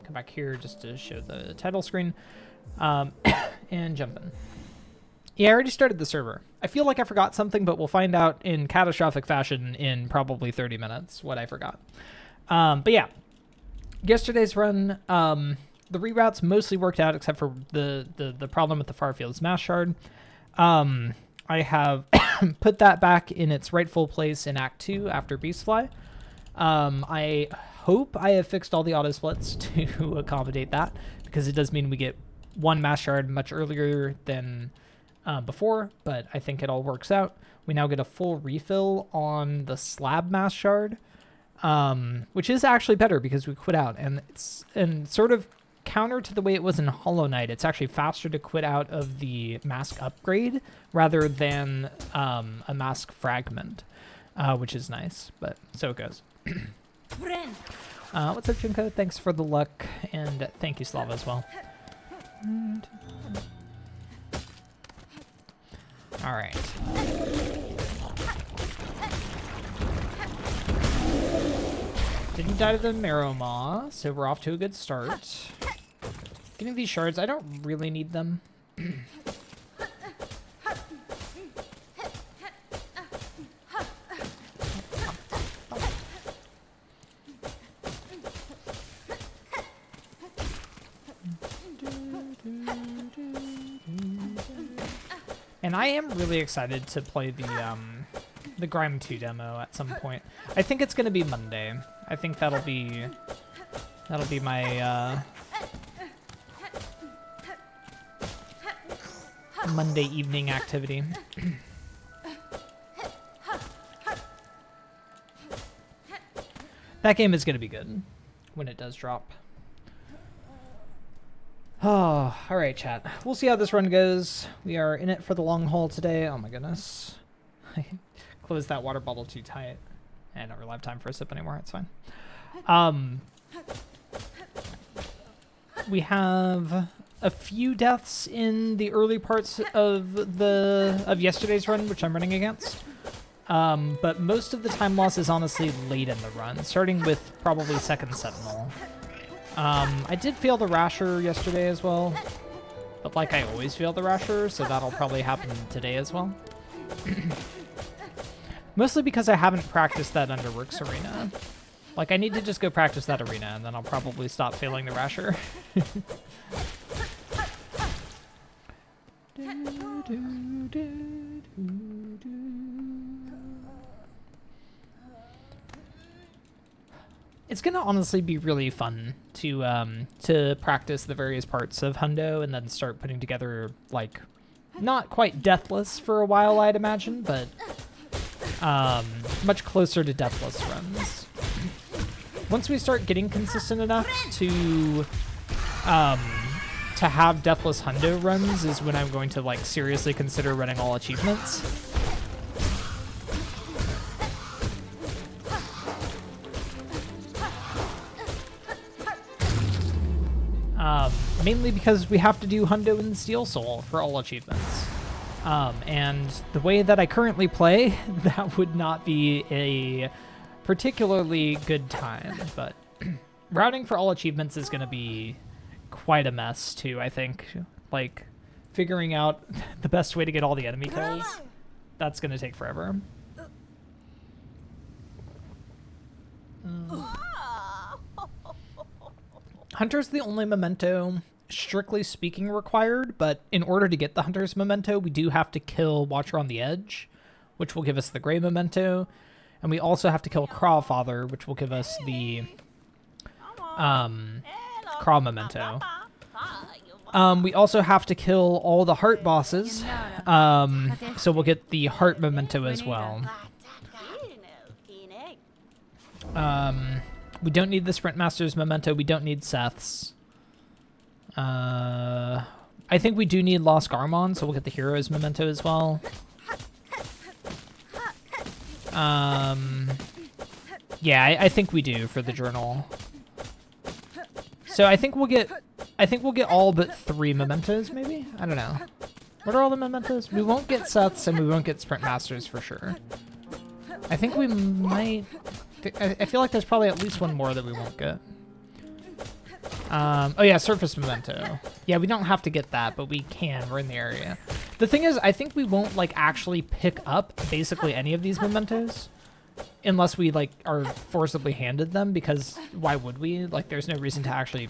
come back here just to show the title screen, and jump in. Yeah, I already started the server. I feel like I forgot something, but we'll find out in catastrophic fashion in probably 30 minutes what I forgot. But yeah, yesterday's run, the reroutes mostly worked out except for the problem with the Farfield's Mass Shard. I have put that back in its rightful place in Act 2 after Beastfly. I hope I have fixed all the auto splits to accommodate that, because it does mean we get one Mass Shard much earlier than before, but I think it all works out. We now get a full refill on the slab Mass Shard, which is actually better because we quit out, and it's sort of counter to the way it was in Hollow Knight. It's actually faster to quit out of the mask upgrade rather than a mask fragment, which is nice, but so it goes. What's up, Junko? Thanks for the luck, and thank you, Slava, as well. All right. Didn't die to the Marrow Maw, so we're off to a good start. Getting these shards, I don't really need them. And I am really excited to play the Grime 2 demo at some point. I think it's gonna be Monday. I think that'll be my Monday evening activity. That game is gonna be good when it does drop. Oh, all right, chat. We'll see how this run goes. We are in it for the long haul today. Oh my goodness. I closed that water bottle too tight. I don't really have time for a sip anymore. It's fine. We have a few deaths in the early parts of yesterday's run, which I'm running against. But most of the time loss is honestly late in the run, starting with probably second Sentinel. I did fail the Rasher yesterday as well, but like I always fail the Rasher, so that'll probably happen today as well. Mostly because I haven't practiced that under Rook's Arena. Like, I need to just go practice that arena, and then I'll probably stop failing the Rasher. It's gonna honestly be really fun to practice the various parts of Hundo and then start putting together, like, not quite Deathless for a while, I'd imagine, but much closer to Deathless runs. Once we start getting consistent enough to have Deathless Hundo runs is when I'm going to, like, seriously consider running all achievements. Mainly because we have to do Hundo and Steel Soul for all achievements. And the way that I currently play, that would not be a particularly good time, but routing for all achievements is going to be quite a mess too, I think. Like, figuring out the best way to get all the enemy kills, that's going to take forever. Hunter's the only memento, strictly speaking, required, but in order to get the Hunter's memento, we do have to kill Watcher on the Edge, which will give us the Gray memento, and we also have to kill Crawfather, which will give us the Craw memento. We also have to kill all the Heart bosses, so we'll get the Heart memento as well. We don't need the Sprint Master's memento. We don't need Seth's. I think we do need Lost Garmon, so we'll get the Hero's memento as well. Yeah, I think we do for the journal. So I think we'll get all but 3 mementos, maybe? I don't know. What are all the mementos? We won't get Seth's and we won't get Sprint Masters for sure. I think we might... I feel like there's probably at least one more that we won't get. Oh yeah, surface memento. Yeah, we don't have to get that, but we can. We're in the area. The thing is, I think we won't like actually pick up basically any of these mementos unless we like are forcibly handed them, because why would we? Like, there's no reason to actually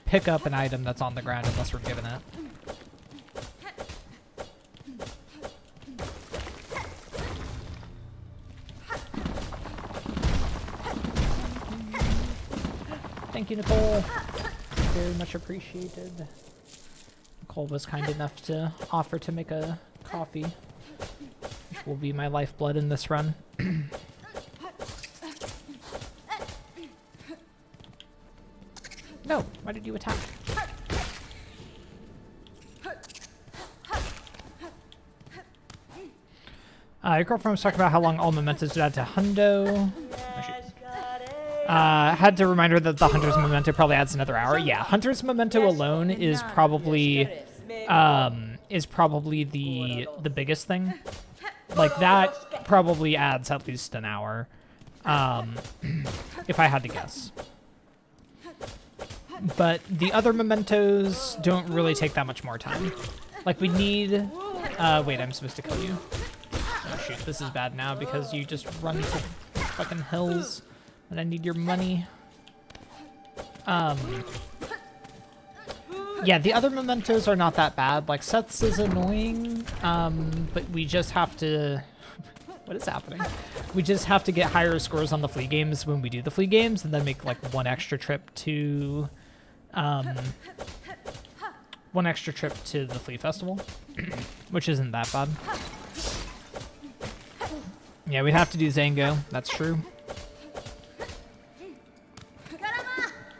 pick up an item that's on the ground unless we're given it. Thank you, Nicole. Very much appreciated. Nicole was kind enough to offer to make a coffee, which will be my lifeblood in this run. No, why did you attack? Your girlfriend was talking about how long all mementos would add to hundo. Had to remind her that the Hunter's Memento probably adds another hour. Yeah, Hunter's Memento alone is probably the biggest thing. Like, that probably adds at least an hour, if I had to guess. But the other mementos don't really take that much more time. Like, we need... wait, I'm supposed to kill you. Oh shoot, this is bad now because you just run to fucking hills. And I need your money. Yeah, the other mementos are not that bad. Like, Seth's is annoying, but we just have to... What is happening? We just have to get higher scores on the flea games when we do the flea games, and then make, like, one extra trip to the flea festival, which isn't that bad. Yeah, we'd have to do Zango. That's true.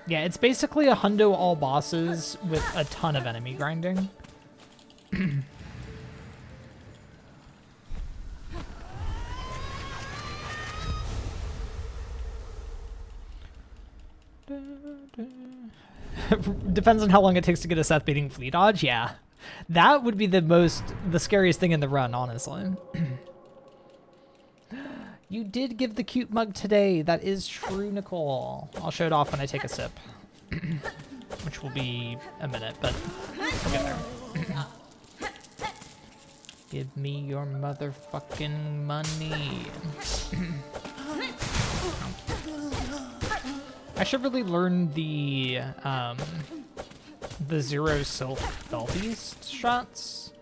Yeah, it's basically a hundo all bosses with a ton of enemy grinding. Depends on how long it takes to get a Seth beating flea dodge. Yeah, that would be the scariest thing in the run, honestly. You did give the cute mug today. That is true, Nicole. I'll show it off when I take a sip. Which will be a minute, but we'll get there. Give me your motherfucking money. I should really learn the zero silk Belbeast shots.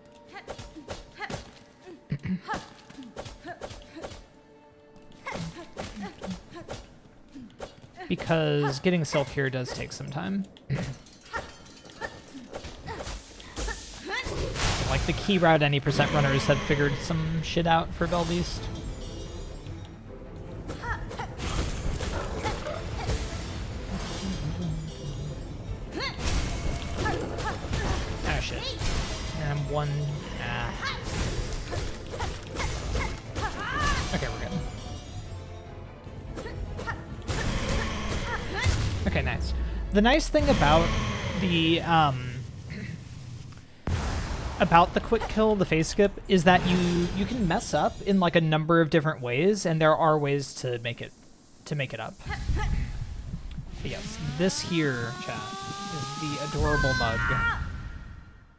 Because getting silk here does take some time. Like, the key route any percent runners have figured some shit out for Belbeast. Ah, shit. And I'm one... Ah. Okay, we're good. Okay, nice. The nice thing about the quick kill, the phase skip, is that you can mess up in like a number of different ways, and there are ways to make it up. But yes, this here, chat, is the adorable mug.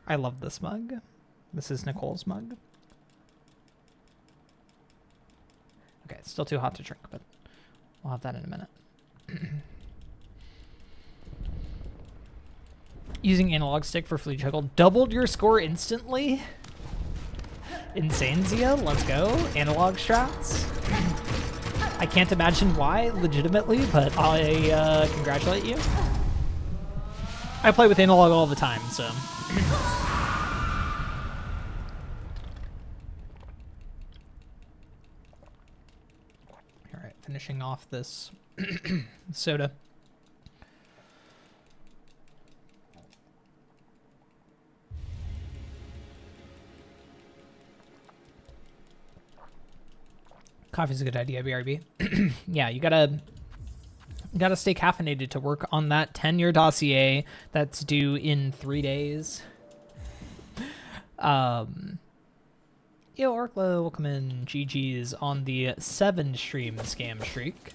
I love this mug. This is Nicole's mug. Okay, it's still too hot to drink, but we'll have that in a minute. Using analog stick for flea juggle doubled your score instantly? Insanezia, let's go. Analog strats. I can't imagine why, legitimately, but I congratulate you. I play with analog all the time, so. Alright, finishing off this soda. Coffee's a good idea, BRB. Yeah, you gotta stay caffeinated to work on that 10-year dossier that's due in 3 days. Yo, Arklow, welcome in. GG's on the 7-stream scam streak.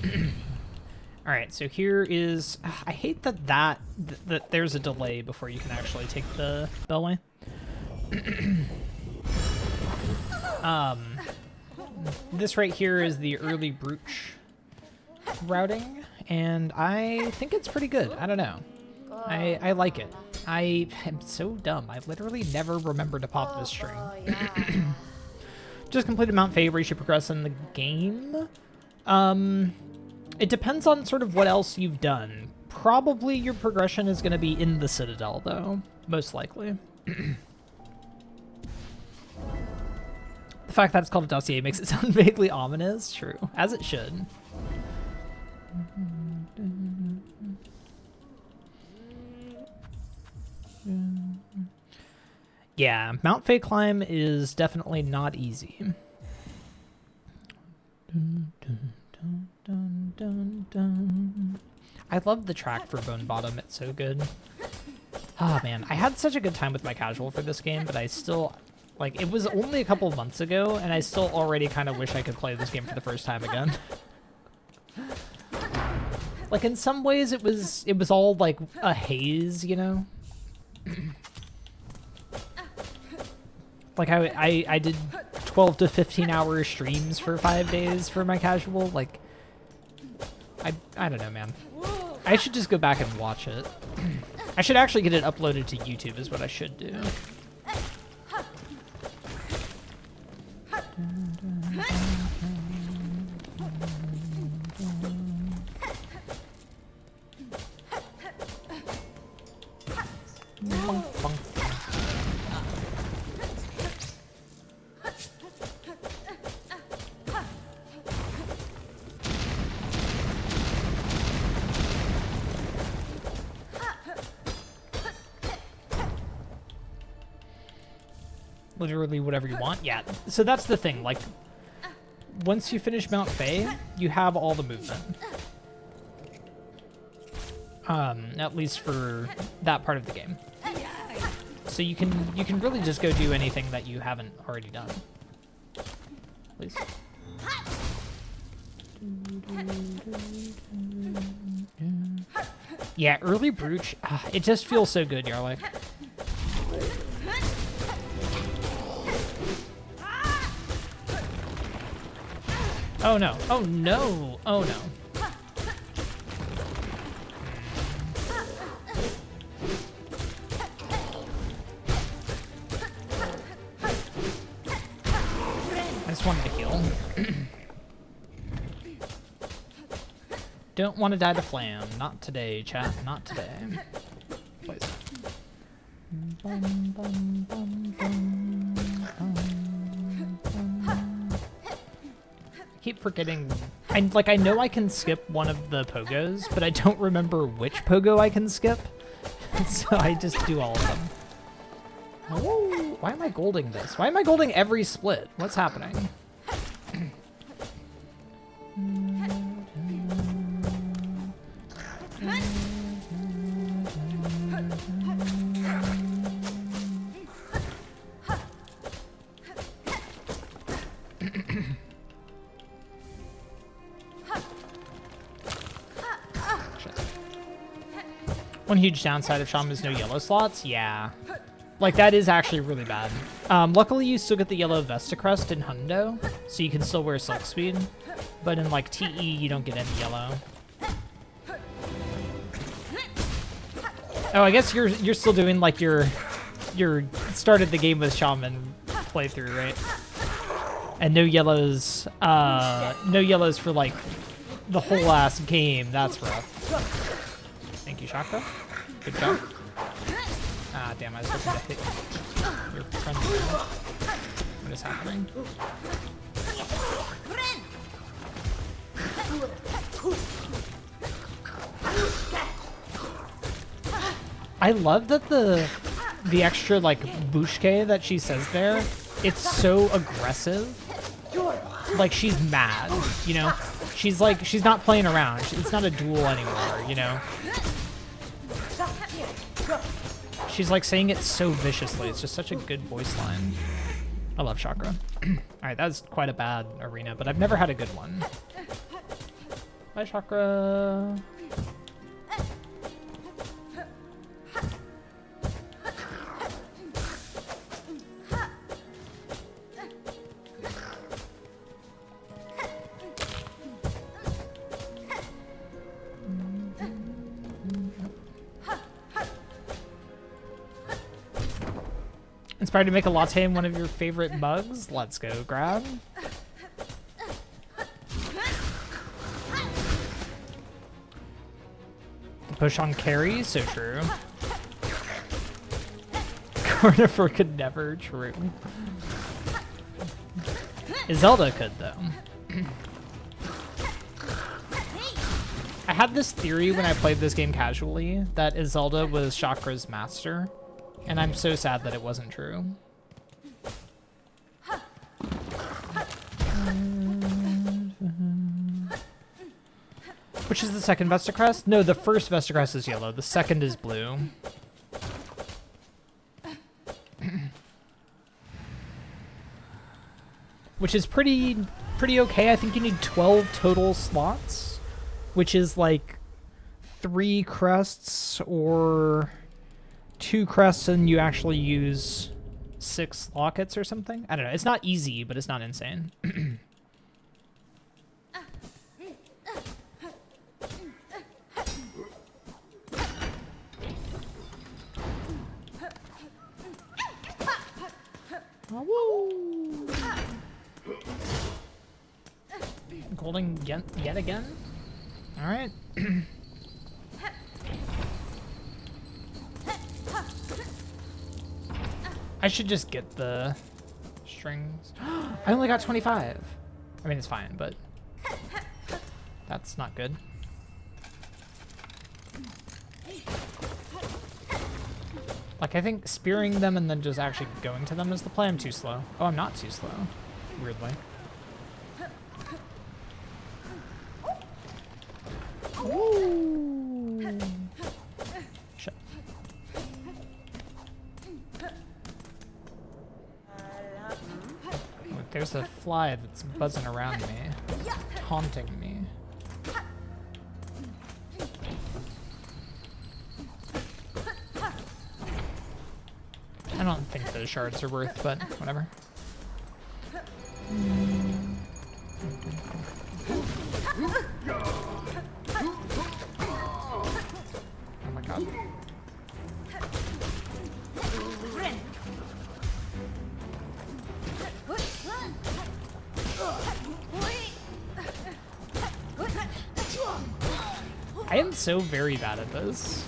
All right, so here is. I hate that there's a delay before you can actually take the bellway. This right here is the early brooch routing, and I think it's pretty good. I don't know. I like it. I am so dumb. I literally never remember to pop this string. Just completed Mount Fae, where you should progress in the game. It depends on sort of what else you've done. Probably your progression is going to be in the Citadel, though. Most likely. The fact that it's called a dossier makes it sound vaguely ominous. True. As it should. Yeah, Mount Fae climb is definitely not easy. I love the track for Bone Bottom. It's so good. Oh man, I had such a good time with my casual for this game, but I still, like, it was only a couple months ago, and I still already kind of wish I could play this game for the first time again. Like, in some ways, it was all like a haze, you know. Like I did 12 to 15 hour streams for 5 days for my casual. Like, I don't know, man. I should just go back and watch it. I should actually get it uploaded to YouTube is what I should do. Literally whatever you want. Yeah, so that's the thing. Like, once you finish Mount Fae, you have all the movement. At least for that part of the game. So you can really just go do anything that you haven't already done. Please. Yeah, early brooch. It just feels so good, Yarlek. Oh no, oh no, oh no. I just wanted to heal. Don't want to die to Flam. Not today, chat. Not today. Please. Keep forgetting. I know I can skip one of the pogos, but I don't remember which pogo I can skip. So I just do all of them. Oh, why am I golding this? Why am I golding every split? What's happening? One huge downside of Shaman is no yellow slots. Yeah. Like, that is actually really bad. Luckily, you still get the yellow Vesta crest in Hundo, so you can still wear Silk Speed. But in, like, TE, you don't get any yellow. Oh, I guess you're still doing, like, your started the game with Shaman playthrough, right? And no yellows for, like, the whole ass game. That's rough. Thank you, Shaka. Good job. Ah, damn, I was looking to hit your friend. What is happening? I love that the extra, like, bushke that she says there, it's so aggressive. Like, she's mad, you know? She's like, she's not playing around. It's not a duel anymore, you know? She's like saying it so viciously. It's just such a good voice line. I love Chakra. Alright, that was quite a bad arena, but I've never had a good one. Bye, Chakra. Inspired to make a latte in one of your favorite mugs? Let's go, grab. Push on carry, so true. Cornifer could never, true. Zelda could, though. I had this theory when I played this game casually that Zelda was Chakra's master, and I'm so sad that it wasn't true. Which is the second Vesta crest? No, the first Vesta crest is yellow. The second is blue. Which is pretty okay. I think you need 12 total slots, which is like 3 crests or 2 crests and you actually use 6 lockets or something. I don't know. It's not easy, but it's not insane. Woo! Golden yet again? Alright. I should just get the strings. I only got 25. I mean, it's fine, but that's not good. Like, I think spearing them and then just actually going to them is the play. I'm too slow. Oh, I'm not too slow. Weirdly. Ooh. Shit. Look, there's a fly that's buzzing around me, taunting me. I don't think those shards are worth, but whatever. Oh my god. I am so very bad at this.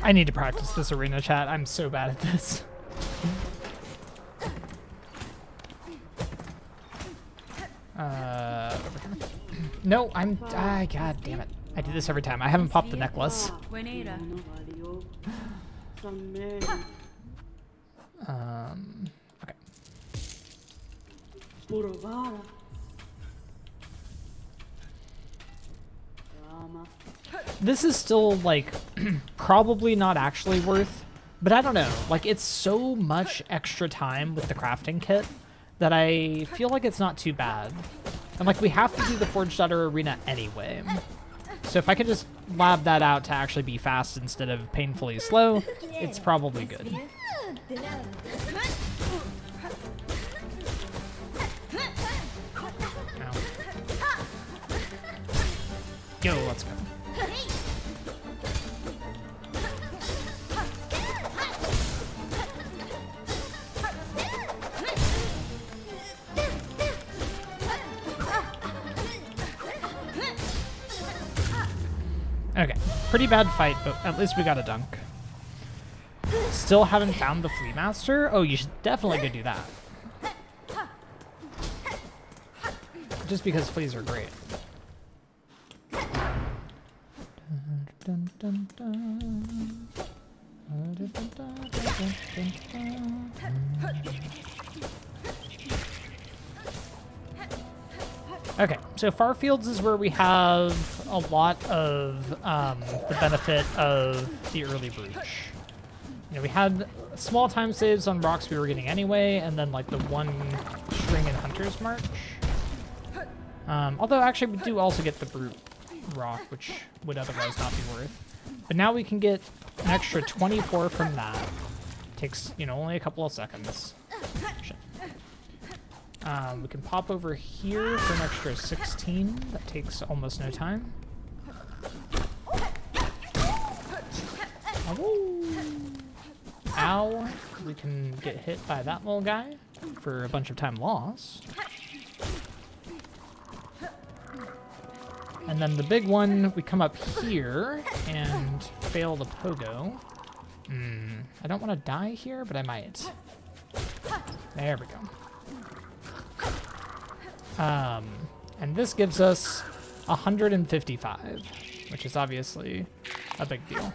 I need to practice this arena chat. I'm so bad at this. No, I'm. God damn it. I do this every time. I haven't popped the necklace. Okay. This is still, like, probably not actually worth, but I don't know. Like, it's so much extra time with the crafting kit that I feel like it's not too bad. And, like, we have to do the Forged Daughter Arena anyway. So if I could just lab that out to actually be fast instead of painfully slow, it's probably good. Yo, let's go. Okay, pretty bad fight, but at least we got a dunk. Still haven't found the Flea Master? Oh, you should definitely go do that. Just because fleas are great. Dun, dun, dun, dun. Okay, so Farfields is where we have a lot of the benefit of the early breach. You know, we had small time saves on rocks we were getting anyway, and then like the one string in Hunter's March. Although actually we do also get the brute rock, which would otherwise not be worth. But now we can get an extra 24 from that. Takes, you know, only a couple of seconds. Shit. We can pop over here for an extra 16. That takes almost no time. Ow. We can get hit by that little guy for a bunch of time lost. And then the big one, we come up here and fail the pogo. I don't want to die here, but I might. There we go. And this gives us 155, which is obviously a big deal.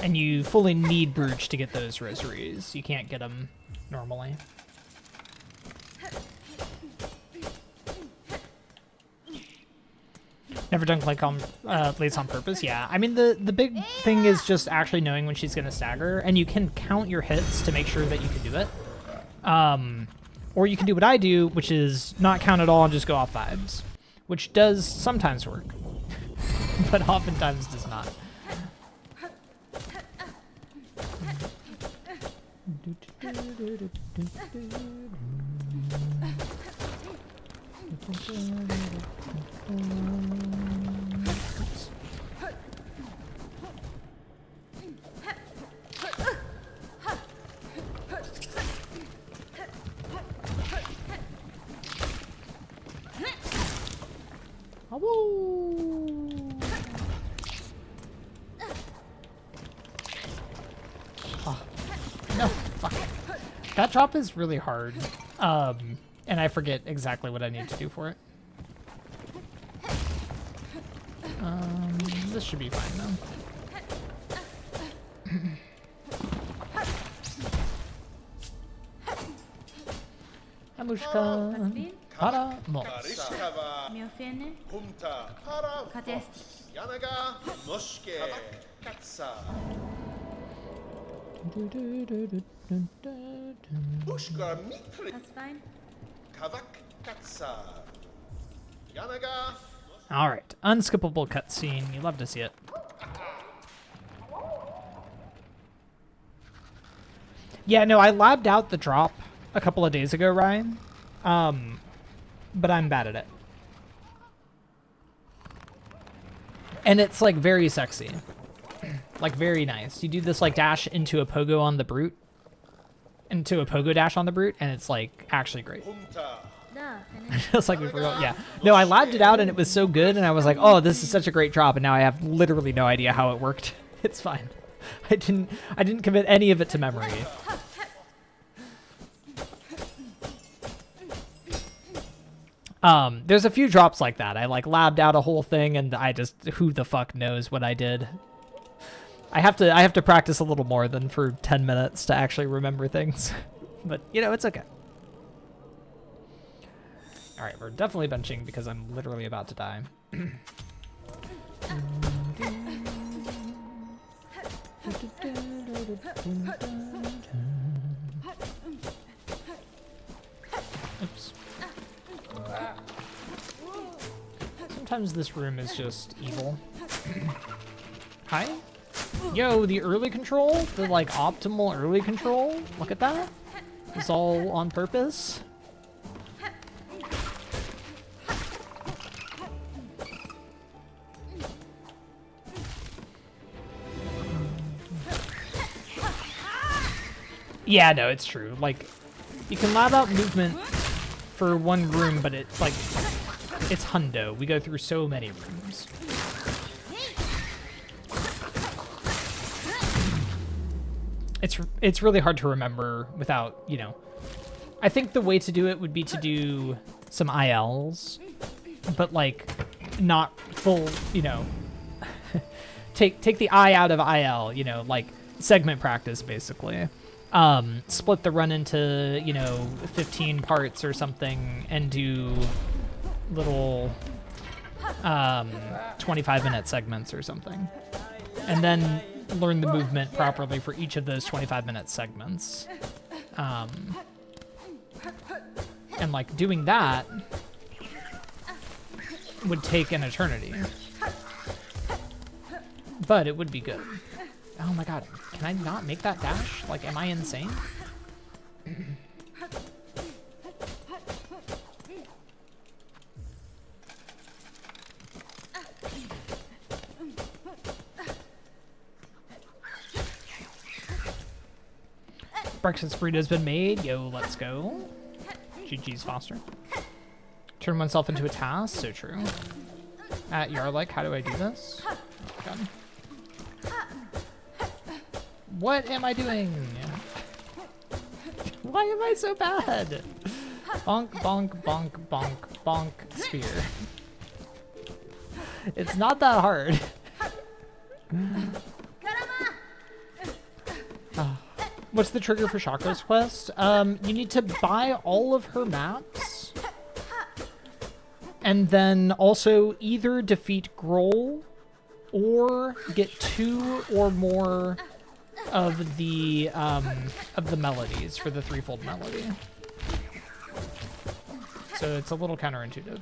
And you fully need Brooch to get those rosaries. You can't get them normally. Never done click on Lace on purpose. Yeah, I mean the big thing is just actually knowing when she's gonna stagger, and you can count your hits to make sure that you can do it. Or you can do what I do, which is not count at all and just go off vibes, which does sometimes work, but oftentimes does not. No, fuck. That drop is really hard, and I forget exactly what I need to do for it. This should be fine though. Amushka, para moc. That's fine. All right, unskippable cutscene. You love to see it. Yeah, no, I labbed out the drop a couple of days ago, Ryan. But I'm bad at it. And it's like very sexy. Like very nice. You do this like dash into a pogo on the brute. Into a pogo dash on the brute, and it's like actually great. Just like we forgot. Yeah. No, I labbed it out and it was so good, and I was like, oh, this is such a great drop, and now I have literally no idea how it worked. It's fine. I didn't commit any of it to memory. There's a few drops like that. I like labbed out a whole thing, and I just, who the fuck knows what I did. I have to practice a little more than for 10 minutes to actually remember things. But, you know, it's okay. All right, we're definitely benching because I'm literally about to die. Oops. Sometimes this room is just evil. Hi? Yo, the early control? The, like, optimal early control? Look at that. It's all on purpose. Yeah, no, it's true. Like, you can lab out movement for one room, but it's like, it's hundo. We go through so many rooms. It's really hard to remember without, you know. I think the way to do it would be to do some ILs, but like, not full, you know, take the I out of IL, you know, like segment practice basically. Split the run into, you know, 15 parts or something and do little 25-minute segments or something. And then learn the movement properly for each of those 25-minute segments. And like doing that would take an eternity. But it would be good. Oh my god, can I not make that dash? Like, am I insane? Breakfast burrito's been made. Yo, let's go. GG's Foster. Turn oneself into a task, so true. At Yarlik, how do I do this? Oh, God. What am I doing? Why am I so bad? Bonk, bonk, bonk, bonk, bonk, sphere. It's not that hard. What's the trigger for Chakra's quest? You need to buy all of her maps. And then also either defeat Grohl or get 2 or more of the melodies for the threefold melody. So it's a little counterintuitive.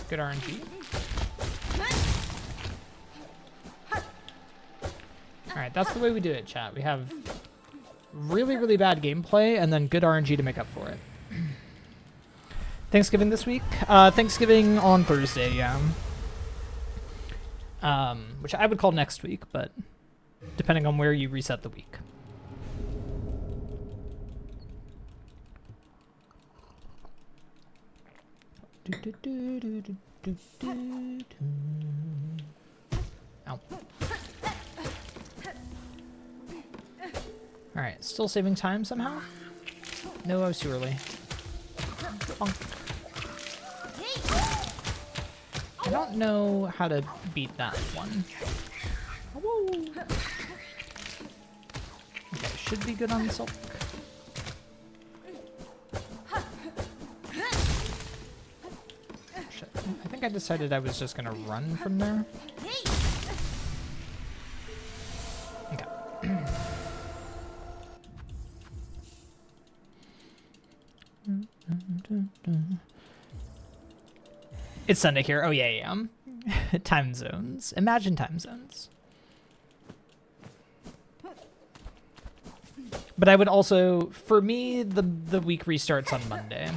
Good RNG. Alright, that's the way we do it, chat. We have really, really bad gameplay and then good RNG to make up for it. Thanksgiving this week? Thanksgiving on Thursday, yeah. Which I would call next week, but depending on where you reset the week. Ow. Alright, still saving time somehow? No, I was too early. Bonk. I don't know how to beat that one. Whoa. Okay, should be good on Silk. Shit. I think I decided I was just gonna run from there. Okay. It's Sunday here. Oh, yeah, yeah. Time zones. Imagine time zones. But I would also, for me, the week restarts on Monday.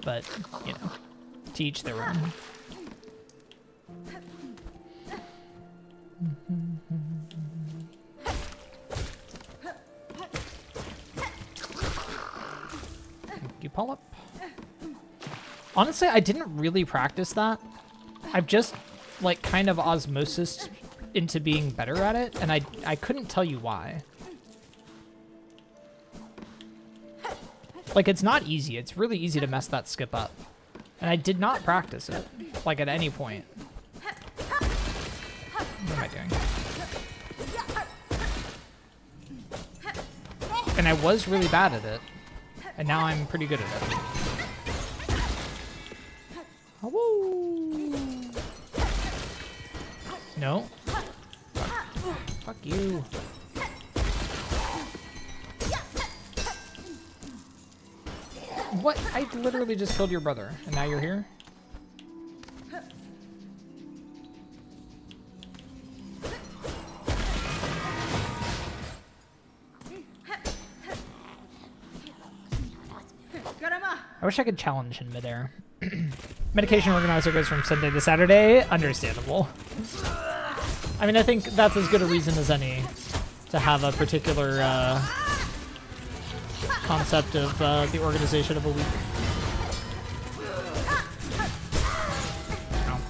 But, you know, to each their own. Thank you, Polyp. Honestly, I didn't really practice that. I've just, like, kind of osmosis into being better at it, and I couldn't tell you why. Like, it's not easy. It's really easy to mess that skip up. And I did not practice it, like, at any point. What am I doing? And I was really bad at it, and now I'm pretty good at it. Woo! No. Fuck you. What? I literally just killed your brother, and now you're here? I wish I could challenge in midair. Medication organizer goes from Sunday to Saturday. Understandable. I mean, I think that's as good a reason as any to have a particular concept of the organization of a week. Oh.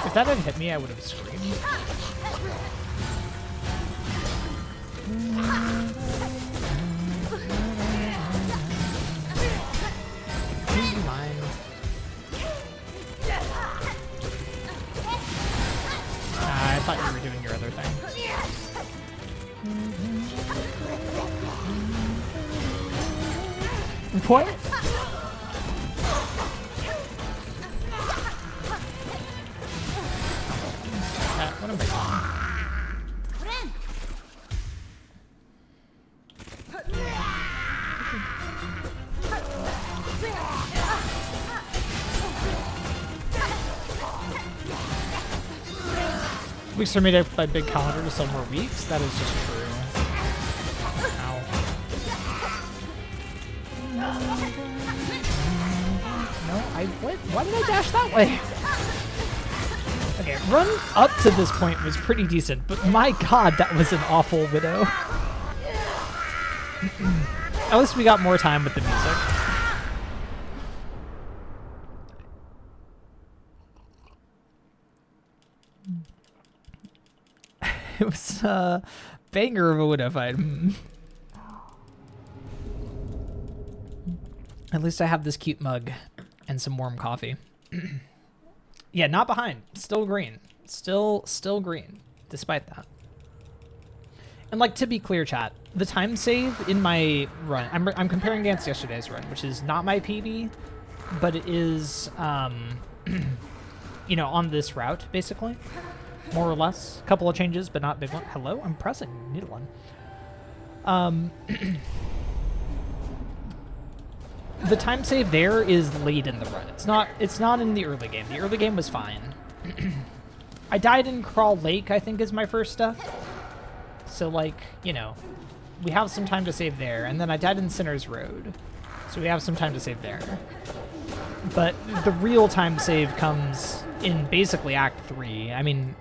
If that had hit me, I would have screamed. What? What am I doing? Weeks are made up by big calendar to sell more weeks. That is just true. Ow. No, why did I dash that way? Okay, run up to this point was pretty decent, but my god, that was an awful Widow. At least we got more time with the music. It was a banger of a Widow fight. At least I have this cute mug and some warm coffee. Yeah, not behind. Still green. Still green, despite that. And like, to be clear, chat, the time save in my run, I'm comparing against yesterday's run, which is not my PB, but it is, you know, on this route, basically. More or less. A couple of changes, but not big one. Hello? I'm pressing needle one. The time save there is late in the run. It's not in the early game. The early game was fine. I died in Crawl Lake, I think, is my first stuff. So, like, you know, we have some time to save there. And then I died in Sinner's Road. So we have some time to save there. But the real time save comes in basically Act 3. I mean,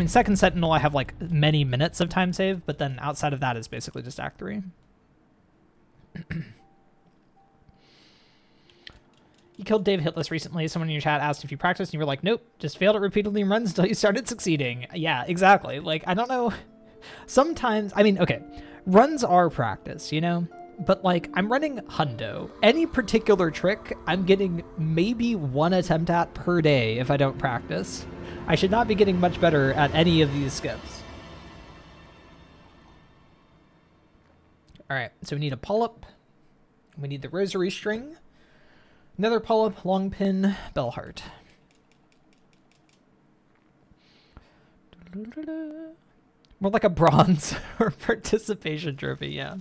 Second Sentinel, I have, like, many minutes of time save. But then outside of that is basically just Act 3. You killed Dave Hitless recently. Someone in your chat asked if you practiced, and you were like, nope, just failed it repeatedly in runs until you started succeeding. Yeah, exactly. Like, I don't know. Sometimes, I mean, okay, runs are practice, you know? But, like, I'm running hundo. Any particular trick, I'm getting maybe one attempt at per day if I don't practice. I should not be getting much better at any of these skips. All right, so we need a pull-up. We need the rosary string. Another pull-up, long pin, bell heart. More like a bronze or participation trophy, yeah.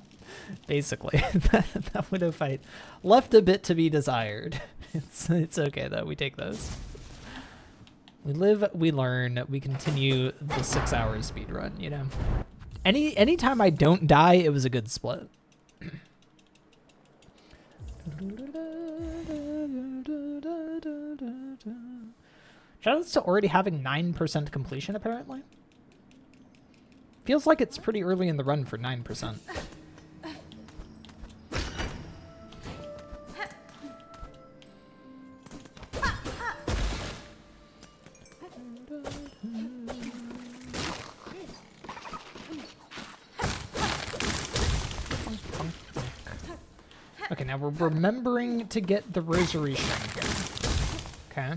Basically, that Widow fight left a bit to be desired. It's okay though. We take those. We live, we learn, we continue the 6 hours speed run. You know, anytime I don't die, it was a good split. Shoutouts to already having 9% completion, apparently. Feels like it's pretty early in the run for 9%. Okay, now we're remembering to get the rosary string here. Okay.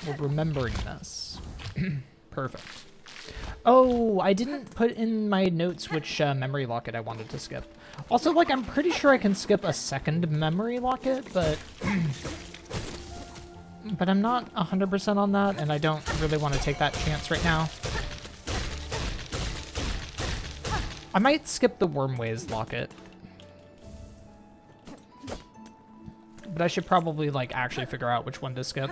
We're remembering this. Perfect. Oh, I didn't put in my notes which memory locket I wanted to skip. Also, like, I'm pretty sure I can skip a second memory locket, but I'm not 100% on that, and I don't really want to take that chance right now. I might skip the Wormways locket. But I should probably, like, actually figure out which one to skip.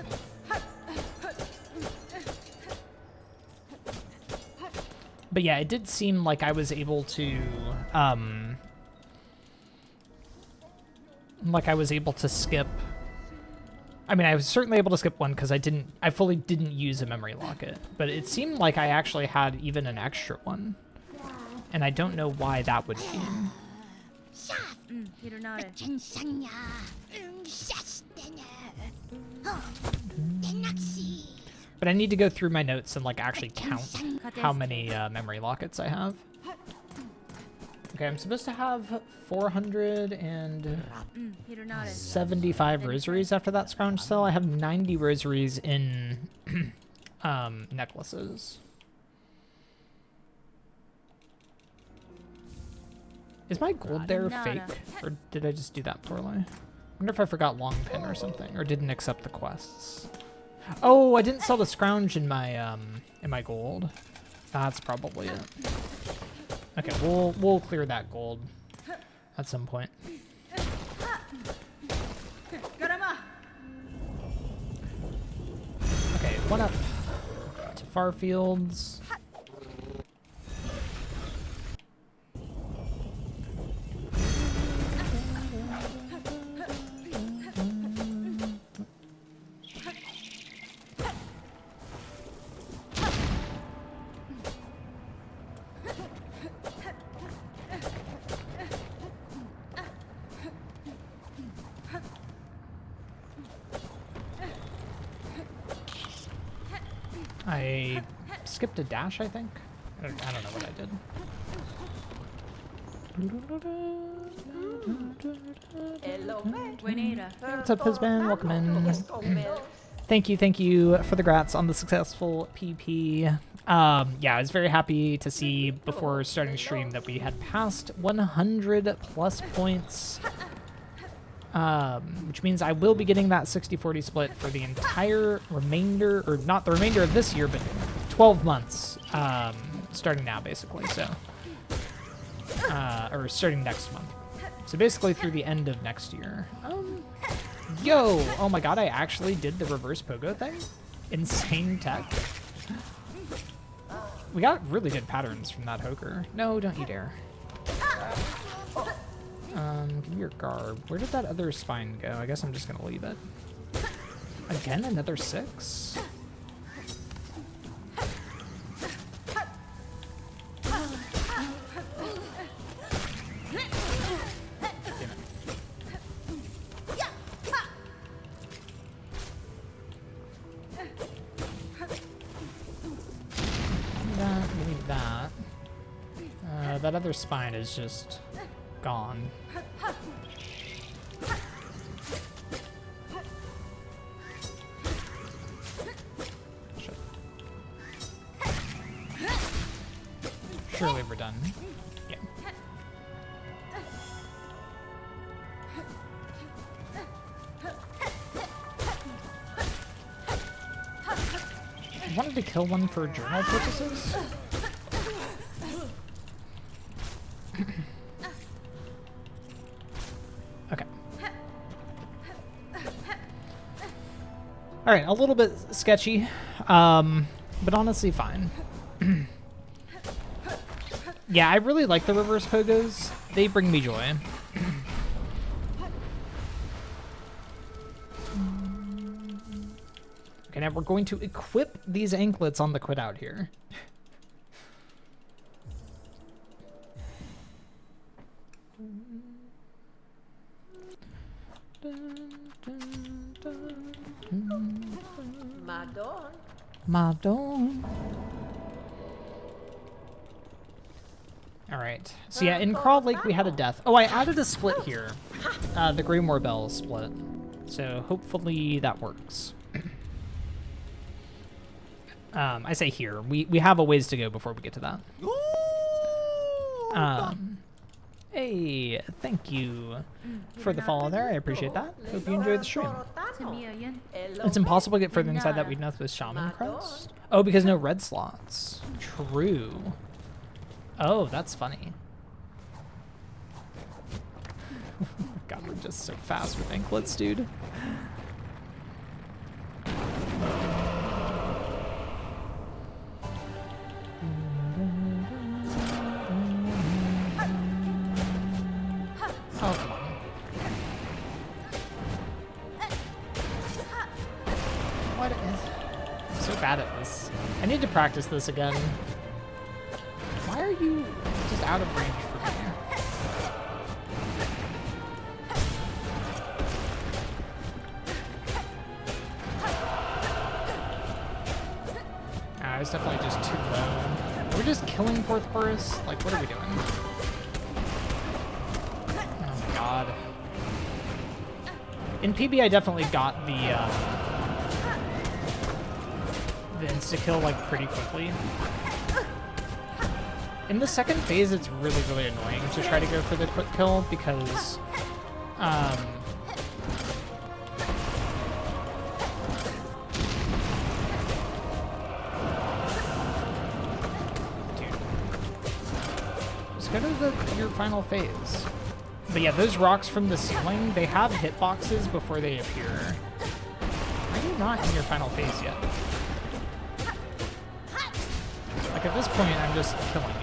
But yeah, it did seem like I was able to, skip. I mean, I was certainly able to skip one because I fully didn't use a memory locket. But it seemed like I actually had even an extra one. And I don't know why that would be. But I need to go through my notes and, like, actually count how many memory lockets I have. Okay, I'm supposed to have 475 rosaries after that scrounge sell. I have 90 rosaries in necklaces. Is my gold there fake? Or did I just do that poorly? I wonder if I forgot long pin or something, or didn't accept the quests. Oh, I didn't sell the scrounge in my gold. That's probably it. Okay, we'll clear that gold at some point. Okay, one up to Farfields. I skipped a dash, I think. I don't know what I did. Hey, what's up, Fizzban? Welcome in. Thank you for the grats on the successful PP. Yeah, I was very happy to see before starting stream that we had passed 100 plus points. Which means I will be getting that 60-40 split for the entire remainder, or not the remainder of this year, but 12 months, starting now, basically, so. Or starting next month. So basically through the end of next year. Yo! Oh my god, I actually did the reverse pogo thing? Insane tech. We got really good patterns from that Hoker. No, don't you dare. Give me your garb. Where did that other spine go? I guess I'm just gonna leave it. Again, another 6? Leave that. That other spine is just gone. Shit. Surely we're done. Yeah. I wanted to kill one for journal purposes. Okay. All right, a little bit sketchy, but honestly fine. Yeah, I really like the reverse pogos. They bring me joy. Okay, now we're going to equip these anklets on the quit out here. Madon. Madon. All right. So yeah, in Crawl Lake we had a death. Oh, I added a split here. The Greymoor Bell split. So hopefully that works. I say here. We have a ways to go before we get to that. Hey, thank you for the follow there. I appreciate that. Hope you enjoyed the stream. It's impossible to get further inside that we'd nothing with Shaman Crest. Oh, because no red slots. True. Oh, that's funny. God, we're just so fast with anklets, dude. Oh, come on. What is... I'm so bad at this. I need to practice this again. Why are you just out of range for me? I was definitely just too low. We're just killing fourth chorus? Like, what are we doing? Oh my god. In PB, I definitely got the insta-kill, like, pretty quickly. In the second phase, it's really, really annoying to try to go for the quick kill because dude, just go to your final phase. But yeah, those rocks from the ceiling, they have hitboxes before they appear. Are you not in your final phase yet? Like at this point, I'm just killing you.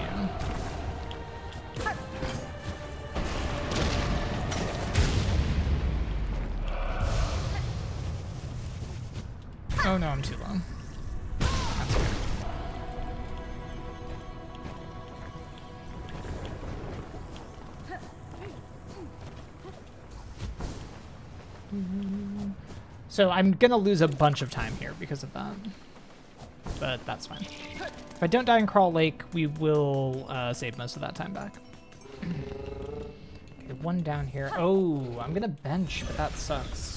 Oh no, I'm too low. That's okay. So I'm gonna lose a bunch of time here because of that. But that's fine. If I don't die in Crawl Lake, we will save most of that time back. Okay, one down here. Oh, I'm gonna bench, but that sucks.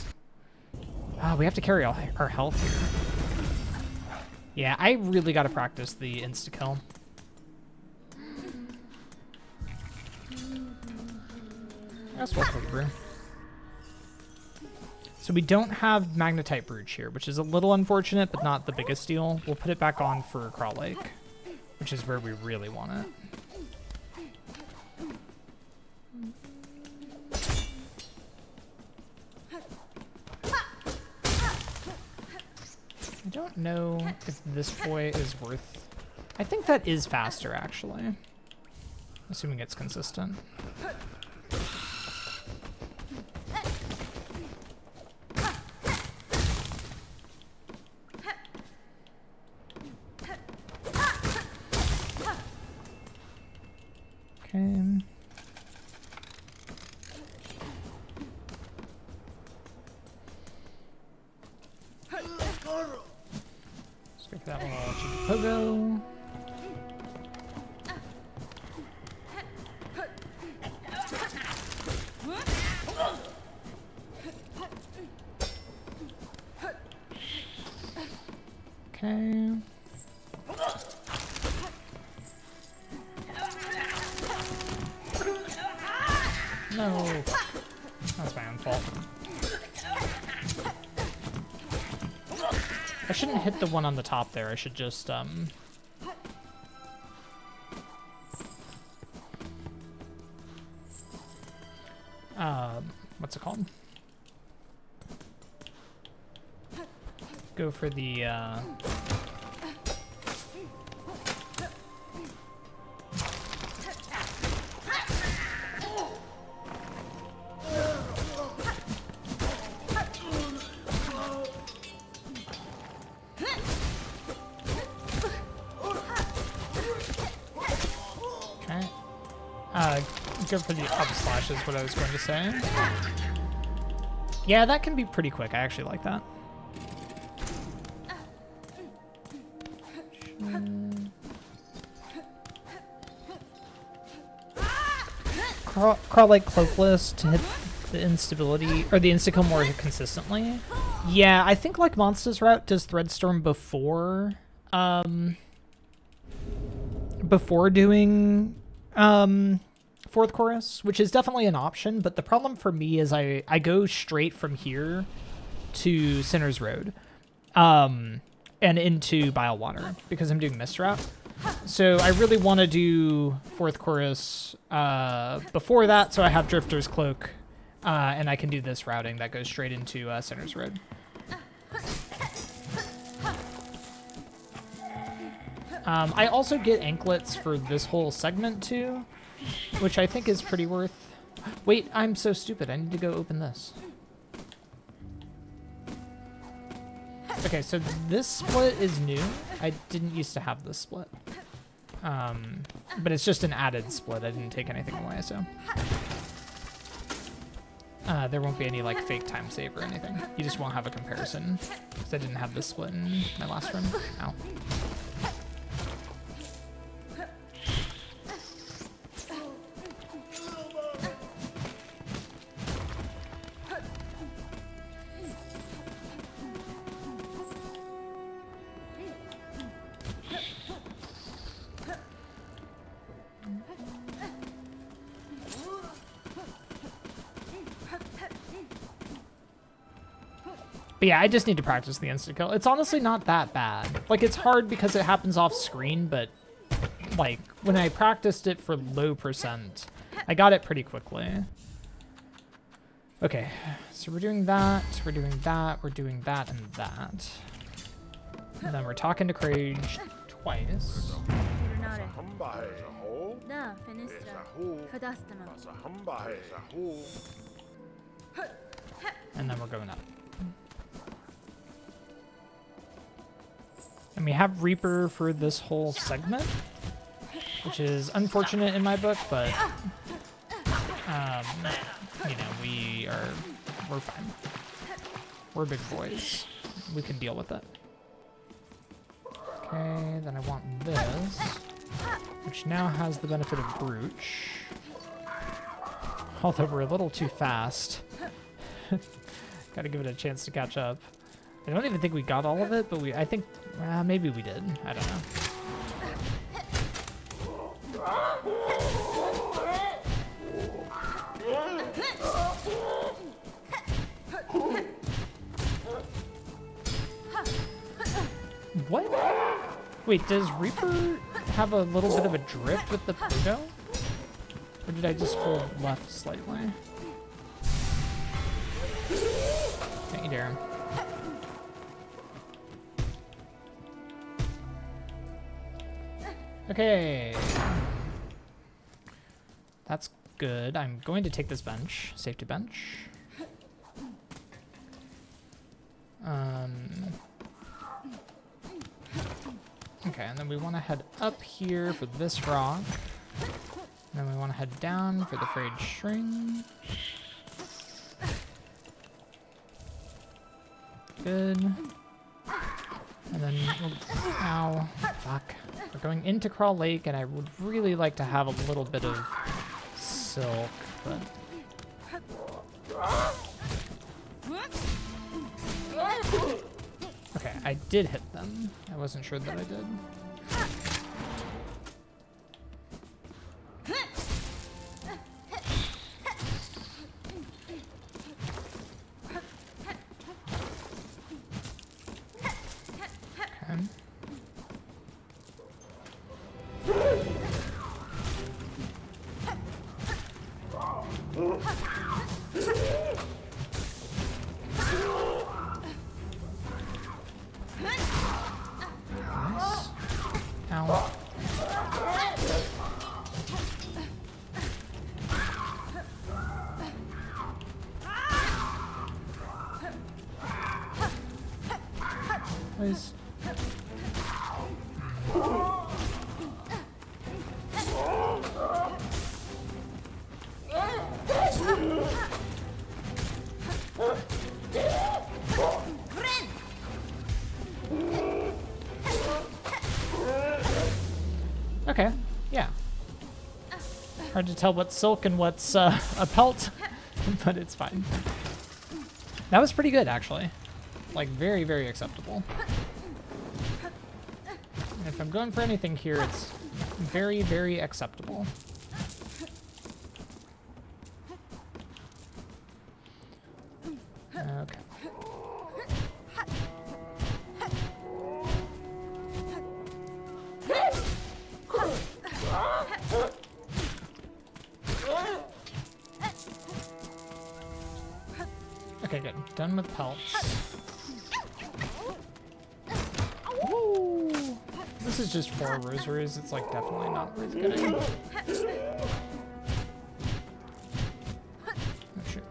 Ah, we have to carry all our health here. Yeah, I really gotta practice the insta-kill. I guess we'll click through. So we don't have Magnetite Brooch here, which is a little unfortunate, but not the biggest deal. We'll put it back on for Crawl Lake, which is where we really want it. I don't know if this boy is worth... I think that is faster, actually. Assuming it's consistent. Okay. Let's go for that little cheeky pogo. Okay. No. That's my own fault. I shouldn't hit the one on the top there. I should just, what's it called? Go for the, go for the up slash is what I was going to say. Yeah, that can be pretty quick. I actually like that. Crawl like Cloakless to hit the instability or the insta-kill more consistently. Yeah, I think like Monster's Route does Threadstorm before doing fourth chorus, which is definitely an option, but the problem for me is I go straight from here to Sinner's Road and into Bilewater because I'm doing Mist Route. So I really want to do fourth chorus before that, so I have Drifter's Cloak and I can do this routing that goes straight into Sinner's Road. I also get anklets for this whole segment too, which I think is pretty worth... Wait, I'm so stupid. I need to go open this. Okay, so this split is new. I didn't used to have this split. But it's just an added split. I didn't take anything away, so... there won't be any like fake time save or anything. You just won't have a comparison. Because I didn't have this split in my last run. Ow. But yeah, I just need to practice the instant kill. It's honestly not that bad. Like, it's hard because it happens off screen, but like when I practiced it for low %, I got it pretty quickly. Okay, so we're doing that, we're doing that, we're doing that and that. And then we're talking to Crage twice. And then we're going up. And we have Reaper for this whole segment, which is unfortunate in my book, but you know, we're fine. We're big boys. We can deal with it. Okay, then I want this, which now has the benefit of Brooch. Although we're a little too fast. Gotta give it a chance to catch up. I don't even think we got all of it, but I think, maybe we did. I don't know. What? Wait, does Reaper have a little bit of a drip with the pogo? Or did I just hold left slightly? Thank you, Darren. Okay. That's good. I'm going to take this bench. Safety bench. Okay, and then we want to head up here for this rock. And then we want to head down for the frayed string. Good. And then, ow, fuck. We're going into Crawl Lake, and I would really like to have a little bit of silk, but... Okay, I did hit them. I wasn't sure that I did. Please. Okay, yeah. Hard to tell what's silk and what's a pelt, but it's fine. That was pretty good, actually. Like, very, very acceptable. And if I'm going for anything here, it's very, very acceptable. Okay. Okay, good. Done with pelts. Woo! This is just 4 rosaries. It's like definitely not worth getting. Oh shit.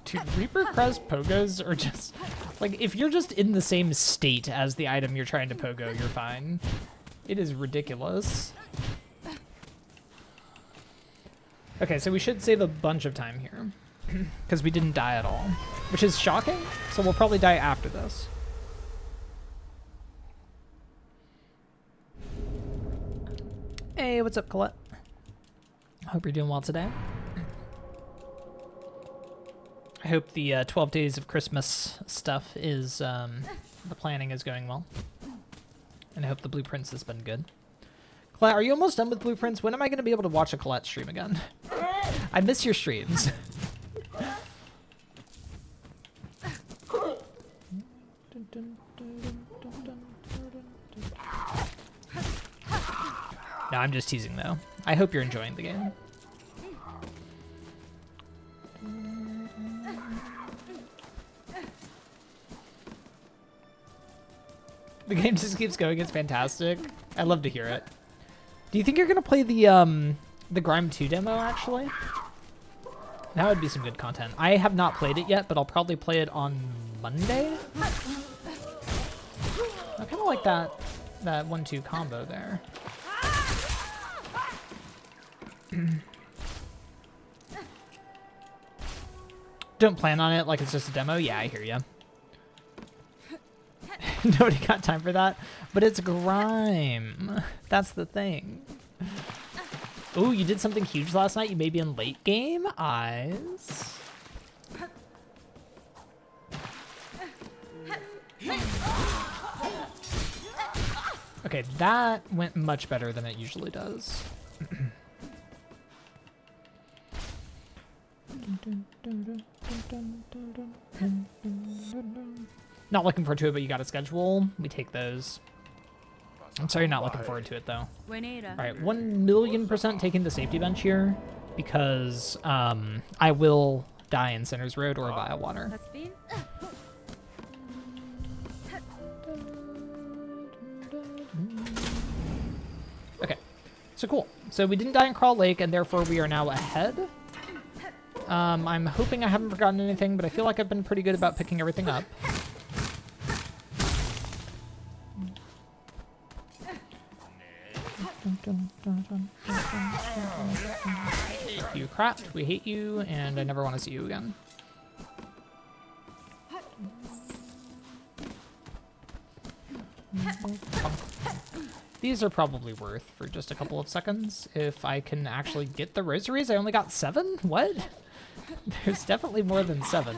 Dude, Reaper Crest pogos are just like, if you're just in the same state as the item you're trying to pogo, you're fine. It is ridiculous. Okay, so we should save a bunch of time here because we didn't die at all, which is shocking. So we'll probably die after this. Hey, what's up, Colette? Hope you're doing well today. I hope the 12 days of Christmas stuff is, the planning is going well. And I hope the blueprints has been good. Colette, are you almost done with blueprints? When am I going to be able to watch a Colette stream again? I miss your streams. No, I'm just teasing though. I hope you're enjoying the game. The game just keeps going. It's fantastic. I love to hear it. Do you think you're gonna play the Grime 2 demo actually? That would be some good content. I have not played it yet, but I'll probably play it on Monday. I kind of like that 1-2 combo there. Don't plan on it like it's just a demo. Yeah, I hear ya. Nobody got time for that, but it's Grime. That's the thing. Ooh, you did something huge last night. You may be in late game. Eyes. Okay, that went much better than it usually does. Not looking forward to it, but you got a schedule. We take those. I'm sorry, not looking forward to it though. All right, 1,000,000% taking the safety bench here because I will die in Sinner's Road or via water. Okay, so cool. So we didn't die in Crawl Lake, and therefore we are now ahead. I'm hoping I haven't forgotten anything, but I feel like I've been pretty good about picking everything up. You crapped, we hate you, and I never want to see you again. These are probably worth for just a couple of seconds if I can actually get the rosaries. I only got 7? What? There's definitely more than 7.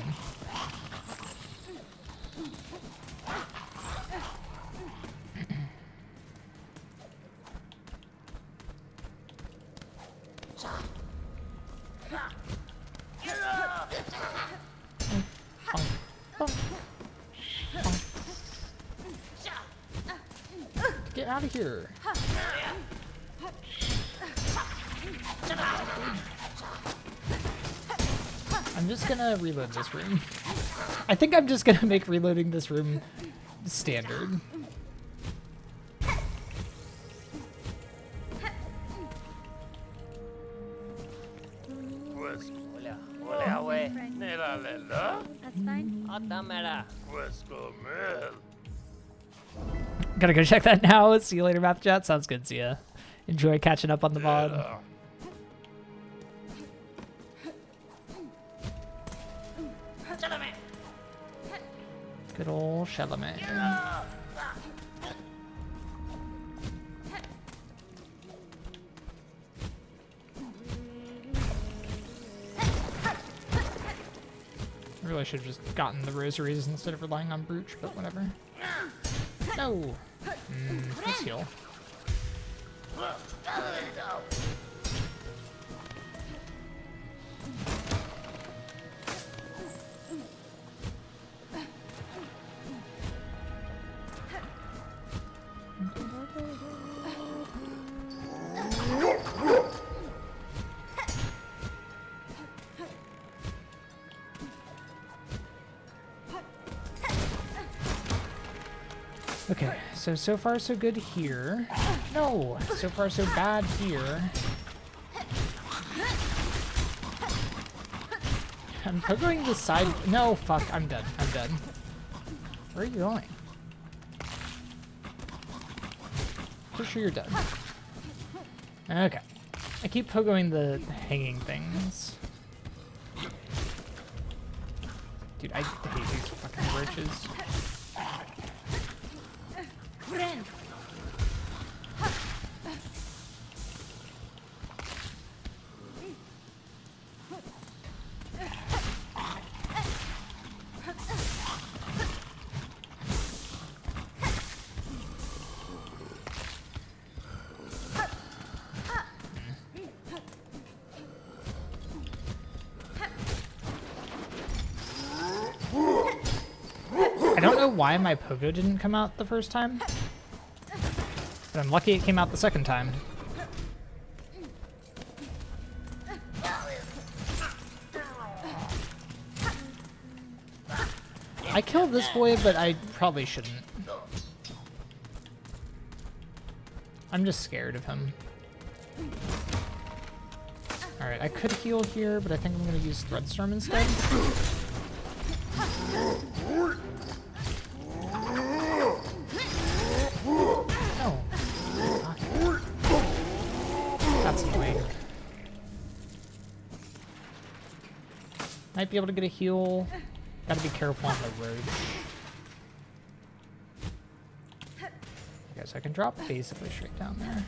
Get out of here. I'm just gonna reload this room. I think I'm just gonna make reloading this room standard. That's fine. Gotta go check that now. See you later, Math Chat. Sounds good. See ya. Enjoy catching up on the mod. Good old Chalamet. I really should have just gotten the rosaries instead of relying on Brooch, but whatever. No! Let's heal. Okay, so far so good here. No, so far so bad here. I'm pogoing the side. No, fuck, I'm dead. I'm dead. Where are you going? For sure you're dead. Okay. I keep pogoing the hanging things. Dude, I hate these fucking roaches. why my pogo didn't come out the first time, but I'm lucky it came out the second time. I killed this boy, but I probably shouldn't. I'm just scared of him. Alright, I could heal here, but I think I'm going to use Threadstorm instead. Oh. That's annoying. Might be able to get a heal. Gotta be careful on the road. I guess I can drop basically straight down there.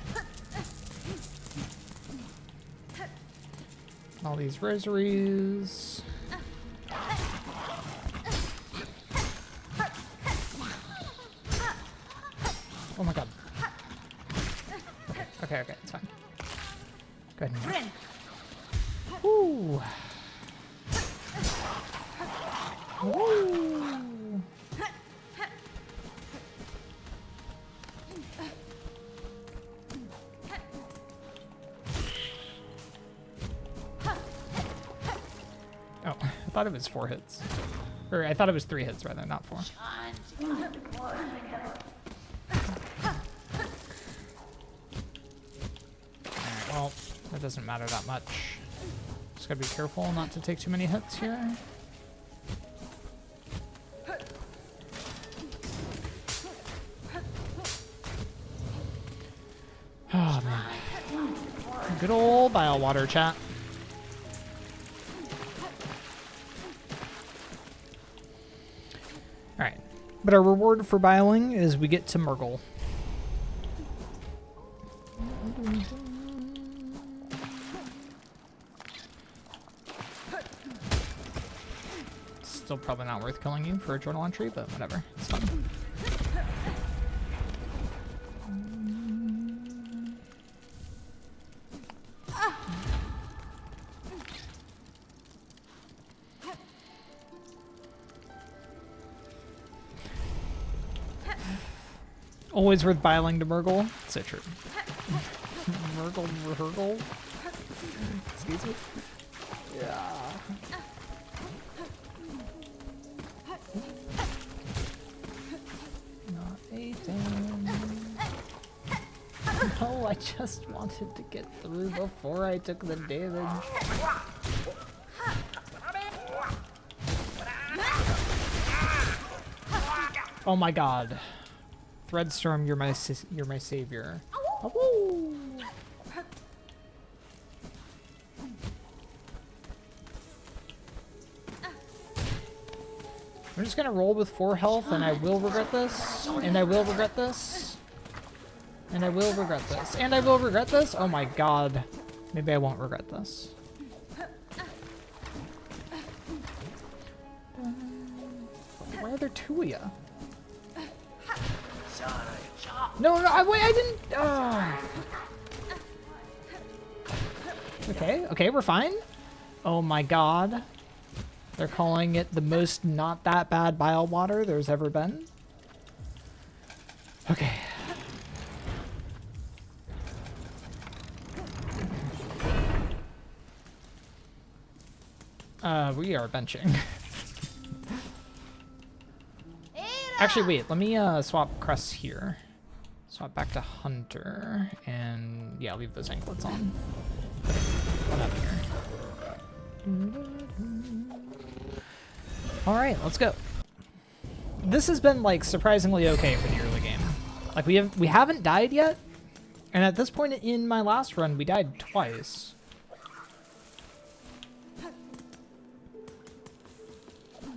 All these rosaries. Oh my god. Okay, it's fine. Go ahead and woo! Woo! Oh, I thought it was 4 hits. Or I thought it was 3 hits rather, not 4. Alright, well, that doesn't matter that much. Just gotta be careful not to take too many hits here. Oh man. Good old bile water, chat. Alright. But our reward for biling is we get to Murgle. Still probably not worth killing you for a journal entry, but whatever. It's fun. Always worth biling to Murgle. So true. Murgle. Excuse me. Yeah. Not a thing. No, I just wanted to get through before I took the damage. Oh my god. Threadstorm, you're my savior. Oh. I'm just gonna roll with 4 health, and I will regret this. And I will regret this. And I will regret this. And I will regret this. Oh my god. Maybe I won't regret this. Why are there 2 of ya? No, wait, I didn't. Okay, we're fine. Oh my god. They're calling it the most not that bad bile water there's ever been. Okay. We are benching. Actually, wait, let me swap crests here. Swap back to Hunter, and yeah, leave those anklets on. What up here? All right, let's go. This has been like surprisingly okay for the early game. Like we haven't died yet, and at this point in my last run, we died twice.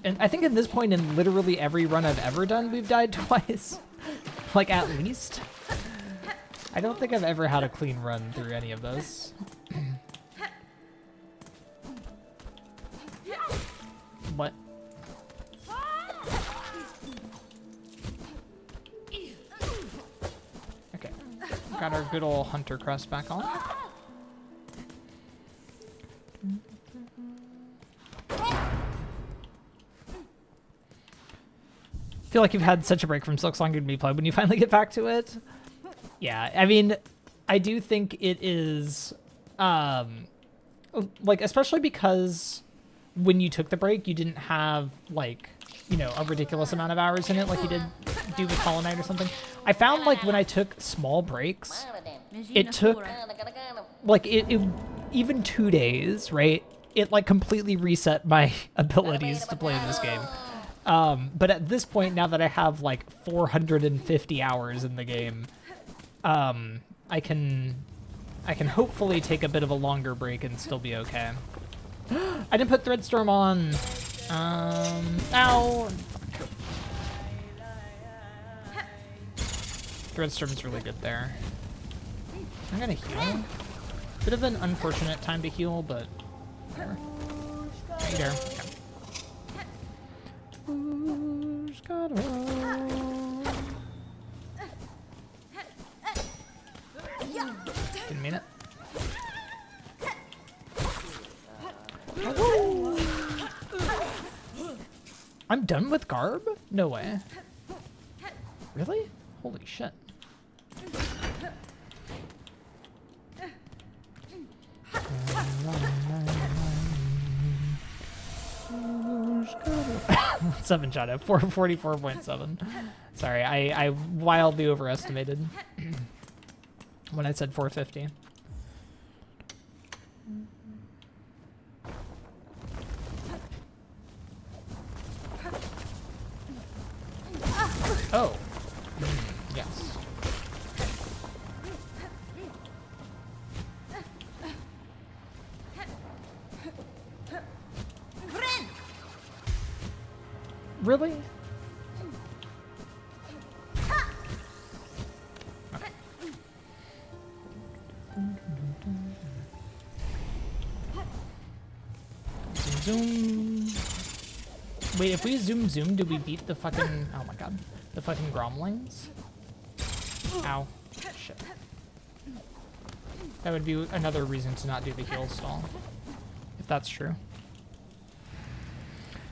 And I think at this point in literally every run I've ever done, we've died twice. Like, at least. I don't think I've ever had a clean run through any of those. What? Okay. Got our good old Hunter crest back on. feel like you've had such a break from Silksong to be played when you finally get back to it. Yeah, I mean, I do think it is, like, especially because when you took the break, you didn't have, like, you know, a ridiculous amount of hours in it like you did do with Hollow Knight or something. I found, like, when I took small breaks, it took, like, it even 2 days, right? It, like, completely reset my abilities to play this game. But at this point, now that I have, like, 450 hours in the game, I can hopefully take a bit of a longer break and still be okay. I didn't put Threadstorm on. Ow. Fuck. Threadstorm's really good there. I'm gonna heal. Bit of an unfortunate time to heal, but whatever. Right there. Okay. Didn't mean it. I'm done with Garb? No way. Really? Holy shit. Seven shadow, 444.7. Sorry, I wildly overestimated when I said 450. Oh. Yes. Really? Okay. Zoom. Wait, if we zoom, do we beat the fucking... Oh my god. The fucking gromlings? Ow. Shit. That would be another reason to not do the heal stall. If that's true.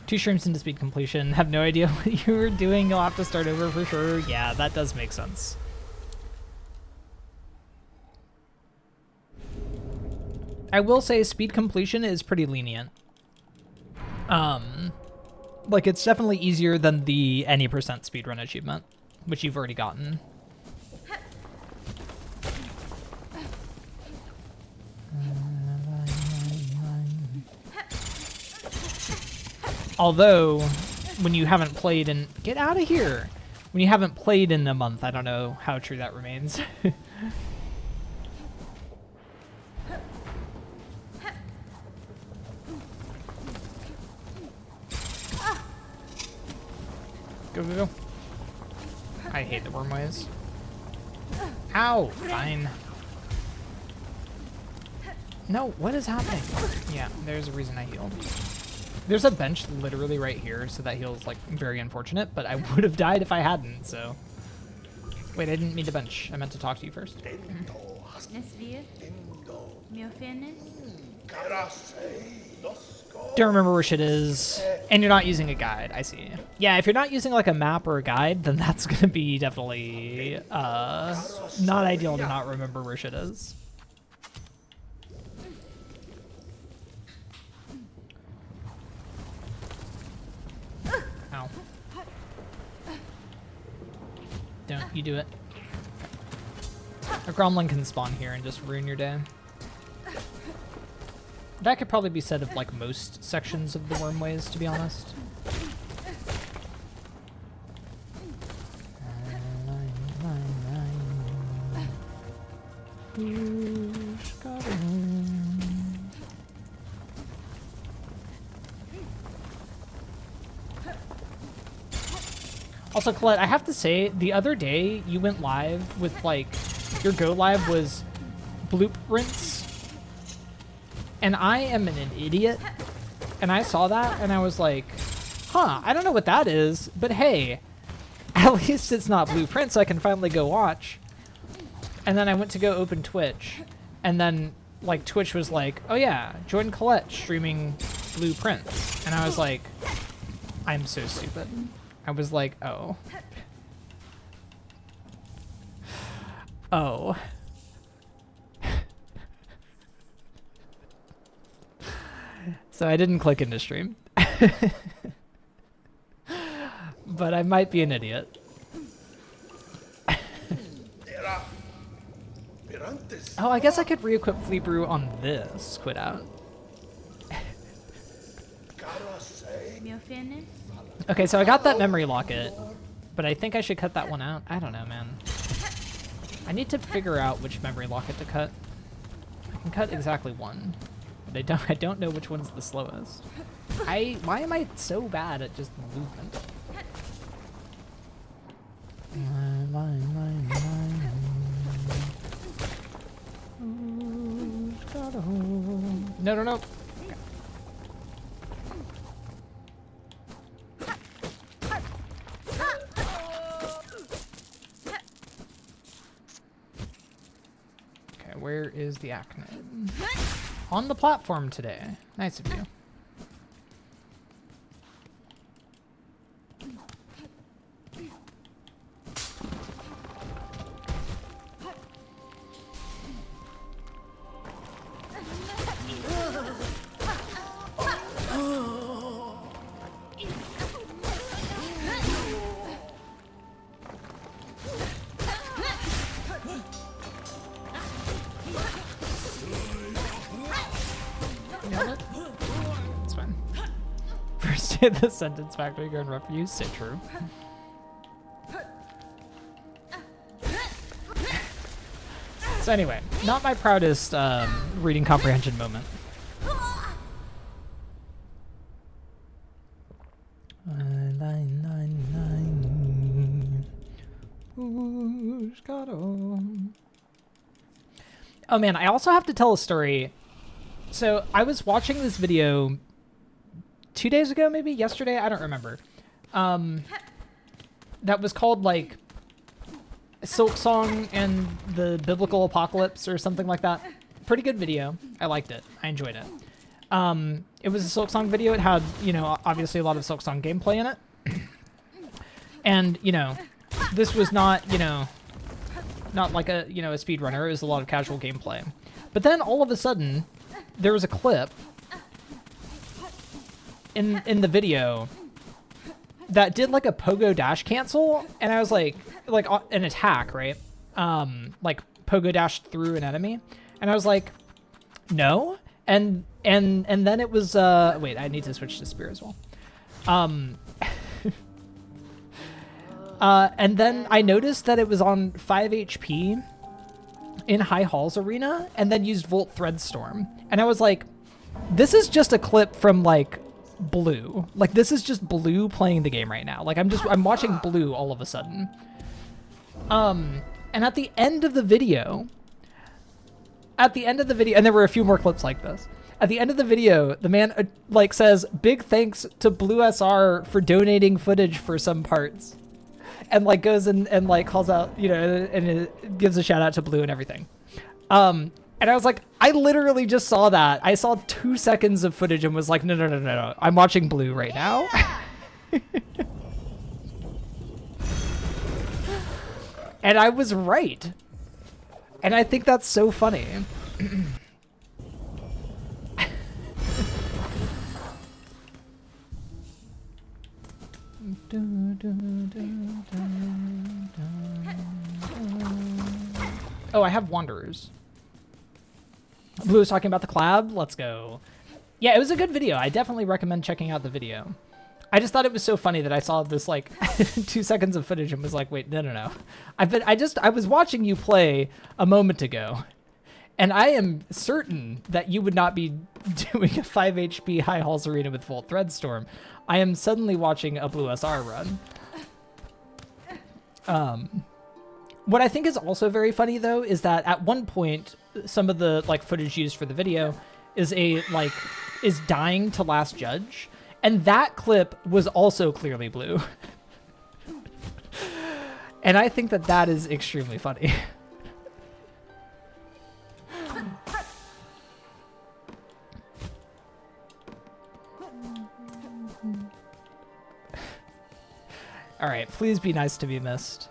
2 streams into speed completion. Have no idea what you were doing. You'll have to start over for sure. Yeah, that does make sense. I will say speed completion is pretty lenient. Like, it's definitely easier than the any % speedrun achievement, which you've already gotten. Although, when you haven't played in... Get out of here! When you haven't played in a month, I don't know how true that remains. Go, go, go. I hate the worm ways. Ow! Fine. No, what is happening? Yeah, there's a reason I healed. There's a bench literally right here, so that heal's, like, very unfortunate, but I would have died if I hadn't, so... Wait, I didn't mean to bench. I meant to talk to you first. Don't remember where shit is. And you're not using a guide. I see. Yeah, if you're not using, like, a map or a guide, then that's gonna be definitely, not ideal to not remember where shit is. Ow. Don't you do it. A gromlin can spawn here and just ruin your day. That could probably be said of, like, most sections of the wormways, to be honest. Also, Colette, I have to say, the other day you went live with, like, your go live was blueprints. And I am an idiot. And I saw that and I was like, huh, I don't know what that is, but hey, at least it's not blueprints, so I can finally go watch. And then I went to go open Twitch. And then, like, Twitch was like, oh yeah, join Colette streaming blueprints. And I was like, I'm so stupid. I was like, oh. Oh. So I didn't click into stream. But I might be an idiot. Oh, I guess I could re-equip Fleet Brew on this quit out. Okay, so I got that memory locket, but I think I should cut that one out. I don't know, man. I need to figure out which memory locket to cut. I can cut exactly one, but I don't know which one's the slowest. Why am I so bad at just movement? No, no, no. Okay, where is the acne? On the platform today. Nice of you. The sentence factory going rough for you. So true. So anyway, not my proudest reading comprehension moment. Oh man, I also have to tell a story. So I was watching this video 2 days ago, maybe yesterday, I don't remember. That was called like Silksong and the Biblical Apocalypse or something like that. Pretty good video. I liked it. I enjoyed it. It was a Silksong video. It had, you know, obviously a lot of Silksong gameplay in it. And, you know, this was not, you know, not like a, you know, a speedrunner. It was a lot of casual gameplay. But then all of a sudden, there was a clip in the video that did like a pogo dash cancel, and I was like an attack, right? Like pogo dash through an enemy, and I was like, no, and then it was wait, I need to switch to spear as well. And then I noticed that it was on 5 HP in High Halls Arena, and then used Volt Thread Storm, and I was like, this is just a clip from like Blue. Like this is just Blue playing the game right now. Like I'm watching Blue all of a sudden. And at the end of the video, and there were a few more clips like this. At the end of the video, the man like says, "Big thanks to Blue SR for donating footage for some parts," and like goes and like calls out, you know, and it gives a shout out to Blue and everything. And I was like, I literally just saw that. I saw 2 seconds of footage and was like, no. I'm watching Blue right now. And I was right. And I think that's so funny. Oh, I have Wanderers. Blue was talking about the collab. Let's go. Yeah, it was a good video. I definitely recommend checking out the video. I just thought it was so funny that I saw this like 2 seconds of footage and was like, wait, no. I was watching you play a moment ago, and I am certain that you would not be doing a 5 HP High Halls Arena with Volt Thread Storm. I am suddenly watching a Blue SR run. What I think is also very funny though is that at one point, some of the like footage used for the video is dying to Last Judge, and that clip was also clearly Blue. And I think that is extremely funny. All right, please be nice to be missed.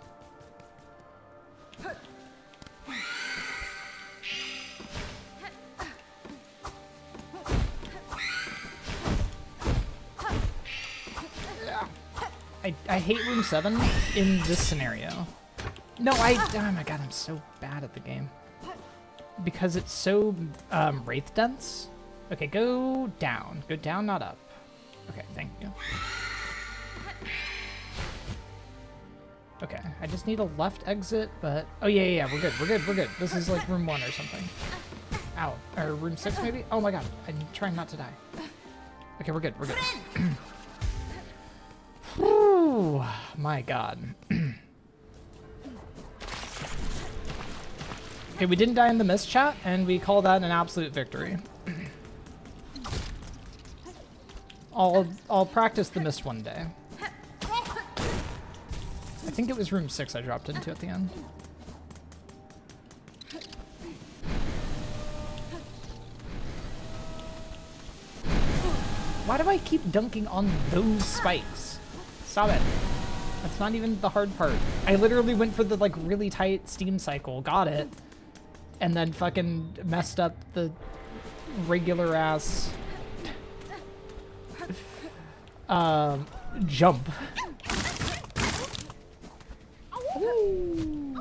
I hate room 7 in this scenario. No, oh my god, I'm so bad at the game. Because it's so wraith dense. Okay, go down. Go down, not up. Okay, thank you. Okay, I just need a left exit, but... Oh, yeah, we're good. This is like room 1 or something. Ow. Or room 6, maybe? Oh my god, I'm trying not to die. Okay, we're good. Whew, my god. Okay, we didn't die in the mist chat, and we call that an absolute victory. I'll practice the mist one day. I think it was room 6 I dropped into at the end. Why do I keep dunking on those spikes? Stop it. That's not even the hard part. I literally went for the like really tight steam cycle, got it, and then fucking messed up the regular ass jump. Ooh.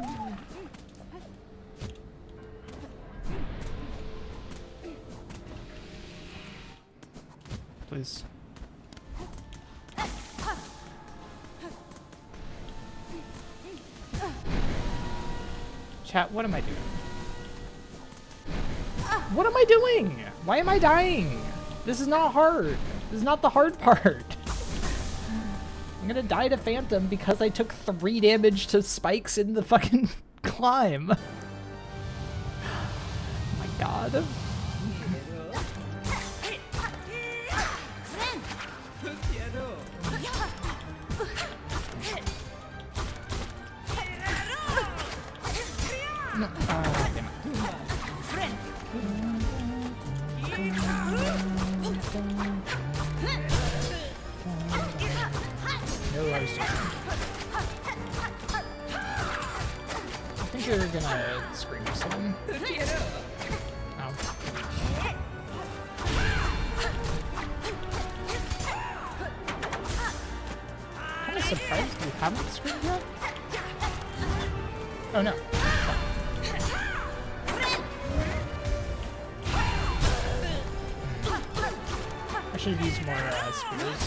Please. Chat, what am I doing? What am I doing? Why am I dying? This is not hard. This is not the hard part. I'm gonna die to Phantom because I took 3 damage to spikes in the fucking climb. Oh my god. No, damn it. No, I was just... I think you're gonna scream someone. Oh. I'm kind of surprised you haven't screamed yet. Oh no. I should have used more spears.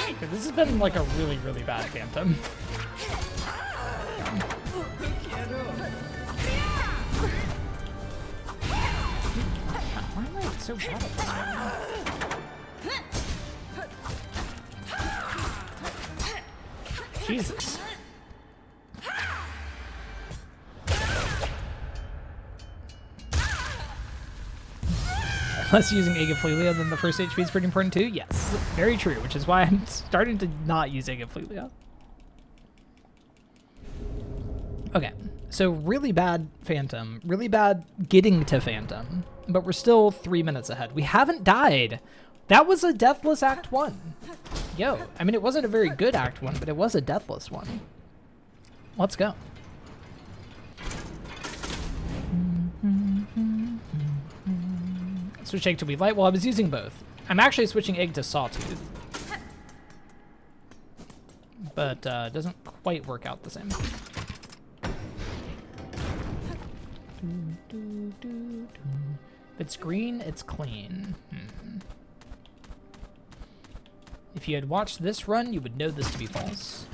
Okay, this has been like a really, really bad Phantom. Why am I so bad at this one? Jesus. Less using Agaflelia than the first HP is pretty important too? Yes, very true, which is why I'm starting to not use Agaflelia. Okay, so really bad Phantom, really bad getting to Phantom, but we're still 3 minutes ahead. We haven't died. That was a deathless Act 1. Yo, I mean, it wasn't a very good Act 1, but it was a deathless one. Let's go. Switch Egg to Weave Light. Well, I was using both. I'm actually switching Egg to Sawtooth. But it doesn't quite work out the same. If it's green, it's clean. If you had watched this run, you would know this to be false.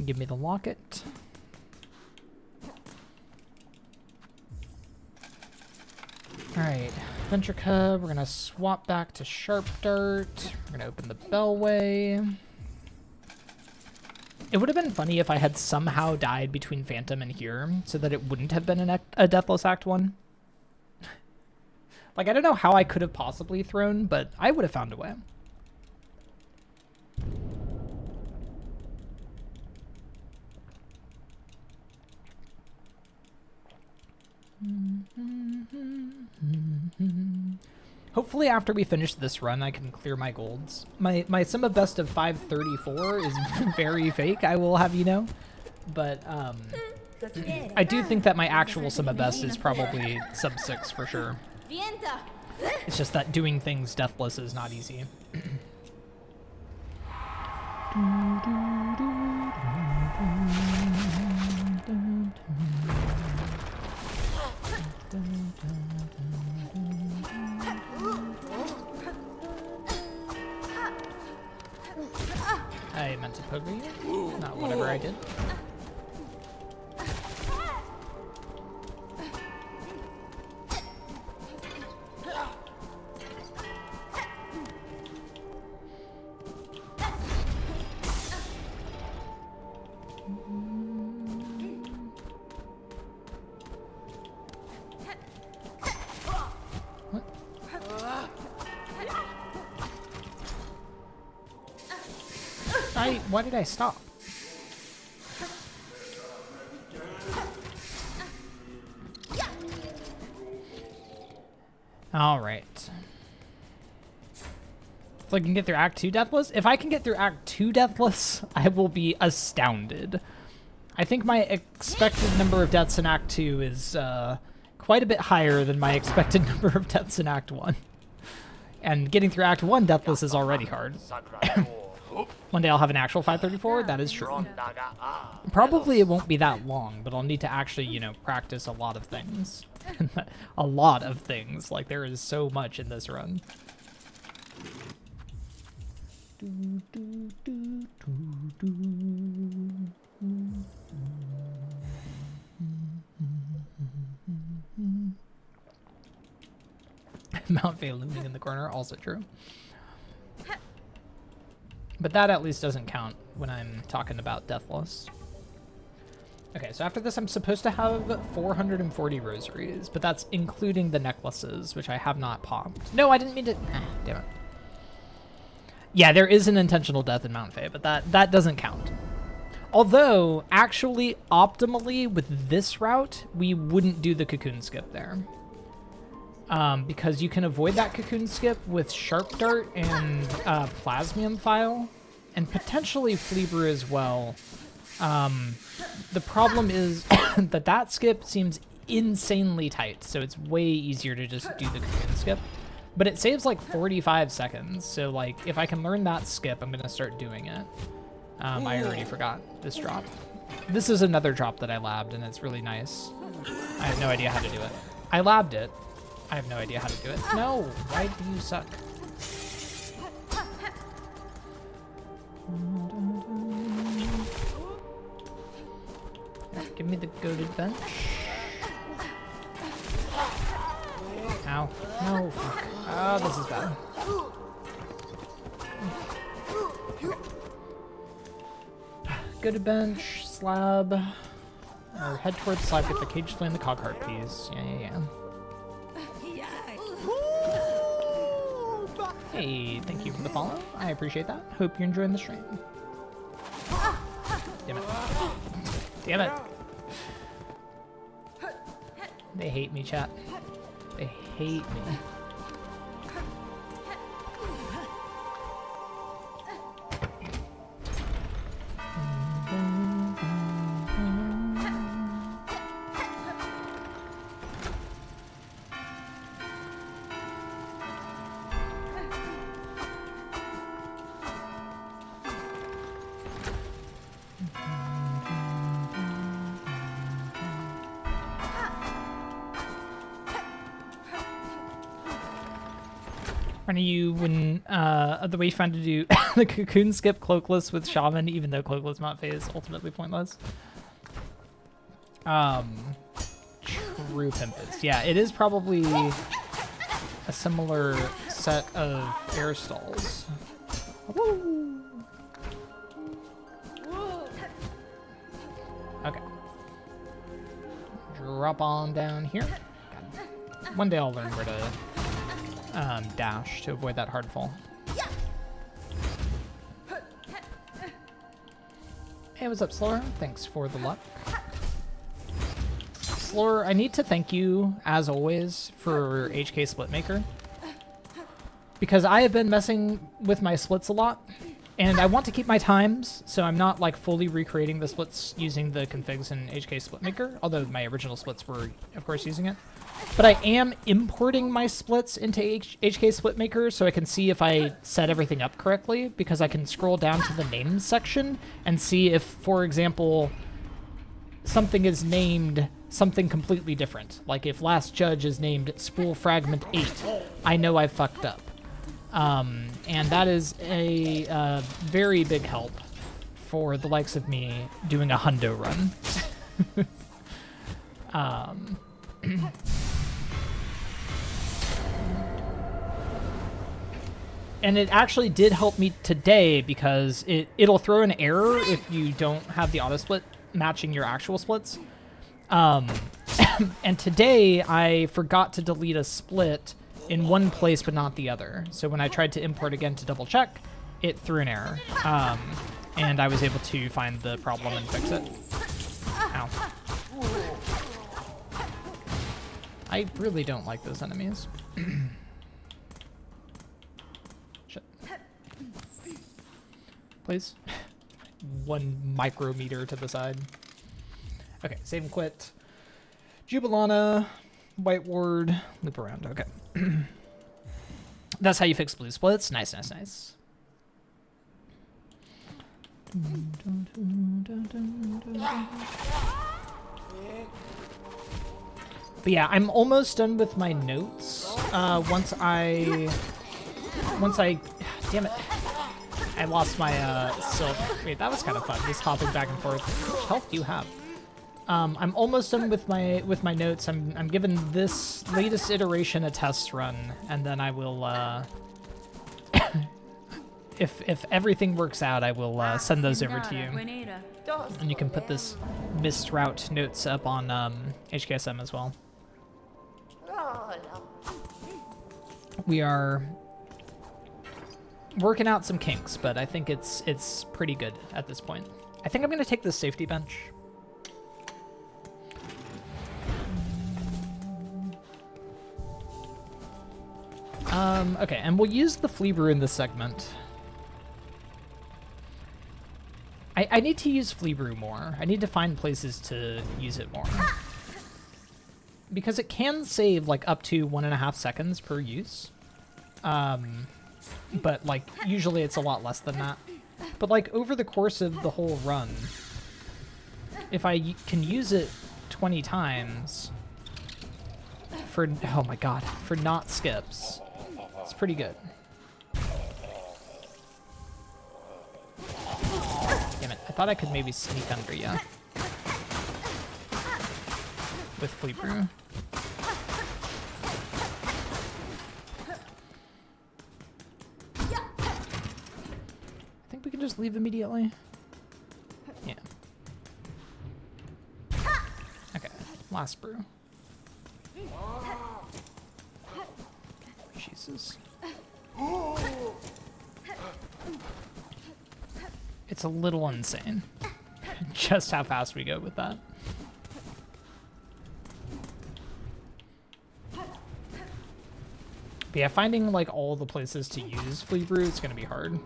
Give me the locket. Alright, Venture Cub, we're gonna swap back to Sharp Dart. We're gonna open the Bellway. It would have been funny if I had somehow died between Phantom and here, so that it wouldn't have been a Deathless Act 1. Like, I don't know how I could have possibly thrown, but I would have found a way. Hopefully after we finish this run, I can clear my golds. My sum of best of 534 is very fake, I will have you know. But I do think that my actual sum of best is probably sub 6 for sure. It's just that doing things deathless is not easy. I meant to pogo you, not whatever I did. Why did I stop? All right. So I can get through Act 2 deathless? If I can get through Act 2 deathless, I will be astounded. I think my expected number of deaths in Act 2 is quite a bit higher than my expected number of deaths in Act 1. And getting through Act 1 deathless is already hard. One day I'll have an actual 534, that is true. Probably it won't be that long, but I'll need to actually, you know, practice a lot of things. A lot of things. Like, there is so much in this run. Mount Vey looming in the corner, also true. But that at least doesn't count when I'm talking about deathless. Okay, so after this I'm supposed to have 440 rosaries, but that's including the necklaces, which I have not popped. No, I didn't mean to... damn it. Yeah, there is an intentional death in Mount Vey, but that doesn't count. Although, actually, optimally, with this route, we wouldn't do the cocoon skip there. Because you can avoid that cocoon skip with Sharp Dart and Plasmium File, and potentially Fleaver as well. The problem is that skip seems insanely tight, so it's way easier to just do the cocoon skip. But it saves like 45 seconds, so like if I can learn that skip, I'm gonna start doing it. I already forgot this drop. This is another drop that I labbed, and it's really nice. I have no idea how to do it. I labbed it. I have no idea how to do it. No! Why do you suck? Right, give me the goated bench. Ow. No, fuck. Oh, this is bad. Goated bench, slab. Or head towards slab, get the cage flame, the cog heart piece. Yeah. Hey, thank you for the follow. I appreciate that. Hope you're enjoying the stream. Damn it. Damn it. They hate me, chat. They hate me. Are you when the way you find to do the cocoon skip cloakless with shaman, even though cloakless Mount Vey is ultimately pointless? True Pimpus. Yeah, it is probably a similar set of air stalls. Woo. Okay. Drop on down here. Got it. One day I'll learn where to dash to avoid that hard fall. Hey, what's up, Slower? Thanks for the luck. Slower, I need to thank you, as always, for HK Splitmaker. Because I have been messing with my splits a lot, and I want to keep my times, so I'm not like fully recreating the splits using the configs in HK Splitmaker, although my original splits were, of course, using it. But I am importing my splits into HK Splitmaker so I can see if I set everything up correctly, because I can scroll down to the names section and see if, for example, something is named something completely different. Like if Last Judge is named Spool Fragment 8, I know I fucked up. And that is a very big help for the likes of me doing a hundo run. And it actually did help me today because it'll throw an error if you don't have the auto split matching your actual splits. And today I forgot to delete a split in one place but not the other. So when I tried to import again to double check, it threw an error. And I was able to find the problem and fix it. Ow. I really don't like those enemies. Shit. Please. 1 micrometer to the side. Okay, save and quit. Jubilana, White Ward, loop around. Okay. That's how you fix blue splits. Nice, nice, nice. But yeah, I'm almost done with my notes. Once I, damn it, I lost my silk. Wait, that was kind of fun. Just hopping back and forth. How much health do you have? I'm almost done with my notes. I'm giving this latest iteration a test run, and then I will, if everything works out, I will send those over to you, and you can put this missed route notes up on HKSM as well. We are working out some kinks, but I think it's pretty good at this point. I think I'm gonna take this safety bench. Okay, and we'll use the flea brew in this segment. I need to use flea brew more. I need to find places to use it more. Because it can save like up to 1.5 seconds per use. But like usually it's a lot less than that. But like over the course of the whole run, if I can use it 20 times for, oh my god, for not skips, it's pretty good. Damn it, I thought I could maybe sneak under you with Flea Brew. I think we can just leave immediately. Yeah. Okay, last brew. Jesus. It's a little insane just how fast we go with that. But yeah, finding like all the places to use Flea Brew is gonna be hard.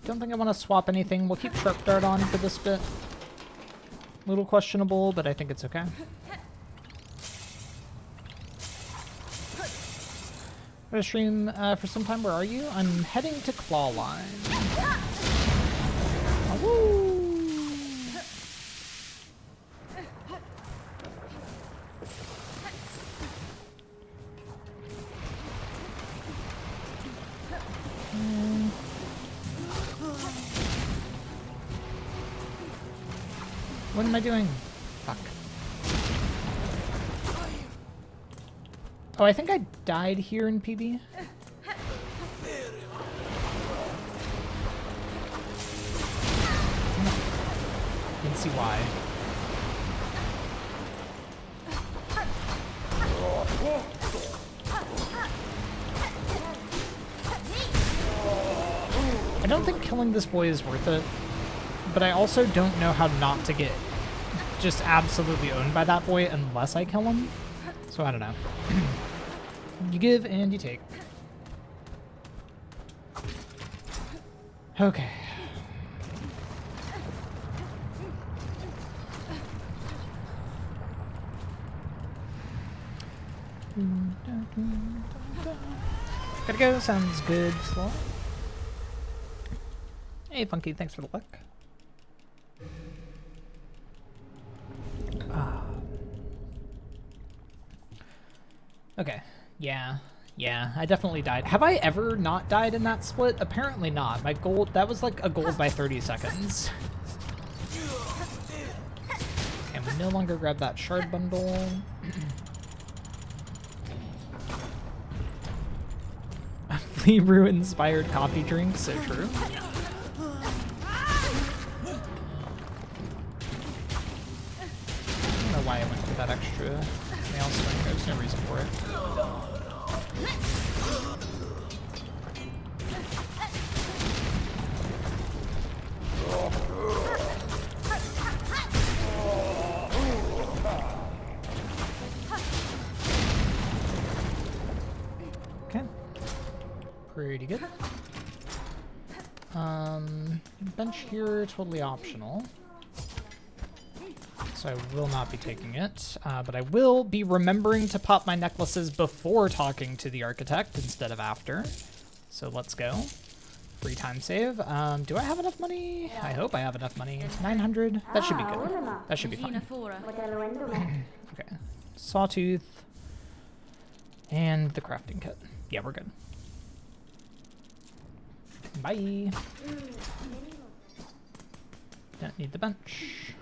Don't think I want to swap anything. We'll keep Sharp Dart on for this bit. A little questionable, but I think it's okay. I'm gonna stream for some time. Where are you? I'm heading to Clawline. Oh, what am I doing? Fuck. Oh, I think I died here in PB. see why. I don't think killing this boy is worth it, but I also don't know how not to get just absolutely owned by that boy unless I kill him. So I don't know. You give and you take. Okay. Gotta go, sounds good, Slow. Hey, Funky, thanks for the luck. Okay, yeah, I definitely died. Have I ever not died in that split? Apparently not. My gold, that was like a gold by 30 seconds. And we no longer grab that shard bundle. Flea brew inspired coffee drink, so true. I don't know why I went for that extra nail swing. There's no reason for it. Okay. Pretty good. Bench here, totally optional. So I will not be taking it, but I will be remembering to pop my necklaces before talking to the architect instead of after. So let's go. Free time save. Do I have enough money? I hope I have enough money. 900? That should be good. That should be fine. Okay. Sawtooth. And the crafting kit. Yeah, we're good. Bye. Don't need the bench.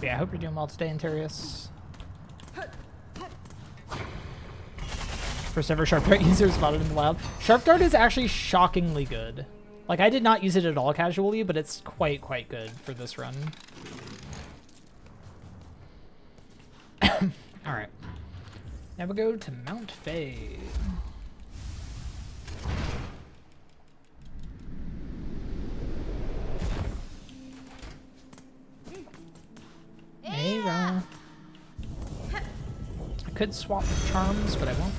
Yeah, I hope you're doing well today, Antarius. First ever Sharp Dart user spotted in the wild. Sharp Dart is actually shockingly good. Like, I did not use it at all casually, but it's quite good for this run. Alright. Now we go to Mount Faye. Hey, Ra. I could swap charms, but I won't.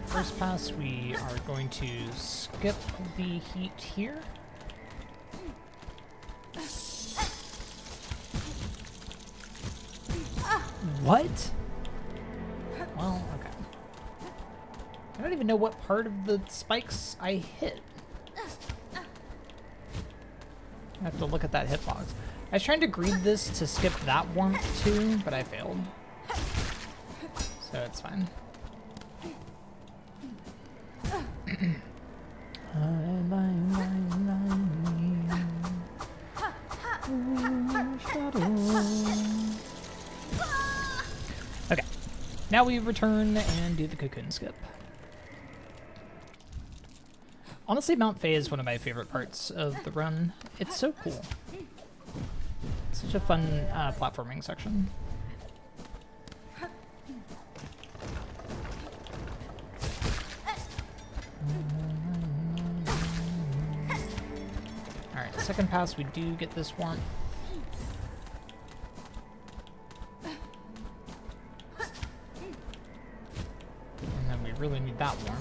First pass, we are going to skip the heat here. What? Well, okay. I don't even know what part of the spikes I hit. I have to look at that hitbox. I was trying to greed this to skip that warmth too, but I failed. So it's fine. Okay, now we return and do the cocoon skip. Honestly, Mount Faye is one of my favorite parts of the run. It's so cool. It's such a fun platforming section. Alright, second pass, we do get this one. And then we really need that one.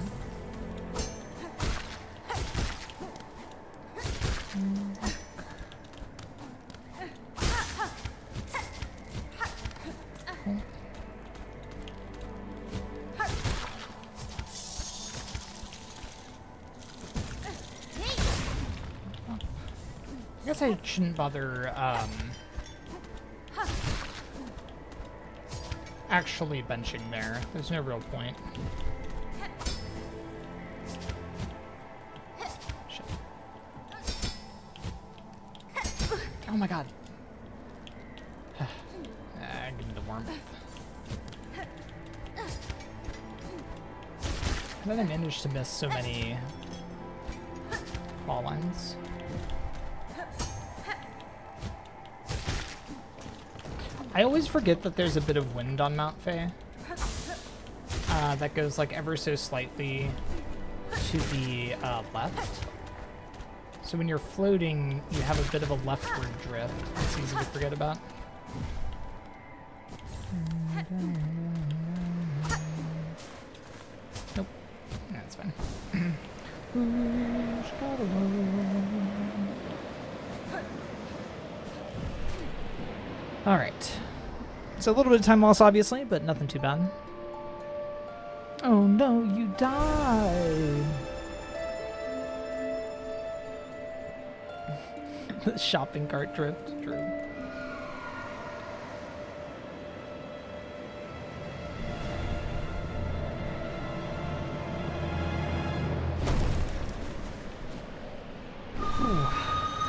guess I shouldn't bother actually benching there. There's no real point. Shit. Oh my god. Give me the warmth. How did I manage to miss so many fall lines? I always forget that there's a bit of wind on Mount Faye. That goes like ever so slightly to the left. So when you're floating, you have a bit of a leftward drift. It's easy to forget about. Nope. That's fine. Alright. So a little bit of time loss, obviously, but nothing too bad. Oh no, you died! The shopping cart drift, true.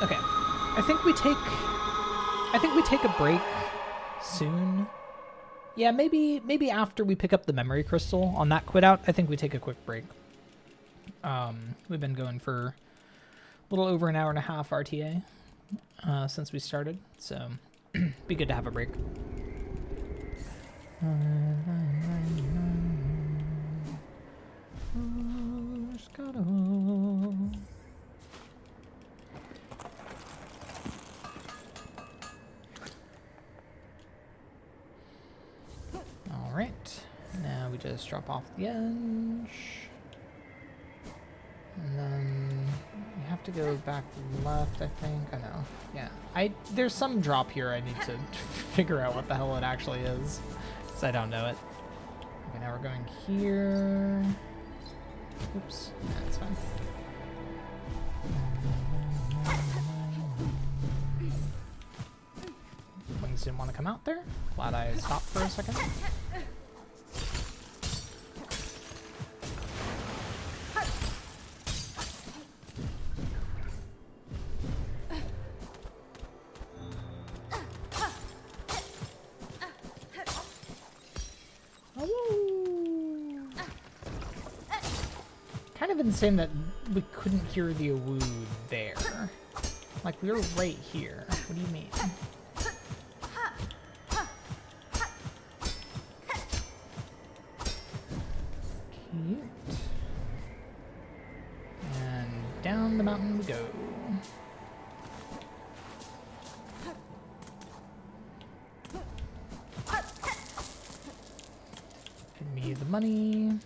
Okay, I think we take a break soon. Yeah, maybe after we pick up the memory crystal on that quit out, I think we take a quick break. We've been going for a little over an hour and a half RTA since we started, so be good to have a break. Alright, now we just drop off the edge. And then we have to go back left, I think. I know. Yeah. There's some drop here I need to figure out what the hell it actually is, because I don't know it. Okay, now we're going here. Oops. That's fine. Wings didn't want to come out there. Glad I stopped for a second. Kind of insane that we couldn't hear the awoo there. Like, we were right here. What do you mean? Cute. And down the mountain we go. Give me the money.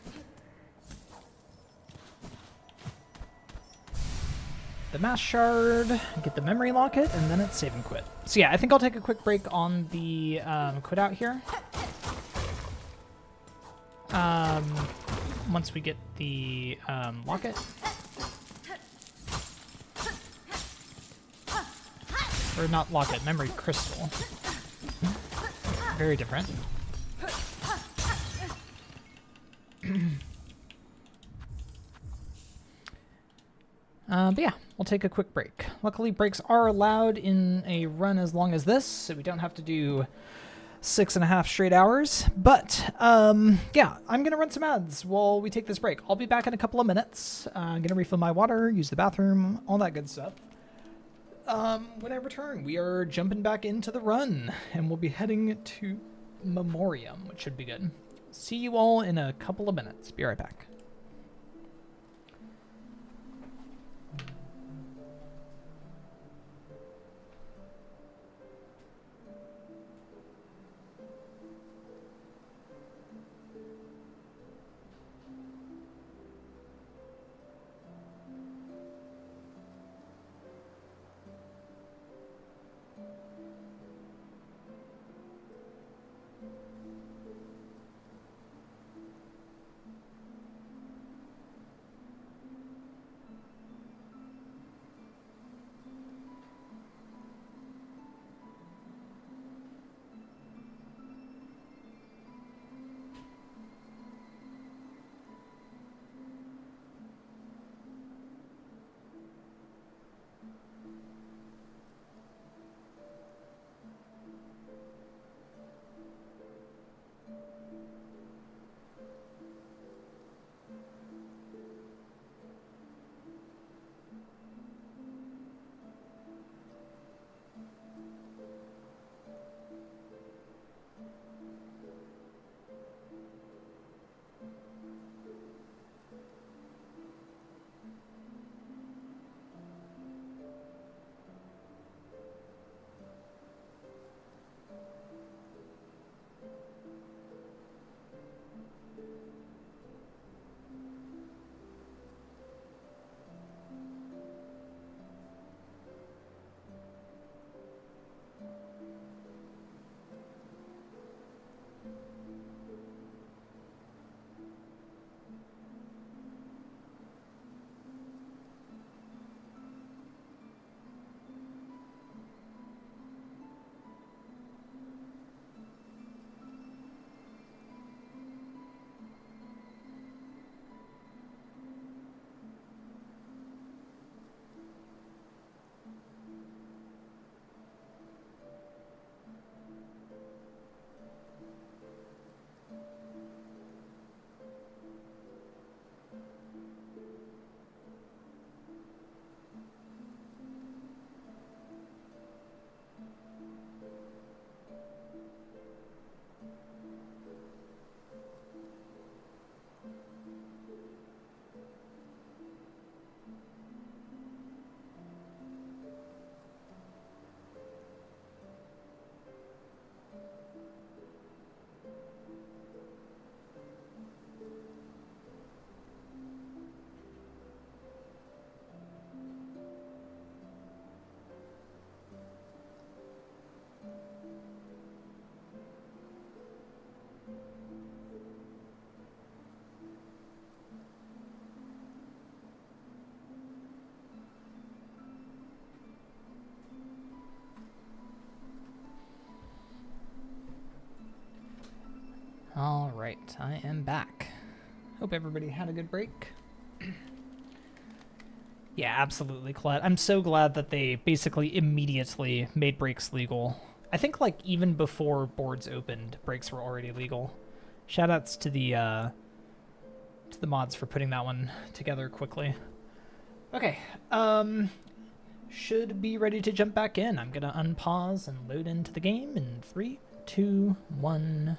The mass shard, get the memory locket, and then it's save and quit. So yeah, I think I'll take a quick break on the quit out here. Once we get the locket. Or not locket, memory crystal. Very different. But yeah, we'll take a quick break. Luckily, breaks are allowed in a run as long as this, so we don't have to do 6.5 straight hours. But yeah, I'm gonna run some ads while we take this break. I'll be back in a couple of minutes. I'm gonna refill my water, use the bathroom, all that good stuff. When I return, we are jumping back into the run, and we'll be heading to Memoriam, which should be good. See you all in a couple of minutes. Be right back. All right, I am back. Hope everybody had a good break. Yeah, absolutely, Colette. I'm so glad that they basically immediately made breaks legal. I think like even before boards opened, breaks were already legal. Shoutouts to the mods for putting that one together quickly. Okay, should be ready to jump back in. I'm gonna unpause and load into the game in 3, 2, 1.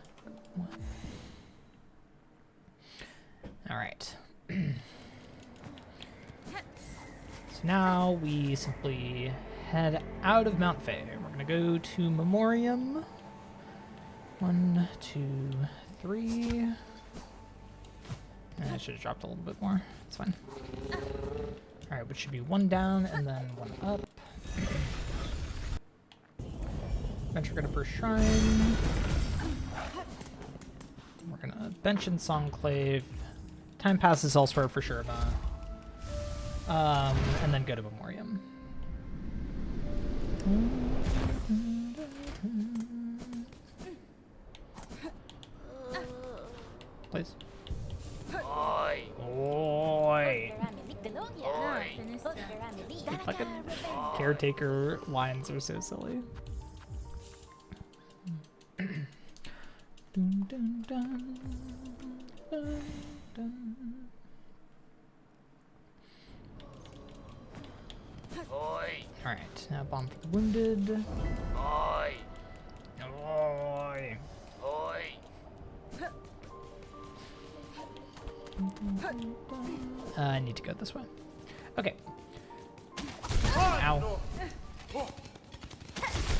All right. So now we simply head out of Mount Fae. We're gonna go to Memoriam. 1, 2, 3. I should have dropped a little bit more. It's fine. All right, which should be 1 down and then 1 up. Venture go to First Shrine. We're gonna bench in Songclave. Time passes elsewhere for sure, and then go to Memoriam. Please. Oi! Oi! Fucking caretaker lines are so silly. Dun, dun, dun, dun, dun. Oi! Alright, now bomb for the wounded. Oi! Oi! Oi! I need to go this way. Okay. Ow.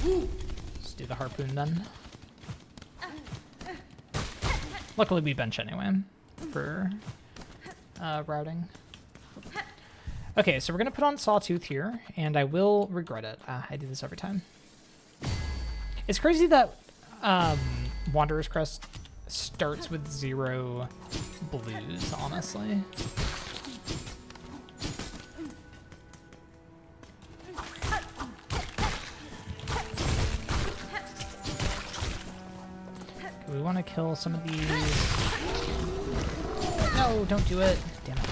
Let's do the harpoon then. Luckily we bench anyway for routing. Okay, so we're gonna put on Sawtooth here, and I will regret it. I do this every time. It's crazy that Wanderer's Crest starts with 0 blues, honestly. Okay, we want to kill some of these. No, don't do it. Damn it.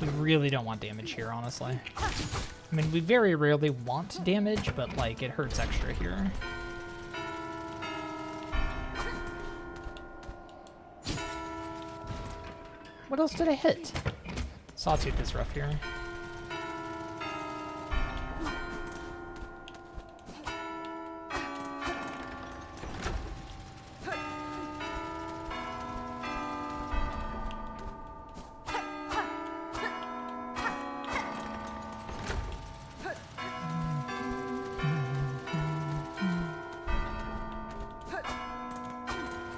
We really don't want damage here, honestly. I mean, we very rarely want damage, but like it hurts extra here. What else did I hit? Sawtooth is rough here.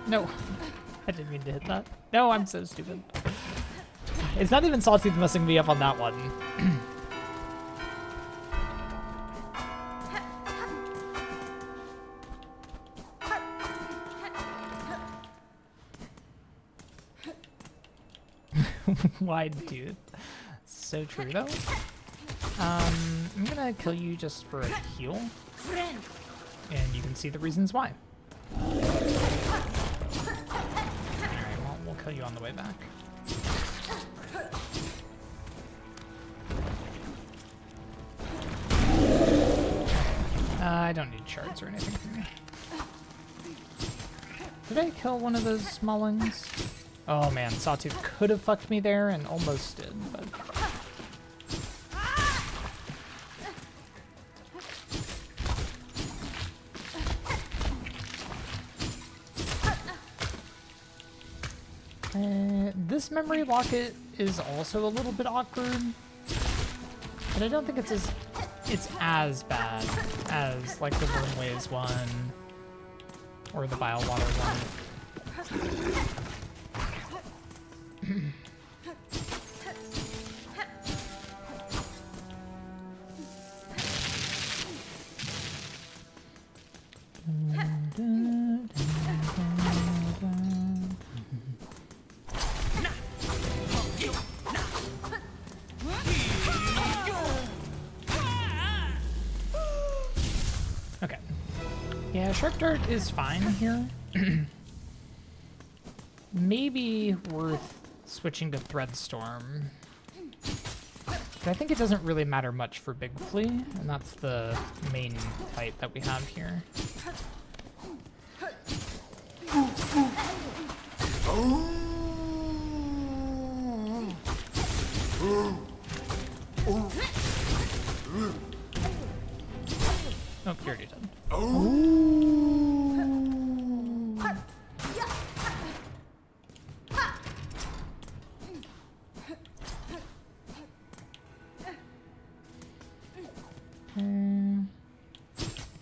No, I didn't mean to hit that. No, I'm so stupid. It's not even Sawtooth messing me up on that one. Wide tooth. So true though. I'm gonna kill you just for a heal. And you can see the reasons why. Alright, well, we'll kill you on the way back. I don't need shards or anything from me. Did I kill one of those Smollings? Oh man, Sawtooth could have fucked me there and almost did, but... This memory locket is also a little bit awkward, but I don't think it's as bad as like the Wormways one or the Bilewater one. Okay. Yeah, Sharp Dart is fine here. maybe worth switching to Threadstorm. But I think it doesn't really matter much for Big Flea, and that's the main fight that we have here. Oh, you're already done.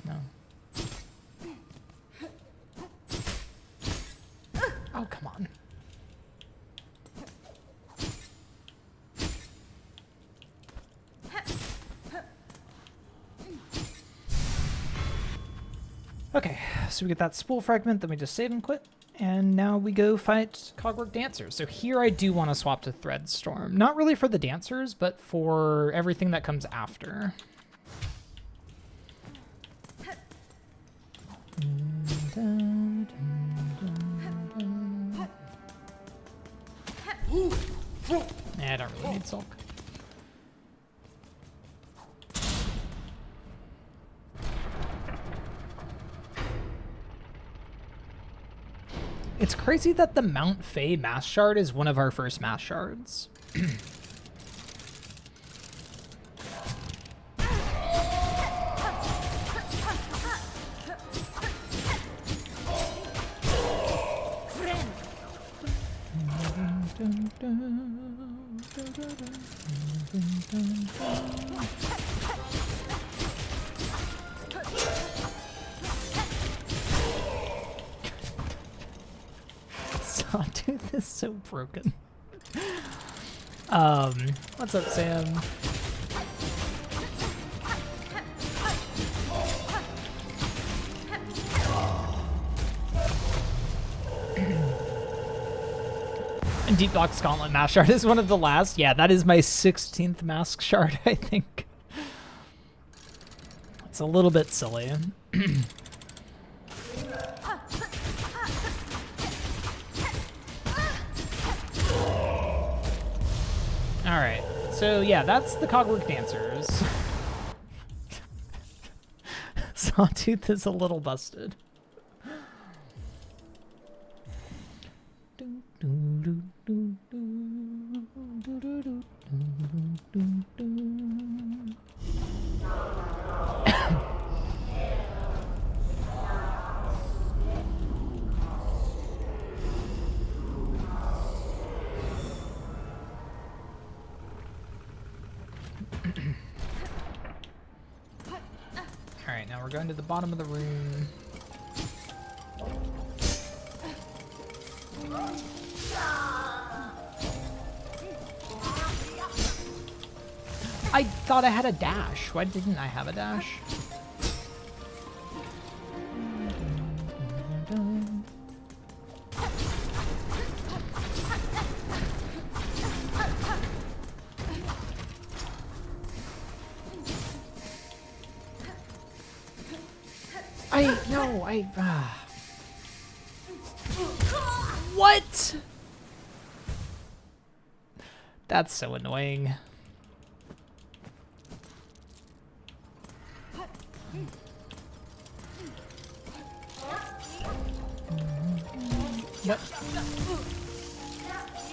No. Oh, come on. Okay, so we get that spool fragment, then we just save and quit. And now we go fight Cogwork Dancers. So here I do want to swap to Threadstorm. Not really for the dancers, but for everything that comes after. I don't really need Sulk. It's crazy that the Mount Fey Mass Shard is one of our first Mass Shards. Sawtooth is so broken. What's up, Sam? And Deep Box Gauntlet Mask Shard is one of the last. Yeah, that is my 16th Mask Shard, I think. It's a little bit silly. Alright, so yeah, that's the Cogwork Dancers. Sawtooth is a little busted. Alright, now we're going to the bottom of the room. I thought I had a dash. Why didn't I have a dash? What? That's so annoying. Nope.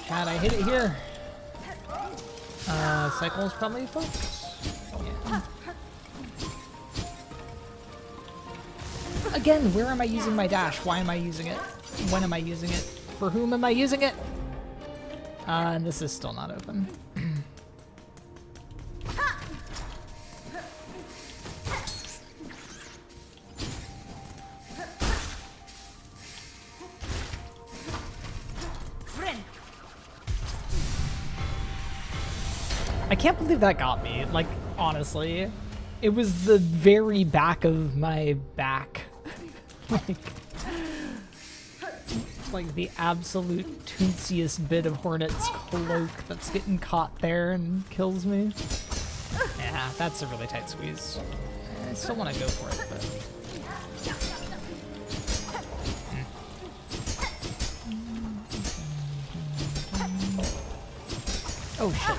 Can I hit it here? Cycle is probably fucked. Yeah. Again, where am I using my dash? Why am I using it? When am I using it? For whom am I using it? And this is still not open. I can't believe that got me. Like, honestly, it was the very back of my back. like the absolute tootsiest bit of Hornet's cloak that's getting caught there and kills me. Yeah, that's a really tight squeeze. I still want to go for it, but... Oh, shit.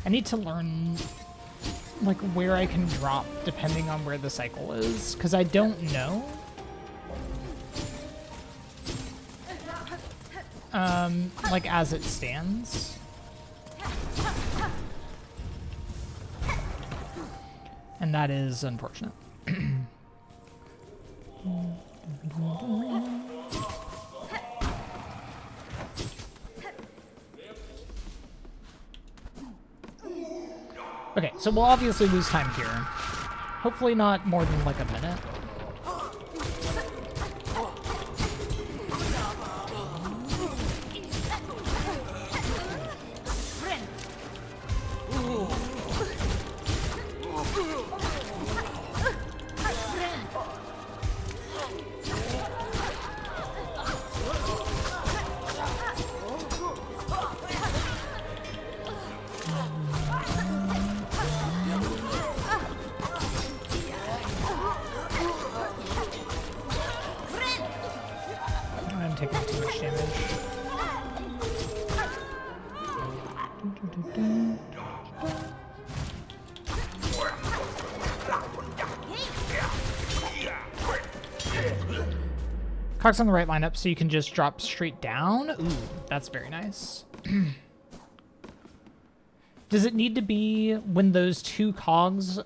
I need to learn like where I can drop depending on where the cycle is, because I don't know. Like as it stands. And that is unfortunate. Okay, so we'll obviously lose time here. Hopefully not more than like a minute. I'm taking too much damage. Cogs on the right lineup so you can just drop straight down. Ooh, that's very nice. Does it need to be when those two cogs,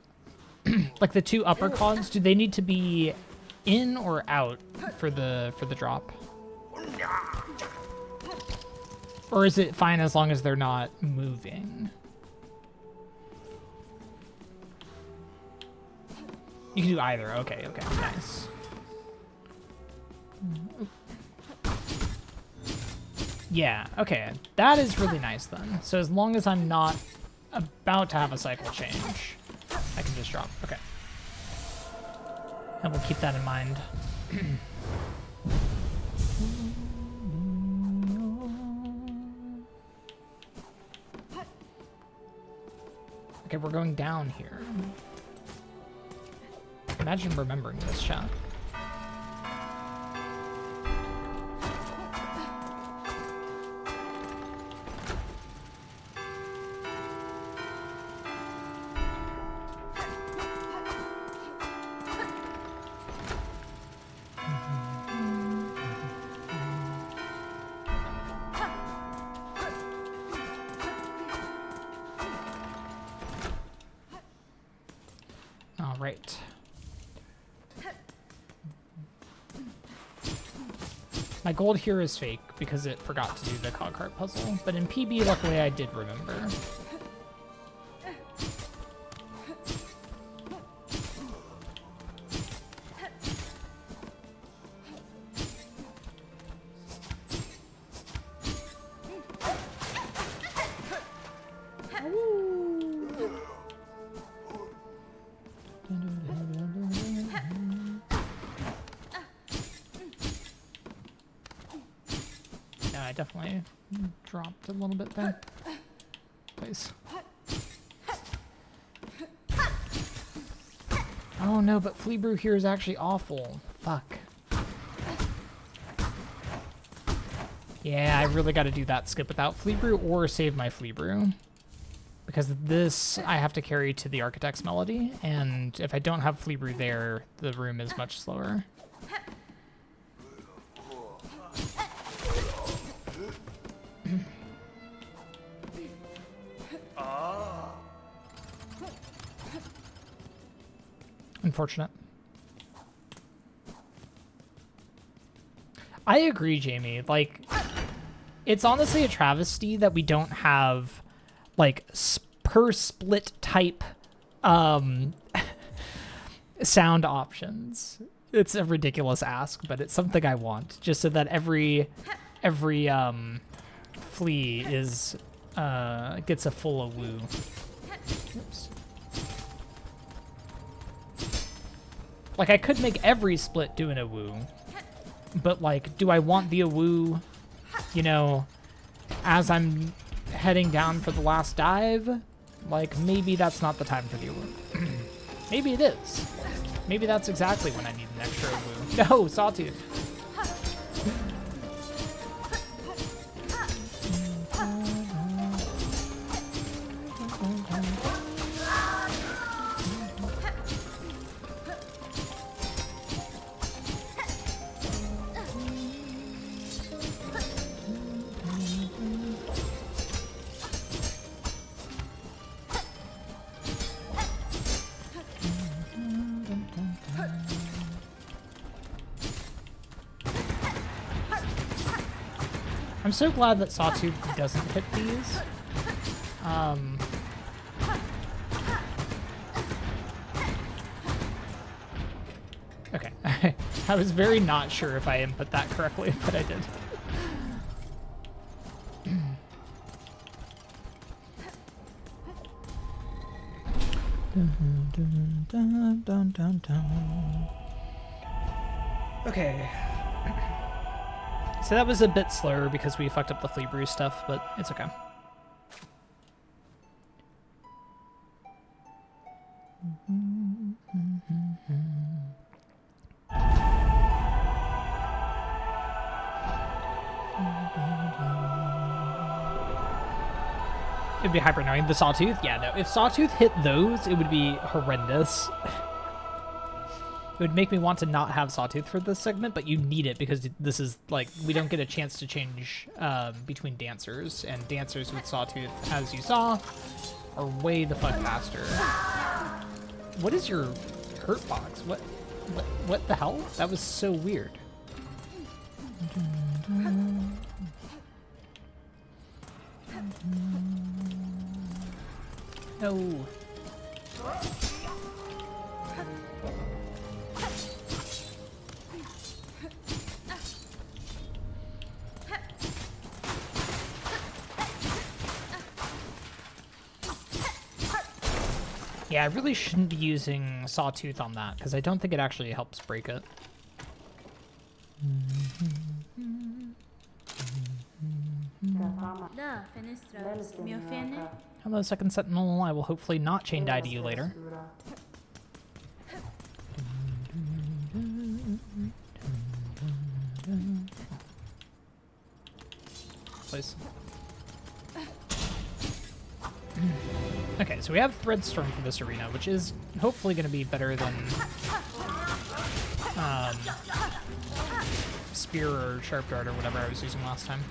like the two upper cogs, do they need to be in or out for the drop? Or is it fine as long as they're not moving? You can do either. Okay, okay, nice. Yeah, okay. That is really nice then. So as long as I'm not about to have a cycle change, I can just drop. Okay. And we'll keep that in mind. Okay, we're going down here. Imagine remembering this shot. All right. My gold here is fake because it forgot to do the cog cart puzzle, but in PB, luckily, I did remember. Yeah, I definitely dropped a little bit there. Please. Oh no, but Flea Brew here is actually awful. Fuck. Yeah, I really got to do that skip without Flea Brew or save my Flea Brew. Because this I have to carry to the Architect's Melody, and if I don't have Flea Brew there, the room is much slower. Unfortunate. I agree, Jamie. Like, it's honestly a travesty that we don't have, like, per split type sound options. It's a ridiculous ask, but it's something I want, just so that every flea is gets a full woo. Oops. Like, I could make every split do an awoo, but, like, do I want the awoo, you know, as I'm heading down for the last dive? Like, maybe that's not the time for the awoo. Maybe it is. Maybe that's exactly when I need an extra awoo. No, Sawtooth. I'm so glad that Sawtooth doesn't hit these. Okay. I was very not sure if I input that correctly, but I did. Okay. So that was a bit slower because we fucked up the flea brew stuff, but it's okay. It'd be hyper annoying. The Sawtooth? Yeah, no. If Sawtooth hit those, it would be horrendous. It would make me want to not have Sawtooth for this segment, but you need it because this is, like, we don't get a chance to change between dancers, and dancers with Sawtooth, as you saw, are way the fuck faster. What is your hurt box? What the hell? That was so weird. No. Yeah, I really shouldn't be using Sawtooth on that, because I don't think it actually helps break it. Hello, Second Sentinel. I will hopefully not chain die to you later. Please. Okay, so we have Threadstorm for this arena, which is hopefully going to be better than Spear or Sharp Dart or whatever I was using last time.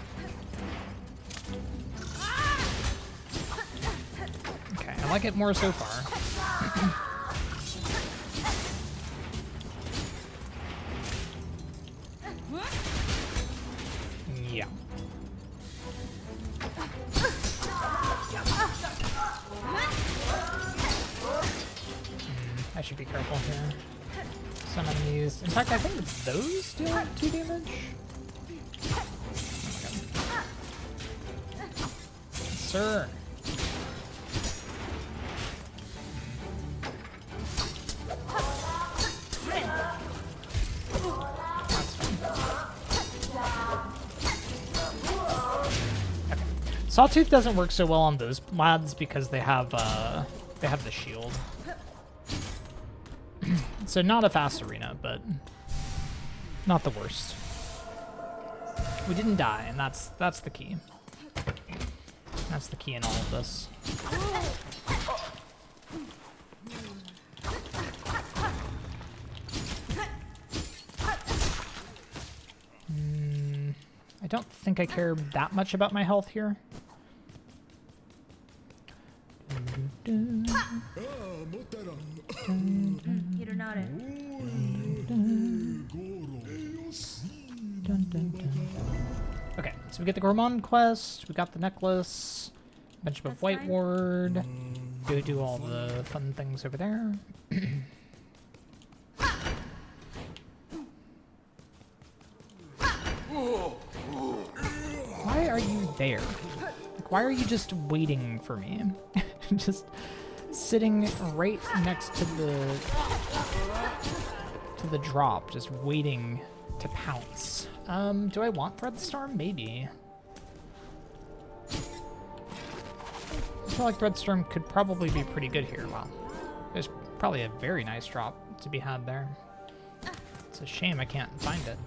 Okay, I like it more so far. Yeah. I should be careful here. Some enemies. In fact, I think those deal 2 damage. Okay. Sir. That's fine. Okay. Sawtooth doesn't work so well on those lads because they have the shield. So not a fast arena, but not the worst. We didn't die, and that's the key. That's the key in all of this. I don't think I care that much about my health here. Okay, so we get the Gourmand quest, we got the necklace, a bunch of White Ward, go do all the fun things over there. Why are you there? Like, why are you just waiting for me? Just sitting right next to the... to the drop, just waiting to pounce. Do I want Threadstorm? Maybe. I feel like Threadstorm could probably be pretty good here. Wow. There's probably a very nice drop to be had there. It's a shame I can't find it.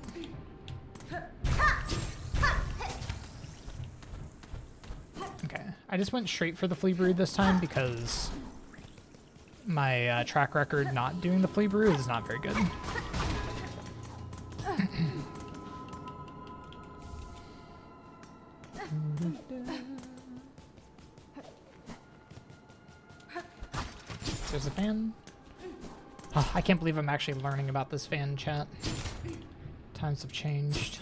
Okay, I just went straight for the Flea Brew this time because my track record not doing the Flea Brew is not very good. There's a fan. Oh, I can't believe I'm actually learning about this fan, chat. Times have changed.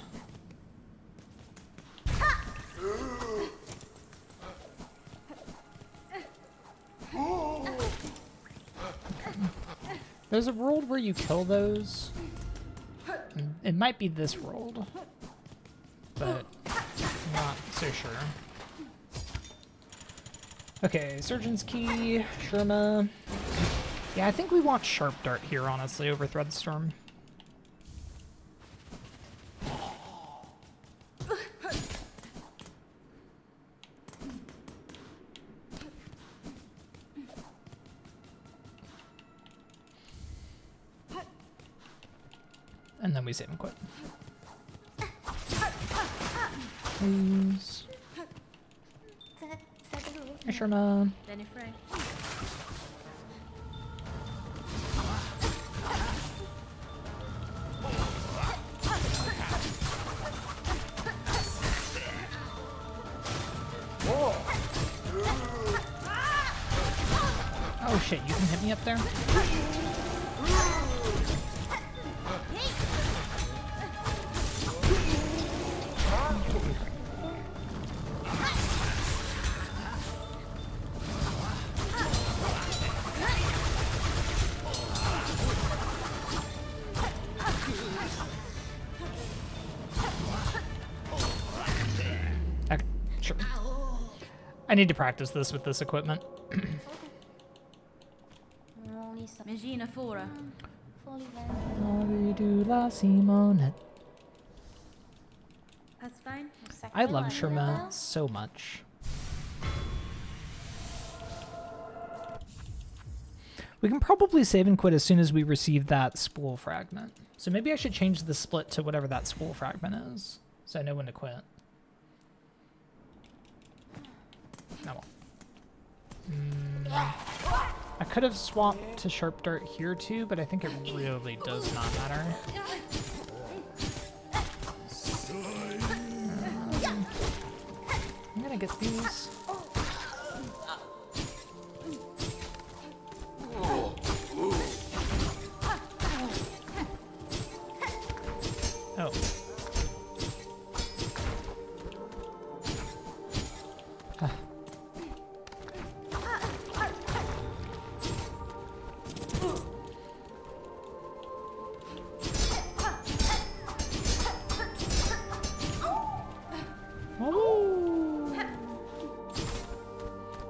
There's a world where you kill those. It might be this world, but I'm not so sure. Okay, Surgeon's Key, Sherma. Yeah, I think we want Sharp Dart here, honestly, over Threadstorm. And then we save and quit. Please. Hey, Sherma. Oh shit, you can hit me up there? Okay, sure. I need to practice this with this equipment. Megina Fora. That's fine. I love Sherma so much. We can probably save and quit as soon as we receive that spool fragment. So maybe I should change the split to whatever that spool fragment is, so I know when to quit. Oh well. I could have swapped to Sharp Dart here too, but I think it really does not matter. I'm gonna get these. Oh.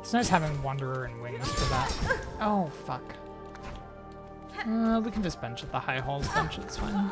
It's nice having Wanderer and Wings for that. Oh, fuck. We can just bench at the High Halls bench, it's fine.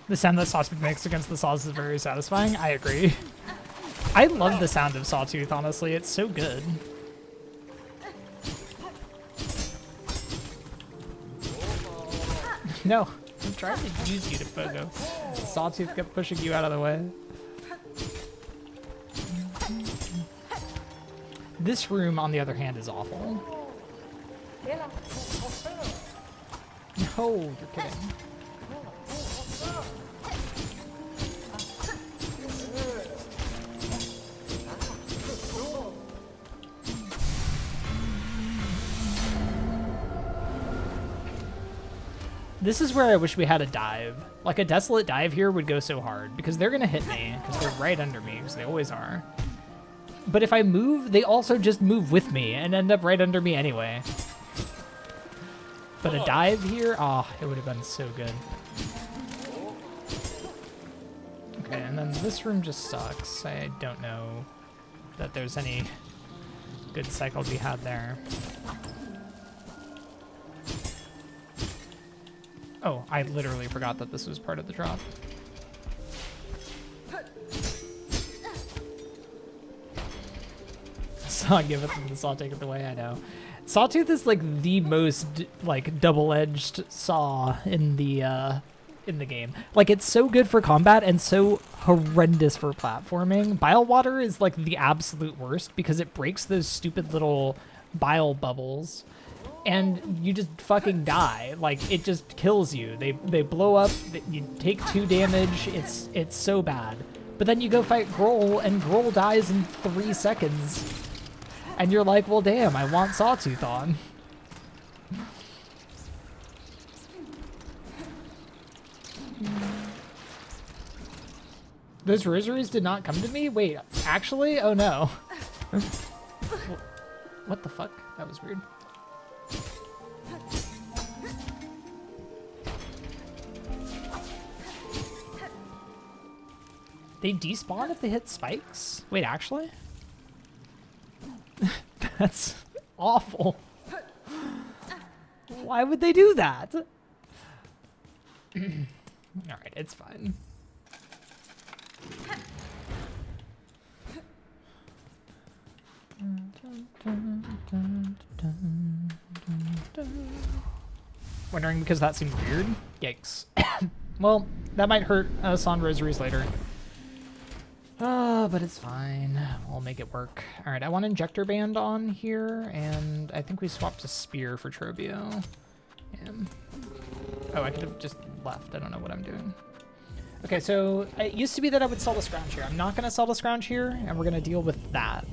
The sound that Sawtooth makes against the saws is very satisfying. I agree. I love the sound of Sawtooth, honestly. It's so good. No, I'm trying to use you to Pogo. Sawtooth kept pushing you out of the way. This room, on the other hand, is awful. No, you're kidding. This is where I wish we had a dive. Like a desolate dive here would go so hard because they're gonna hit me because they're right under me because they always are. But if I move, they also just move with me and end up right under me anyway. But a dive here, oh, it would have been so good. Okay, and then this room just sucks. I don't know that there's any good cycle to be had there. Oh, I literally forgot that this was part of the drop. Saw give it and the saw take it away, I know. Sawtooth is like the most like double-edged saw in the game. Like it's so good for combat and so horrendous for platforming. Bile water is like the absolute worst because it breaks those stupid little bile bubbles and you just fucking die. Like it just kills you. They blow up, you take 2 damage. It's so bad. But then you go fight Grohl and Grohl dies in 3 seconds. And you're like, well, damn, I want Sawtooth on. Those rosaries did not come to me? Wait, actually? Oh, no. What the fuck? That was weird. They despawn if they hit spikes? Wait, actually? That's awful. Why would they do that? Alright, it's fine. Wondering because that seemed weird? Yikes. Well, that might hurt us on rosaries later. But it's fine. We'll make it work. All right, I want Injector Band on here, and I think we swapped a Spear for Trobio. Oh, I could have just left. I don't know what I'm doing. Okay, so it used to be that I would sell the Scrounge here. I'm not going to sell the Scrounge here, and we're going to deal with that.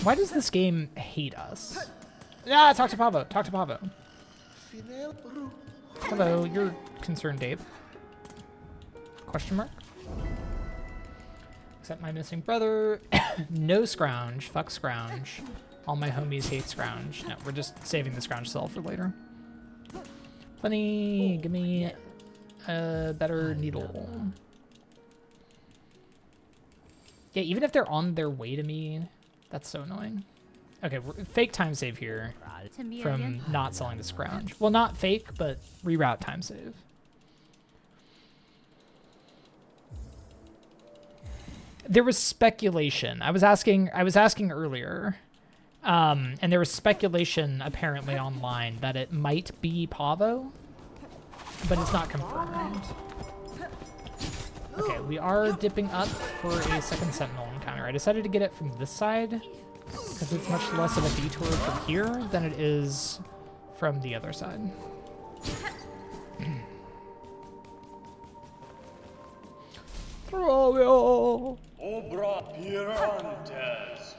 Why does this game hate us? Ah, talk to Pavo. Talk to Pavo. Hello, you're concerned, Dave. Question mark? Except my missing brother. No Scrounge. Fuck Scrounge. All my homies hate Scrounge. No, we're just saving the Scrounge cell for later. Funny, give me a better needle. Yeah, even if they're on their way to me, that's so annoying. Okay, fake time save here from not selling the Scrounge. Well, not fake, but reroute time save. There was speculation. I was asking earlier, and there was speculation apparently online that it might be Pavo, but it's not confirmed. Okay, we are dipping up for a second Sentinel encounter. I decided to get it from this side because it's much less of a detour from here than it is from the other side. Trobio! Obra pirantes,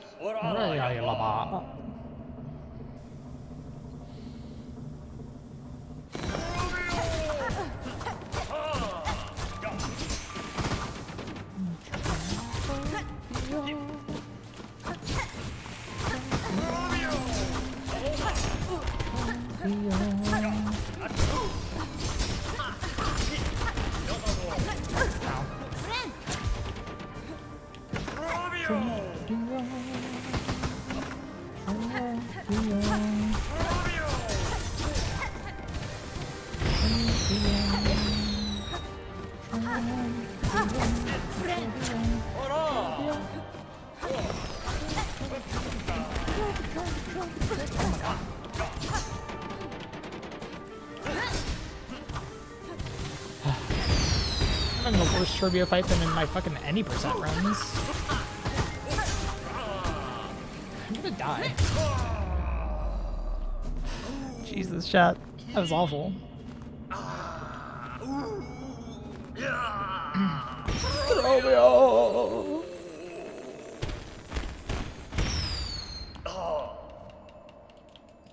I'm in the worst Trobio fight than in my fucking any percent runs. I'm gonna die. Jesus, chat. That was awful. Trobio!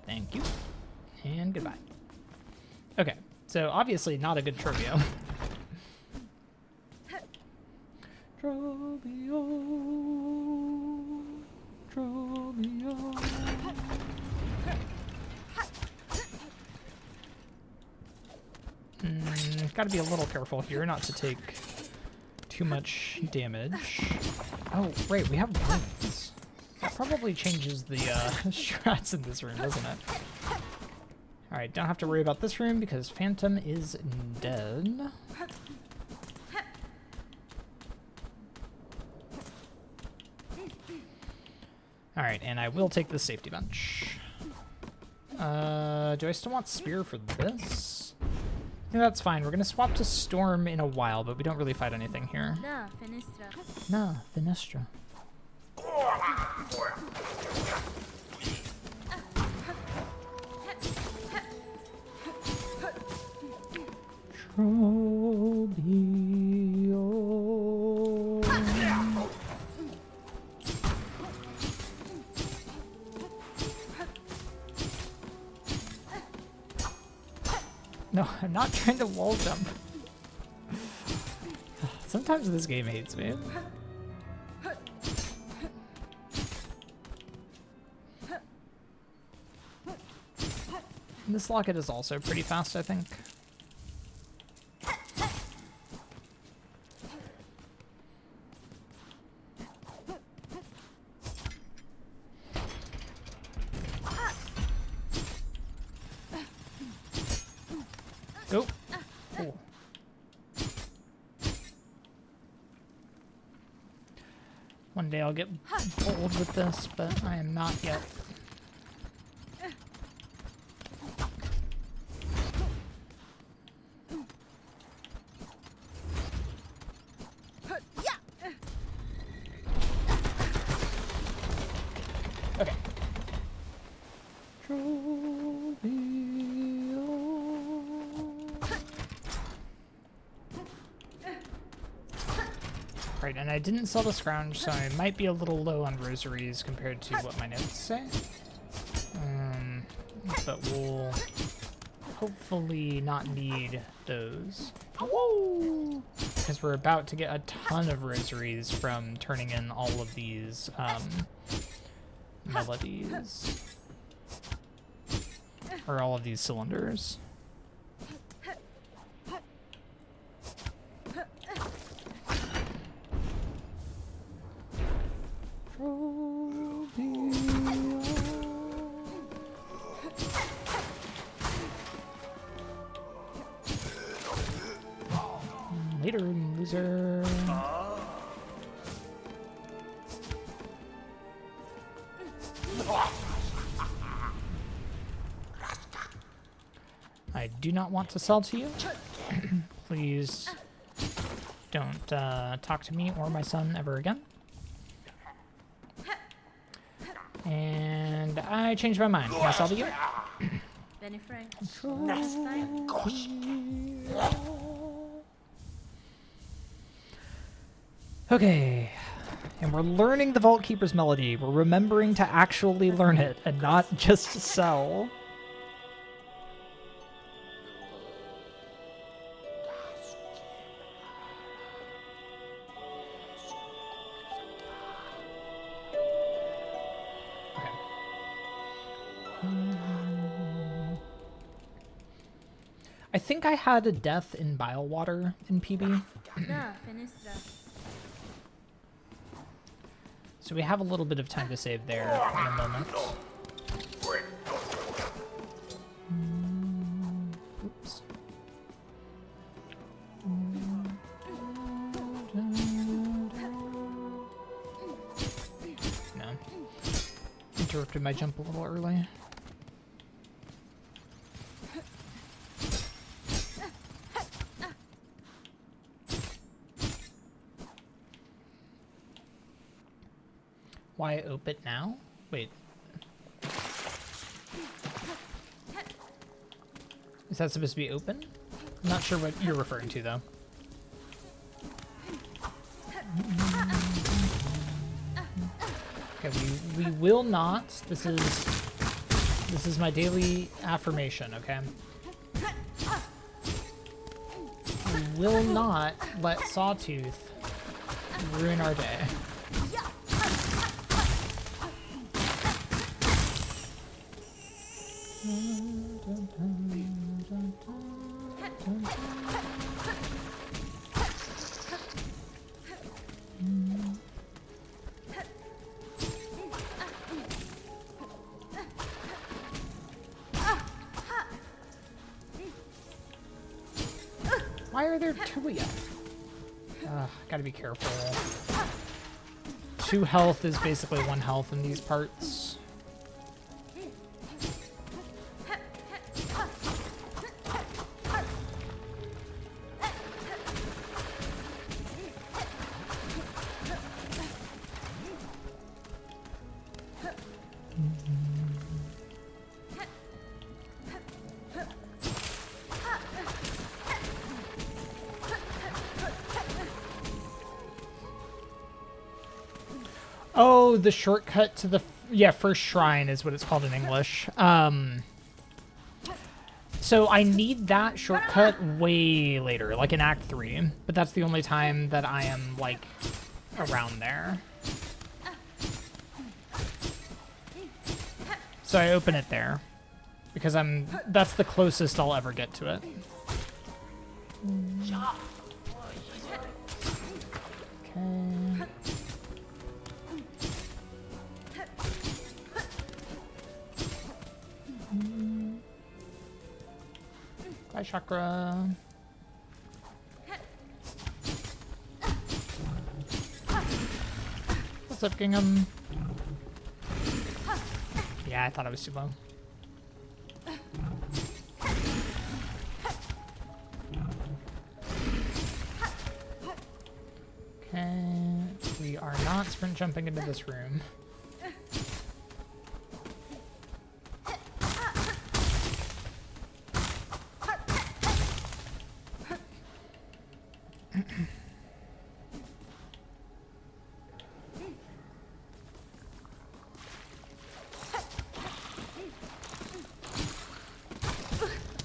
Thank you. And goodbye. Okay, so obviously not a good Trobio. Trobio. Trobio. Gotta be a little careful here not to take too much damage. Oh, right, we have wounds. That probably changes the strats in this room, doesn't it? Alright, don't have to worry about this room because Phantom is dead. Alright, and I will take the safety bench. Do I still want Spear for this? I think that's fine. We're going to swap to Storm in a while, but we don't really fight anything here. Da, Finistra. Nah, Finestra. Trobio. No, I'm not trying to wall jump. Sometimes this game hates me. This locket is also pretty fast, I think. Oh. Cool. One day I'll get bold with this, but I am not yet. Okay. Right, and I didn't sell the scrounge, so I might be a little low on rosaries compared to what my notes say. But we'll hopefully not need those. Whoa! Because we're about to get a ton of rosaries from turning in all of these melodies. Or all of these cylinders. Later, loser. I do not want to sell to you. Please don't talk to me or my son ever again. And I changed my mind. Can I sell to you? Benny Frank. That's fine. Okay. And we're learning the Vault Keeper's melody. We're remembering to actually learn it and not just sell. I think I had a death in Bile Water in PB. Da, Finistra. So we have a little bit of time to save there in a moment. Oops. No. Interrupted my jump a little early. Why open it now? Wait. Is that supposed to be open? I'm not sure what you're referring to, though. Okay, we will not. This is This is my daily affirmation, okay? We will not let Sawtooth ruin our day. Why are there two of you? Gotta be careful. 2 health is basically 1 health in these parts. Oh, the shortcut to the first shrine is what it's called in English. So I need that shortcut way later, like in Act 3, but that's the only time that I am like around there. So I open it there because that's the closest I'll ever get to it. Okay. Bye, Chakra. What's up, Gingham? Yeah, I thought I was too low. Okay, we are not sprint jumping into this room.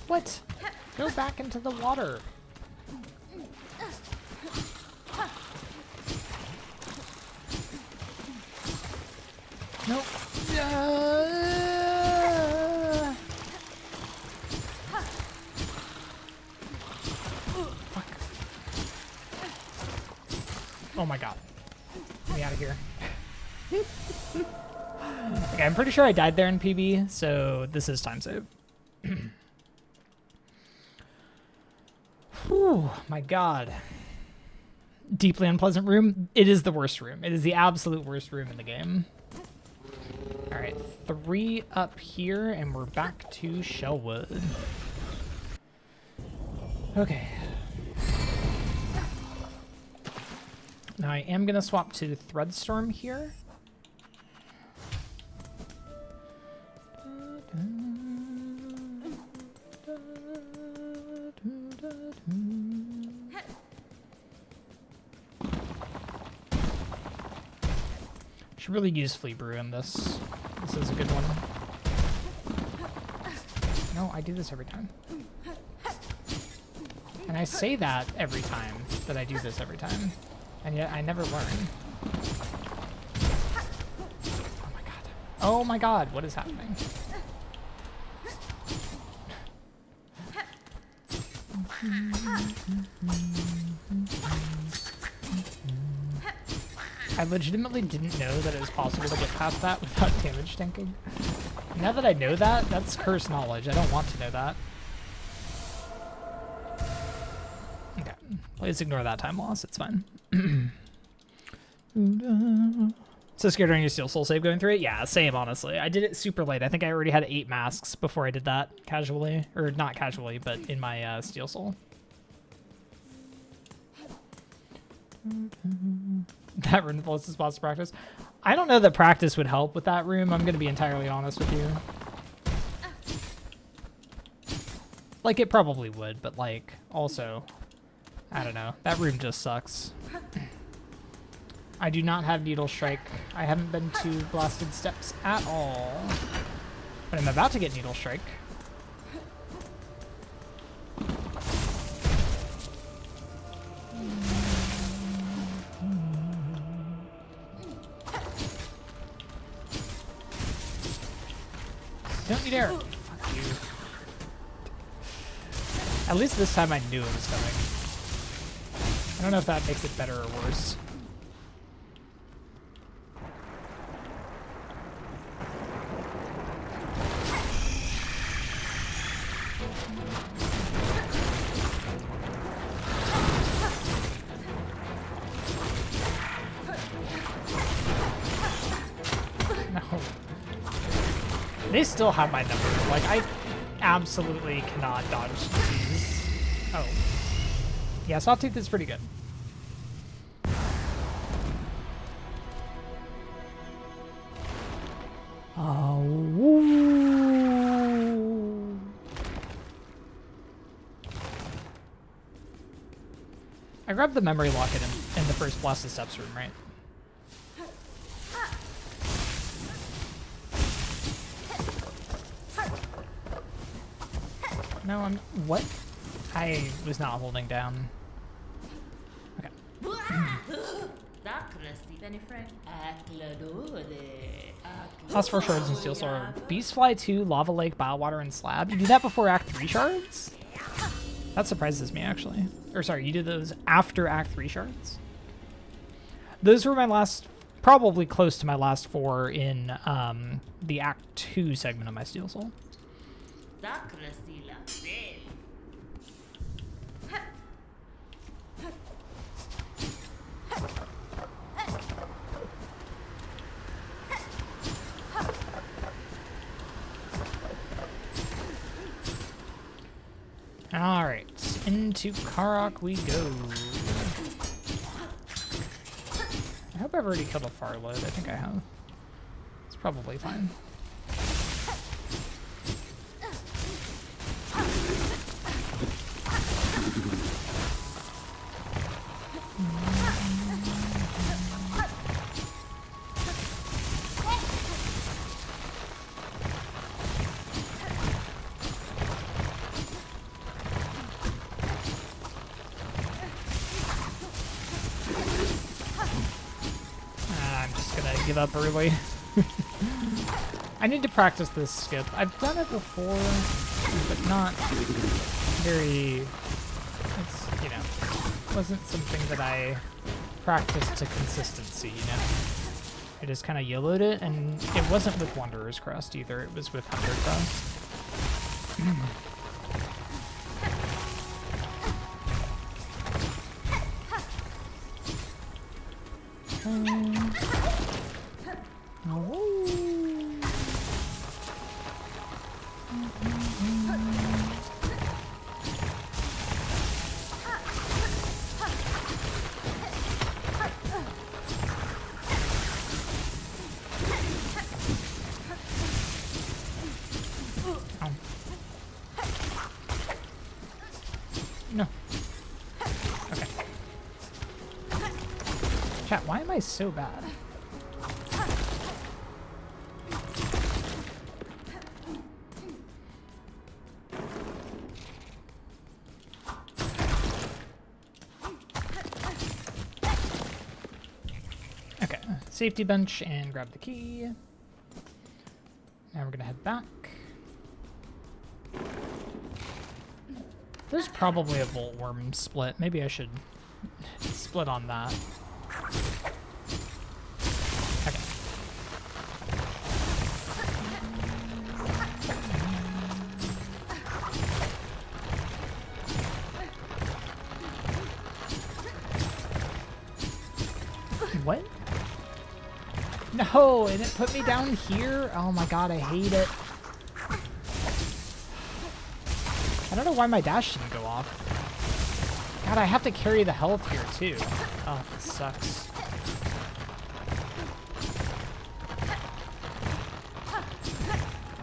What? Go back into the water. Nope. Fuck. Oh my god. Get me out of here. Okay, I'm pretty sure I died there in PB, so this is time save. Whew, my god. Deeply unpleasant room. It is the worst room. It is the absolute worst room in the game. Alright, 3 up here, and we're back to Shellwood. Okay. Now I am going to swap to Threadstorm here. Should really use Flea Brew in this. This is a good one. No, I do this every time. And I say that every time, that I do this every time. And yet I never learn. Oh my god. Oh my god, what is happening? I legitimately didn't know that it was possible to get past that without damage tanking. Now that I know that, that's cursed knowledge. I don't want to know that. Okay, let's ignore that time loss. It's fine. So scared on your Steel Soul save going through it? Yeah, same, honestly. I did it super late. I think I already had 8 masks before I did that casually. Or not casually, but in my Steel Soul. That room the closest spots to practice. I don't know that practice would help with that room. I'm going to be entirely honest with you. Like, it probably would, but, like, also, I don't know. That room just sucks. I do not have Needle Strike. I haven't been to Blasted Steps at all. But I'm about to get Needle Strike. Don't need air. Fuck you. At least this time I knew it was coming. I don't know if that makes it better or worse. No. They still have my number. Like, I absolutely cannot dodge these. Oh. Yeah, Sawtooth is pretty good. Oh. Woo. I grabbed the memory locket in the first Blasted Steps room, right? No, I'm... What? I was not holding down. Okay. Last 4 shards in Steel Sword. Beastfly 2, Lava Lake, Bilewater, and Slab. You do that before Act 3 shards? That surprises me, actually. Or sorry, you did those after Act 3 shards? Those were my last... Probably close to my last 4 in the Act 2 segment of my Steel Soul. Alright, into Karok we go. I hope I've already killed a Farload. I think I have. It's probably fine. Give up early. I need to practice this skip. I've done it before, but not very, it's, you know, wasn't something that I practiced to consistency, you know? I just kind of YOLO'd it, and it wasn't with Wanderer's Crest either, it was with Hunter Crest. No. Okay. Chat, why am I so bad? Okay, safety bench and grab the key. Now we're gonna head back. There's probably a Volt Worm split. Maybe I should split on that. Okay. What? No, and it put me down here? Oh my god, I hate it. I don't know why my dash didn't go off. God, I have to carry the health here too. Oh, that sucks.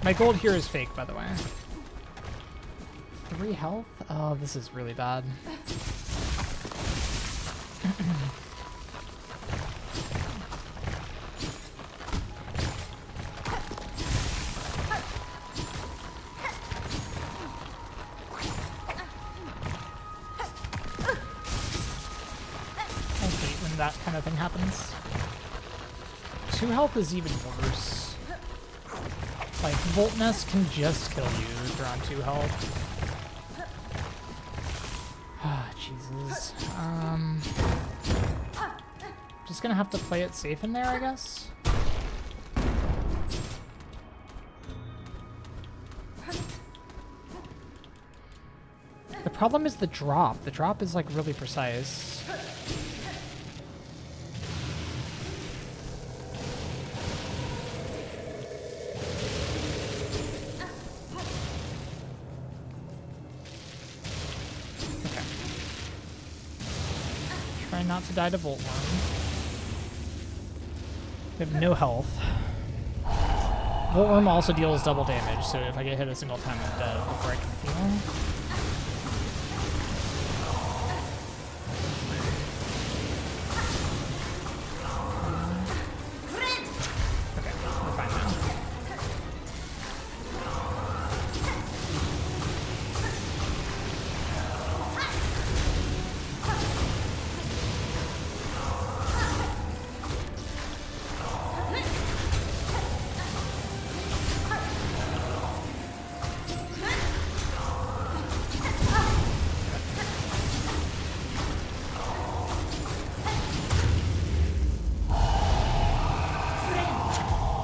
My gold here is fake, by the way. 3 health? Oh, this is really bad. that kind of thing happens. 2 health is even worse. Like, Volt Nest can just kill you if you're on 2 health. Ah, Jesus. Just gonna have to play it safe in there, I guess. The problem is the drop. The drop is, like, really precise. Okay. Try not to die to Volt Worm. We have no health. Volt Worm also deals double damage, so if I get hit a single time, I'm dead before I can heal.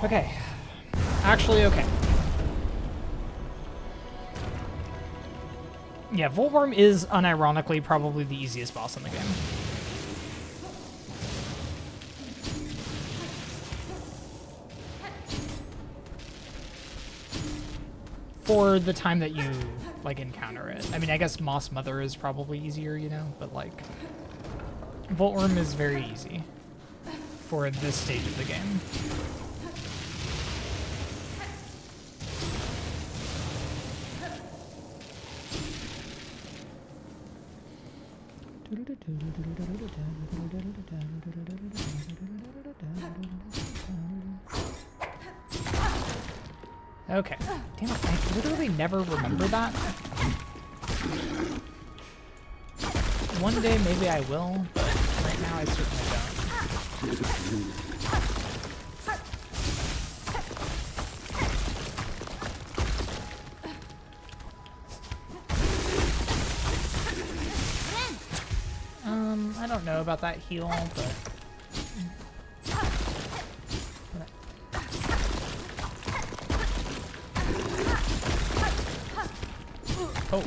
Okay. Actually, okay. Yeah, Voltworm is unironically probably the easiest boss in the game. For the time that you, like, encounter it. I mean, I guess Moss Mother is probably easier, you know, but, like, Voltworm is very easy for this stage of the game. Okay. Damn it, I literally never remember that. One day maybe I will, but right now I certainly don't. I don't know about that heal, but... Oh.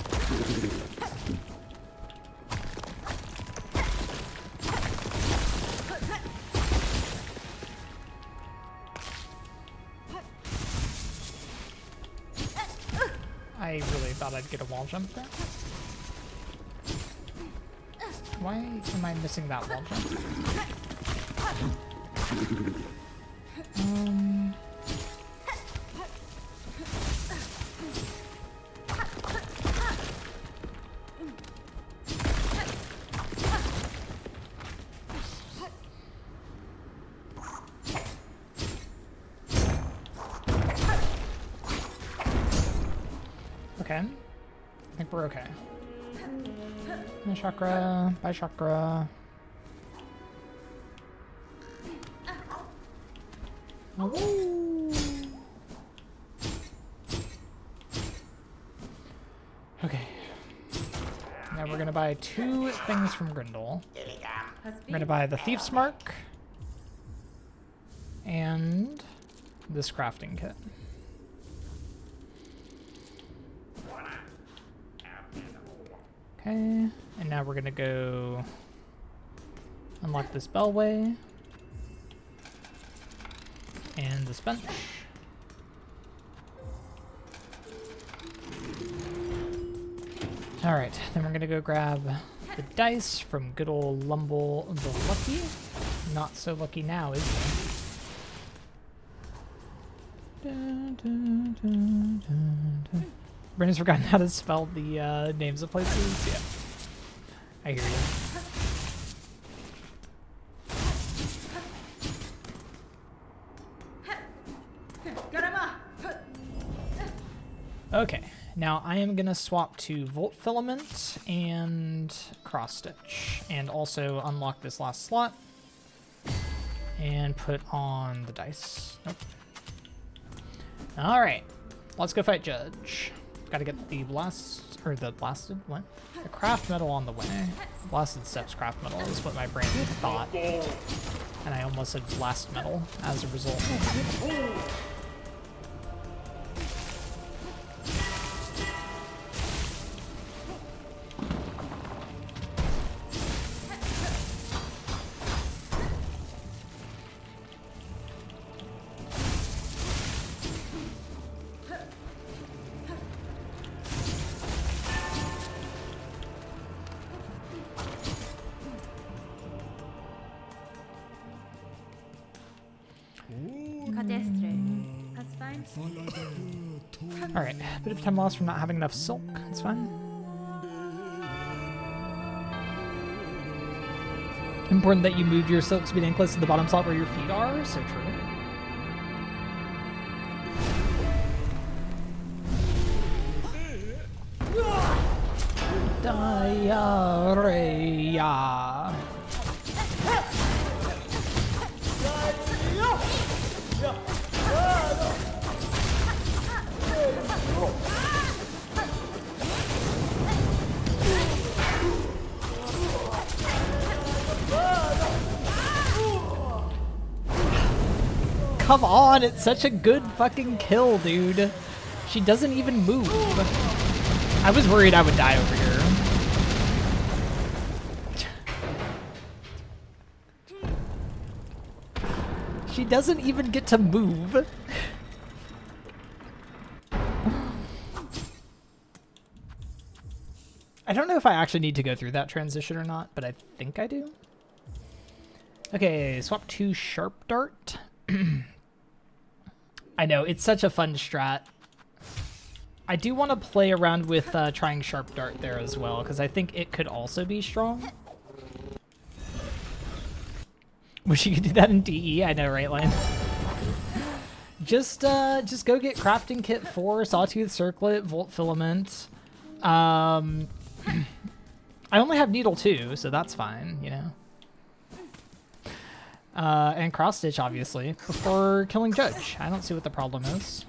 I really thought I'd get a wall jump there. Why am I missing that wall jump? Okay. I think we're okay. My chakra, bye chakra. Oh. Okay. Now we're gonna buy 2 things from Grindel. We're gonna buy the Thief's Mark and this crafting kit. Okay, and now we're gonna go unlock this bellway and this bench. All right, then we're gonna go grab the dice from good old Lumble the Lucky. Not so lucky now, is he? Brendan's forgotten how to spell the names of places. Yeah, I hear you. Okay, now I am gonna swap to Volt Filament and Cross Stitch, and also unlock this last slot And put on the dice. Nope. All right, let's go fight Judge. Gotta get the blasted, what? The craft metal on the way. Blasted steps craft metal is what my brain thought. And I almost said blast metal as a result. Alright, a bit of time lost from not having enough silk. That's fine. Important that you moved your silk speed anklets to the bottom slot where your feet are. So true. Diarrhea. Come on, it's such a good fucking kill, dude. She doesn't even move. I was worried I would die over here. She doesn't even get to move. I don't know if I actually need to go through that transition or not, but I think I do. Okay, swap to Sharp Dart. I know, it's such a fun strat. I do want to play around with trying Sharp Dart there as well, because I think it could also be strong. Wish you could do that in DE. I know, right, Lane? Just go get Crafting Kit 4, Sawtooth Circlet, Volt Filament. I only have Needle 2, so that's fine, you know. And Cross Stitch, obviously, before killing Judge. I don't see what the problem is.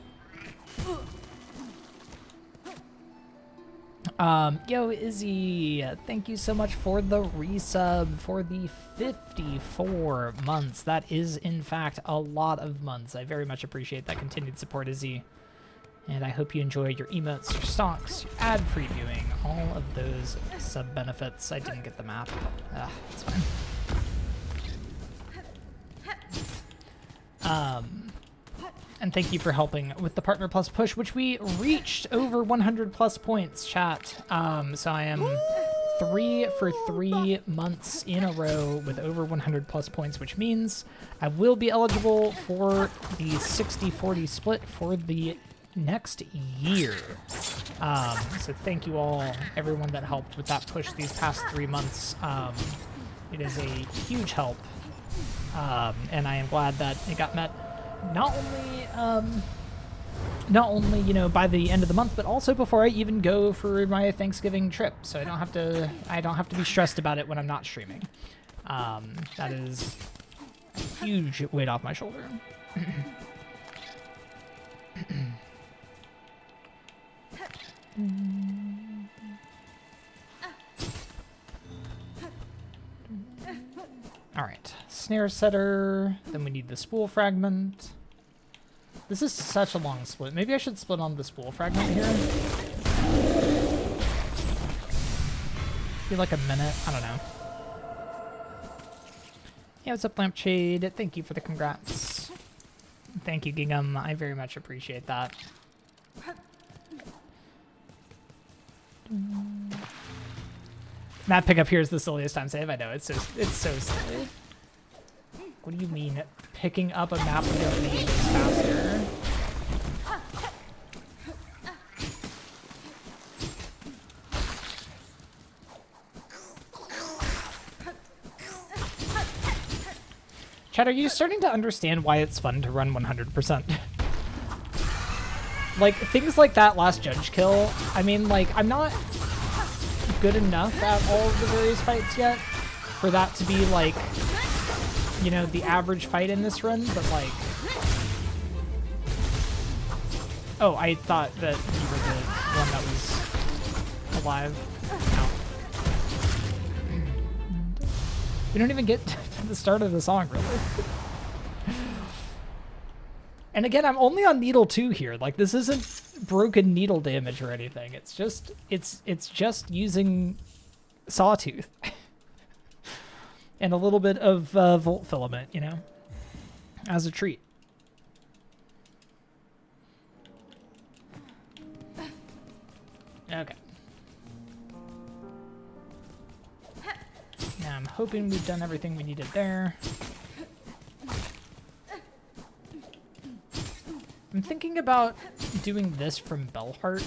Yo, Izzy, thank you so much for the resub for the 54 months. That is, in fact, a lot of months. I very much appreciate that continued support, Izzy. And I hope you enjoy your emotes, your stocks, your ad-free viewing, all of those sub-benefits. I didn't get the map. It's fine. And thank you for helping with the Partner Plus push, which we reached over 100 plus points, chat. So I am 3 for 3 months in a row with over 100 plus points, which means I will be eligible for the 60-40 split for the next year. So thank you all, everyone that helped with that push these past 3 months. It is a huge help. And I am glad that it got met not only you know, by the end of the month, but also before I even go for my Thanksgiving trip, so I don't have to be stressed about it when I'm not streaming. That is a huge weight off my shoulder. Alright, snare setter, then we need the spool fragment. This is such a long split. Maybe I should split on the spool fragment here. Be like a minute, I don't know. Yeah, what's up, Lampshade? Thank you for the congrats. Thank you, Gingham. I very much appreciate that. Map pickup here is the silliest time save. I know, it's so silly. What do you mean, picking up a map with your name is faster? Chad, are you starting to understand why it's fun to run 100%? Like, things like that last Judge kill, I mean, like, I'm not good enough at all of the various fights yet for that to be, like, you know, the average fight in this run, but like... Oh, I thought that you were the one that was alive. No. We don't even get to the start of the song, really. And again, I'm only on needle 2 here. Like, this isn't broken needle damage or anything. It's just using sawtooth. And a little bit of volt filament, you know, as a treat. Okay. Now I'm hoping we've done everything we needed there. I'm thinking about doing this from Bellheart.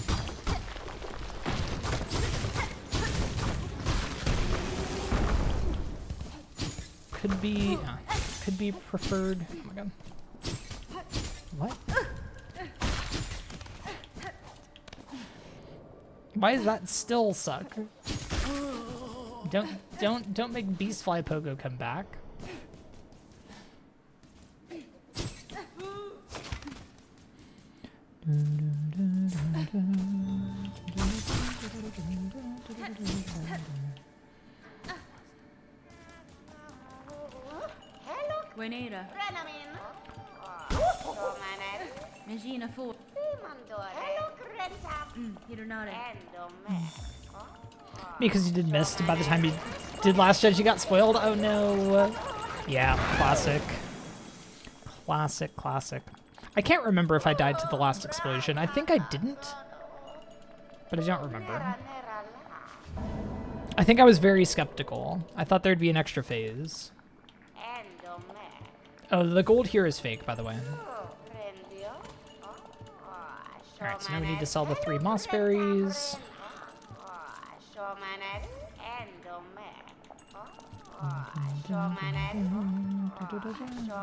Could be preferred. Oh my god. What? Why does that still suck? Don't make Beastfly Pogo come back. Buenera. Magina for. Hironare. Because you did missed by the time you did last judge, you got spoiled. Oh no. Yeah, classic. Classic. I can't remember if I died to the last explosion. I think I didn't, but I don't remember. I think I was very skeptical. I thought there'd be an extra phase. Oh, the gold here is fake, by the way. Alright, so now we need to sell the 3 moss berries.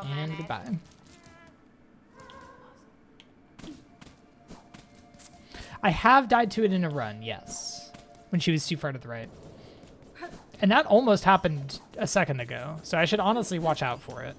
And goodbye. I have died to it in a run, yes. When she was too far to the right. And that almost happened a second ago, so I should honestly watch out for it.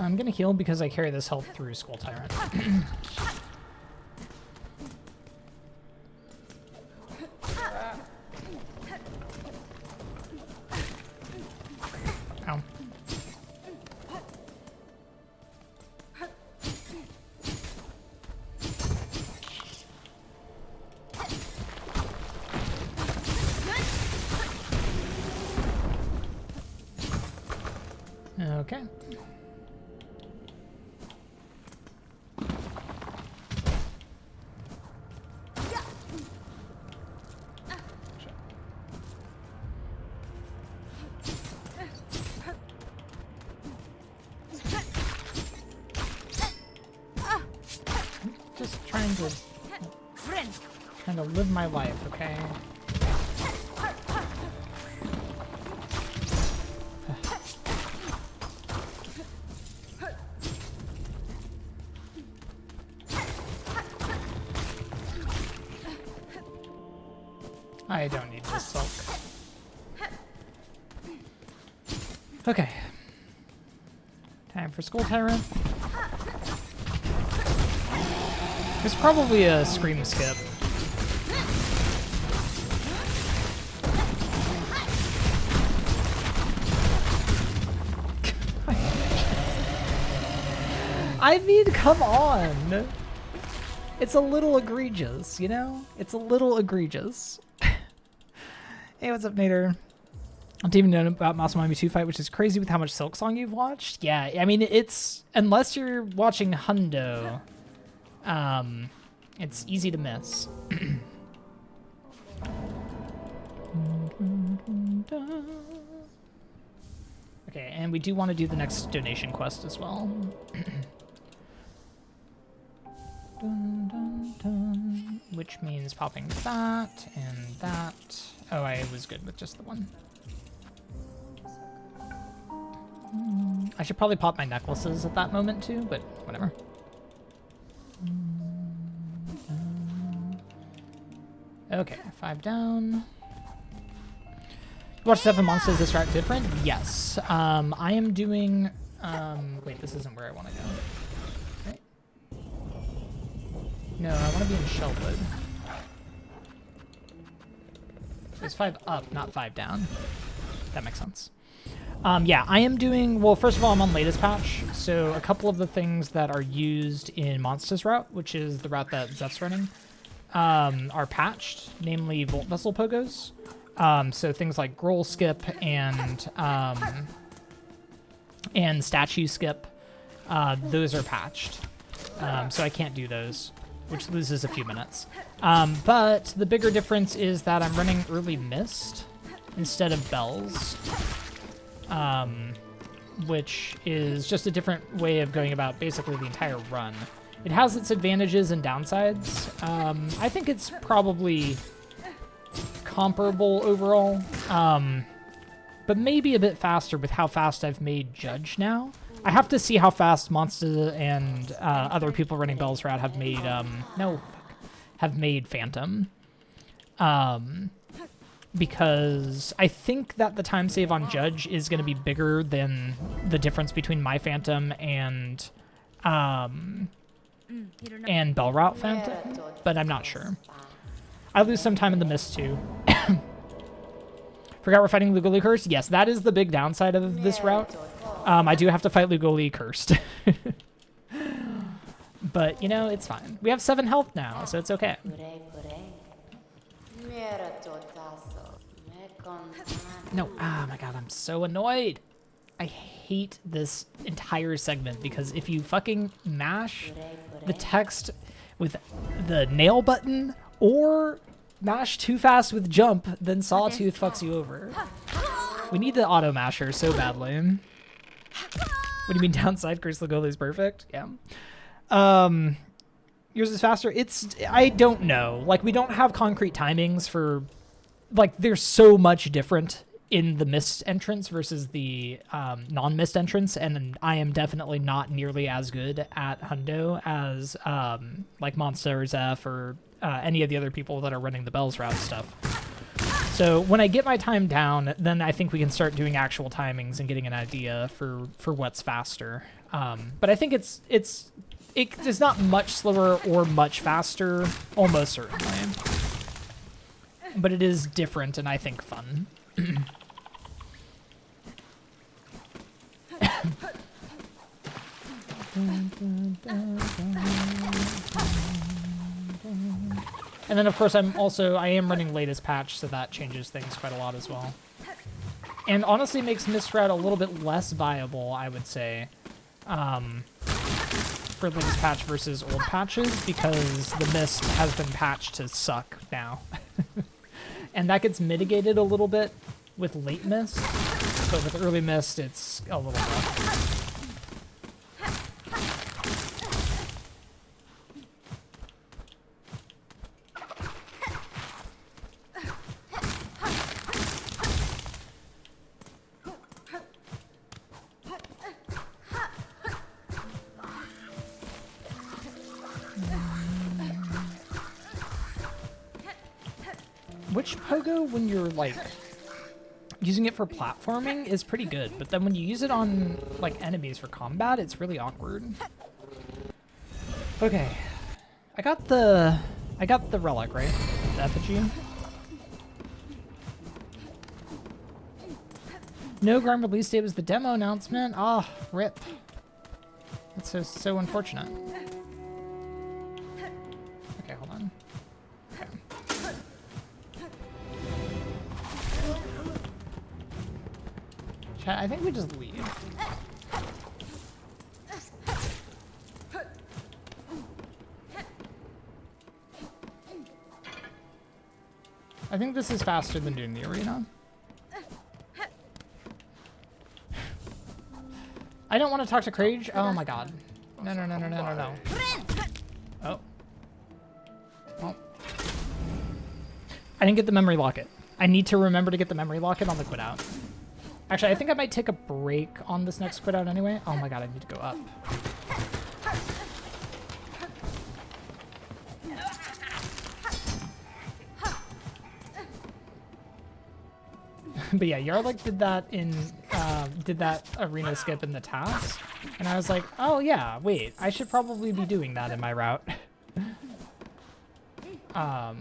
I'm gonna heal because I carry this health through Skull Tyrant. Ow. Okay. Just trying to live my life, okay? I don't need this silk. Okay. Time for Skull Tyrant. There's probably a scream skip. I mean, come on. It's a little egregious, you know? It's a little egregious. Hey, what's up, Nader? I didn't even know about Mouse Miami 2 fight, which is crazy with how much Silksong you've watched. Yeah, I mean, it's... Unless you're watching Hundo, it's easy to miss. Okay, Okay, and we do want to do the next donation quest as well. Dun, dun, dun. Which means popping that and that. Oh, I was good with just the one. I should probably pop my necklaces at that moment too, but whatever. Okay, 5 down. Watch 7 monsters this route different? Yes. I am doing... wait, this isn't where I want to go. Right? No, I want to be in Shellwood. It's 5 up, not 5 down. That makes sense. Yeah, I am doing... Well, first of all, I'm on latest patch, so a couple of the things that are used in Monsters route, which is the route that Zeph's running, are patched, namely Volt Vessel Pogos. So things like Groll Skip and Statue Skip, those are patched. So I can't do those, which loses a few minutes. But the bigger difference is that I'm running Early Mist instead of Bells, which is just a different way of going about basically the entire run. It has its advantages and downsides. I think it's probably comparable overall, but maybe a bit faster with how fast I've made Judge now. I have to see how fast Monster and other people running Bell's route have made Phantom, because I think that the time save on Judge is going to be bigger than the difference between my Phantom and Bell route Phantom, but I'm not sure. I lose some time in the mist too. Forgot we're fighting Lugoli Cursed? Yes, that is the big downside of this route. I do have to fight Lugoli Cursed. But, you know, it's fine. We have 7 health now, so it's okay. No, oh my god, I'm so annoyed. I hate this entire segment because if you fucking mash the text with the nail button or mash too fast with jump, then Sawtooth fucks you over. We need the auto masher so badly. What do you mean downside? Curse Lugoli is perfect? Yeah. Yours is faster? I don't know. Like, we don't have concrete timings for, like, there's so much different in the mist entrance versus the non-mist entrance, and I am definitely not nearly as good at Hundo as like Monster or Zeph or any of the other people that are running the Bells route stuff. So when I get my time down, then I think we can start doing actual timings and getting an idea for what's faster. But I think it's not much slower or much faster, almost certainly. But it is different and I think fun. And then of course I am running latest patch, so that changes things quite a lot as well. And honestly makes Mist Route a little bit less viable, I would say, for latest patch versus old patches, because the Mist has been patched to suck now. And that gets mitigated a little bit with late Mist, but with early Mist it's a little rough. Which pogo, when you're like using it for platforming, is pretty good, but then when you use it on like enemies for combat, it's really awkward. Okay, I got the relic, right? The effigy. No Grime release date was the demo announcement. Ah, rip. That's so unfortunate. Okay, hold on. Okay. Chat, I think we just leave. I think this is faster than doing the arena. I don't want to talk to Crage. Oh my god. No, no, no, no, no, no, no. Oh. Well. I didn't get the memory locket. I need to remember to get the memory locket on the quit out. Actually, I think I might take a break on this next quit out anyway. Oh my god, I need to go up. But yeah, Yarlik did that arena skip in the task, and I was like, oh yeah, wait, I should probably be doing that in my route. Oh,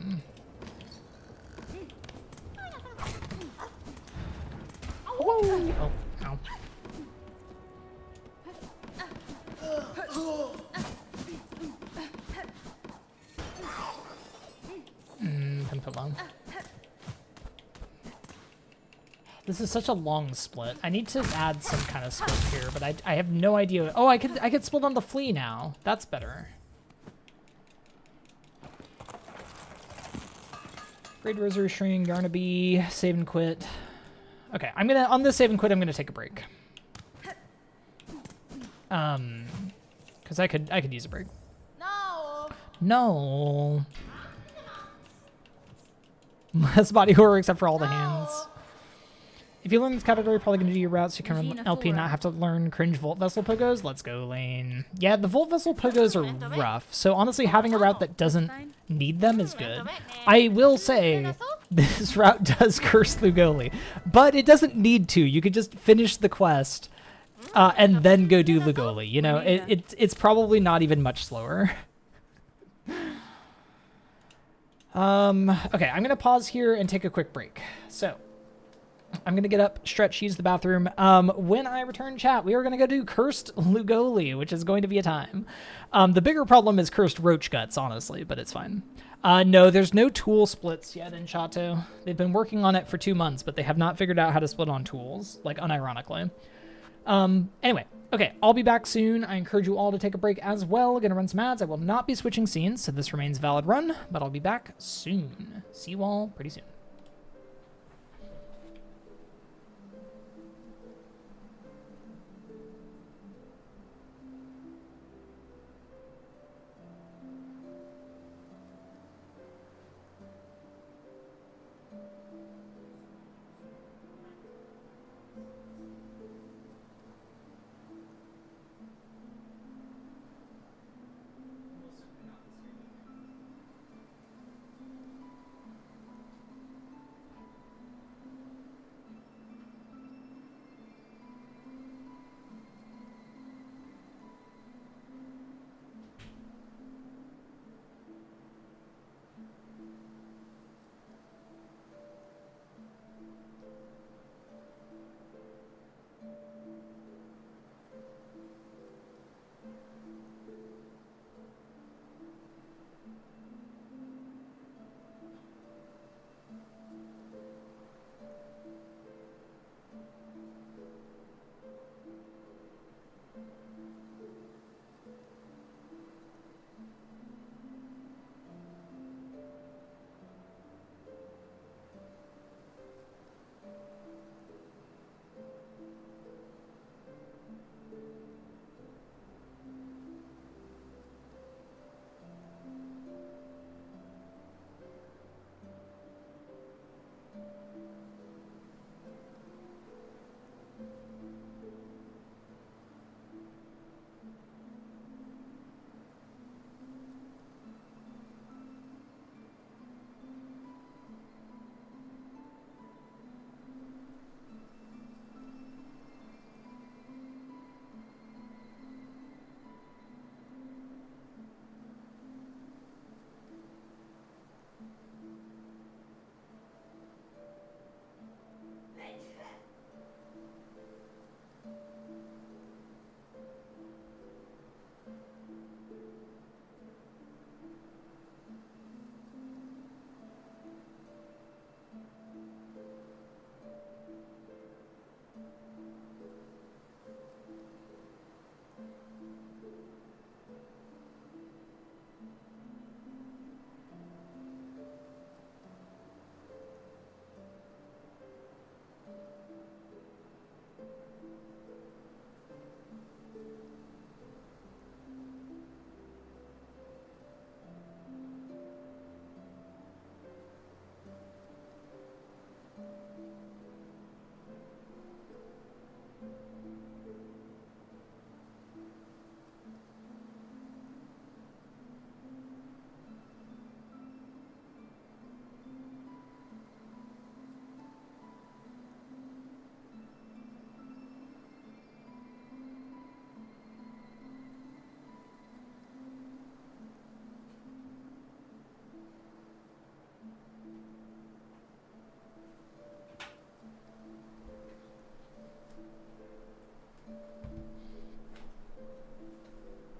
no. Can put low. This is such a long split. I need to add some kind of split here, but I have no idea. Oh, I could split on the flea now. That's better. Great Rosary String, Yarnaby, save and quit. Okay, on this save and quit, I'm gonna take a break. Because I could use a break. No. No. Less body horror except for all the hands. If you learn this category, you're probably going to do your routes so you can run LP, not have to learn cringe Volt Vessel Pogos. Let's go, Lane. Yeah, the Volt Vessel Pogos are rough. So honestly, having a route that doesn't need them is good. I will say, this route does curse Lugoli, but it doesn't need to. You could just finish the quest and then go do Lugoli. You know, it's probably not even much slower. Okay, I'm going to pause here and take a quick break. So, I'm going to get up, stretch, use the bathroom. When I return chat, we are going to go do Cursed Lugoli, which is going to be a time. The bigger problem is Cursed Roach Guts, honestly, but it's fine. No, there's no tool splits yet in Chateau. They've been working on it for 2 months, but they have not figured out how to split on tools, like unironically. Anyway, okay, I'll be back soon. I encourage you all to take a break as well. Gonna run some ads. I will not be switching scenes, so this remains valid run, but I'll be back soon. See you all pretty soon.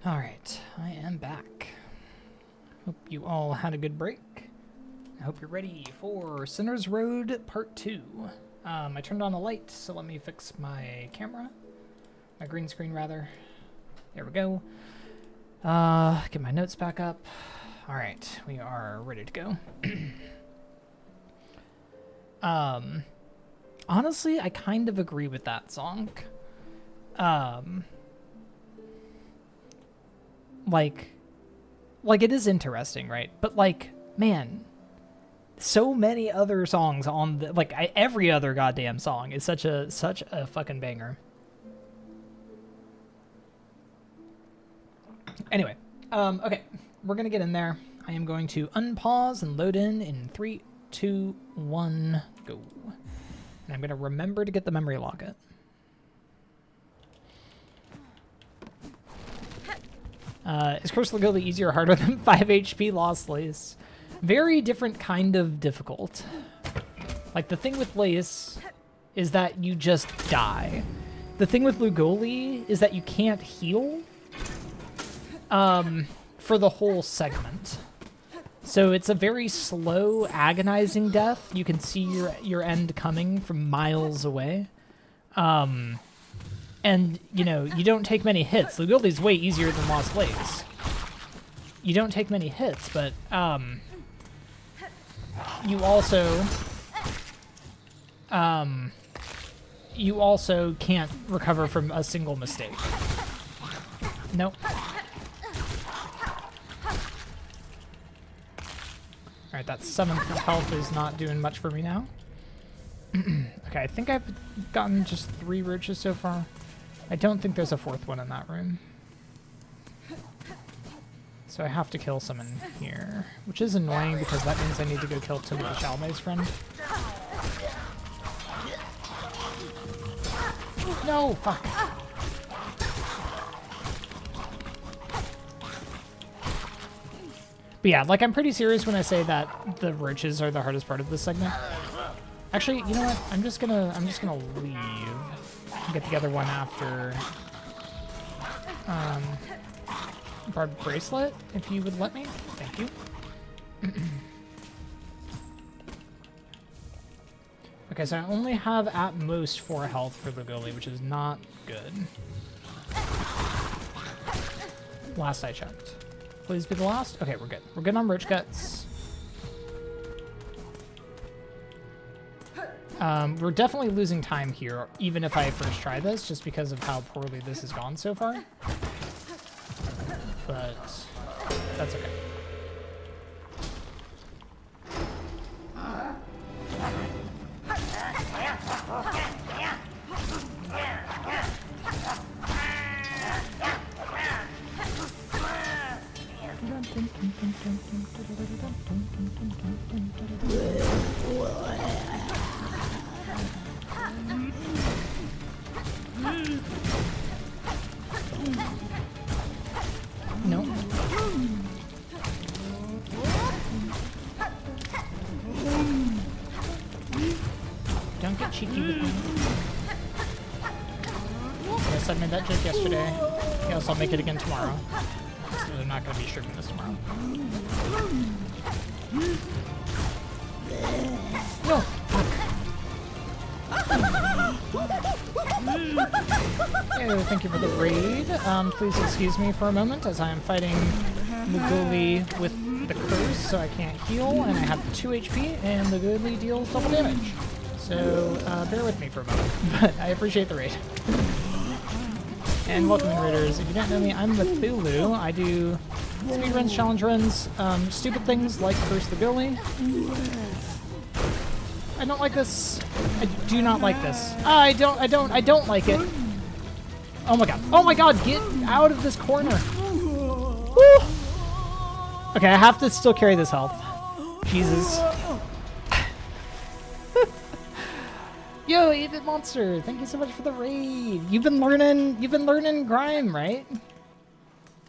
Alright, I am back. Hope you all had a good break. I hope you're ready for Sinner's Road Part 2. I turned on a light, so let me fix my camera. My green screen, rather. There we go. Get my notes back up. Alright, we are ready to go. Honestly, I kind of agree with that song. Like it is interesting, right? But like, man, so many other songs on the, every other goddamn song is such a fucking banger. Anyway, okay, we're gonna get in there. I am going to unpause and load in 3, 2, 1, go. And I'm gonna remember to get the memory locket. Is Curse of Lagoli easier or harder than 5 HP Lost Lace? Very different kind of difficult. Like, the thing with Lace is that you just die. The thing with Lugoli is that you can't heal for the whole segment. So it's a very slow, agonizing death. You can see your end coming from miles away. And, you know, you don't take many hits. Lugoli's way easier than Lost Lace. You don't take many hits, but you also can't recover from a single mistake. Nope. Alright, that 7th health is not doing much for me now. Okay, I think I've gotten just 3 roaches so far. I don't think there's a 4th one in that room. So I have to kill some in here, which is annoying because that means I need to go kill Timothy Chalamet's friend. No, fuck. But yeah, like, I'm pretty serious when I say that the roaches are the hardest part of this segment. Actually, you know what? I'm just gonna leave. Get the other one after Barbed Bracelet, if you would let me. Thank you. Okay, so I only have at most 4 health for Lugoli, which is not good. Last I checked. Please be the last? Okay, we're good. We're good on Roach Guts. We're definitely losing time here, even if I first try this, just because of how poorly this has gone so far. But that's okay. No. Don't get cheeky with me. Yes, I made that joke yesterday. Yes, I'll make it again tomorrow. So they're not going to be streaming this tomorrow. No! Hey, thank you for the raid. Please excuse me for a moment as I am fighting Lugoli with the curse, so I can't heal, and I have 2 HP, and Lugoli deals double damage. So, bear with me for a moment, but I appreciate the raid. And welcome in, raiders. If you don't know me, I'm Cthulhu. I do speedruns, challenge runs, stupid things like Curse the Gully. I don't like this. I do not like this. I don't like it. Oh my god. Oh my god, get out of this corner. Woo. Okay, I have to still carry this health. Jesus. Yo, 8-Bit Monster, thank you so much for the raid. You've been learning Grime, right?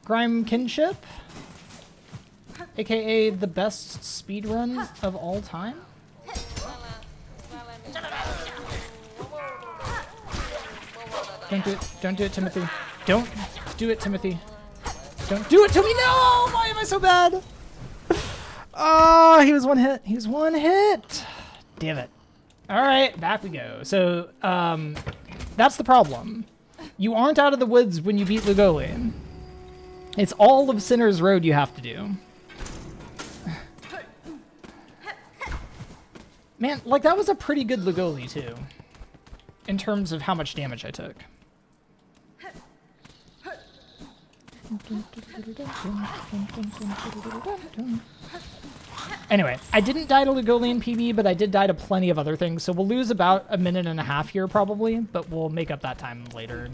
Grime Kinship? AKA the best speedrun of all time? Don't do it, Timothy. Don't do it, Timothy. Don't do it to me! No! Why am I so bad? Oh, he was one hit. He was one hit. Damn it. All right, back we go. So, that's the problem. You aren't out of the woods when you beat Lugoli. It's all of Sinner's Road you have to do. Man, like, that was a pretty good Lugoli, too. In terms of how much damage I took. Anyway, I didn't die to Lugoli in PB, but I did die to plenty of other things, so we'll lose about a minute and a half here probably, but we'll make up that time later.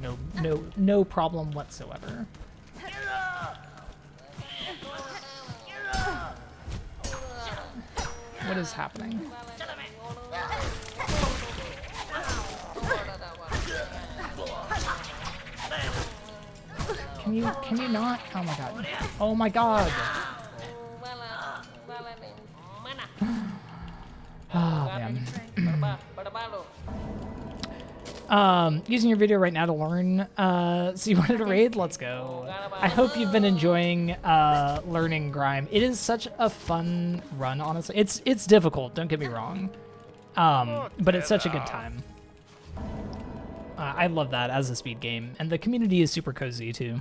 No problem whatsoever. What is happening? Can you not? Oh my god. Oh my god. Oh man. Using your video right now to learn. So you wanted to raid? Let's go. I hope you've been enjoying learning Grime. It is such a fun run, honestly. It's difficult, don't get me wrong. But it's such a good time. I love that as a speed game, and the community is super cozy too.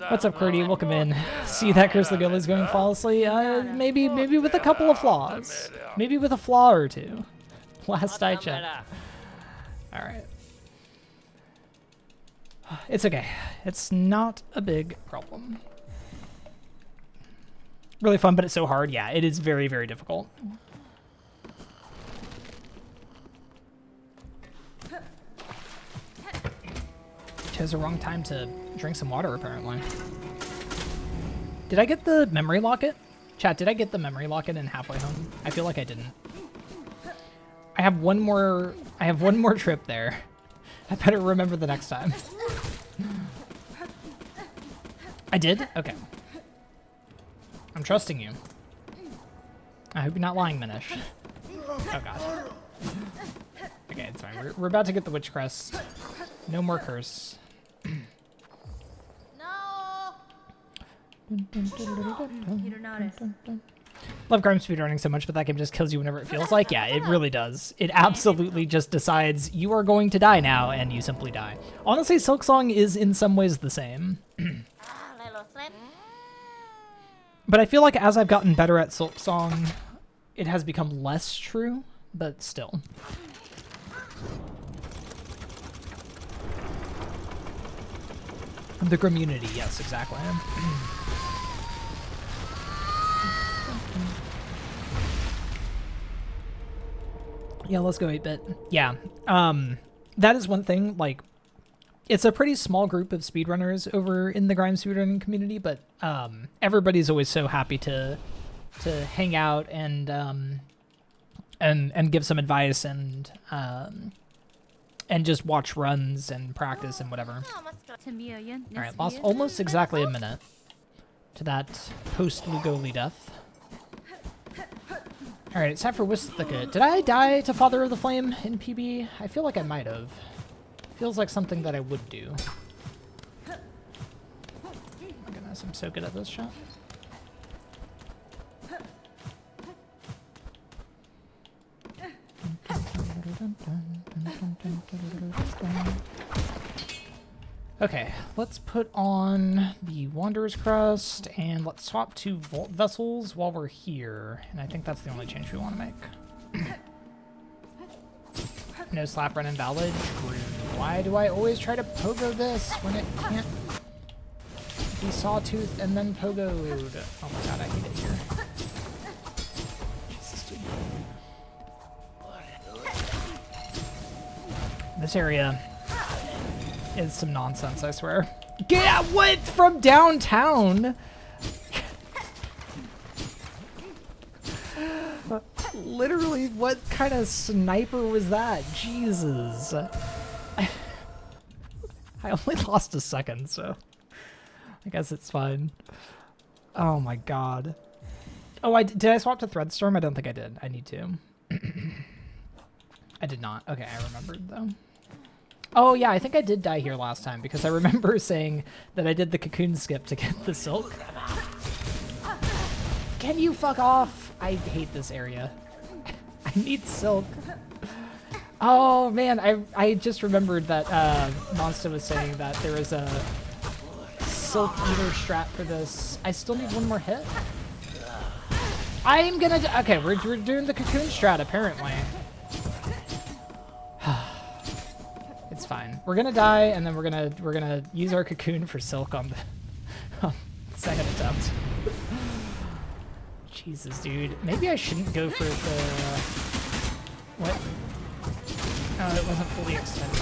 What's up, Curdy? Welcome in. See that Chris Lugoli is going flawlessly? Maybe with a couple of flaws. Maybe with a flaw or two. Last I checked. All right. It's okay. It's not a big problem. Really fun, but it's so hard. Yeah, it is very, very difficult. Chose the wrong time to drink some water, apparently. Did I get the memory locket? Chat, did I get the memory locket in Halfway Home? I feel like I didn't. I have one more trip there. I better remember the next time. I did? Okay. I'm trusting you. I hope you're not lying, Minish. Oh god. Okay, it's fine. We're about to get the Witch Crest. No more curse. Love Grime speedrunning so much, but that game just kills you whenever it feels like. Yeah, it really does. It absolutely just decides you are going to die now, and you simply die. Honestly, Silksong is in some ways the same. But I feel like as I've gotten better at Silksong, it has become less true, but still. The community, yes, exactly. Yeah, let's go 8-bit. Yeah, that is one thing, like, it's a pretty small group of speedrunners over in the Grime speedrunning community, but everybody's always so happy to hang out and give some advice and just watch runs and practice and whatever. Alright, lost almost exactly a minute to that post-Lugoli death. Alright, it's time for Wisthika. Did I die to Father of the Flame in PB? I feel like I might have. Feels like something that I would do. Oh my goodness, I'm so good at this shot. Okay, let's put on the Wanderer's Crest, and let's swap to Vault Vessels while we're here. And I think that's the only change we want to make. No slap run invalid. True. Why do I always try to pogo this when it can't be sawtooth and then pogoed? Oh my god, I hate it here. Jesus, dude. This area is some nonsense, I swear. Yeah, what? From downtown? Literally, what kind of sniper was that? Jesus. I only lost a second, so I guess it's fine. Oh my god. Oh, did I swap to Threadstorm? I don't think I did. I need to. I did not. Okay, I remembered though. Oh yeah, I think I did die here last time because I remember saying that I did the cocoon skip to get the silk. Can you fuck off? I hate this area. I need silk. Oh man, I just remembered that Monster was saying that there is a silk eater strat for this. I still need one more hit. I'm gonna okay, we're doing the cocoon strat apparently. It's fine. We're gonna die and then we're gonna use our cocoon for silk on the second attempt. Jesus, dude. Maybe I shouldn't go for the what? Oh, it wasn't fully extended.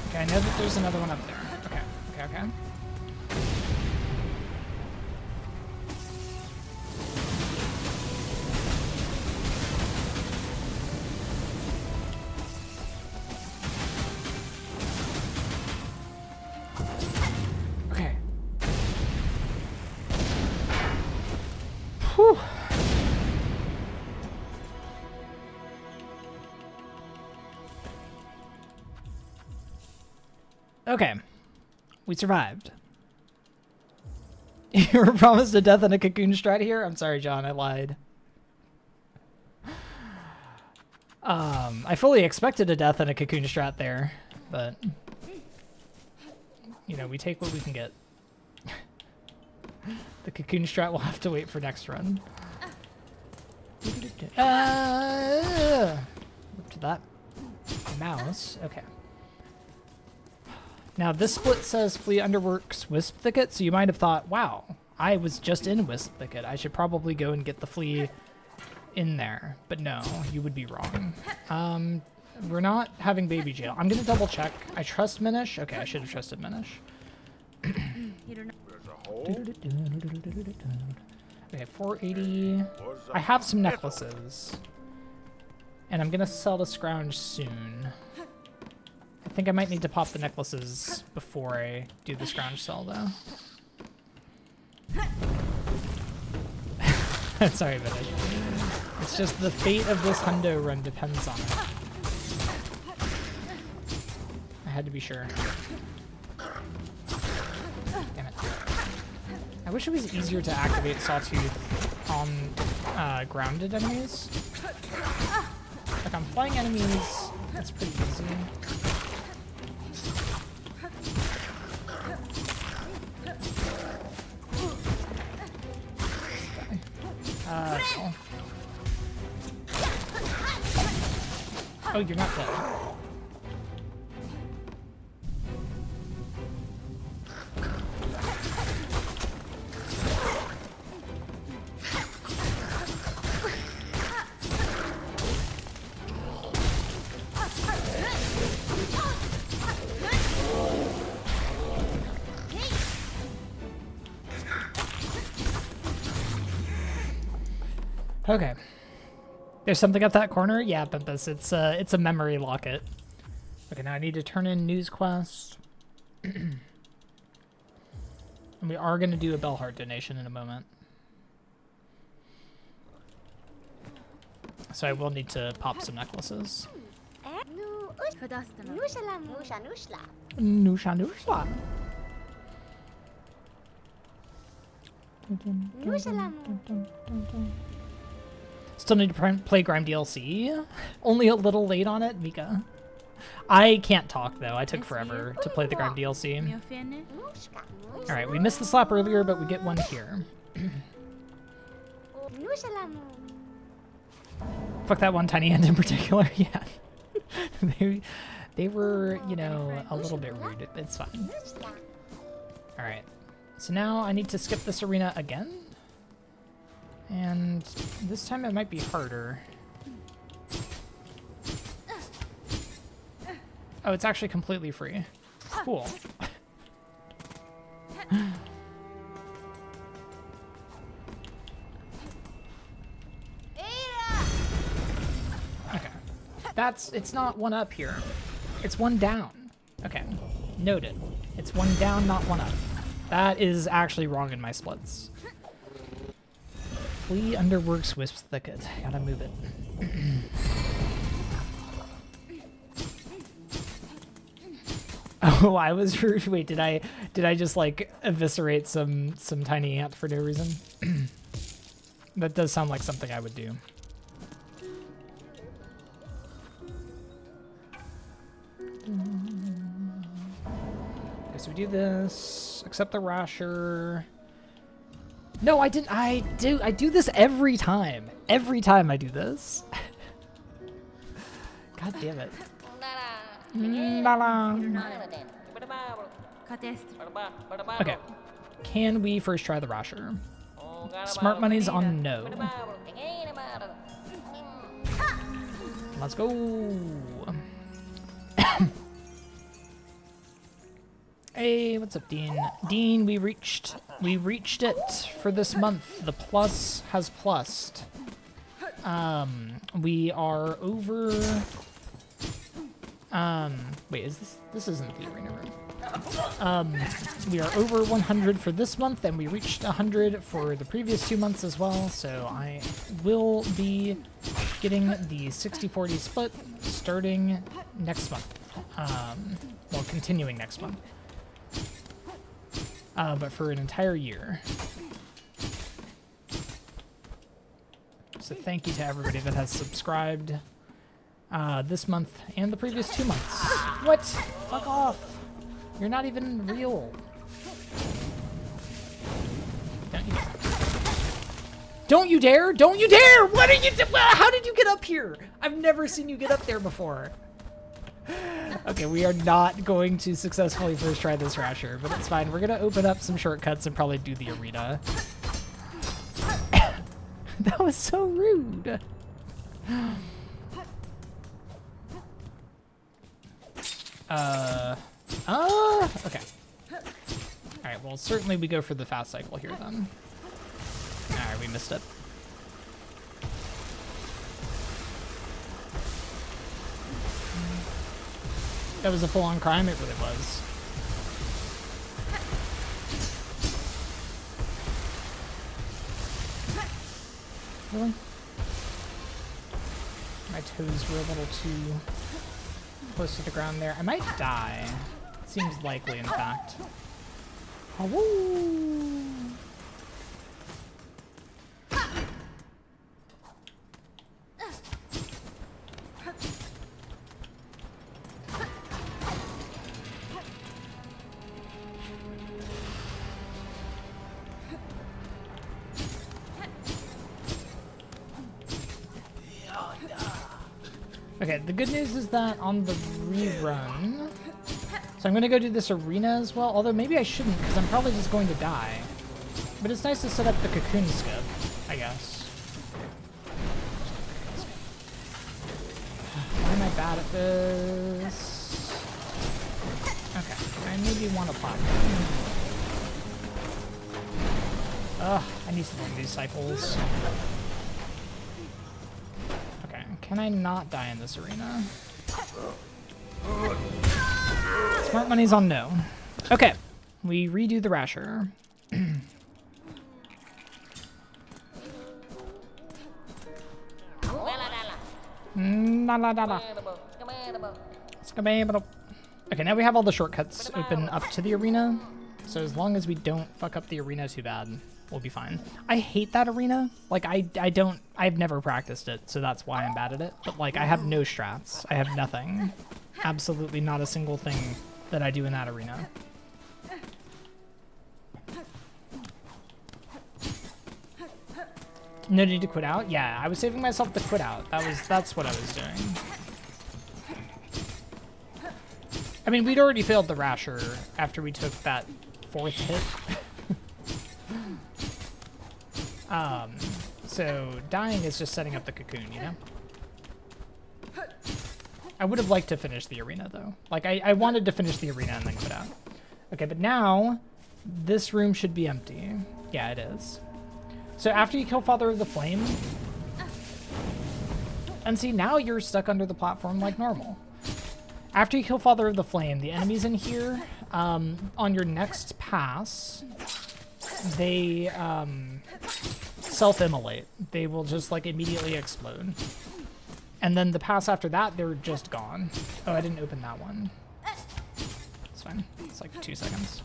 Okay, I know that there's another one up there. Okay. Okay. Whew. Okay. We survived. You were promised a death and a cocoon strat here? I'm sorry, John, I lied. I fully expected a death and a cocoon strat there, but you know, we take what we can get. The cocoon strat will have to wait for next run. Look to that mouse. Okay. Now this split says Flea Underworks Wisp Thicket, so you might have thought, wow, I was just in Wisp Thicket. I should probably go and get the flea in there. But no, you would be wrong. We're not having baby jail. I'm gonna double check. I trust Minish. Okay, I should have trusted Minish. Okay, 480. I have some necklaces. And I'm gonna sell the scrounge soon. I think I might need to pop the necklaces before I do the scrounge sell, though. Sorry, but it's just the fate of this hundo run depends on it. I had to be sure. Damn it. I wish it was easier to activate Sawtooth on grounded enemies. Like on flying enemies, that's pretty easy. No. Oh, you're not dead. Okay. There's something up that corner? Yeah, Pimpus. It's a memory locket. Okay, now I need to turn in news quest. And we are going to do a Bellheart donation in a moment. So I will need to pop some necklaces. Nusha Nushla. Still need to play Grime DLC. Only a little late on it, Mika. I can't talk though. I took forever to play the Grime DLC. Alright, we missed the slap earlier, but we get one here. Fuck that one tiny hand in particular, yeah. they were, you know, a little bit rude. It's fine. Alright. So now I need to skip this arena again. And this time it might be harder. Oh, it's actually completely free. Cool. Okay. It's not one up here. It's one down. Okay. Noted. It's one down, not one up. That is actually wrong in my splits. Flee underworks wisps thicket. Gotta move it. Oh, I was rude. Wait, did I just like eviscerate some tiny ant for no reason? That does sound like something I would do. Okay, so we do this. Accept the rasher. No, I didn't. I do this every time. Every time I do this. God damn it. Okay. Can we first try the rasher? Smart money's on no. Let's go. Hey, what's up, Dean? Dean, we reached it for this month. The plus has plussed. We are over. Wait, this isn't the arena room. We are over 100 for this month, and we reached 100 for the previous 2 months as well. So I will be getting the 60-40 split starting next month. Well, continuing next month. But for an entire year. So thank you to everybody that has subscribed this month and the previous 2 months. What? Fuck off. You're not even real. Don't you dare! Don't you dare! What are you doing? How did you get up here? I've never seen you get up there before. Okay, we are not going to successfully first try this rasher, but it's fine. We're gonna open up some shortcuts and probably do the arena. That was so rude. Okay. Alright, well, certainly we go for the fast cycle here, then. Alright, we missed it. That was a full-on crime? It really was. Really? My toes were a little too close to the ground there. I might die. Seems likely, in fact. Oh, okay, the good news is that on the rerun, so I'm going to go do this arena as well, although maybe I shouldn't because I'm probably just going to die. But it's nice to set up the cocoon skip, I guess. Why am I bad at this? Okay, I maybe want a platform. Ugh, I need to learn these cycles. Okay, can I not die in this arena? Smart money's on no. Okay, we redo the rasher. Okay, now we have all the shortcuts open up to the arena. So as long as we don't fuck up the arena too bad, we'll be fine. I hate that arena. Like, I've never practiced it, so that's why I'm bad at it. But like, I have no strats. I have nothing. Absolutely not a single thing that I do in that arena. No need to quit out? Yeah, I was saving myself to quit out. That's what I was doing. I mean, we'd already failed the rasher after we took that 4th hit. So dying is just setting up the cocoon, you know? I would have liked to finish the arena, though. Like, I wanted to finish the arena and then quit out. Okay, but now, this room should be empty. Yeah, it is. So after you kill Father of the Flame, and see, now you're stuck under the platform like normal. After you kill Father of the Flame, the enemies in here, on your next pass, they self-immolate. They will just like immediately explode. And then the pass after that, they're just gone. Oh, I didn't open that one. It's fine. It's like 2 seconds.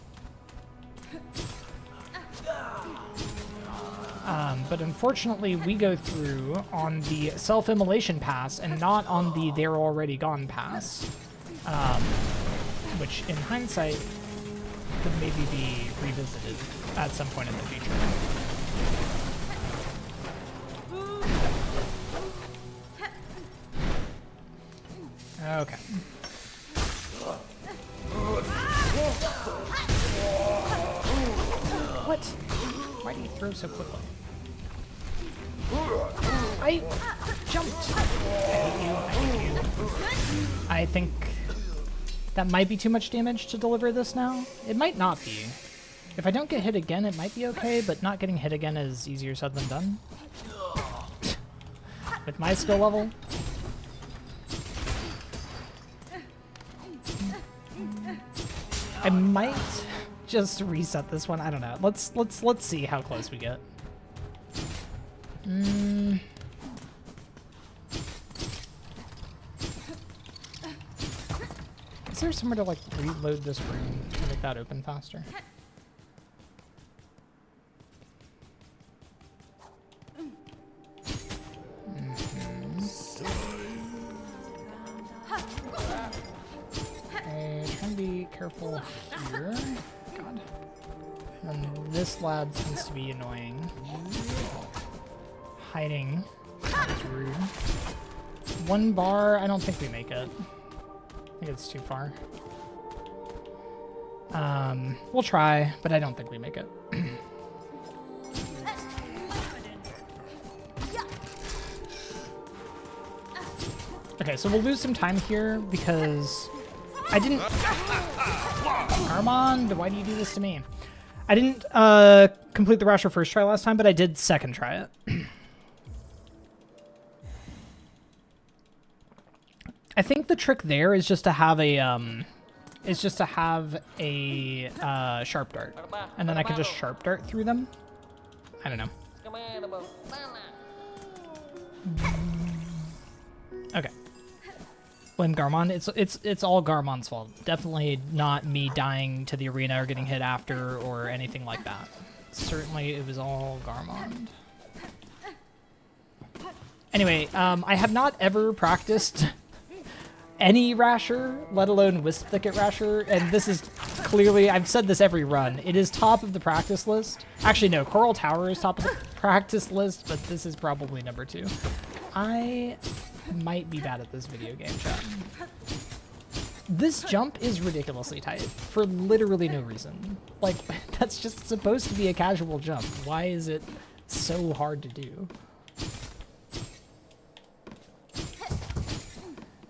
But unfortunately, we go through on the self-immolation pass and not on the they're already gone pass. Which, in hindsight, could maybe be revisited at some point in the future. Okay. What? Why do you throw so quickly? I jumped. I hate you. I hate you. I think that might be too much damage to deliver this now. It might not be. If I don't get hit again, it might be okay, but not getting hit again is easier said than done. With my skill level. I might just reset this one. I don't know. Let's see how close we get. Is there somewhere to like reload this room to make that open faster? Okay, try and be careful here. God. And this lad tends to be annoying. Hiding is rude. 1 bar, I don't think we make it. I think it's too far. We'll try, but I don't think we make it. Okay, so we'll lose some time here because I didn't... Armand, why do you do this to me? I didn't complete the Rasher first try last time, but I did second try it. I think the trick there is just to have a sharp dart, and then I can just sharp dart through them. I don't know. Okay. Blame Garmon. It's all Garmon's fault. Definitely not me dying to the arena or getting hit after or anything like that. Certainly, it was all Garmon. Anyway, I have not ever practiced any Rasher, let alone Wisp Thicket Rasher, and this is clearly, I've said this every run, it is top of the practice list. Actually, no, Coral Tower is top of the practice list, but this is probably number 2. I might be bad at this video game, chat. This jump is ridiculously tight for literally no reason. Like, that's just supposed to be a casual jump. Why is it so hard to do?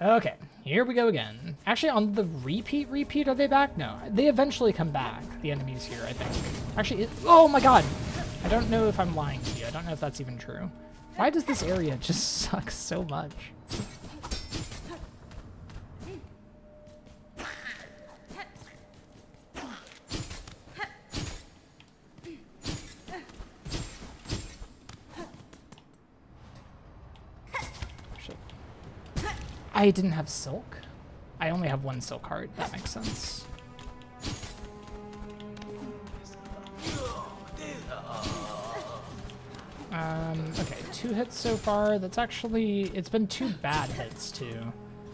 Okay, here we go again. Actually, on the repeat, are they back? No, they eventually come back, the enemies here, I think. Actually, oh my god! I don't know if I'm lying to you. I don't know if that's even true. Why does this area just suck so much? I didn't have silk. I only have 1 silk heart. That makes sense. Okay, 2 hits so far. That's actually, it's been 2 bad hits too,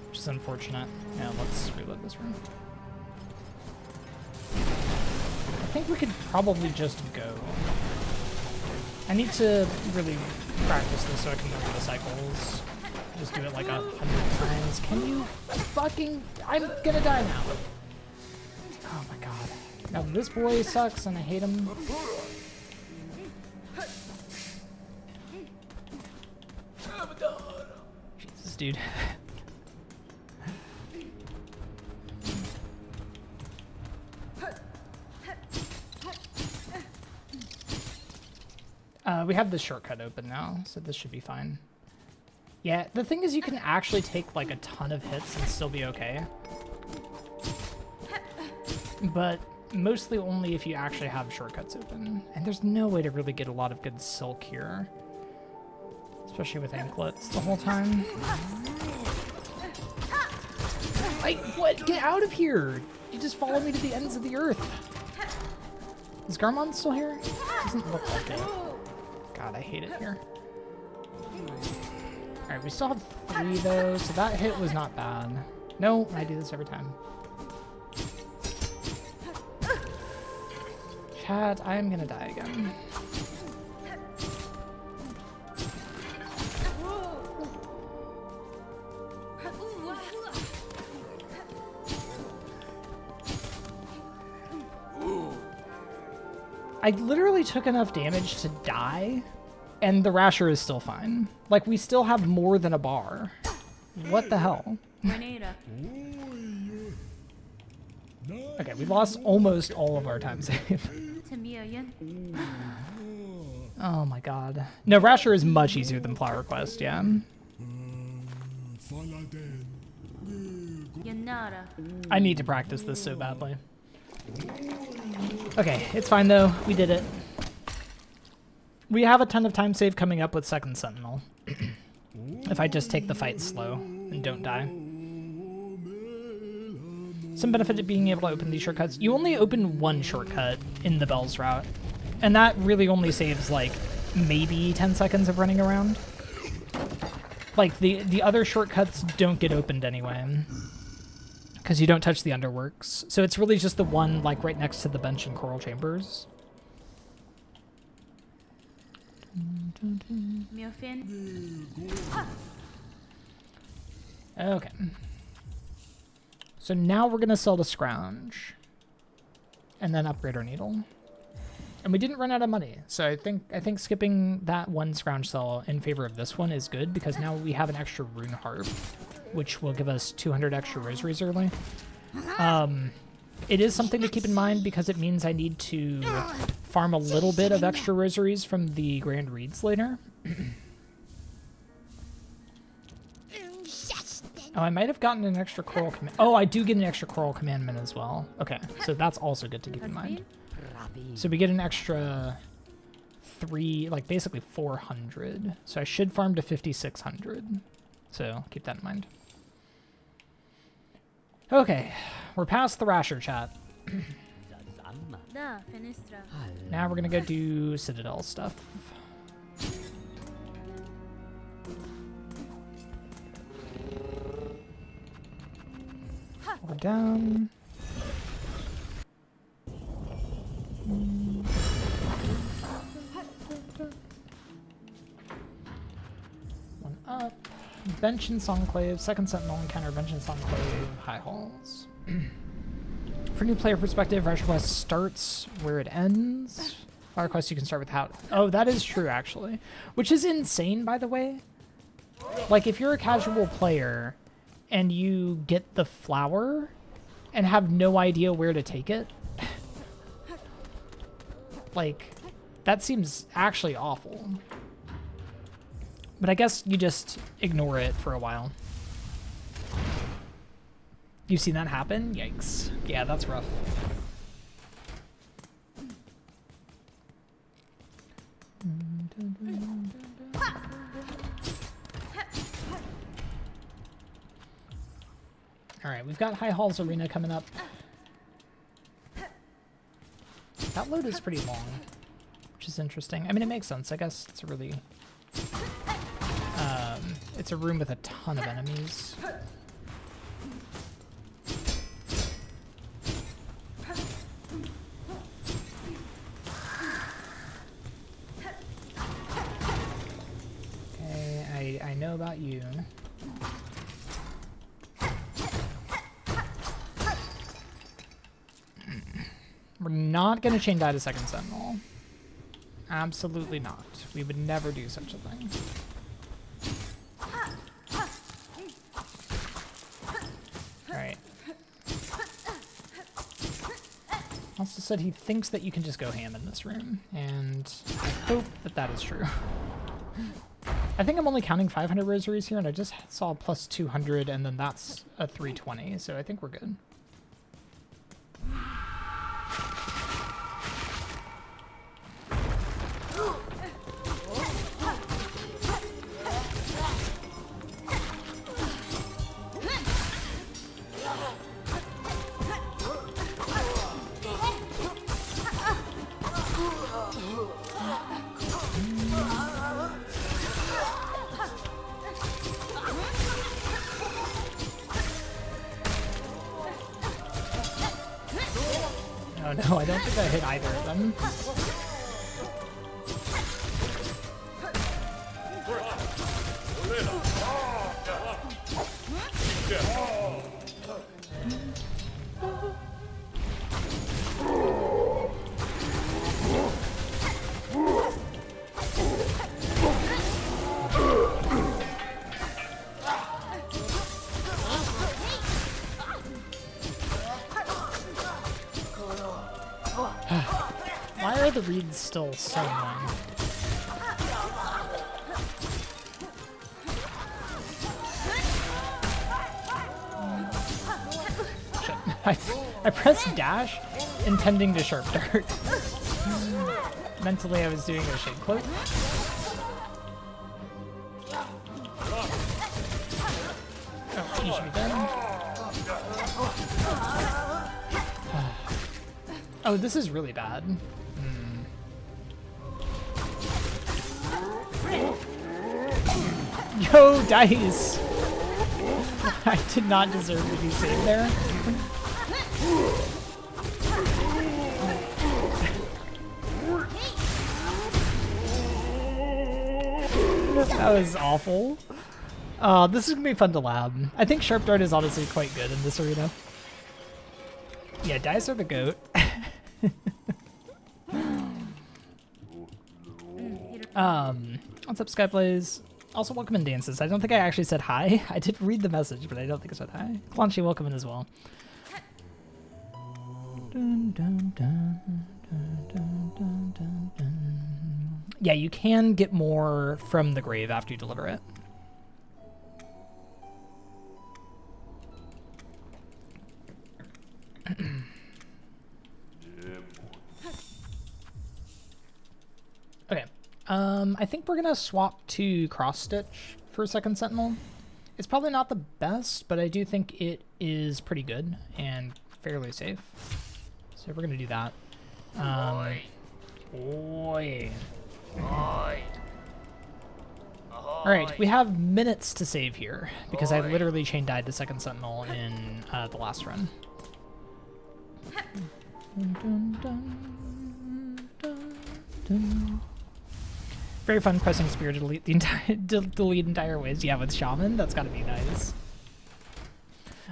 which is unfortunate. Yeah, let's reload this room. I think we could probably just go. I need to really practice this so I can remember the cycles. Just do it like 100 times. Can you fucking... I'm gonna die now. Oh my god. Now this boy sucks and I hate him. Jesus, dude. We have this shortcut open now, so this should be fine. Yeah, the thing is you can actually take like a ton of hits and still be okay. But mostly only if you actually have shortcuts open. And there's no way to really get a lot of good silk here. Especially with anklets the whole time. Like, what? Get out of here! You just follow me to the ends of the earth. Is Garmon still here? Doesn't look like it. God, I hate it here. Alright, we still have 3 though, so that hit was not bad. No, I do this every time. Chat, I am gonna die again. I literally took enough damage to die, and the Rasher is still fine. Like, we still have more than a bar. What the hell? Grenada. Okay, we lost almost all of our time save. Tamiyan. Oh my god. No, Rasher is much easier than Flower Quest, yeah. Yanara. I need to practice this so badly. Okay, it's fine though. We did it. We have a ton of time save coming up with Second Sentinel. If I just take the fight slow and don't die. Some benefit of being able to open these shortcuts. You only open one shortcut in the Bells route. And that really only saves like maybe 10 seconds of running around. Like the other shortcuts don't get opened anyway. Because you don't touch the underworks. So it's really just the one like right next to the bench in Coral Chambers. Miofin. Okay. So now we're gonna sell the Scrounge. And then upgrade our needle. And we didn't run out of money. So I think skipping that one Scrounge sell in favor of this one is good because now we have an extra rune harp, which will give us 200 extra rosaries early. It is something to keep in mind because it means I need to farm a little bit of extra rosaries from the Grand Reeds later. Oh, I might have gotten an extra coral command. Oh, I do get an extra coral commandment as well. Okay, so that's also good to keep in mind. So we get an extra 3, like basically 400. So I should farm to 5,600. So keep that in mind. Okay, we're past the Rasher chat. Da Fenestra. Now we're gonna go do Citadel stuff. We're down. One up. Bench and Songclave, Second Sentinel encounter, Bench and Songclave, High Halls. For new player perspective, Rasher Quest starts where it ends. Flower Quest you can start with how. Oh, that is true actually. Which is insane, by the way. Like, if you're a casual player and you get the flower and have no idea where to take it, like, that seems actually awful. But I guess you just ignore it for a while. You've seen that happen? Yikes. Yeah, that's rough. Alright, we've got High Halls Arena coming up. That load is pretty long, which is interesting. I mean, it makes sense. I guess it's a really... it's a room with a ton of enemies. Okay, I know about you. We're not going to chain die to Second Sentinel. Absolutely not. We would never do such a thing. Alright. Also said he thinks that you can just go ham in this room, and I hope that that is true. I think I'm only counting 500 rosaries here, and I just saw plus 200, and then that's a 320, so I think we're good. no, I don't think I hit either of them. Why are the reeds still so long? Shit. I pressed dash intending to sharp dart. Mentally I was doing a shade cloak. Oh, he should be done. Oh, this is really bad. Yo, dice! I did not deserve to be saved there. That was awful. This is gonna be fun to lab. I think Sharp Dart is honestly quite good in this arena. Yeah, dice are the goat. What's up, Skyplays? Also, welcome in Dances. I don't think I actually said hi. I did read the message, but I don't think I said hi. Clanchy, welcome in as well. Dun, dun, dun, dun, dun, dun, dun, dun. Yeah, you can get more from the grave after you deliver it. Okay. I think we're gonna swap to Cross Stitch for Second Sentinel. It's probably not the best, but I do think it is pretty good and fairly safe. So we're gonna do that. Oi. Oi. Oi. Alright, we have minutes to save here, because I Oi. literally chain died to Second Sentinel in the last run. Dun, dun, dun, dun. Very fun pressing Spear to delete the entire ways. Yeah, with Shaman, that's gotta be nice.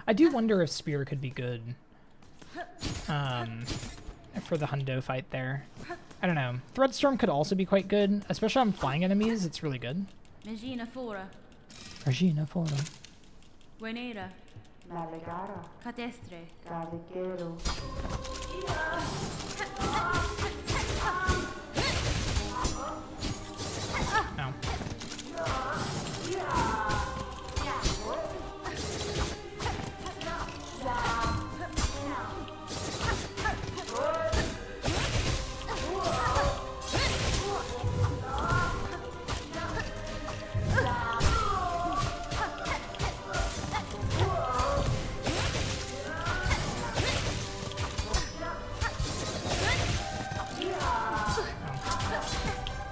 I do wonder if Spear could be good for the Hundo fight there. I don't know. Threadstorm could also be quite good, especially on flying enemies. It's really good. Regina Fora. Regina Fora. Buenera. Nalegara, Catestre. Galiguero. No.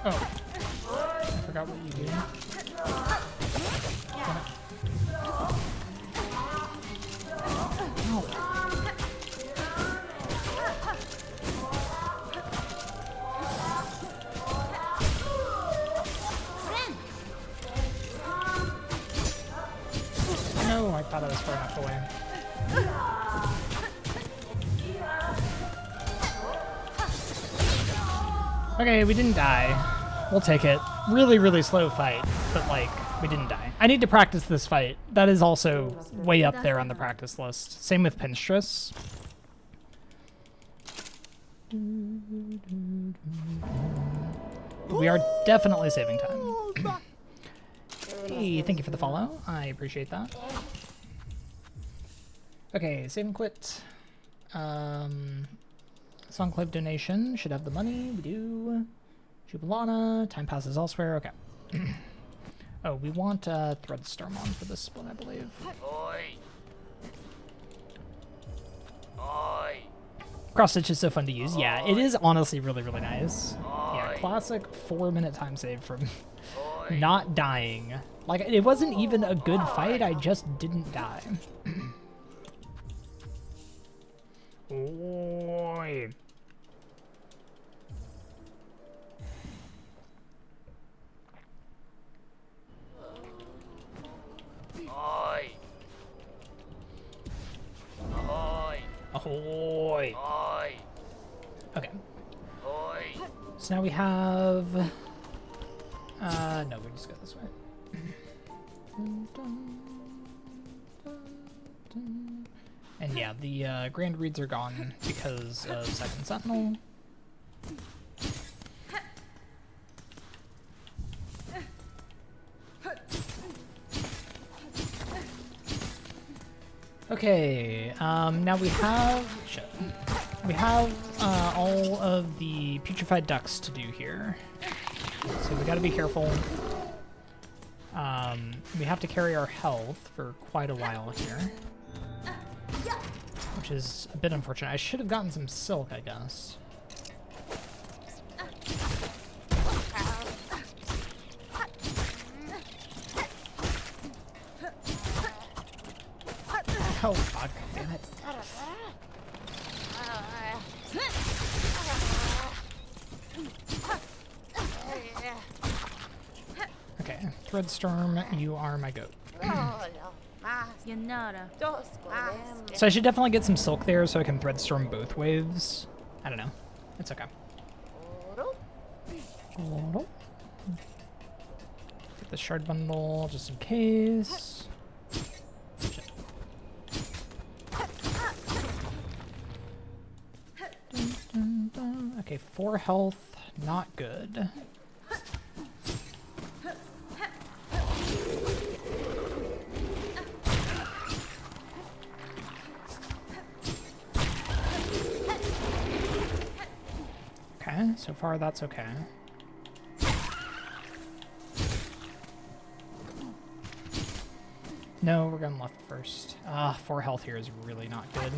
Oh. I forgot what you do. No, I thought I was far enough away. Okay, we didn't die. We'll take it. Really, really slow fight, but like, we didn't die. I need to practice this fight. That is also way up there on the practice list. Same with Pinstress. We are definitely saving time. Hey, thank you for the follow. I appreciate that. Okay, save and quit. Songclave donation. Should have the money. We do. Jubilana. Time passes elsewhere. Okay. Oh, we want Threadstorm on for this split, I believe. Oi. Oi. Cross Stitch is so fun to use. Yeah, it is honestly really, really nice. Yeah, Oi. classic 4-minute time save from Oi. not dying. Like, it wasn't even a good fight, I just didn't die. Oi. So now we have... no, we just go this way. And yeah, the Grand Reeds are gone because of Second Sentinel. Okay, now we have... Shit. We have all of the putrefied ducks to do here. So we gotta be careful. We have to carry our health for quite a while here. Which is a bit unfortunate. I should have gotten some silk, I guess. Oh, fuck. Damn it. Okay, Threadstorm, you are my goat. Yanara. So I should definitely get some silk there so I can Threadstorm both waves. I don't know. It's okay. Get the shard bundle just in case. Shit. Okay, 4 health, not good. Okay, so far that's okay. No, we're going left first. 4 health here is really not good.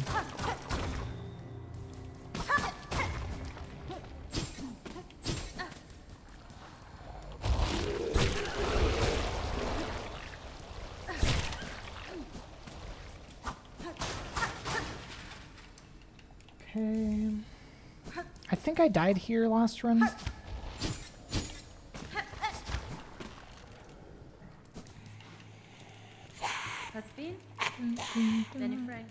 Okay. I think I died here last run. Has been? Benny Frey.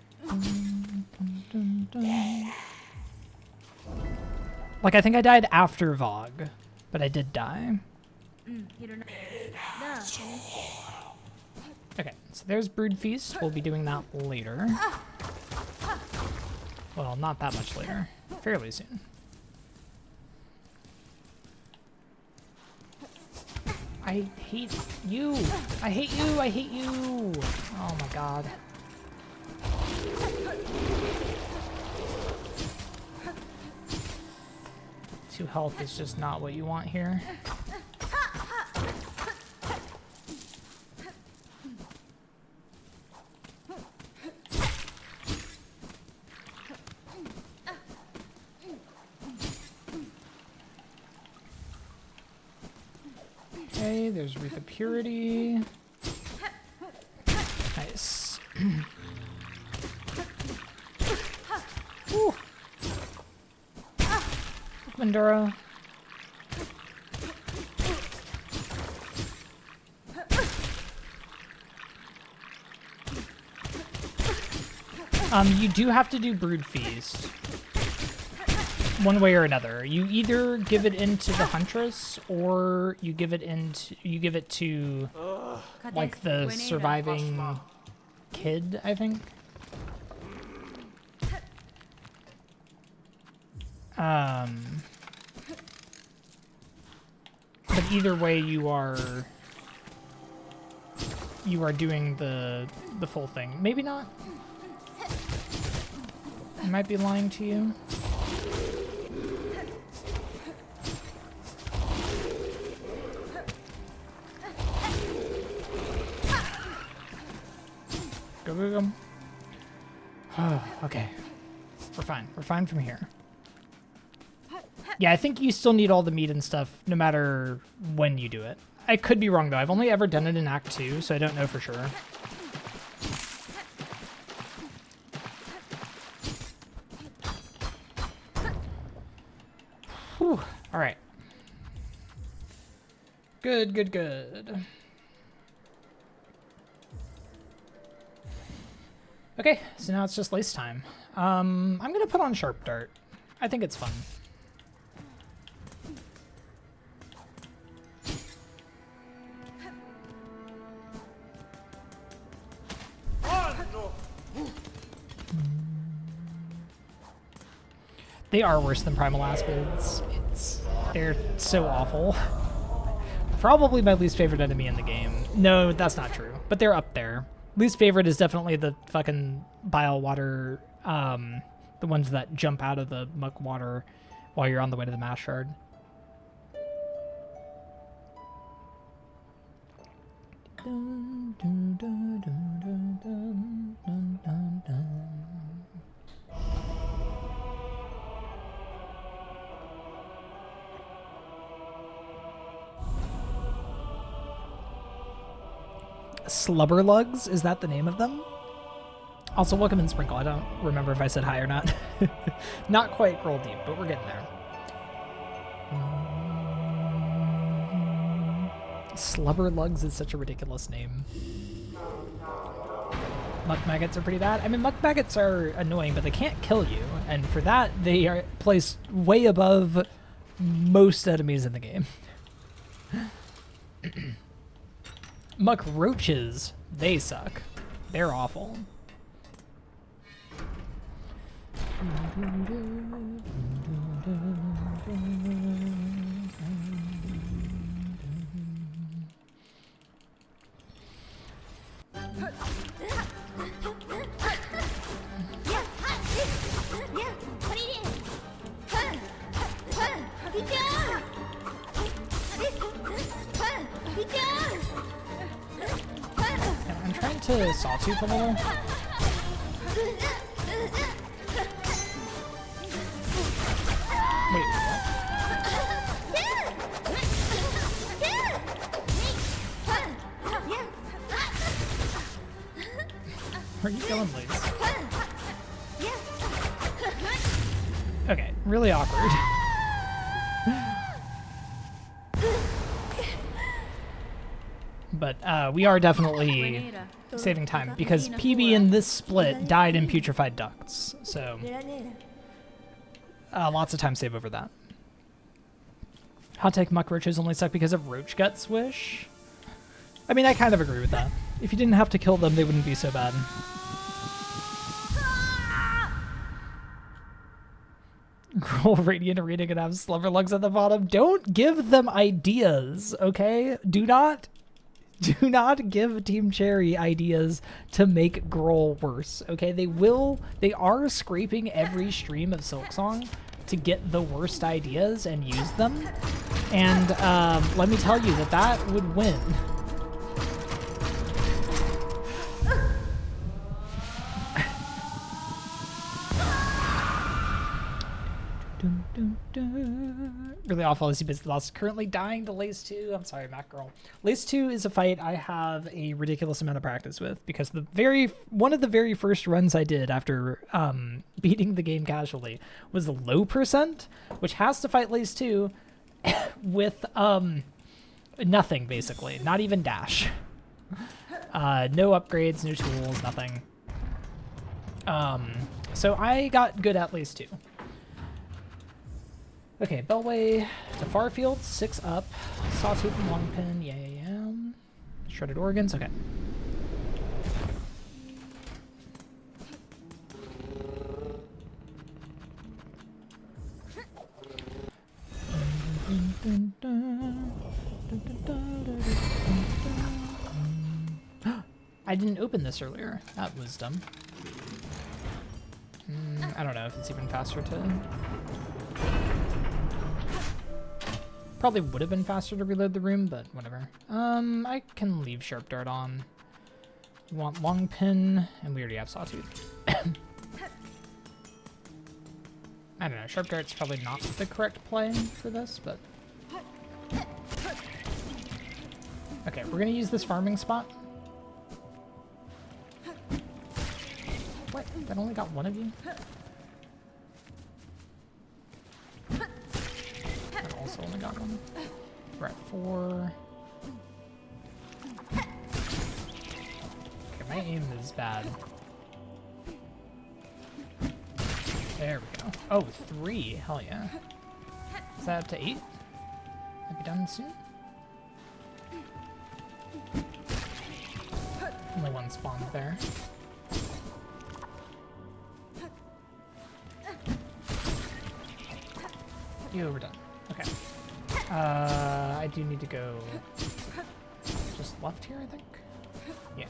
Like, I think I died after Vogue, but I did die. You don't know. Da, Kenny. Okay, so there's Brood Feast. We'll be doing that later. Well, not that much later. Fairly soon. I hate you. I hate you. I hate you. Oh my god. Two health is just not what you want here. Okay, there's Wreath of Purity. Nice. Woo. Mandura. You do have to do Brood Feast. One way or another. You either give it into the Huntress or you give it to like the surviving kid, I think. But either way you are doing the full thing. Maybe not. I might be lying to you. Go, go, go. Oh, okay. We're fine. We're fine from here. Yeah, I think you still need all the meat and stuff no matter when you do it. I could be wrong, though. I've only ever done it in Act 2, so I don't know for sure. Whew. All right. Good, good, good. Okay, so now it's just lace time. I'm gonna put on Sharp Dart. I think it's fun. They are worse than Primal Aspids. They're so awful. Probably my least favorite enemy in the game. No, that's not true, but they're up there. Least favorite is definitely the fucking bile water, the ones that jump out of the muck water while you're on the way to the mass shard. Dun, dun, dun, dun, dun, dun, dun, dun, dun. Slubberlugs, is that the name of them? Also, welcome in Sprinkle. I don't remember if I said hi or not. Not quite roll deep, but we're getting there. Slubberlugs is such a ridiculous name. Muck maggots are pretty bad. I mean, muck maggots are annoying, but they can't kill you, and for that, they are placed way above most enemies in the game. Muck roaches, they suck. They're awful. I'm trying to sawtooth a little. Wait, what? Where are you going, Liz? Okay, really awkward. But we are definitely saving time because PB in this split died in putrefied ducts, so lots of time save over that. Hot take, muck roaches only suck because of roach gut swish. I mean, I kind of agree with that. If you didn't have to kill them, they wouldn't be so bad. Growl Radiant Arena gonna have slubberlugs at the bottom. Don't give them ideas, okay? Do not give Team Cherry ideas to make Growl worse, okay? They are scraping every stream of Silksong to get the worst ideas and use them. And let me tell you that would win. Really awful as he bits the boss. Currently dying to Lace 2. I'm sorry, Mac Girl. Lace 2 is a fight I have a ridiculous amount of practice with because one of the very first runs I did after beating the game casually was the low percent, which has to fight Lace 2 with nothing basically, not even dash. No upgrades, no tools, nothing. So I got good at Lace 2. Okay, Bellway to Farfield, 6 up. Sawtooth and Longpin, yeah. Shredded organs, okay. I didn't open this earlier. That was dumb. I don't know if it's even faster to... Probably would have been faster to reload the room, but whatever. I can leave Sharp Dart on. We want Long Pin, and we already have Sawtooth. I don't know, Sharp Dart's probably not the correct play for this, but... Okay, we're gonna use this farming spot. What? That only got one of you? Also only got one. We're at 4. Okay, my aim is bad. There we go. Oh, 3. Hell yeah. Is that up to 8? Might be done soon. Only one spawned there. You were done. Okay. I do need to go just left here, I think. Yeah.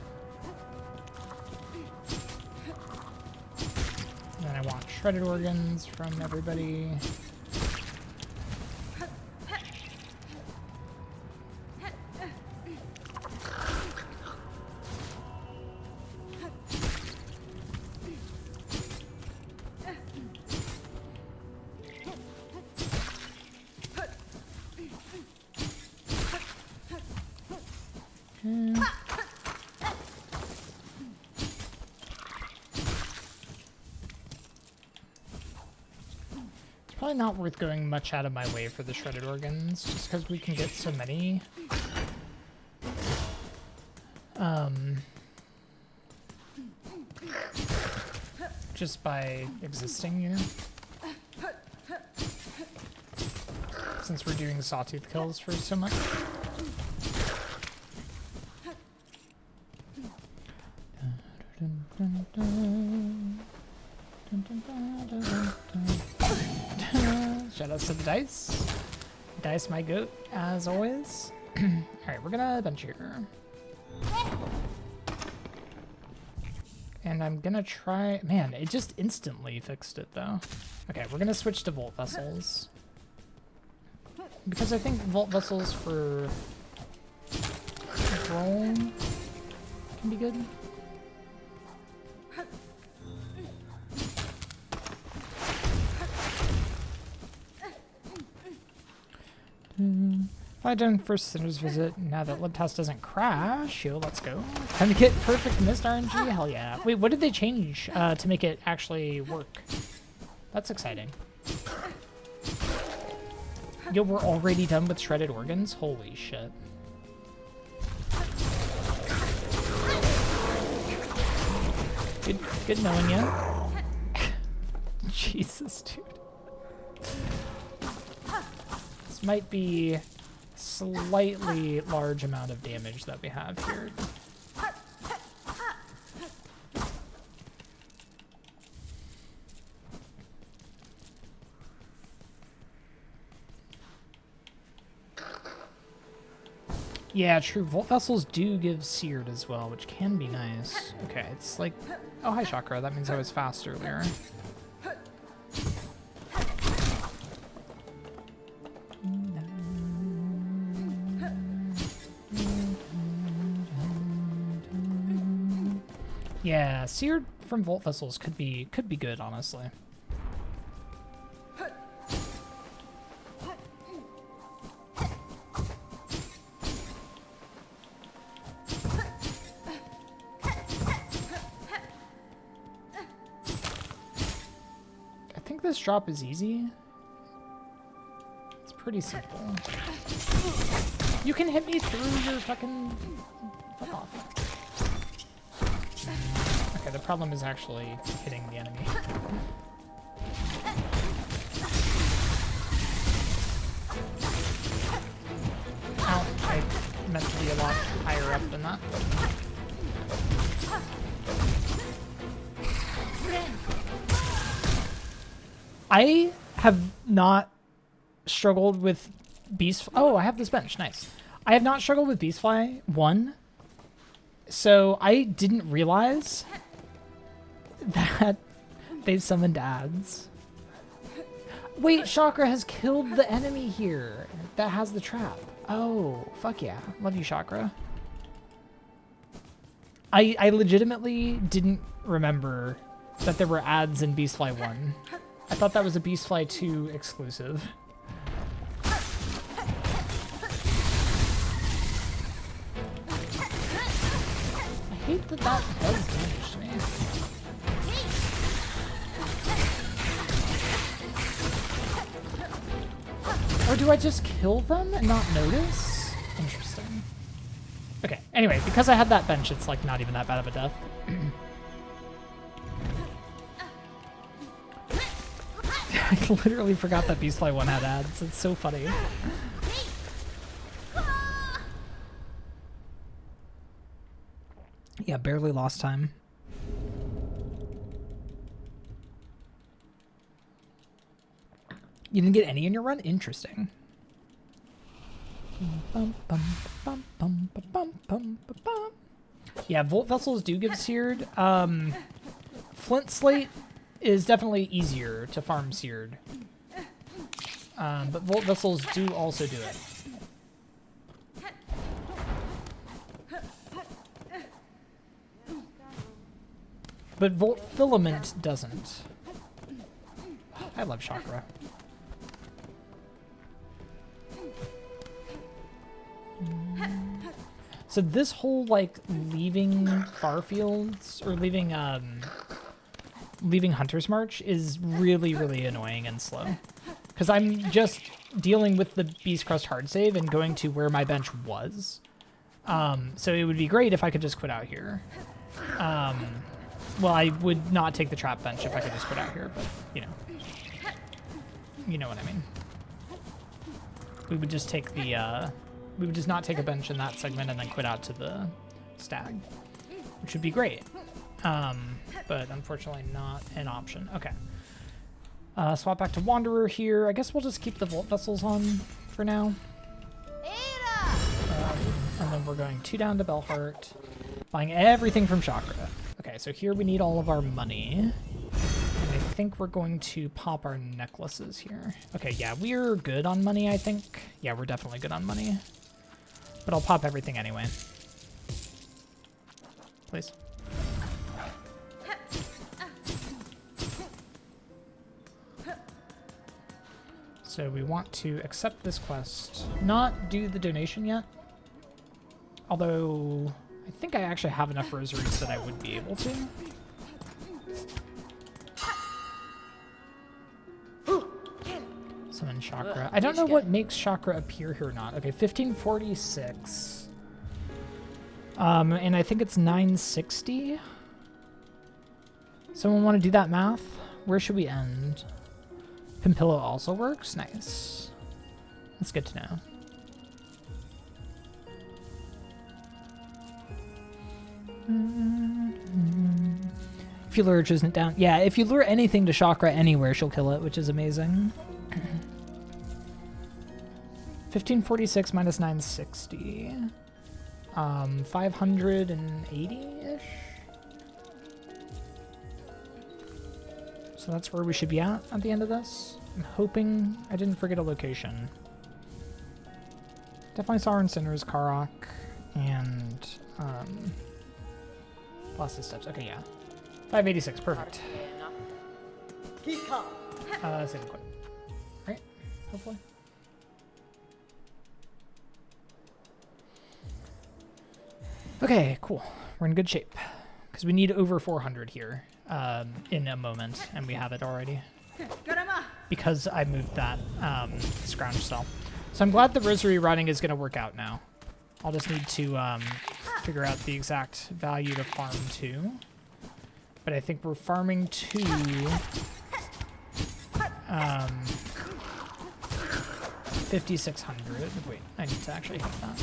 And then I want shredded organs from everybody. Probably not worth going much out of my way for the shredded organs, just because we can get so many. Just by existing, you know? Since we're doing sawtooth kills for so much. Shoutouts to the dice. Dice my goat, as always. Alright, we're gonna bench here. And I'm gonna try... Man, it just instantly fixed it, though. Okay, we're gonna switch to Volt Vessels. Because I think Volt Vessels for... roll can be good. If I done first Sinner's Visit, now that LibTest doesn't crash, yo, let's go. Time to get perfect mist RNG? Hell yeah. Wait, what did they change to make it actually work? That's exciting. Yo, we're already done with shredded organs? Holy shit. Good knowing you. Jesus, dude. This might be slightly large amount of damage that we have here. Yeah, true. Volt Vessels do give seared as well, which can be nice. Okay, it's like... Oh, hi, Chakra. That means I was fast earlier. Yeah, seared from Volt Vessels could be good, honestly. I think this drop is easy. It's pretty simple. You can hit me through your fucking... Fuck off. Okay, the problem is actually hitting the enemy. Ow, I meant to be a lot higher up than that. I have not struggled with Beast... Oh, I have this bench. Nice. I have not struggled with Beastfly 1. So I didn't realize that they summoned ads. Wait, Chakra has killed the enemy here that has the trap. Oh, fuck yeah. Love you, Chakra. I legitimately didn't remember that there were ads in Beastfly 1. I thought that was a Beastfly 2 exclusive. I hate that that does damage to me. Or do I just kill them and not notice? Interesting. Okay, anyway, because I had that bench, it's like not even that bad of a death. I literally forgot that Beastfly 1 had ads. It's so funny. Yeah, barely lost time. You didn't get any in your run? Interesting. Bum, bum, bum, bum, bum, bum, bum, bum, bum. Yeah, Volt Vessels do give Seared. Flint Slate is definitely easier to farm Seared. But Volt Vessels do also do it. But Volt Filament doesn't. I love Chakra. So this whole, like, leaving Farfields, or leaving Hunter's March is really, really annoying and slow. Because I'm just dealing with the Beast Crust hard save and going to where my bench was. So it would be great if I could just quit out here. Well, I would not take the trap bench if I could just quit out here, but, you know. You know what I mean. We would just take the, we would just not take a bench in that segment and then quit out to the stag, which would be great. But unfortunately not an option. Okay. Swap back to Wanderer here. I guess we'll just keep the Volt Vessels on for now. And then we're going 2 down to Bellheart, buying everything from Chakra. Okay, so here we need all of our money. And I think we're going to pop our necklaces here. Okay, yeah, we're good on money, I think. Yeah, we're definitely good on money. But I'll pop everything anyway. Please. So we want to accept this quest. Not do the donation yet. Although, I think I actually have enough rosaries that I would be able to. Summon Chakra. I don't know what makes Chakra appear here or not. Okay, 1546. And I think it's 960. Someone want to do that math? Where should we end? Pimpillo also works? Nice. That's good to know. If you lure isn't down. Yeah, if you lure anything to Chakra anywhere, she'll kill it, which is amazing. 1546 minus 960. 580-ish? So that's where we should be at the end of this. I'm hoping I didn't forget a location. Definitely saw her in Sinner's Karok and Blasted Steps. Okay, yeah. 586, perfect. Save and quit. Right? Hopefully. Okay, cool. We're in good shape. Because we need over 400 here in a moment, and we have it already. Because I moved that scrounge stall. So I'm glad the rosary running is going to work out now. I'll just need to figure out the exact value to farm to. But I think we're farming to 5,600. Wait, I need to actually hit that.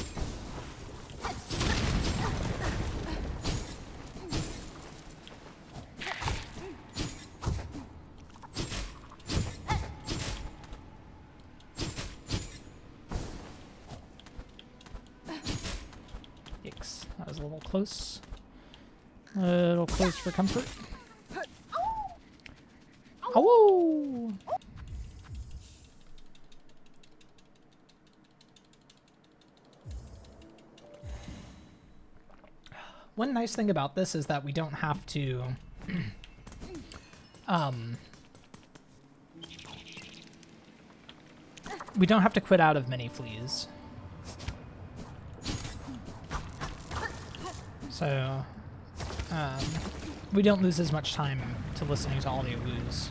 Yikes, that was a little close. A little close for comfort. Oh! One nice thing about this is that we don't have to we don't have to quit out of many fleas. So we don't lose as much time to listening to all the woos.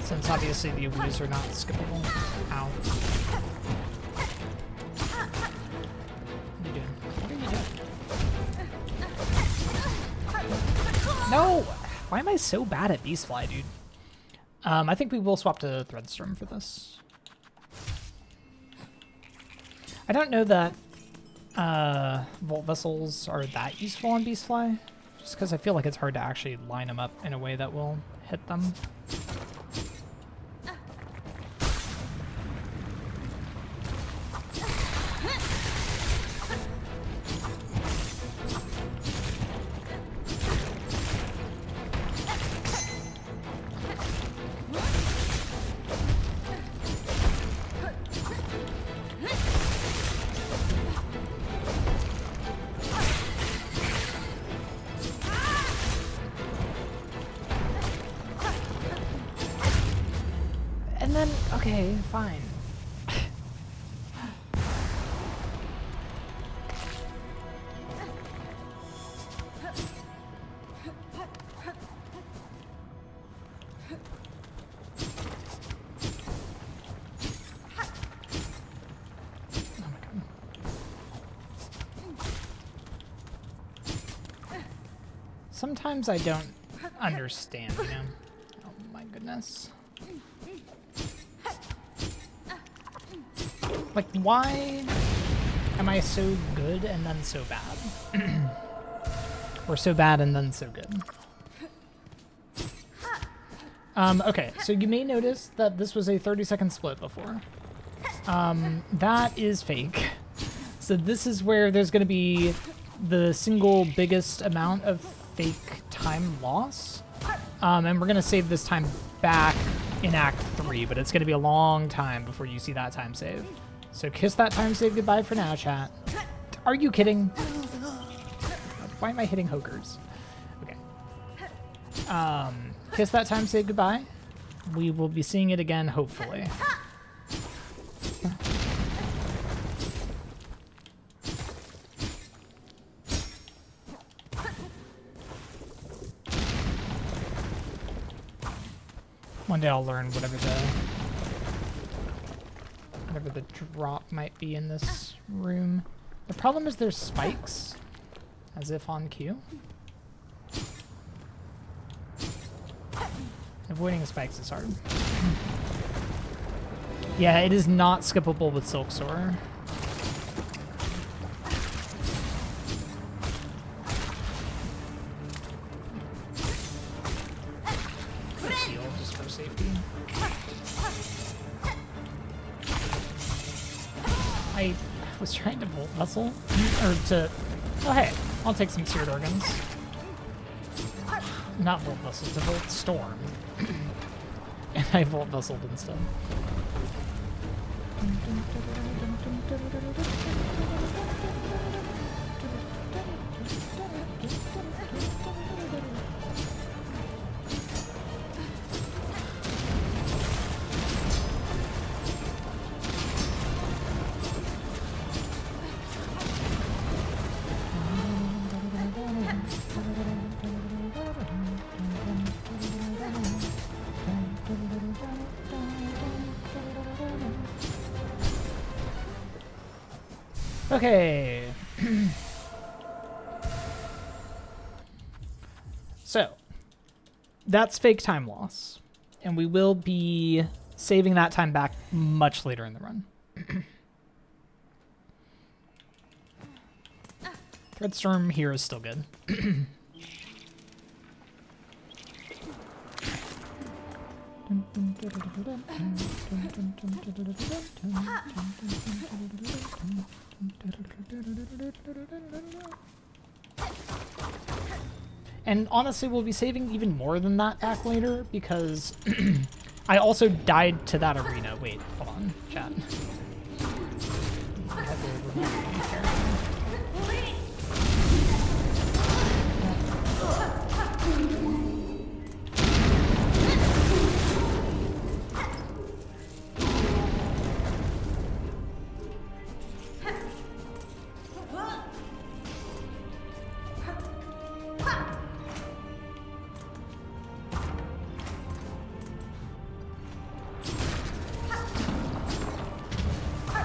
Since obviously the woos are not skippable. Ow. What are you doing? What are you doing? No! Why am I so bad at Beastfly, dude? I think we will swap to Threadstorm for this. I don't know that Volt Vessels are that useful on Beastfly. Just because I feel like it's hard to actually line them up in a way that will hit them. And then, okay, fine. Sometimes I don't understand, you know? Oh my goodness. Like, why am I so good and then so bad? Or so bad and then so good? Okay, so you may notice that this was a 30-second split before. That is fake. So this is where there's going to be the single biggest amount of fake time loss. And we're going to save this time back in Act 3, but it's going to be a long time before you see that time save. So kiss that time save goodbye for now, chat. Are you kidding? Why am I hitting hokers? Okay. Kiss that time save goodbye. We will be seeing it again, hopefully. One day I'll learn whatever the drop might be in this room. The problem is there's spikes, as if on cue. Avoiding spikes is hard. Yeah, it is not skippable with Silksong. Heal just for safety. I was trying to Volt Vessel, or to... Oh hey, I'll take some Seared Organs. Not Volt Vessel, to Volt Storm. And I Volt Vesseled instead. Okay. So, that's fake time loss. And we will be saving that time back much later in the run. Threadstorm here is still good. And honestly, we'll be saving even more than that back later, because I also died to that arena. Wait, hold on, chat. I had to remove my character.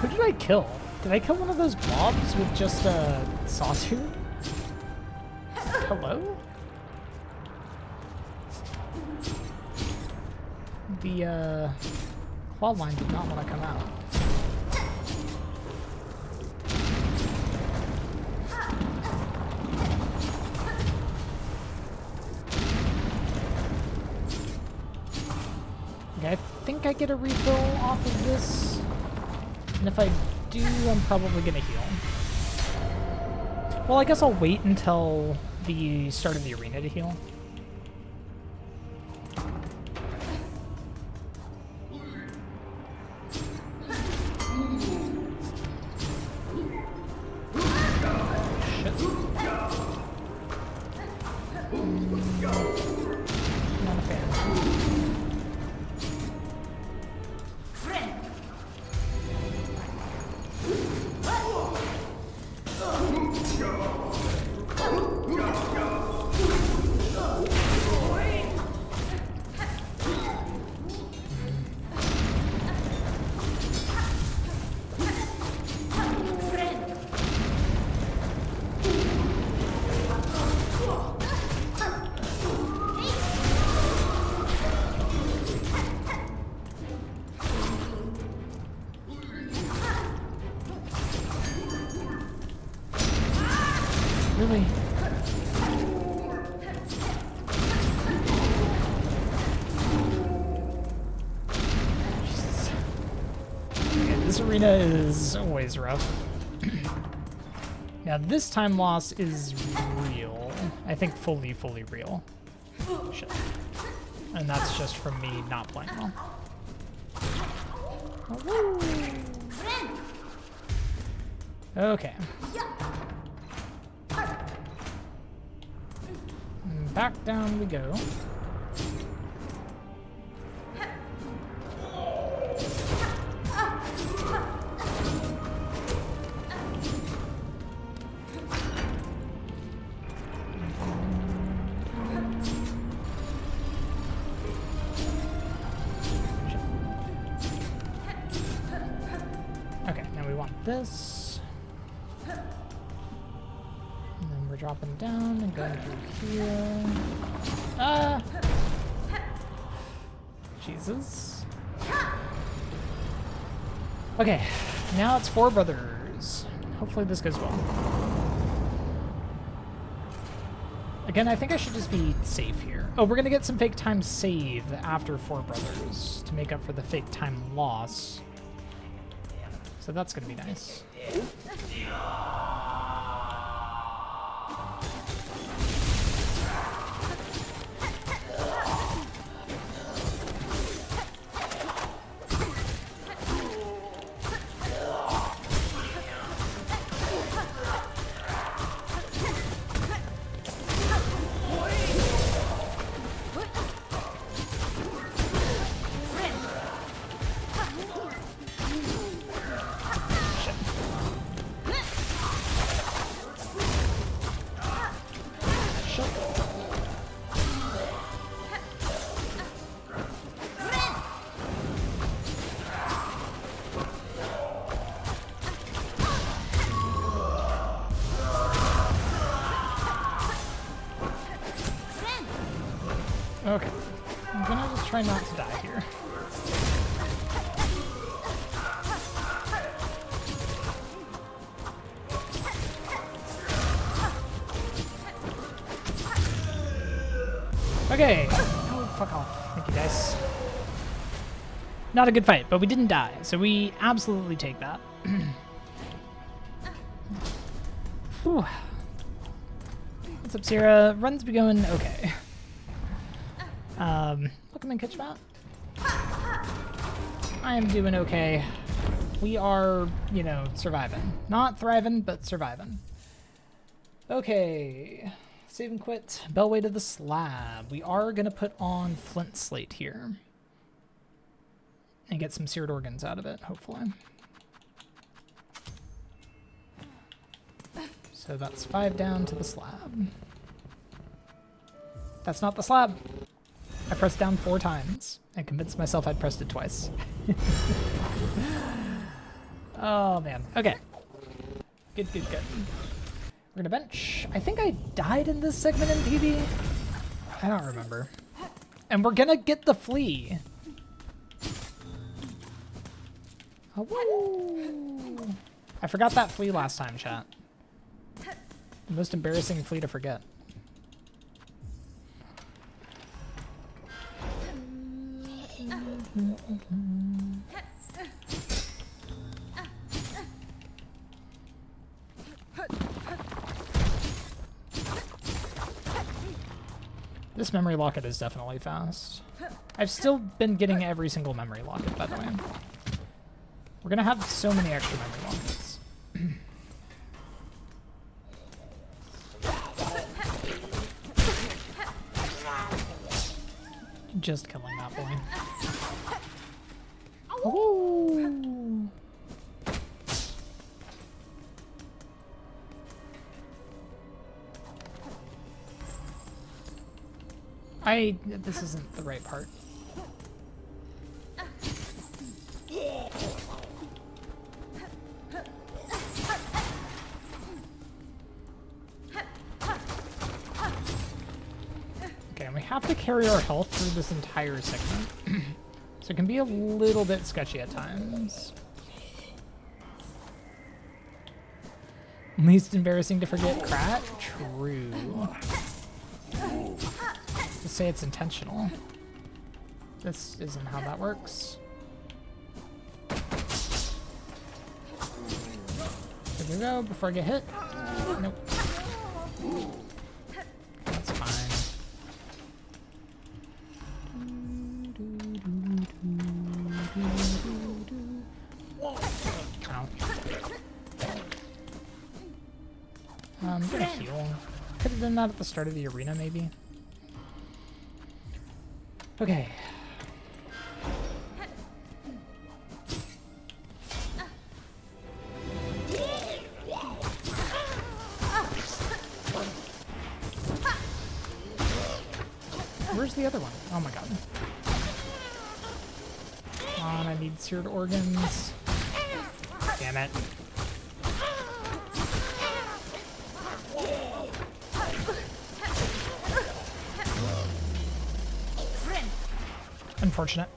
Who did I kill? Did I kill one of those mobs with just a sawtooth? Hello? The claw line did not want to come out. think I get a refill off of this. And if I do, I'm probably gonna heal. Well, I guess I'll wait until the start of the arena to heal. Shit. Not a fan. Really? Jesus. Okay, this arena is always rough. Now this time loss is real. I think fully real. Shit. And that's just from me not playing well. Okay. Back down we go. Okay, now we want this. And then we're dropping down and going through here. Jesus. Okay, now it's Four Brothers. Hopefully this goes well. Again, I think I should just be safe here. Oh, we're gonna get some fake time save after Four Brothers to make up for the fake time loss. So that's gonna be nice. Okay, I'm gonna just try not to die here. Okay, oh, fuck off. Thank you, guys. Not a good fight, but we didn't die, so we absolutely take that. Whew. What's up, Sierra? Runs be going okay. Welcome in, Kitchbot. I am doing okay. We are, you know, surviving. Not thriving, but surviving. Okay. Save and quit. Bellway to the slab. We are going to put on flint slate here. And get some seared organs out of it, hopefully. So that's 5 down to the slab. That's not the slab. I pressed down 4 times and convinced myself I'd pressed it twice. Oh, man. Okay. Good. We're gonna bench. I think I died in this segment in PB. I don't remember. And we're gonna get the flea. Oh, woo. I forgot that flea last time, chat. The most embarrassing flea to forget. This memory locket is definitely fast. I've still been getting every single memory locket, by the way. We're gonna have so many extra memory lockets. Just killing that boy. Ooh. This isn't the right part. Okay, and we have to carry our health through this entire segment. So it can be a little bit sketchy at times. Least embarrassing to forget Krat? True. Let's say it's intentional. This isn't how that works. There we go, before I get hit. Nope. That's fine. Ow. I'm gonna heal. Could have done that at the start of the arena, maybe. Okay. Where's the other one? Oh my god. Come on, I need seared organs. Damn it. Unfortunate.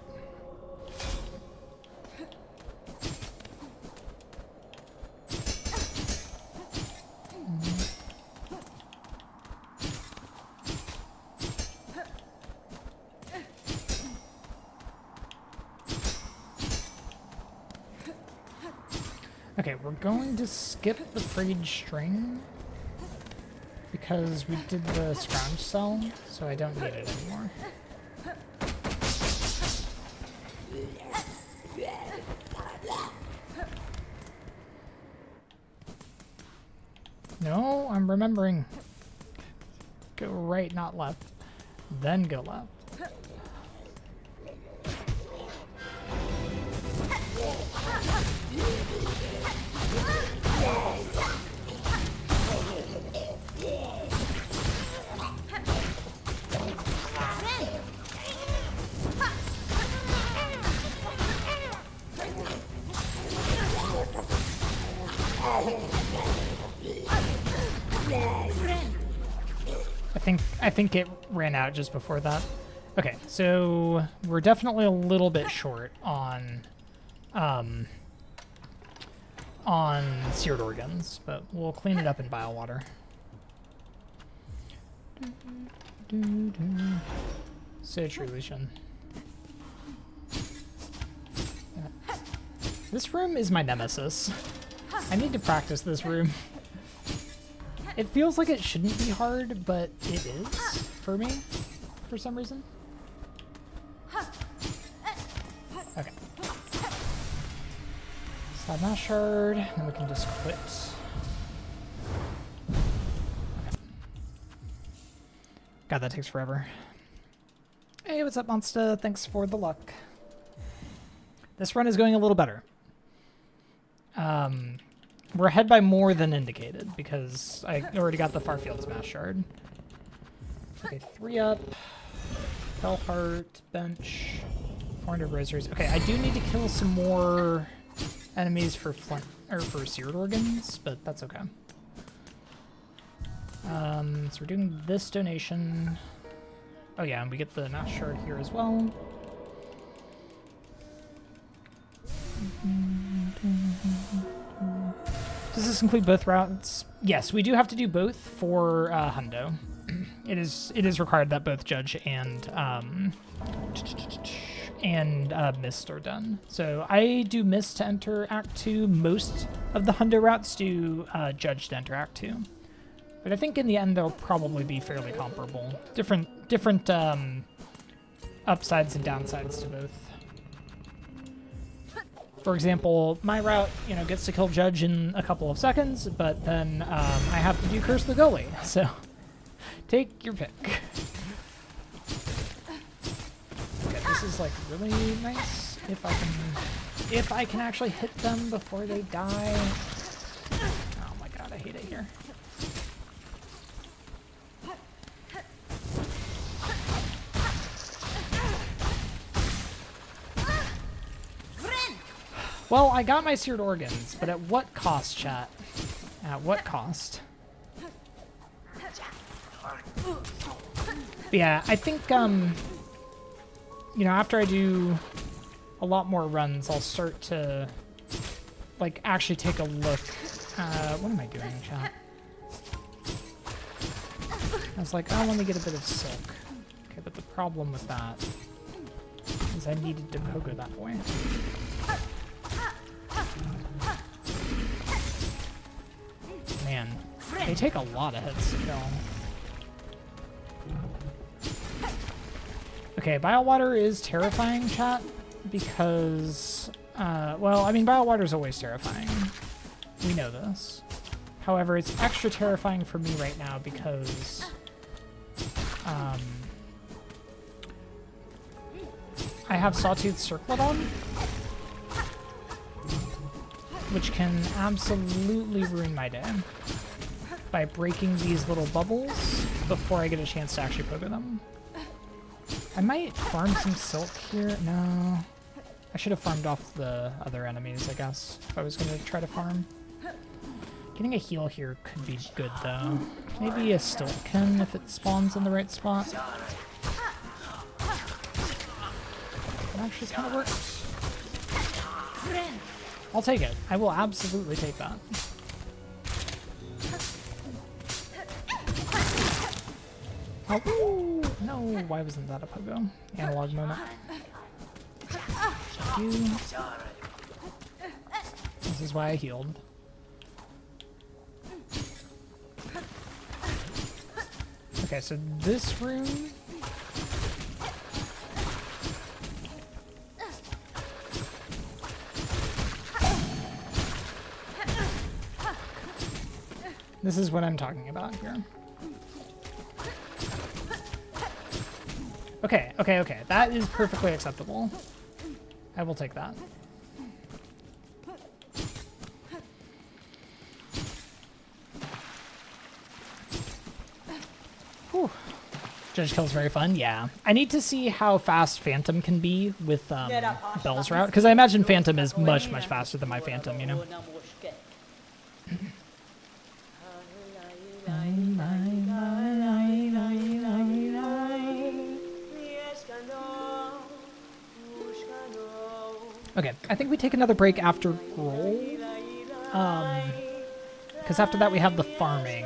Okay, we're going to skip the frayed string because we did the scrounge cell, so I don't need it anymore. No, I'm remembering. Go right, not left. Then go left. I think it ran out just before that. Okay, so we're definitely a little bit short on seared organs, but we'll clean it up in bile water. So true, Lucian. This room is my nemesis. I need to practice this room. It feels like it shouldn't be hard, but it is for me, for some reason. Okay. Slide mass shard, and we can just quit. Okay. God, that takes forever. Hey, what's up, Monsta? Thanks for the luck. This run is going a little better. We're ahead by more than indicated because I already got the Farfield Smash Shard. Okay, 3 up. Fell Heart, bench, 400 rosaries. Okay, I do need to kill some more enemies for flint or for seared organs, but that's okay. So we're doing this donation. Oh yeah, and we get the Mass Shard here as well. Does this include both routes? Yes, we do have to do both for Hundo. It is required that both Judge and and Mist are done. So I do Mist to enter Act 2. Most of the Hundo routes do Judge to enter Act 2. But I think in the end they'll probably be fairly comparable. Different upsides and downsides to both. For example, my route, gets to kill Judge in a couple of seconds, but then I have to do Curse the Gully. So take your pick. Okay, this is like really nice if I can actually hit them before they die. Oh my god, I hate it here. Well, I got my seared organs, but at what cost, chat? At what cost? But yeah, I think, after I do a lot more runs, I'll start to, like, actually take a look. What am I doing, chat? I was like, I want to get a bit of silk. Okay, but the problem with that is I needed to pogo that way. Man, they take a lot of hits to kill. Okay, Biowater is terrifying, chat, because, well, I mean, Biowater is always terrifying. We know this. However, it's extra terrifying for me right now because, I have Sawtooth Circlet on, which can absolutely ruin my day by breaking these little bubbles before I get a chance to actually pogo them. I might farm some silk here. No. I should have farmed off the other enemies, I guess, if I was going to try to farm. Getting a heal here could be good, though. Maybe a Stiltkin if it spawns in the right spot. That actually kind of works. I'll take it. I will absolutely take that. Oh, no, why wasn't that a pogo? Analog moment. Thank you. This is why I healed. Okay, so this room... This is what I'm talking about here. Okay, okay, okay. That is perfectly acceptable. I will take that. Whew. Judge kill's very fun, yeah. I need to see how fast Phantom can be with Bell's route, because I imagine Phantom is much, much faster than my Phantom, you know? Okay, I think we take another break after Roll. Because after that we have the farming.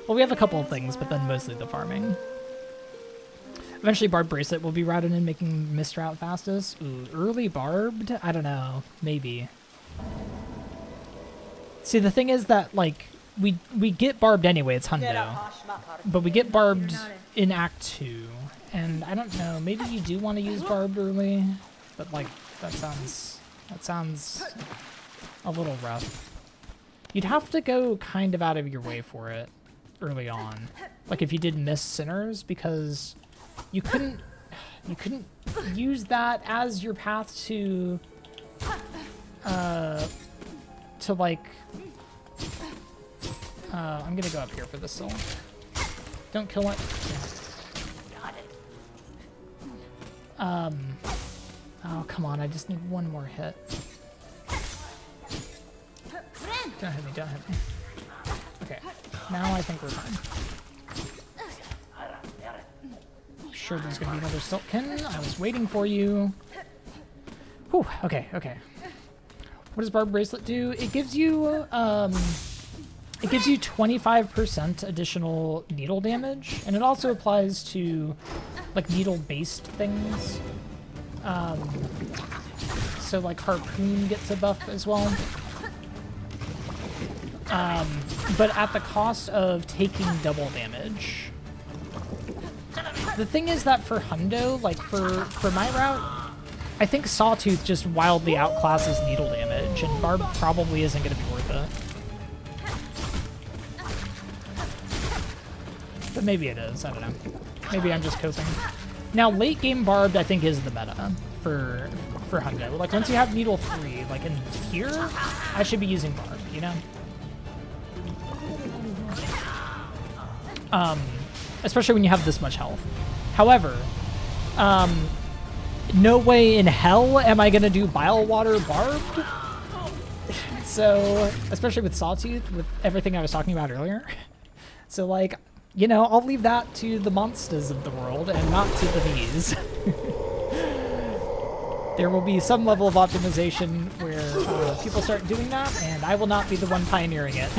Well, we have a couple of things, but then mostly the farming. Eventually Barbed Bracelet will be routed in, making Mist route fastest. Ooh, early Barbed? I don't know. Maybe. See, the thing is that, like, we get Barbed anyway, it's Hundo. But we get Barbed in Act 2. And I don't know, maybe you do want to use Barbed early, but, like, that sounds a little rough. You'd have to go kind of out of your way for it early on. Like if you did Miss Sinners, because you couldn't use that as your path to like I'm gonna go up here for this soul. Don't kill it. Got it. Oh, come on, I just need one more hit. Don't hit me, don't hit me. Okay, now I think we're fine. I'm sure there's gonna be another Stiltkin. I was waiting for you. Whew, okay, okay. What does Barbed Bracelet do? It gives you 25% additional needle damage, and it also applies to like needle-based things. So like Harpoon gets a buff as well. But at the cost of taking double damage. The thing is that for Hundo, like for my route, I think Sawtooth just wildly outclasses needle damage, and Barb probably isn't going to be worth it. But maybe it is, I don't know. Maybe I'm just coping. Now, late game Barbed, I think, is the meta for Hundo. Like, once you have Needle 3, like in here, I should be using Barb, you know? Especially when you have this much health. However, no way in hell am I gonna do Bile Water Barbed. So, especially with Sawtooth, with everything I was talking about earlier. So, like, you know, I'll leave that to the monsters of the world and not to the bees. There will be some level of optimization where people start doing that, and I will not be the one pioneering it.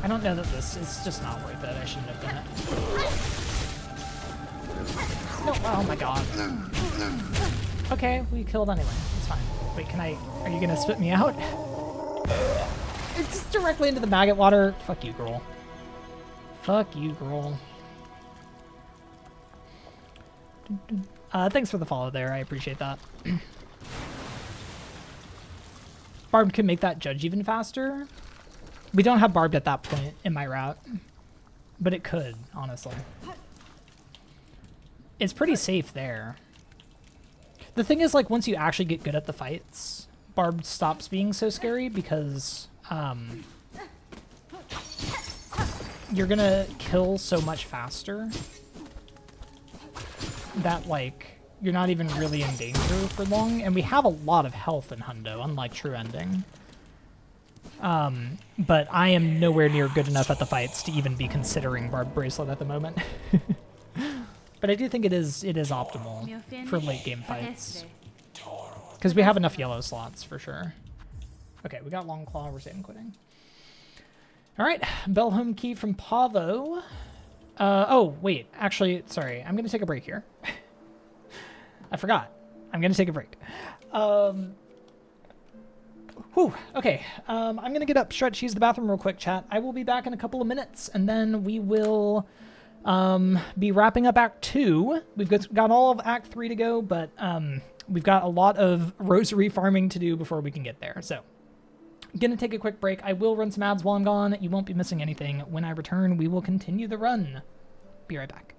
I don't know that this is just not worth it. I shouldn't have done it. No, oh my god. Okay, we killed anyway. It's fine. Wait, are you gonna spit me out? It's just directly into the maggot water. Fuck you, girl. Fuck you, girl. Thanks for the follow there. I appreciate that. Barb can make that judge even faster. We don't have Barbed at that point in my route, but it could, honestly. It's pretty safe there. The thing is, like, once you actually get good at the fights, Barbed stops being so scary because you're gonna kill so much faster that, like, you're not even really in danger for long. And we have a lot of health in Hundo, unlike True Ending. But I am nowhere near good enough at the fights to even be considering Barbed Bracelet at the moment. But I do think it is optimal for late game fights. Because we have enough yellow slots for sure. Okay, we got Long Claw, we're saving quitting. Alright, Bell Home Key from Pavo. Oh, wait, actually, sorry, I'm gonna take a break here. I forgot. I'm gonna take a break. Whew, okay, I'm gonna get up, stretch, use the bathroom real quick, chat. I will be back in a couple of minutes, and then we will be wrapping up Act 2. We've got all of Act 3 to go, but we've got a lot of rosary farming to do before we can get there. So, gonna take a quick break. I will run some ads while I'm gone. You won't be missing anything. When I return, we will continue the run. Be right back.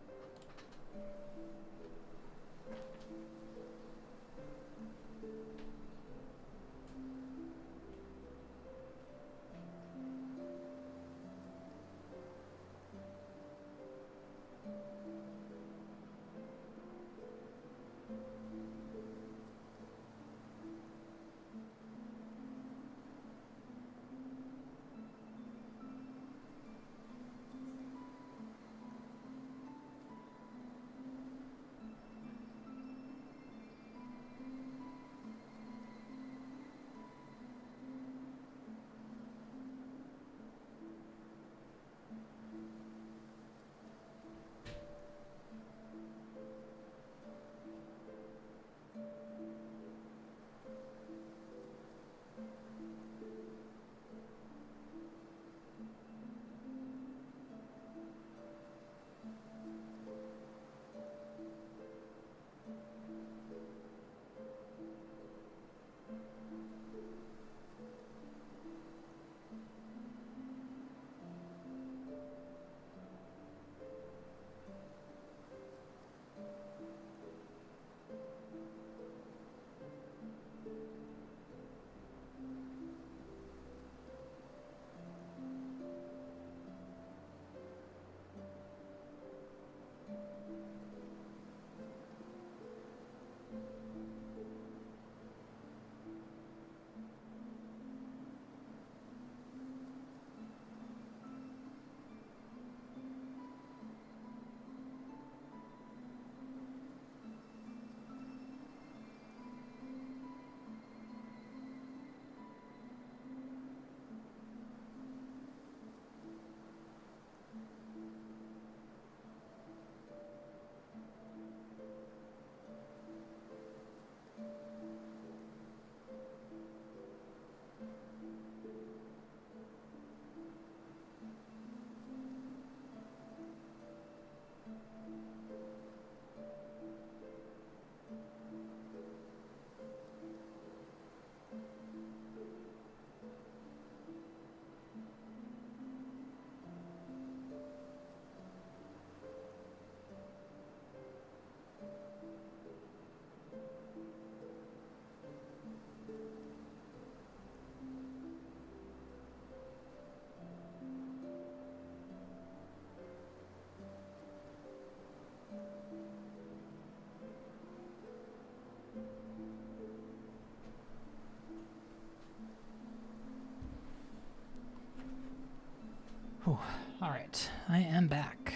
Alright, I am back.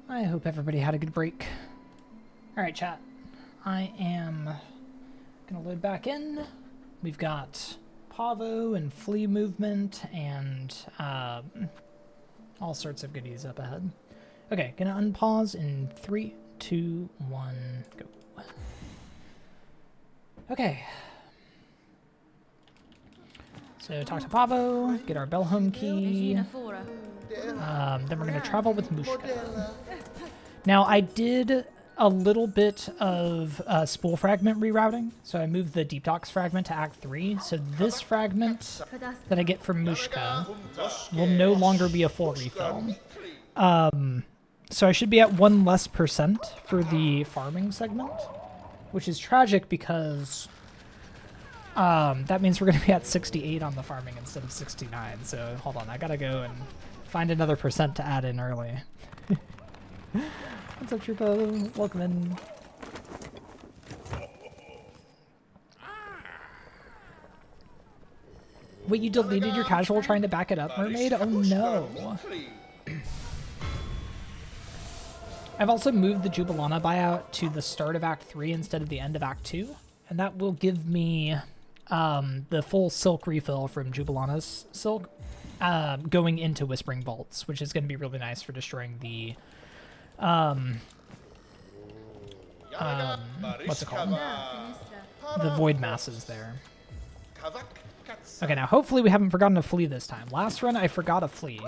I hope everybody had a good break. Alright, chat. I am gonna load back in. We've got Pavo and Flea movement and all sorts of goodies up ahead. Okay, gonna unpause in 3, 2, 1, go. Okay. So talk to Pavo, get our Bellhome key. Regina Fora. Then we're going to travel with Mushka. Now, I did a little bit of spool fragment rerouting. So I moved the Deep Docks fragment to Act 3. So this fragment that I get from Mushka will no longer be a full refill. So I should be at 1% less for the farming segment, which is tragic because that means we're going to be at 68 on the farming instead of 69. So hold on, I got to go and find another % to add in early. What's up, Trupo? Welcome in. Wait, you deleted your casual trying to back it up, Mermaid? Oh no. I've also moved the Jubilana buyout to the start of Act 3 instead of the end of Act 2, and that will give me the full silk refill from Jubilana's silk going into Whispering Bolts, which is going to be really nice for destroying the what's it called? The void masses there. Okay, now hopefully we haven't forgotten a flea this time. Last run I forgot a flea,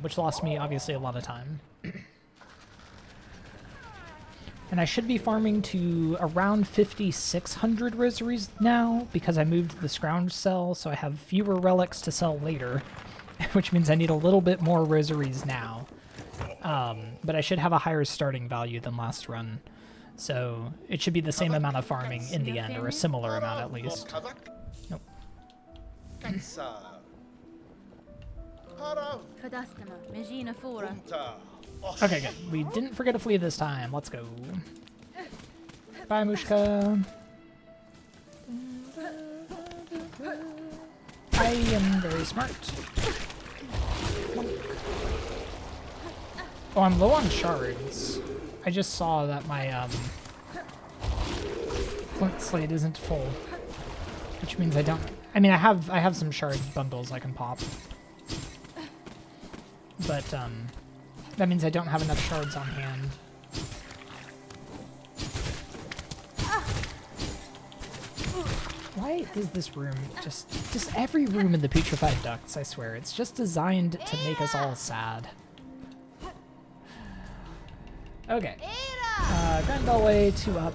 which lost me obviously a lot of time. And I should be farming to around 5,600 rosaries now because I moved the scrounge cell, so I have fewer relics to sell later, which means I need a little bit more rosaries now. But I should have a higher starting value than last run, so it should be the same amount of farming in the end, or a similar amount at least. Nope. Regina Fora. Okay, good. We didn't forget a flea this time. Let's go. Bye, Mushka. I am very smart. Oh, I'm low on shards. I just saw that my flint slate isn't full, which means I don't. I mean, I have some shard bundles I can pop, but that means I don't have enough shards on hand. Why is this room just every room in the Putrefied Ducts, I swear, it's just designed to make us all sad. Okay. Grand Beltway, 2 up.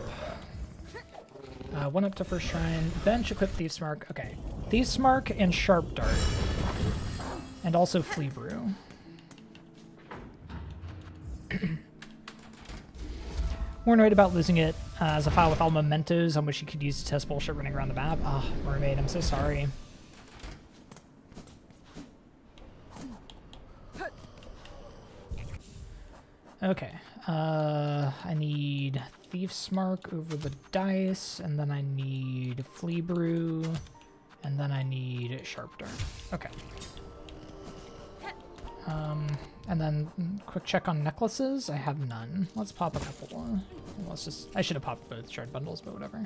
1 up to First Shrine. Bench, equip Thief's Mark. Okay. Thief's Mark and Sharp Dart. And also Flea Brew. More annoyed about losing it as a file with all mementos on which you could use to test bullshit running around the map. Oh, Mermaid, I'm so sorry. Okay. I need Thief's Mark over the dice, and then I need Flea Brew, and then I need Sharp Dart. Okay. And then quick check on necklaces. I have none. Let's pop a couple. Let's just. I should have popped both shard bundles, but whatever.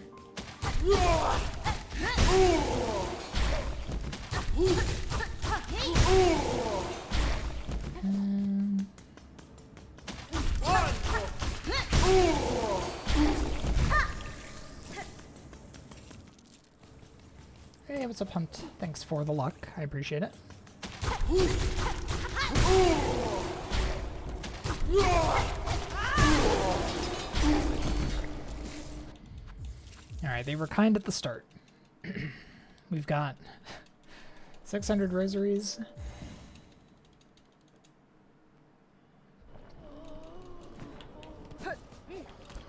Hey, what's up, Hunt? Thanks for the luck. I appreciate it. Alright, they were kind at the start. We've got 600 rosaries.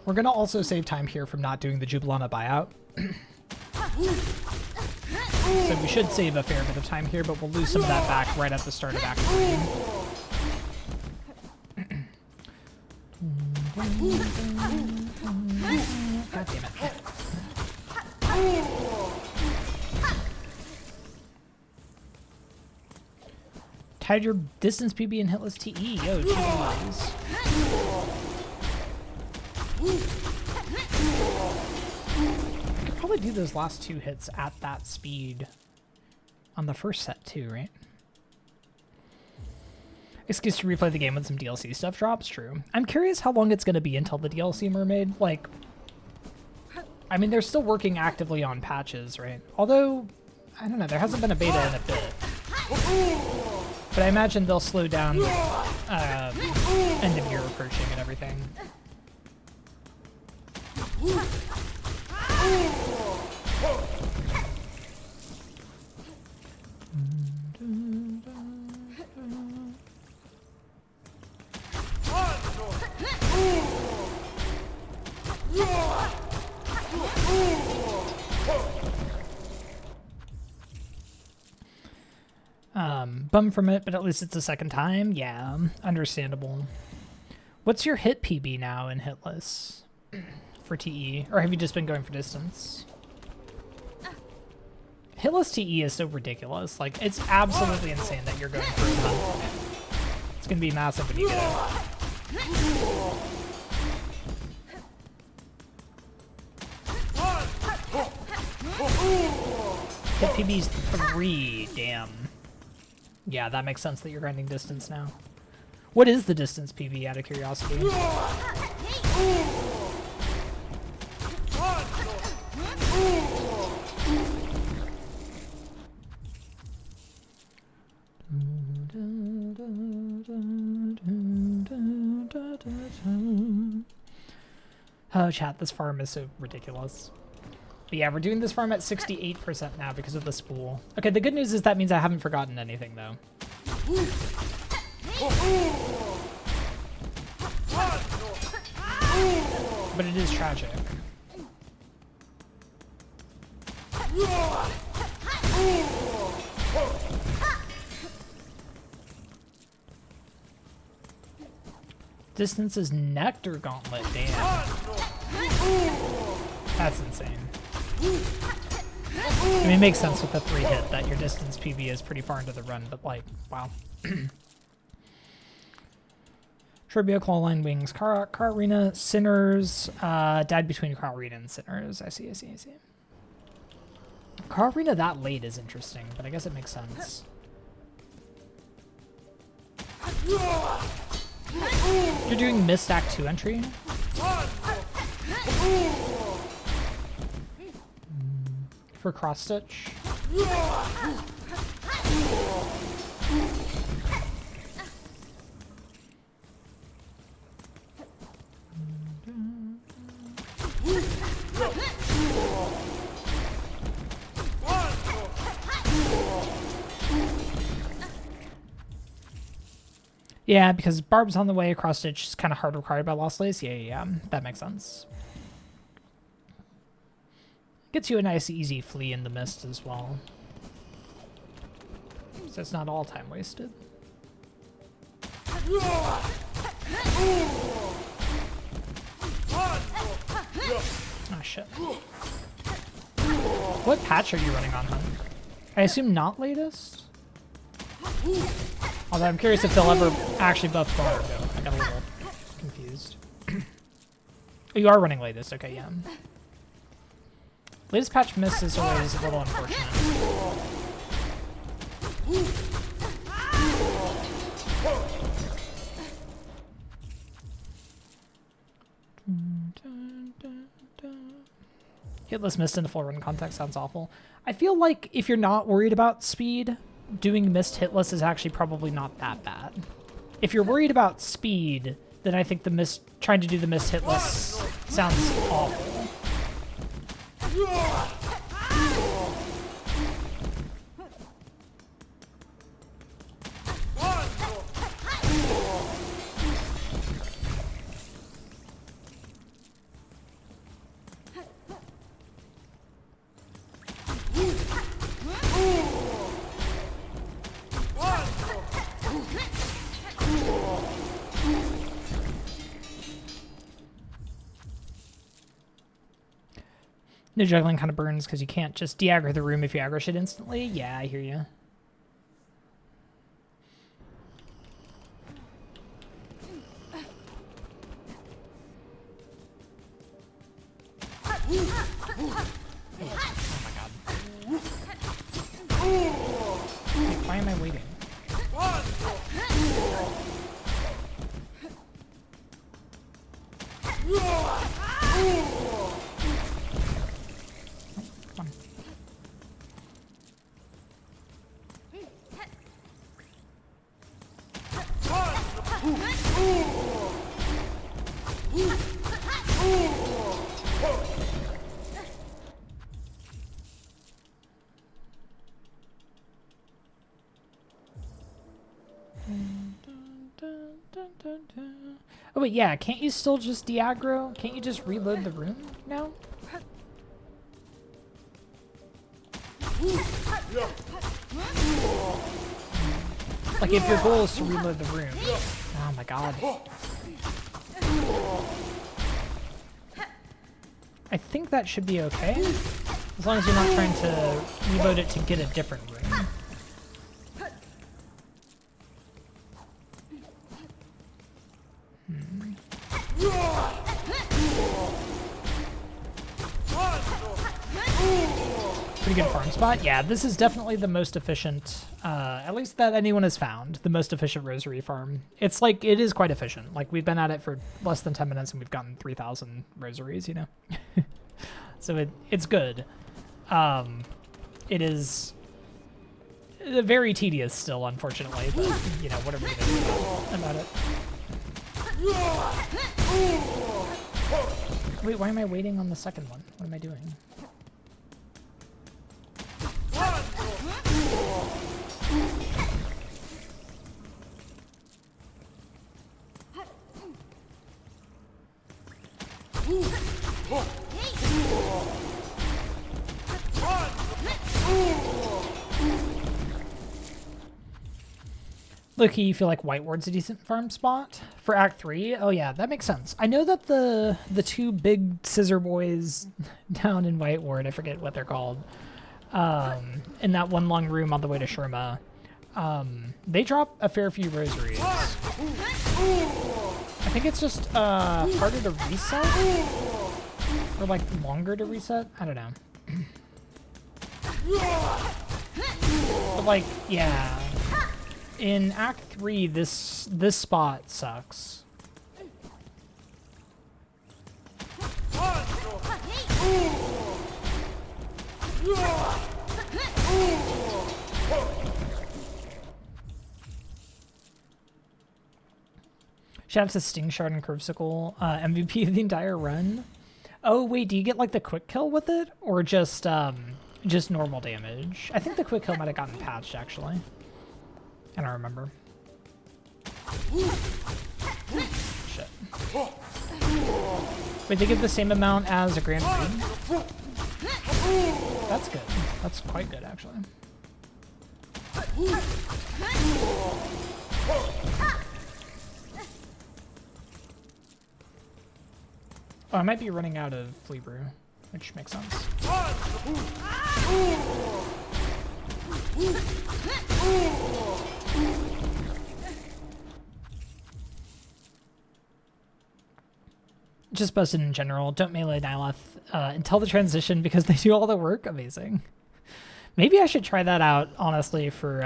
We're gonna also save time here from not doing the Jubilana buyout. So we should save a fair bit of time here, but we'll lose some of that back right at the start of Act 3. God damn it. Hide your distance PB and hitless TE. Yo, jeez. I could probably do those last 2 hits at that speed on the first set too, right? Excuse to replay the game when some DLC stuff drops. True. I'm curious how long it's going to be until the DLC Mermaid. Like, I mean, they're still working actively on patches, right? Although, I don't know, there hasn't been a beta in a bit. But I imagine they'll slow down end of year approaching and everything. Bummed from it, but at least it's the second time. Yeah, understandable. What's your hit PB now in hitless for TE? Or have you just been going for distance? Hitless TE is so ridiculous. Like, it's absolutely insane that you're going for a ton. It's going to be massive when you get it. Hit PB's 3, damn. Yeah, that makes sense that you're grinding distance now. What is the distance PB, out of curiosity? Oh, chat, this farm is so ridiculous. But yeah, we're doing this farm at 68% now because of the spool. Okay, the good news is that means I haven't forgotten anything, though. But it is tragic. Distance is Nectar Gauntlet, damn. That's insane. I mean, it makes sense with the 3 hit that your distance PB is pretty far into the run, but like, wow. Trivia, Clawline, Wings, Car Arena, Sinners, died between Car Arena and Sinners. I see. Car Arena that late is interesting, but I guess it makes sense. You're doing Mist Act 2 entry? For cross stitch. Yeah, because Barb's on the way, cross stitch is kind of hard required by Lost Lace. Yeah, that makes sense. Gets you a nice easy flee in the mist as well. So it's not all time wasted. Oh shit. What patch are you running on, Hunt? I assume not latest? Although I'm curious if they'll ever actually buff Barb. I got a little confused. Oh, you are running latest, okay, yeah. Latest patch miss is always a little unfortunate. Hitless mist in the full run context sounds awful. I feel like if you're not worried about speed, doing mist hitless is actually probably not that bad. If you're worried about speed, then I think trying to do the mist hitless sounds awful. No juggling kind of burns because you can't just de-aggro the room if you aggro shit instantly. Yeah, I hear you. Oh my god. Wait, why am I waiting? Come on. Oh wait, yeah, can't you still just de-aggro? Can't you just reload the room now? Like if your goal is to reload the room. Oh my god. I think that should be okay. As long as you're not trying to reload it to get a different room. Pretty good farm spot. Yeah, this is definitely the most efficient, at least that anyone has found, the most efficient rosary farm. It's like, it is quite efficient. Like, we've been at it for less than 10 minutes and we've gotten 3,000 rosaries, you know? So it's good. It is very tedious still, unfortunately, but, you know, whatever you do about it. Wait, why am I waiting on the second one? What am I doing? Loki, you feel like White Ward's a decent farm spot for Act 3? Oh yeah, that makes sense. I know that the two big scissor boys down in White Ward, I forget what they're called, in that one long room on the way to Sherma, they drop a fair few rosaries. I think it's just harder to reset? Or like longer to reset? I don't know. But like, yeah. In Act 3, this spot sucks. Shout out to Sting Shard and Curvesicle, MVP of the entire run. Oh wait, do you get like the quick kill with it, or just normal damage? I think the quick kill might have gotten patched actually. I don't remember. Shit. Wait, they give the same amount as a Grand Prix? That's good. That's quite good, actually. Oh, I might be running out of Flea Brew, which makes sense. Just busted in general. Don't melee Nihilith until the transition because they do all the work. Amazing. Maybe I should try that out, honestly, for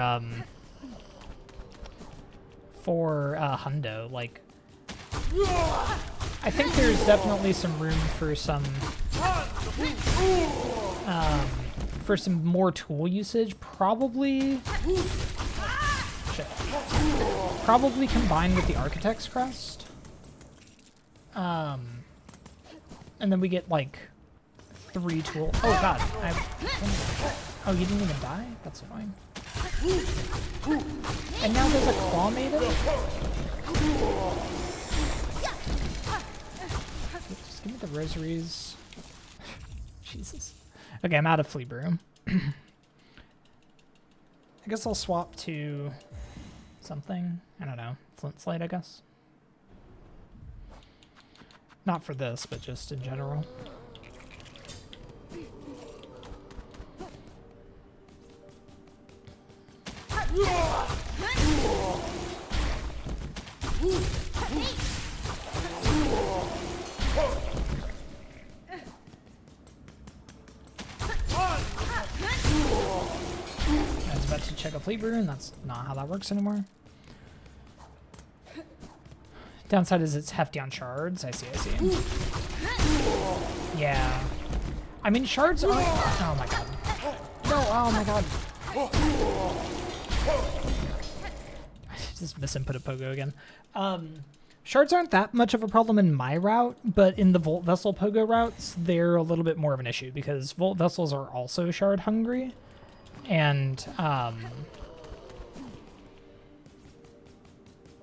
Hundo. Like, I think there's definitely some room for some more tool usage. Probably combined with the Architect's Crest. And then we get like 3 tool. Oh god. Oh, you didn't even die? That's annoying. And now there's a Claw Maiden? Just give me the rosaries. Jesus. Okay, I'm out of Flea Brew. I guess I'll swap to something. I don't know. Flint Slate, I guess. Not for this, but just in general. was about to check a fleet brew, and that's not how that works anymore. Downside is it's hefty on shards. I see. Yeah. I mean, shards are... Oh my god. No, oh my god. I just misinput a pogo again. Shards aren't that much of a problem in my route, but in the Volt Vessel pogo routes, they're a little bit more of an issue because Volt Vessels are also shard hungry. And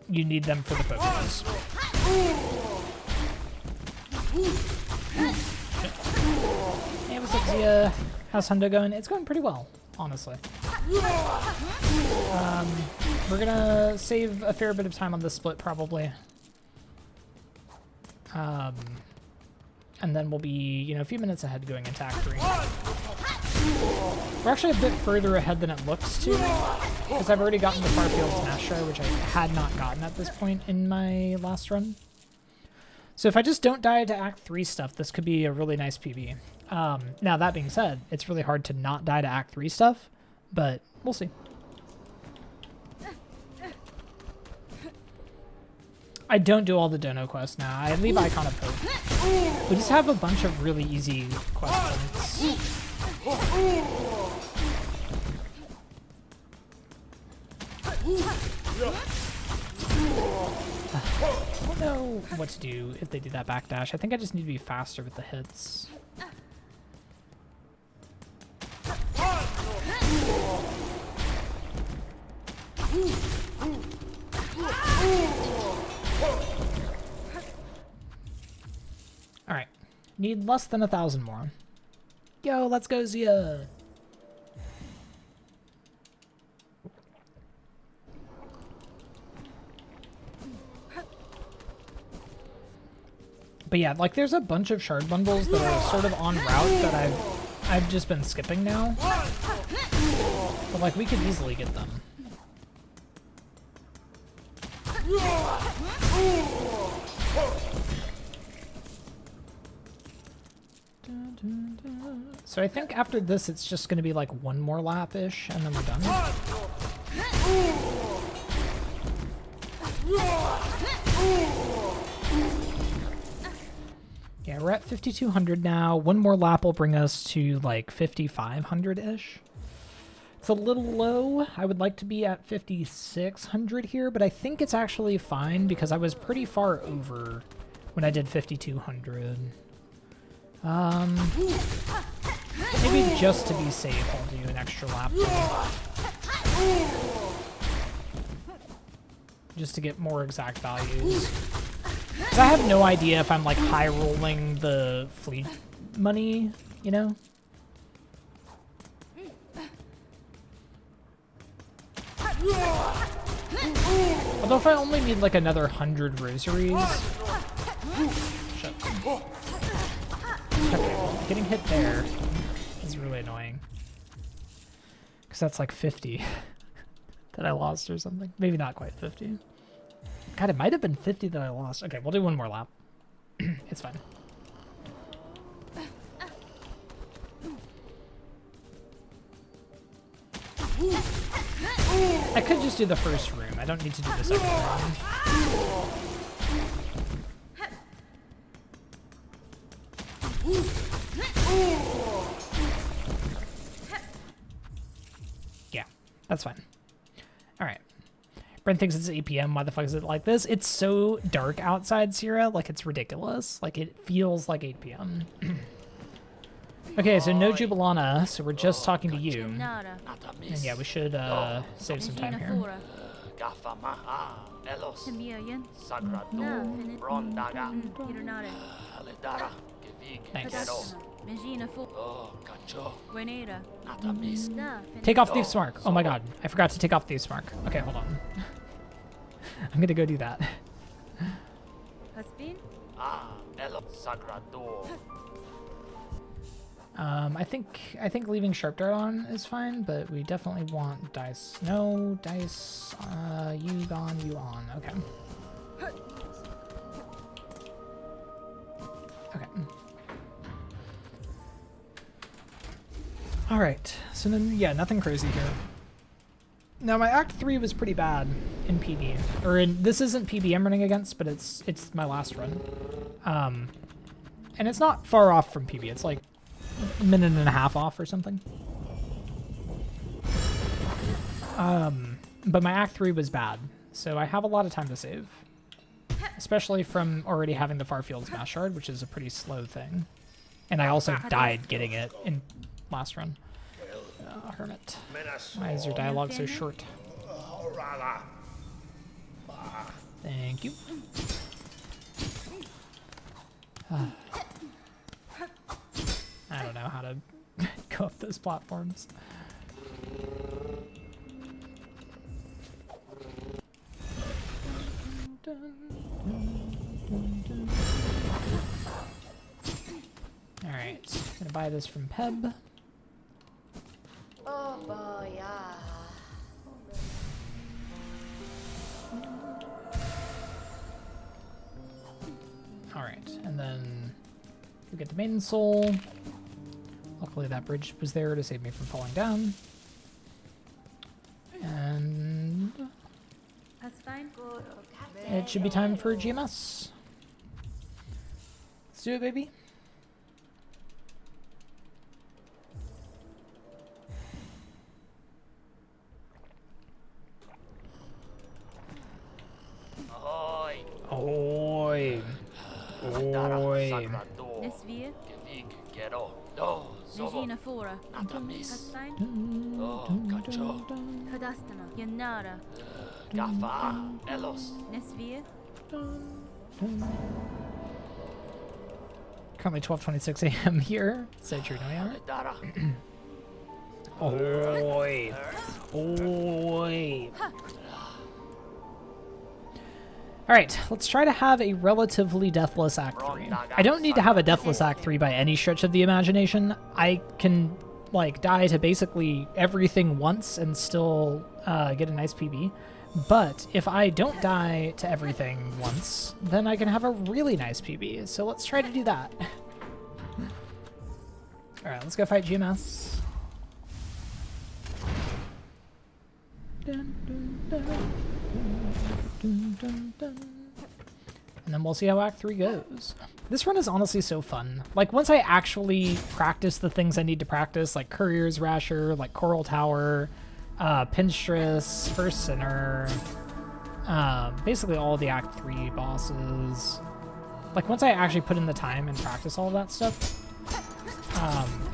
you need them for the pogos. Hey, what's up, Zia? How's Hundo going? It's going pretty well, honestly. We're gonna save a fair bit of time on this split, probably. And then we'll be, you know, a few minutes ahead going into Act 3. We're actually a bit further ahead than it looks to, because I've already gotten the Farfield Smash Shard, which I had not gotten at this point in my last run. So if I just don't die to Act 3 stuff, this could be a really nice PB. Now, that being said, it's really hard to not die to Act 3 stuff, but we'll see. I don't do all the dono quests now. I leave Icon of Hope. We just have a bunch of really easy quest points. I don't know what to do if they do that backdash. I think I just need to be faster with the hits. Alright. Need less than 1,000 more. Yo, let's go, Zia! But yeah, like there's a bunch of shard bundles that are sort of en route that I've just been skipping now. But like we could easily get them. So I think after this it's just going to be like one more lap-ish and then we're done. Yeah, we're at 5,200 now. One more lap will bring us to like 5,500-ish. It's a little low. I would like to be at 5,600 here, but I think it's actually fine because I was pretty far over when I did 5,200. Maybe just to be safe, I'll do an extra lap though. Just to get more exact values. 'Cause I have no idea if I'm like high rolling the fleet money, you know? Although if I only need like another 100 rosaries. Shit. Okay, well, getting hit there is really annoying. Because that's like 50 that I lost or something. Maybe not quite 50. God, it might have been 50 that I lost. Okay, we'll do one more lap. It's fine. I could just do the first room. I don't need to do the second room. Yeah, that's fine. All right. Brent thinks it's 8 p.m. Why the fuck is it like this? It's so dark outside, Sierra. Like, it's ridiculous. Like, it feels like 8 p.m. Okay, so no Jubilana, so we're just talking to you. And yeah, we should save some time here. Nice. Take off Thief's Mark. Oh my god, I forgot to take off Thief's Mark. Okay, hold on. I'm gonna go do that. I think leaving Sharp Dart on is fine, but we definitely want dice. No, dice, you gone, you on. Okay. Okay. Alright, so then, yeah, nothing crazy here. Now my Act 3 was pretty bad in PB. Or in this isn't PB I'm running against, but it's my last run. And it's not far off from PB. It's like a minute and a half off or something. But my Act 3 was bad, so I have a lot of time to save. Especially from already having the Farfield Smash Shard, which is a pretty slow thing. And I also died getting it in last run. Hermit. Why is your dialogue so short? Thank you. I don't know how to go up those platforms. Alright, gonna buy this from Peb. Oh boy, yeah. Alright, and then we get the Maiden Soul. Luckily that bridge was there to save me from falling down. And That's fine. it should be time for GMS. Let's do it, baby. Ahoy! Oi. Oi. Nesvir, Gevig, Gero, Do, Zovo, Regina Fora, Natamis, Kastein, Oh, Gacho, Kadastana, Yanara, Gafa, Elos, Nesvir, Currently 12:26 a.m. here. So true, no, yeah. Dara, Oi. Oi. Alright, let's try to have a relatively deathless Act 3. I don't need to have a deathless Act 3 by any stretch of the imagination. I can, like, die to basically everything once and still get a nice PB. But if I don't die to everything once, then I can have a really nice PB. So let's try to do that. Alright, let's go fight GMS. Dun, dun, dun. Dun, dun, dun. And then we'll see how Act 3 goes. This run is honestly so fun. Like, once I actually practice the things I need to practice, like Courier's Rasher, like Coral Tower, Pinstress, First Sinner, basically all the Act 3 bosses. Like, once I actually put in the time and practice all of that stuff,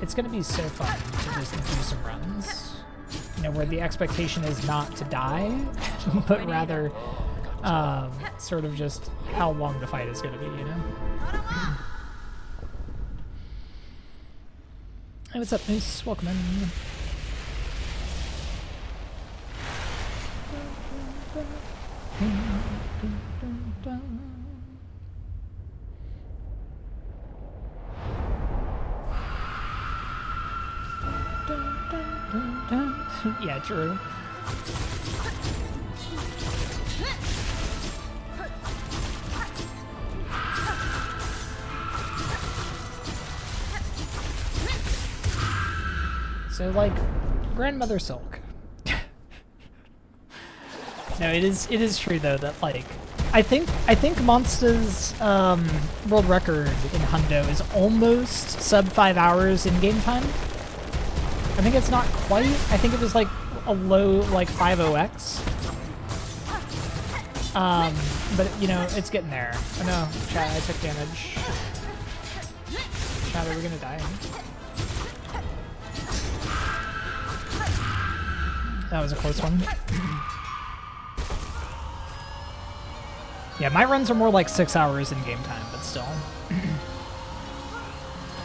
it's going to be so fun to just do some runs. You know, where the expectation is not to die, but rather sort of just how long the fight is going to be, you know? Hey, what's up, Moose? Welcome in. Yeah, true. So, like, Grandmother Silk. No, it is true though that, like, I think Monster's world record in Hundo is almost sub 5 hours in game time. I think it's not quite. I think it was like a low, like 50x. But you know, it's getting there. Oh no, chat, I took damage. Chat, are we gonna die? That was a close one. Yeah, my runs are more like 6 hours in game time, but still.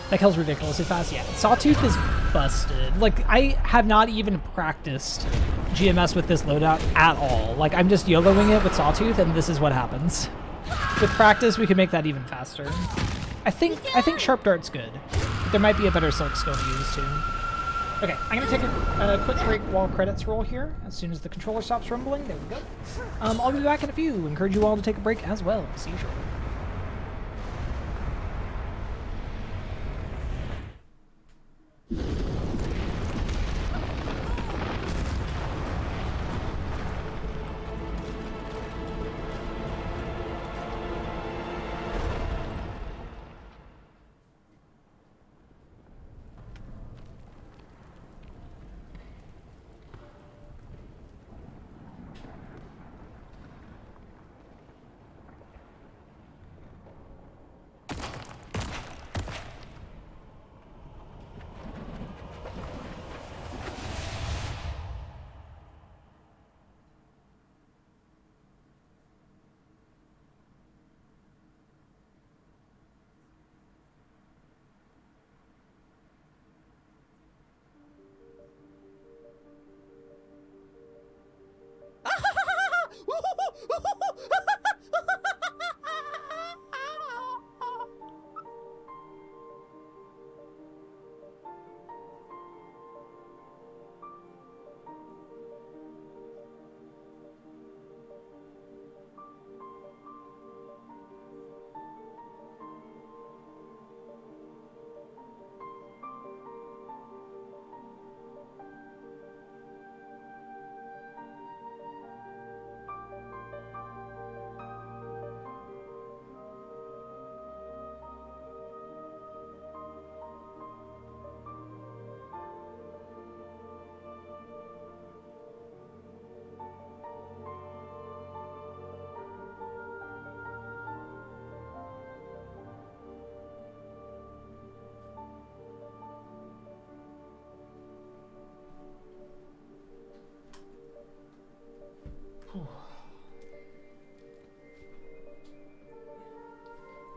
That kill's ridiculously fast. Yeah, Sawtooth is busted. Like, I have not even practiced GMS with this loadout at all. Like, I'm just YOLOing it with Sawtooth, and this is what happens. With practice, we can make that even faster. I think Sharp Dart's good. But there might be a better Silk skill to use, too. Okay, I'm going to take a quick break while credits roll here. As soon as the controller stops rumbling, there we go. I'll be back in a few. Encourage you all to take a break as well. See you shortly.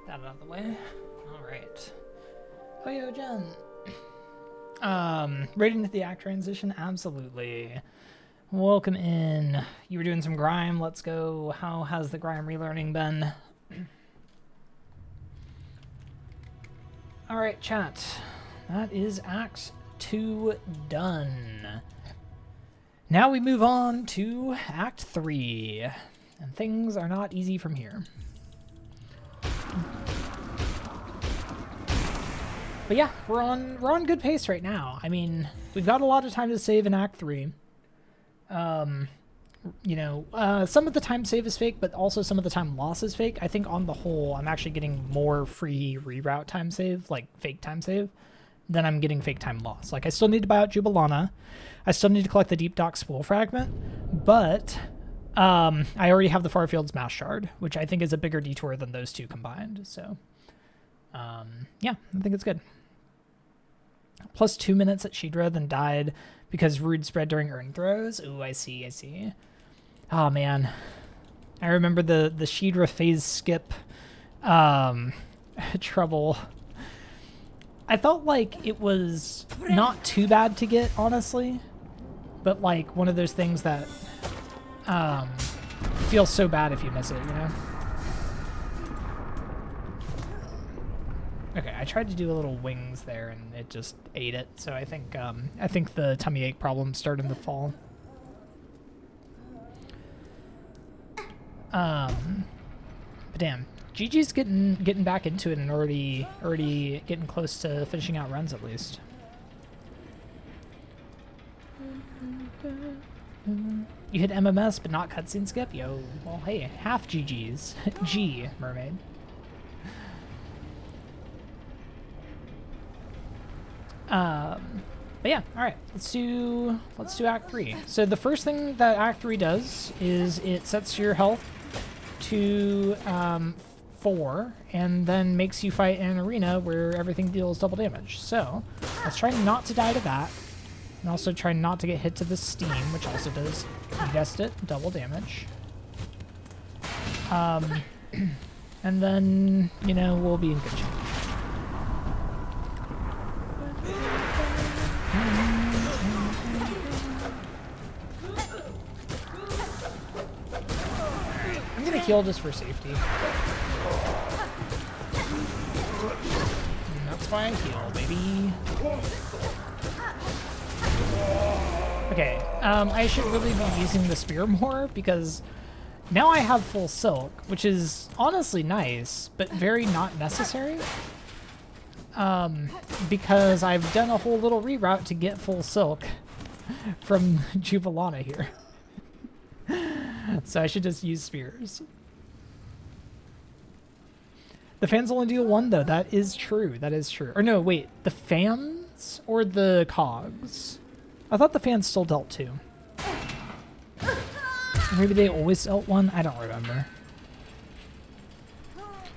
That out of the way. All right. Hoyo Jen. Right into the act transition? Absolutely. Welcome in. You were doing some grime. Let's go. How has the grime relearning been? All right, chat. That is Act 2 done. Now we move on to Act 3. And things are not easy from here. But yeah, we're on good pace right now. I mean, we've got a lot of time to save in Act 3. You know, some of the time save is fake, but also some of the time loss is fake. I think on the whole, I'm actually getting more free reroute time save, like fake time save, than I'm getting fake time loss. Like, I still need to buy out Jubilana. I still need to collect the Deep Dock Spool Fragment, but I already have the Farfield's Mass Shard, which I think is a bigger detour than those two combined. So, yeah, I think it's good. Plus 2 minutes at Shidra, then died because Rude spread during Earn Throws. Ooh, I see. Oh, man. I remember the Shidra phase skip trouble. I felt like it was not too bad to get, honestly. But, like, one of those things that feels so bad if you miss it, you know? Okay, I tried to do a little wings there, and it just ate it. So I think the tummy ache problem started in the fall. But damn, GG's getting back into it and already getting close to finishing out runs at least. You hit MMS, but not cutscene skip? Yo, well, hey, half GG's. G, mermaid. But yeah, all right, let's do Act 3. So the first thing that Act 3 does is it sets your health to 4 and then makes you fight in an arena where everything deals double damage. So let's try not to die to that, and also try not to get hit to the steam, which also does, you guessed it, double damage. And then, you know, we'll be in good shape. I'm gonna heal just for safety. And that's why I heal, baby. Okay, I should really be using the spear more because now I have full silk, which is honestly nice, but very not necessary. Because I've done a whole little reroute to get full silk from Jubilana here. So I should just use spears. The fans only deal 1 though, that is true, Or no, wait, the fans or the cogs? I thought the fans still dealt 2. Maybe they always dealt 1, I don't remember.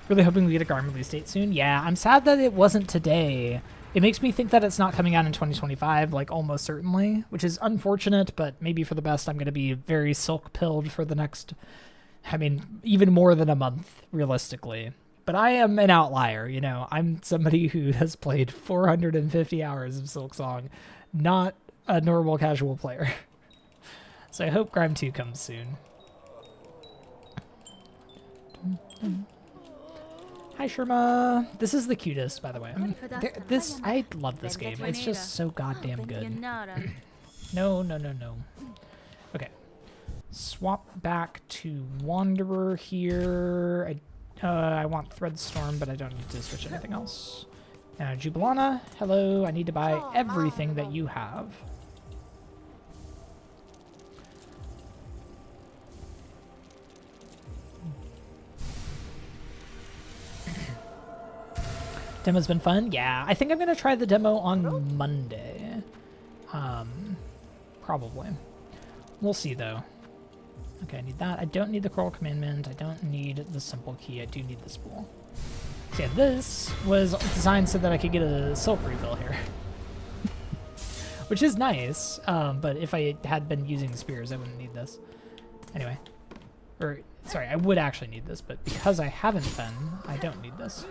Really hoping we get a Garm release date soon. Yeah, I'm sad that it wasn't today. It makes me think that it's not coming out in 2025, like almost certainly, which is unfortunate, but maybe for the best. I'm going to be very silk-pilled for the next, I mean, even more than a month, realistically. But I am an outlier, you know. I'm somebody who has played 450 hours of Silksong, not a normal casual player. So I hope Grime 2 comes soon. Hi, Sherma. This is the cutest, by the way. I mean, I love this game. It's just so goddamn good. No. Okay. Swap back to Wanderer here. I want Threadstorm, but I don't need to switch anything else. Now, Jubilana, hello. I need to buy everything that you have. Demo's been fun? Yeah, I think I'm going to try the demo on Monday. Probably. We'll see, though. Okay, I need that. I don't need the Coral Commandment. I don't need the Simple Key. I do need the Spool. So yeah, this was designed so that I could get a Silk refill here. Which is nice, but if I had been using spears, I wouldn't need this. Anyway. Or, sorry, I would actually need this, but because I haven't been, I don't need this.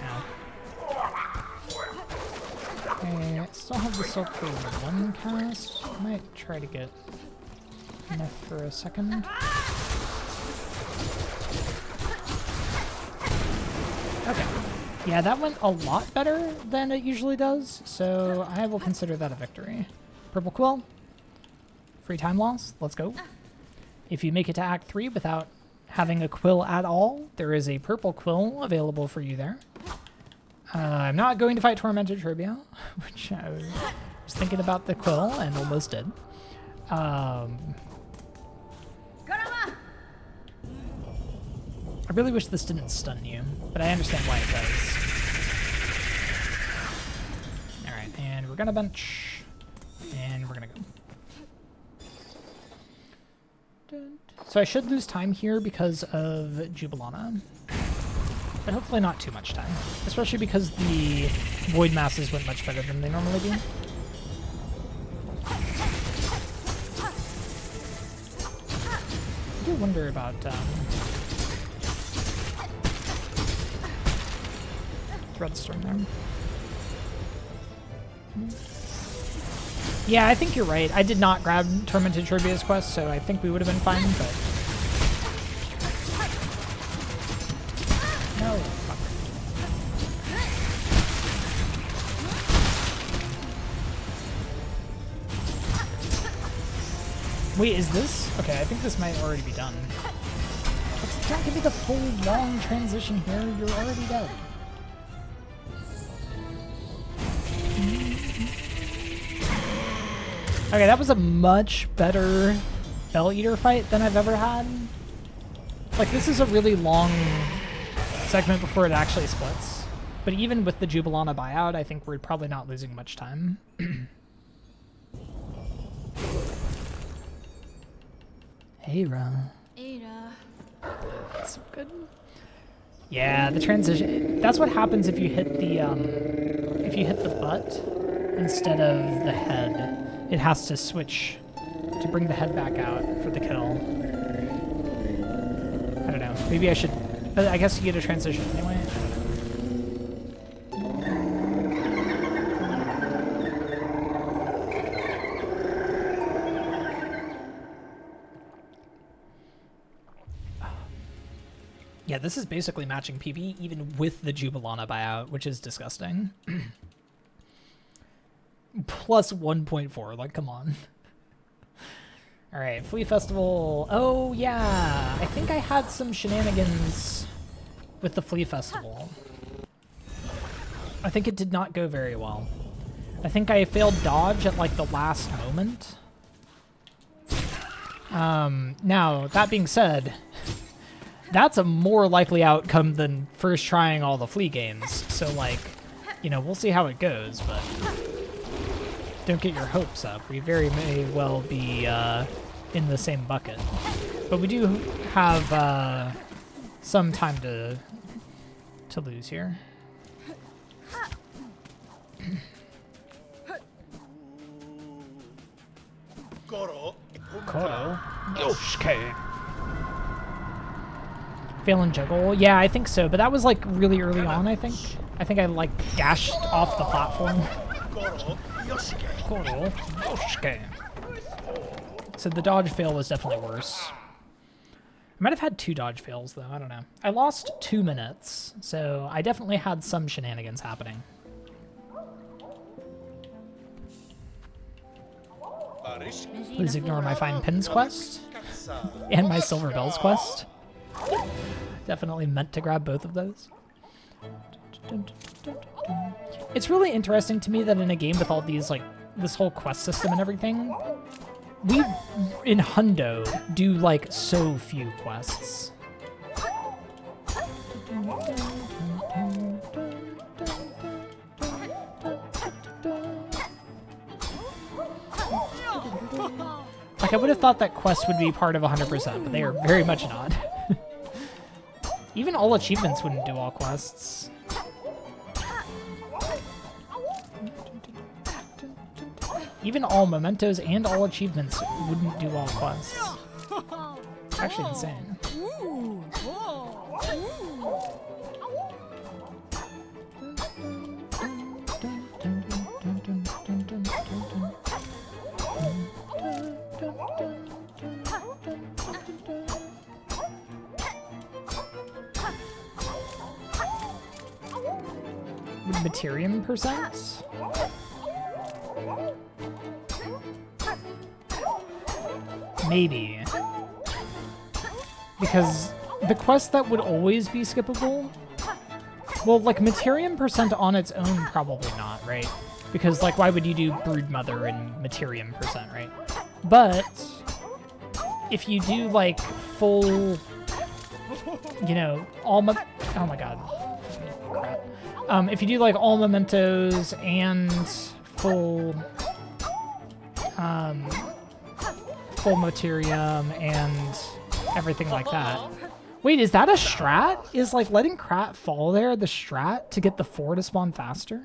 Ow. Okay, I still have the silk for one cast. I might try to get enough for a second. Okay. Yeah, that went a lot better than it usually does, so I will consider that a victory. Purple Quill. Free time loss. Let's go. If you make it to Act 3 without having a quill at all, there is a purple quill available for you there. I'm not going to fight Tormented Trivia, which I was thinking about the quill and almost did. I really wish this didn't stun you, but I understand why it does. Alright, and we're gonna bench, and we're gonna go. So I should lose time here because of Jubilana, but hopefully not too much time, especially because the Void Masses went much better than they normally do. I do wonder about Threadstorm there. Yeah, I think you're right. I did not grab Tormented Trivia's quest, so I think we would have been fine, but... No, fuck. Wait, is this? Okay, I think this might already be done. Don't give me the full long transition here. You're already dead. Okay, that was a much better Bell Eater fight than I've ever had. Like, this is a really long segment before it actually splits. But even with the Jubilana buyout, I think we're probably not losing much time. Hey, Ra. That's so good. Yeah, the transition. That's what happens if you hit the butt instead of the head. It has to switch to bring the head back out for the kill. I don't know. Maybe I should... But I guess you get a transition anyway. Yeah, this is basically matching PB even with the Jubilana buyout, which is disgusting. Plus 1.4, like, come on. Alright, Flea Festival. Oh, yeah. I think I had some shenanigans with the Flea Festival. I think it did not go very well. I think I failed dodge at, like, the last moment. Now, that being said, that's a more likely outcome than first trying all the Flea games. So, like, you know, we'll see how it goes, but... Don't get your hopes up. We very may well be in the same bucket. But we do have some time to lose here. Koro. Yoshike. Fail and juggle. Yeah, I think so. But that was like really early on, I think. I think I like dashed off the platform. Koro. Yoshike. So the dodge fail was definitely worse. I might have had 2 dodge fails though, I don't know. I lost 2 minutes, so I definitely had some shenanigans happening. Please ignore my Fine Pins quest and my Silver Bells quest. Definitely meant to grab both of those. It's really interesting to me that in a game with all these, like, this whole quest system and everything, we, in Hundo, do, like, so few quests. Like, I would have thought that quest would be part of 100%, but they are very much not. Even all achievements wouldn't do all quests. Even all mementos and all achievements wouldn't do all quests. It's actually insane. Materium percent? Maybe. Because the quest that would always be skippable, well, like, Materium percent on its own, probably not, right? Because, like, why would you do Broodmother and Materium percent, right? But if you do, like, full, you know, oh my god. Crap. If you do, like, all mementos and full, full Materium and everything like that. Wait, is that a strat? Is, like, letting Krat fall there the strat to get the 4 to spawn faster?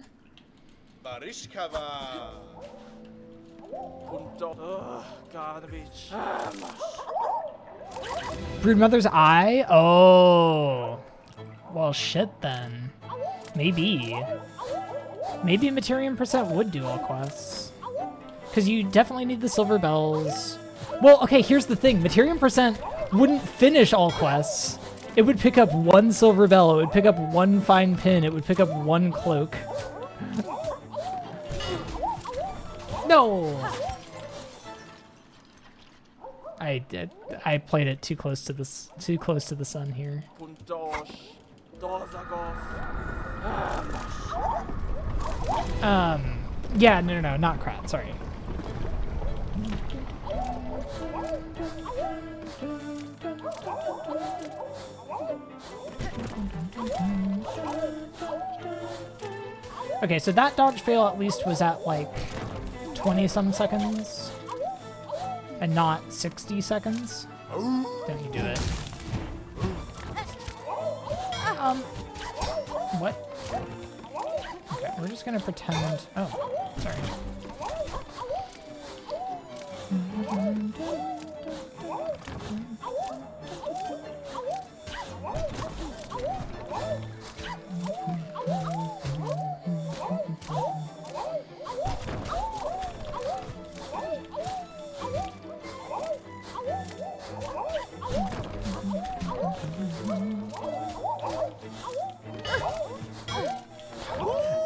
Broodmother's Eye? Oh. Well, shit then. Maybe. Maybe Materium percent would do all quests. Because you definitely need the silver bells. Well, okay, here's the thing. Materium percent wouldn't finish all quests. It would pick up 1 silver bell. It would pick up 1 fine pin. It would pick up 1 cloak. No! I played it too close to the sun here. Yeah, no, not Krat, sorry. Okay, so that dodge fail at least was at like 20-some seconds and not 60 seconds. Don't you do it. What? Okay, we're just gonna pretend. Oh, sorry.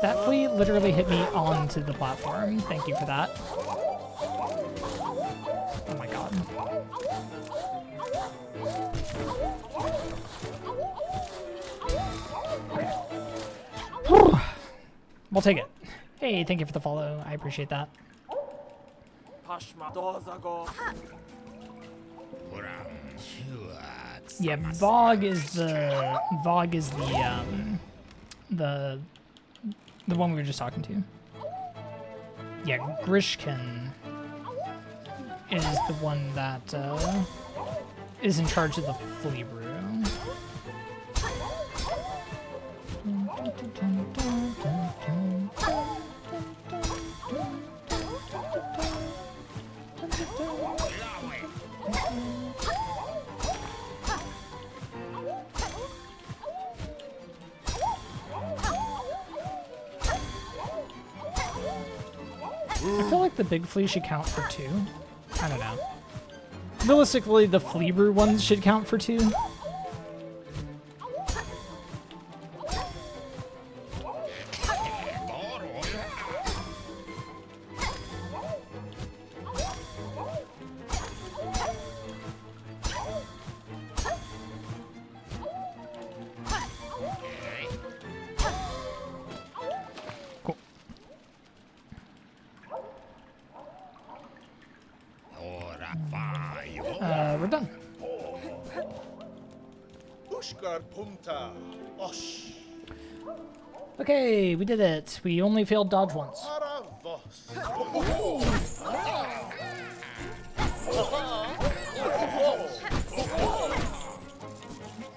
That flea literally hit me onto the platform. Thank you for that. Oh my god. Okay. Whew. We'll take it. Hey, thank you for the follow. I appreciate that. Yeah, Vogue is the one we were just talking to. Yeah, Grishkin is the one that is in charge of the flea brew. I feel like the big flea should count for 2. I don't know. Realistically, the flea brew ones should count for 2. We're done. Okay, we did it. We only failed dodge once.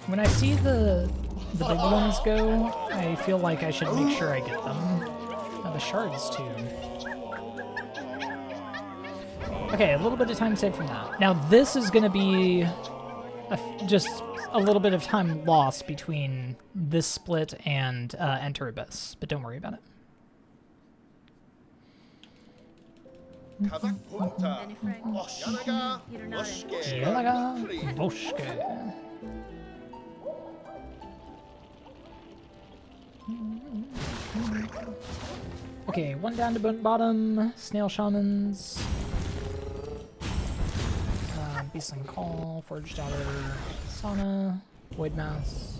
When I see the big ones go, I feel like I should make sure I get them. Oh, the shards too. Okay, a little bit of time saved from that. Now this is going to be just a little bit of time lost between this split and Enter Abyss, but don't worry about it. Yelaga Boschke. Okay, one down to bottom. Snail Shamans. Beastling Call, Forged Daughter, Sauna, Void Mass.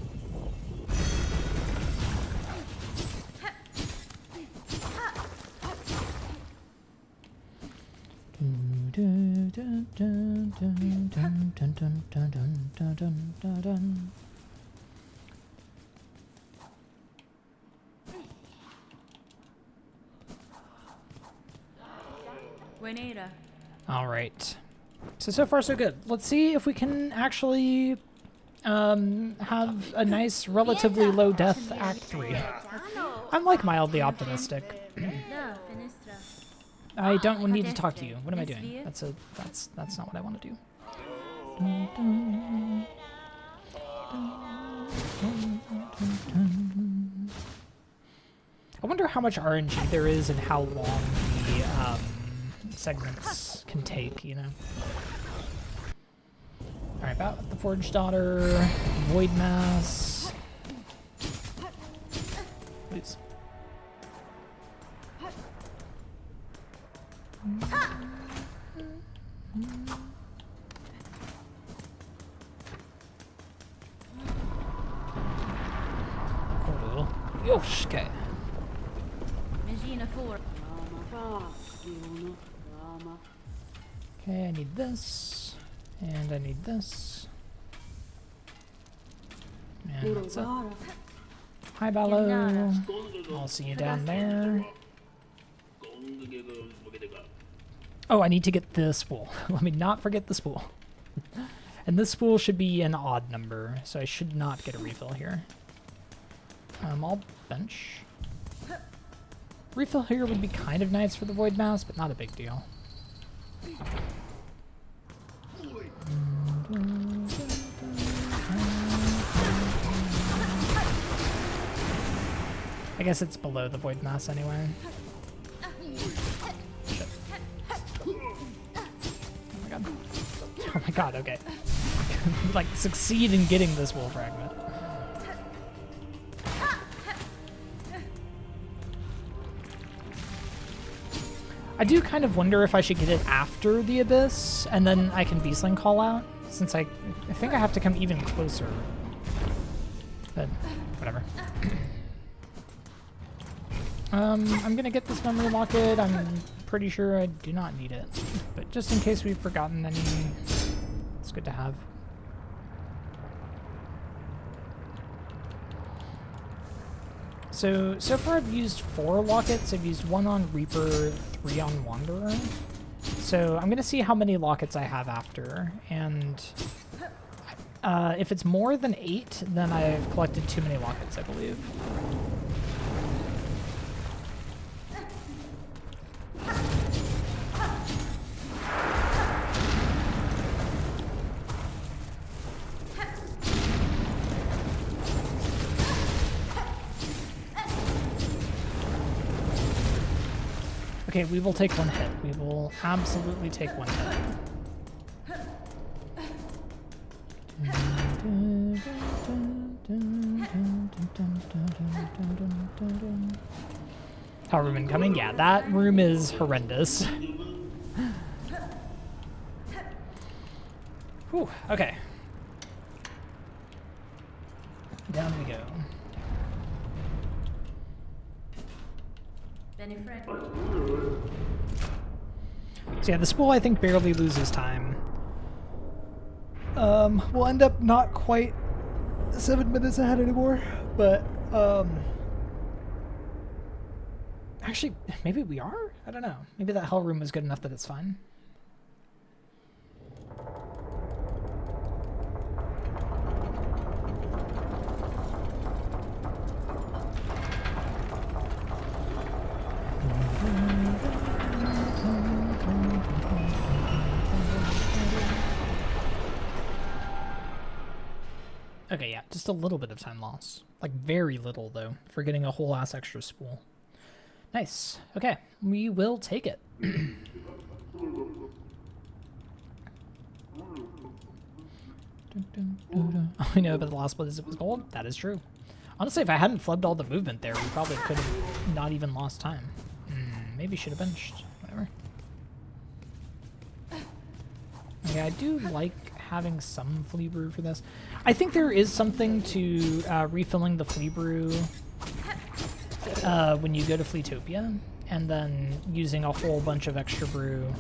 Buenera. All right. So far so good. Let's see if we can actually have a nice, relatively low death Act 3. I'm like mildly optimistic. Da, Finestra. I don't need to talk to you. What am I doing? That's not what I want to do. I wonder how much RNG there is and how long the segments can take, you know. Alright, about the Forged Daughter, Void Mass. Please. Cool. Yoshke. Megina 4. Okay, I need this, and I need this. And that's it. Hi, Ballo. I'll see you down there. Oh, I need to get the spool. Let me not forget the spool. And this spool should be an odd number, so I should not get a refill here. I'll bench. Refill here would be kind of nice for the Void Mass, but not a big deal. I guess it's below the Void Mass anyway. Shit. Oh my god. Oh my god, okay. Like, succeed in getting this wool fragment. I do kind of wonder if I should get it after the Abyss, and then I can Beastling Call out, since I think I have to come even closer. But, whatever. I'm gonna get this memory locket. I'm pretty sure I do not need it. But just in case we've forgotten any, it's good to have. So far I've used 4 lockets. I've used 1 on Reaper, 3 on Wanderer. So I'm gonna see how many lockets I have after, and if it's more than 8, then I've collected too many lockets, I believe. Okay, we will take 1 hit. We will absolutely take 1 hit. How room incoming? Yeah, that room is horrendous. Whew, okay. Down we go. So yeah, the spool I think barely loses time. We'll end up not quite 7 minutes ahead anymore, but actually maybe we are? I don't know. Maybe that hell room was good enough that it's fine. Okay, yeah, just a little bit of time loss. Like, very little, though, for getting a whole ass extra spool. Nice. Okay, we will take it. All we know about the last split is it was gold. That is true. Honestly, if I hadn't flubbed all the movement there, we probably could have not even lost time. Maybe should have benched. Whatever. Okay, I do like having some flea brew for this. I think there is something to refilling the flea brew when you go to Fleetopia, and then using a whole bunch of extra brew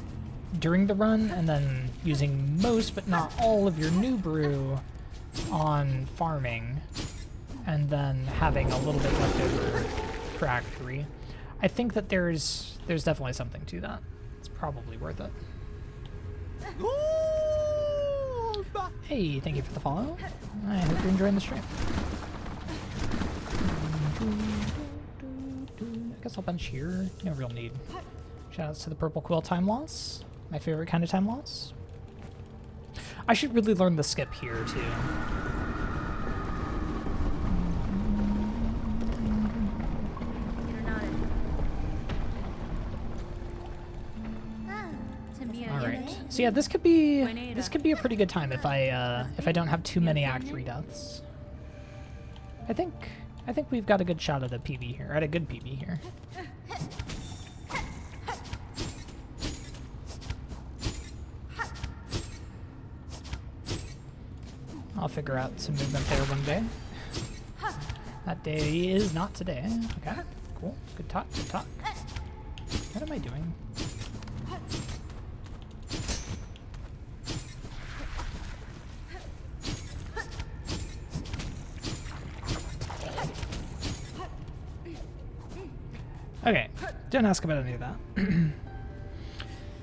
during the run, and then using most but not all of your new brew on farming, and then having a little bit left over for Act 3. I think that there's definitely something to that. It's probably worth it. Hey, thank you for the follow. I hope you're enjoying the stream. I guess I'll bench here. No real need. Shoutouts to the purple quill time loss. My favorite kind of time loss. I should really learn the skip here too. Alright. So yeah, this could be a pretty good time if I don't have too many Act 3 deaths. I think we've got a good shot at a PB here, at a good PB here. I'll figure out some movement there one day. That day is not today. Okay, cool. Good talk, good talk. What am I doing? Okay, don't ask about any of that.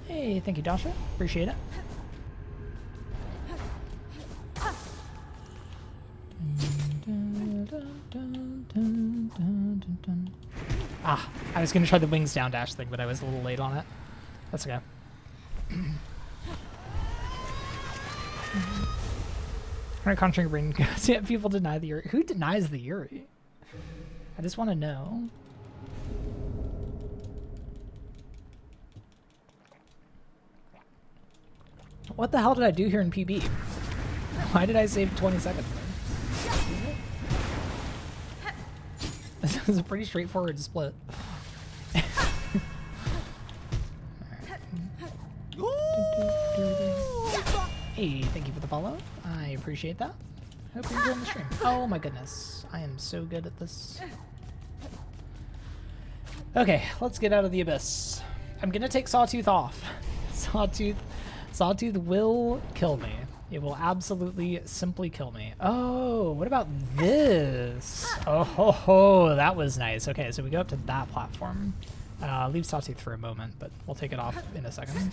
Hey, thank you, Dasha. Appreciate it. Ah, I was going to try the wings down dash thing, but I was a little late on it. That's okay. Alright, Conjuring Brain. See, people deny the Yuri. Who denies the Yuri? I just want to know. What the hell did I do here in PB? Why did I save 20 seconds? This is a pretty straightforward split. Hey, thank you for the follow. I appreciate that. Hope you're enjoying the stream. Oh my goodness. I am so good at this. Okay, let's get out of the abyss. I'm gonna take Sawtooth off. Sawtooth will kill me. It will absolutely simply kill me. Oh, what about this? Oh, ho, ho, that was nice. Okay, so we go up to that platform. Leave Sawtooth for a moment, but we'll take it off in a second.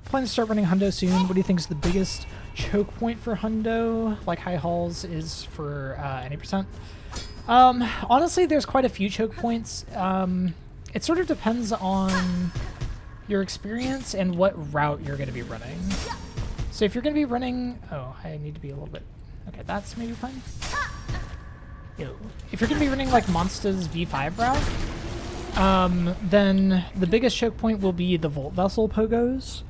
Plan to start running Hundo soon. What do you think is the biggest choke point for Hundo, like High Halls is for any percent? Honestly, there's quite a few choke points. It sort of depends on your experience and what route you're going to be running. So if you're going to be running... Oh, I need to be a little bit... Okay, that's maybe fine. Ew. If you're going to be running like Monster's V5 route, then the biggest choke point will be the Volt Vessel pogos.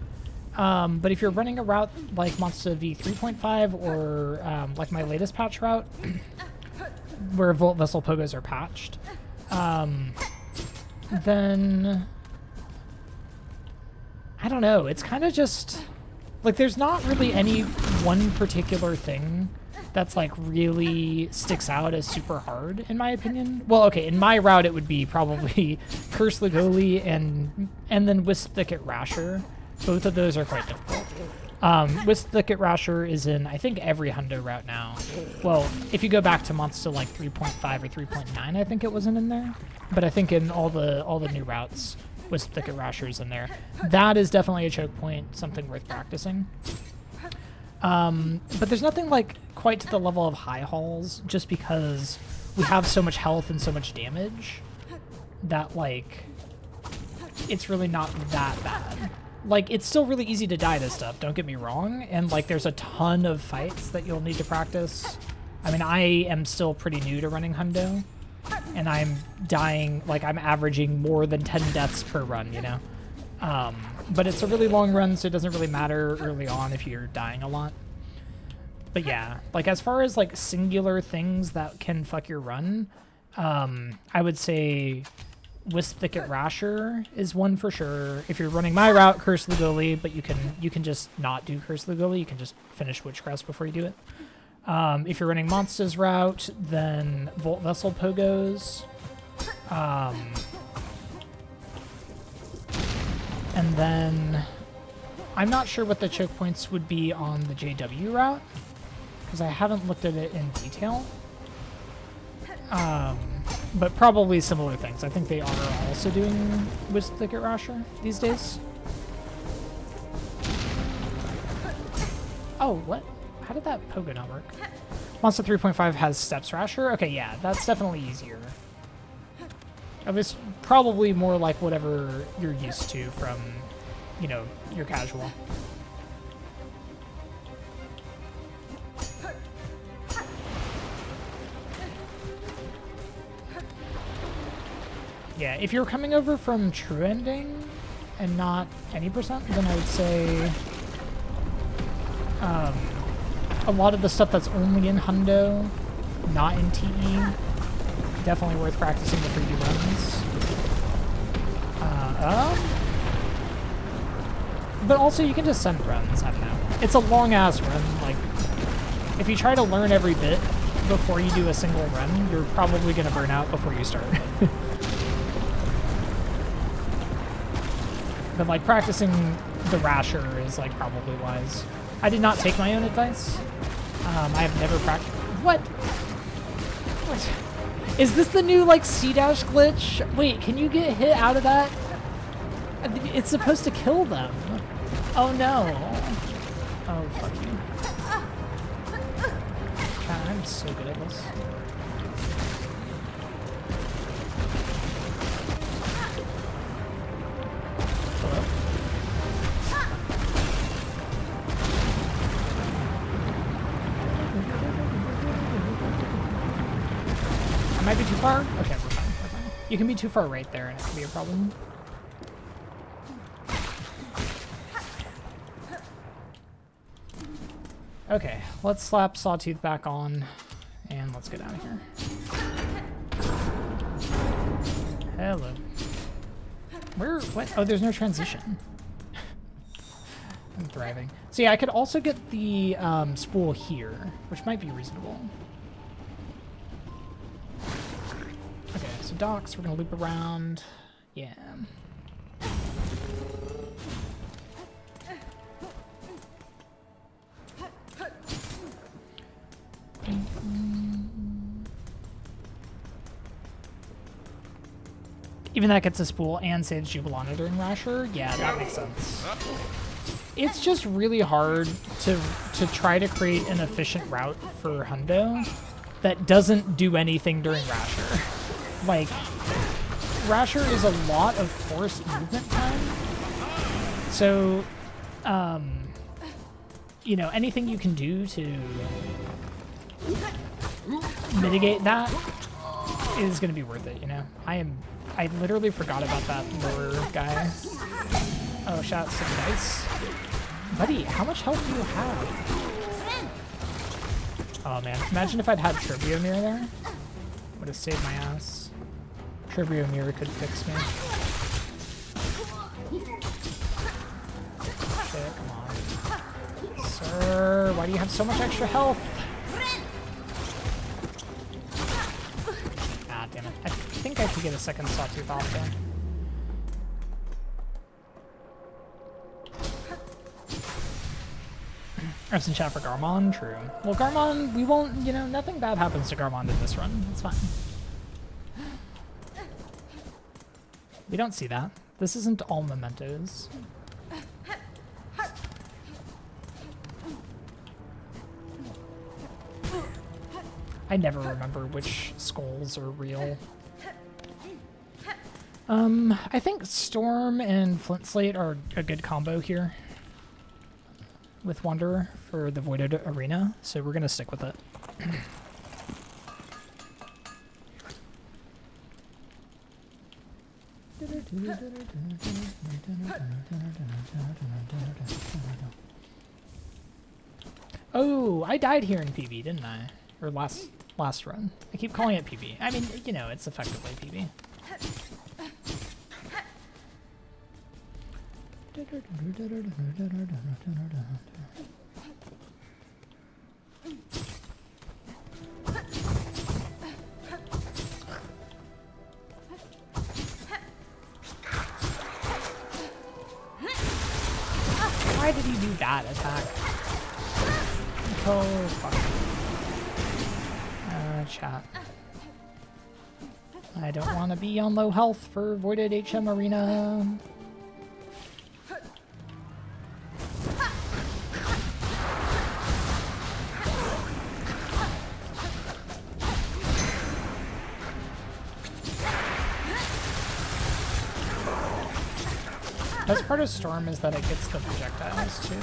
But if you're running a route like Monster V3.5 or like my latest patch route, where Volt Vessel pogos are patched, then I don't know. It's kind of just like there's not really any one particular thing that's like really sticks out as super hard in my opinion. Well, okay, in my route it would be probably Curse Legoli and then Wisp Thicket Rasher. Both of those are quite difficult. Wisp Thicket Rasher is in, I think, every Hundo route now. Well, if you go back to Monster like 3.5 or 3.9, I think it wasn't in there. But I think in all the new routes, Wisp Thicket Rasher is in there. That is definitely a choke point, something worth practicing. But there's nothing like quite to the level of High Halls, just because we have so much health and so much damage that like it's really not that bad. Like, it's still really easy to die to stuff, don't get me wrong, and like there's a ton of fights that you'll need to practice. I mean, I am still pretty new to running hundo, and I'm dying, like I'm averaging more than 10 deaths per run, you know? But it's a really long run, so it doesn't really matter early on if you're dying a lot. But yeah, like as far as like singular things that can fuck your run, I would say Wisp Thicket Rasher is one for sure. If you're running my route, Curse Lugoli, but you can just not do Curse Lugoli. You can just finish Witchcrest before you do it. If you're running Monster's route, then Volt Vessel Pogos. And then I'm not sure what the choke points would be on the JW route, because I haven't looked at it in detail. But probably similar things. I think they are also doing Wisp Thicket Rasher these days. Oh, what? How did that pogo not work? Monster 3.5 has Steps Rasher? Okay, yeah, that's definitely easier. At least probably more like whatever you're used to from, you know, your casual. Yeah, if you're coming over from True Ending and not any percent, then I would say a lot of the stuff that's only in Hundo, not in TE, definitely worth practicing before you do runs. But also you can just send runs, I don't know. It's a long ass run, like if you try to learn every bit before you do a single run, you're probably gonna burn out before you start. But like practicing the Rasher is like probably wise. I did not take my own advice. I have never practiced. What? What? Is this the new like C-dash glitch? Wait, can you get hit out of that? It's supposed to kill them. Oh no. Oh fuck you. God, I'm so good at this. Might be too far? Okay, we're fine, we're fine. You can be too far right there and it could be a problem. Okay, let's slap Sawtooth back on and let's get out of here. Hello. Where, what? Oh, there's no transition. I'm thriving. So yeah, I could also get the spool here, which might be reasonable. Okay, so docks, we're gonna loop around. Yeah. Even that gets a spool and saves Jubilana during Rasher? Yeah, that makes sense. It's just really hard to try to create an efficient route for Hundo that doesn't do anything during Rasher. Like, Rasher is a lot of forced movement time. So, you know, anything you can do to mitigate that is going to be worth it, you know? I literally forgot about that lure guy. Oh, shout out to the dice. Buddy, how much health do you have? Oh man, imagine if I'd had Turbio Mirror there. Would have saved my ass. Turbio Mirror could fix me. Shit, come on. Sir, why do you have so much extra health? Ah, damn it. I think I could get a second Sawtooth off there. Rest in chat for Garmon? True. Well, Garmon, we won't, you know, nothing bad happens to Garmon in this run. It's fine. We don't see that. This isn't all mementos. I never remember which skulls are real. I think Storm and Flint Slate are a good combo here with Wanderer for the Voided Arena, so we're gonna stick with it. Oh, I died here in PB, didn't I? Or last run. I keep calling it PB. I mean, you know, it's effectively PB. Why did he do that attack? Oh, fuck. Chat. I don't want to be on low health for Voided HM Arena. Best part of Storm is that it gets the projectiles too.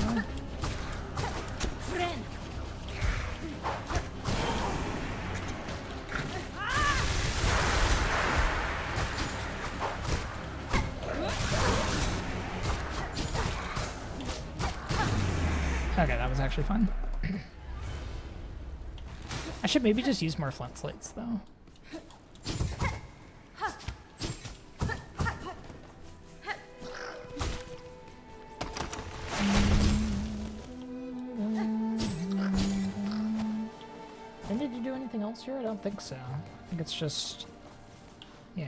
Okay, that was actually fun. I should maybe just use more Flint Slates though. And did you do anything else here? I don't think so. I think it's just... yeah.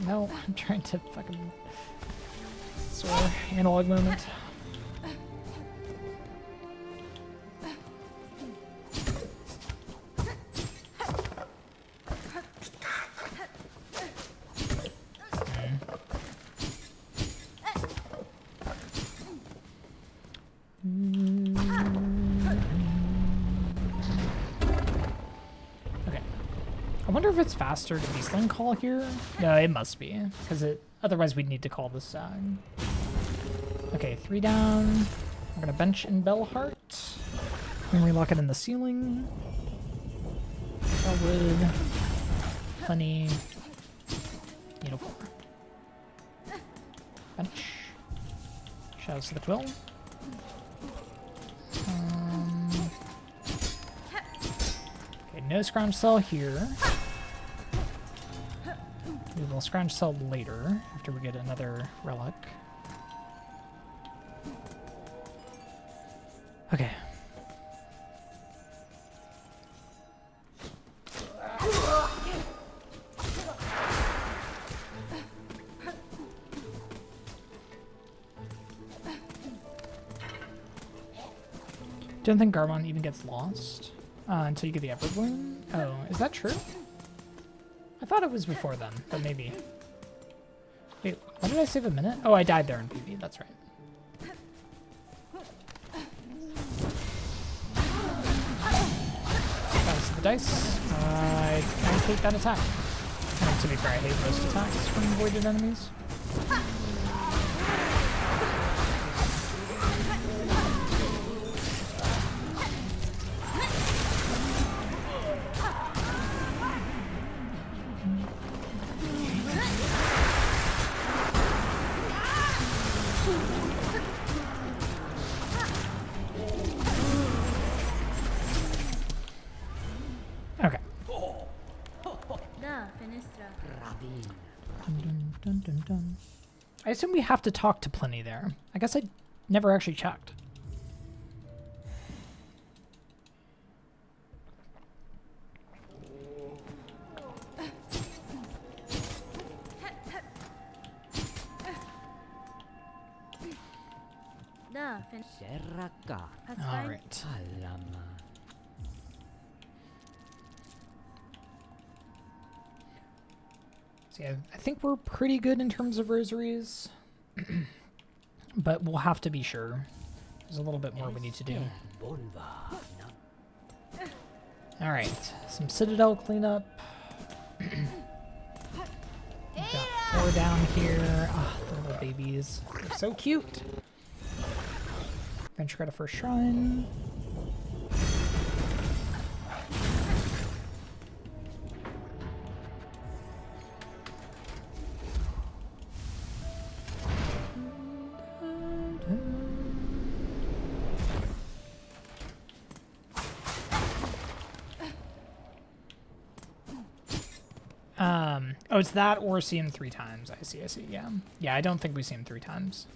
No, I'm trying to fucking... sore analog moment. If it's faster to Beastling call here. No, it must be, because otherwise we'd need to call this side. Okay, 3 down. I'm gonna bench in Bellheart. And relock it in the ceiling. Bellwood. Honey. Needle 4. Bench. Shadows to the Quill. Okay, no Scrounge Cell here. We will Scrounge Cell later, after we get another relic. Okay. Don't think Garmon even gets lost until you get the Upward Bloom. Oh, is that true? I thought it was before then, but maybe. Wait, why did I save a minute? Oh, I died there in PB, that's right. Bounce the dice. I hate that attack. And to be fair, I hate most attacks from voided enemies. I assume we have to talk to Pliny there. I guess I never actually checked. All right. So yeah, I think we're pretty good in terms of rosaries, but we'll have to be sure. There's a little bit more we need to do. All right, some Citadel cleanup. We've got 4 down here. Ah, the little babies. They're so cute. Venture got a first shrine. Oh, it's that or see him 3 times. I see, yeah. Yeah, I don't think we see him 3 times.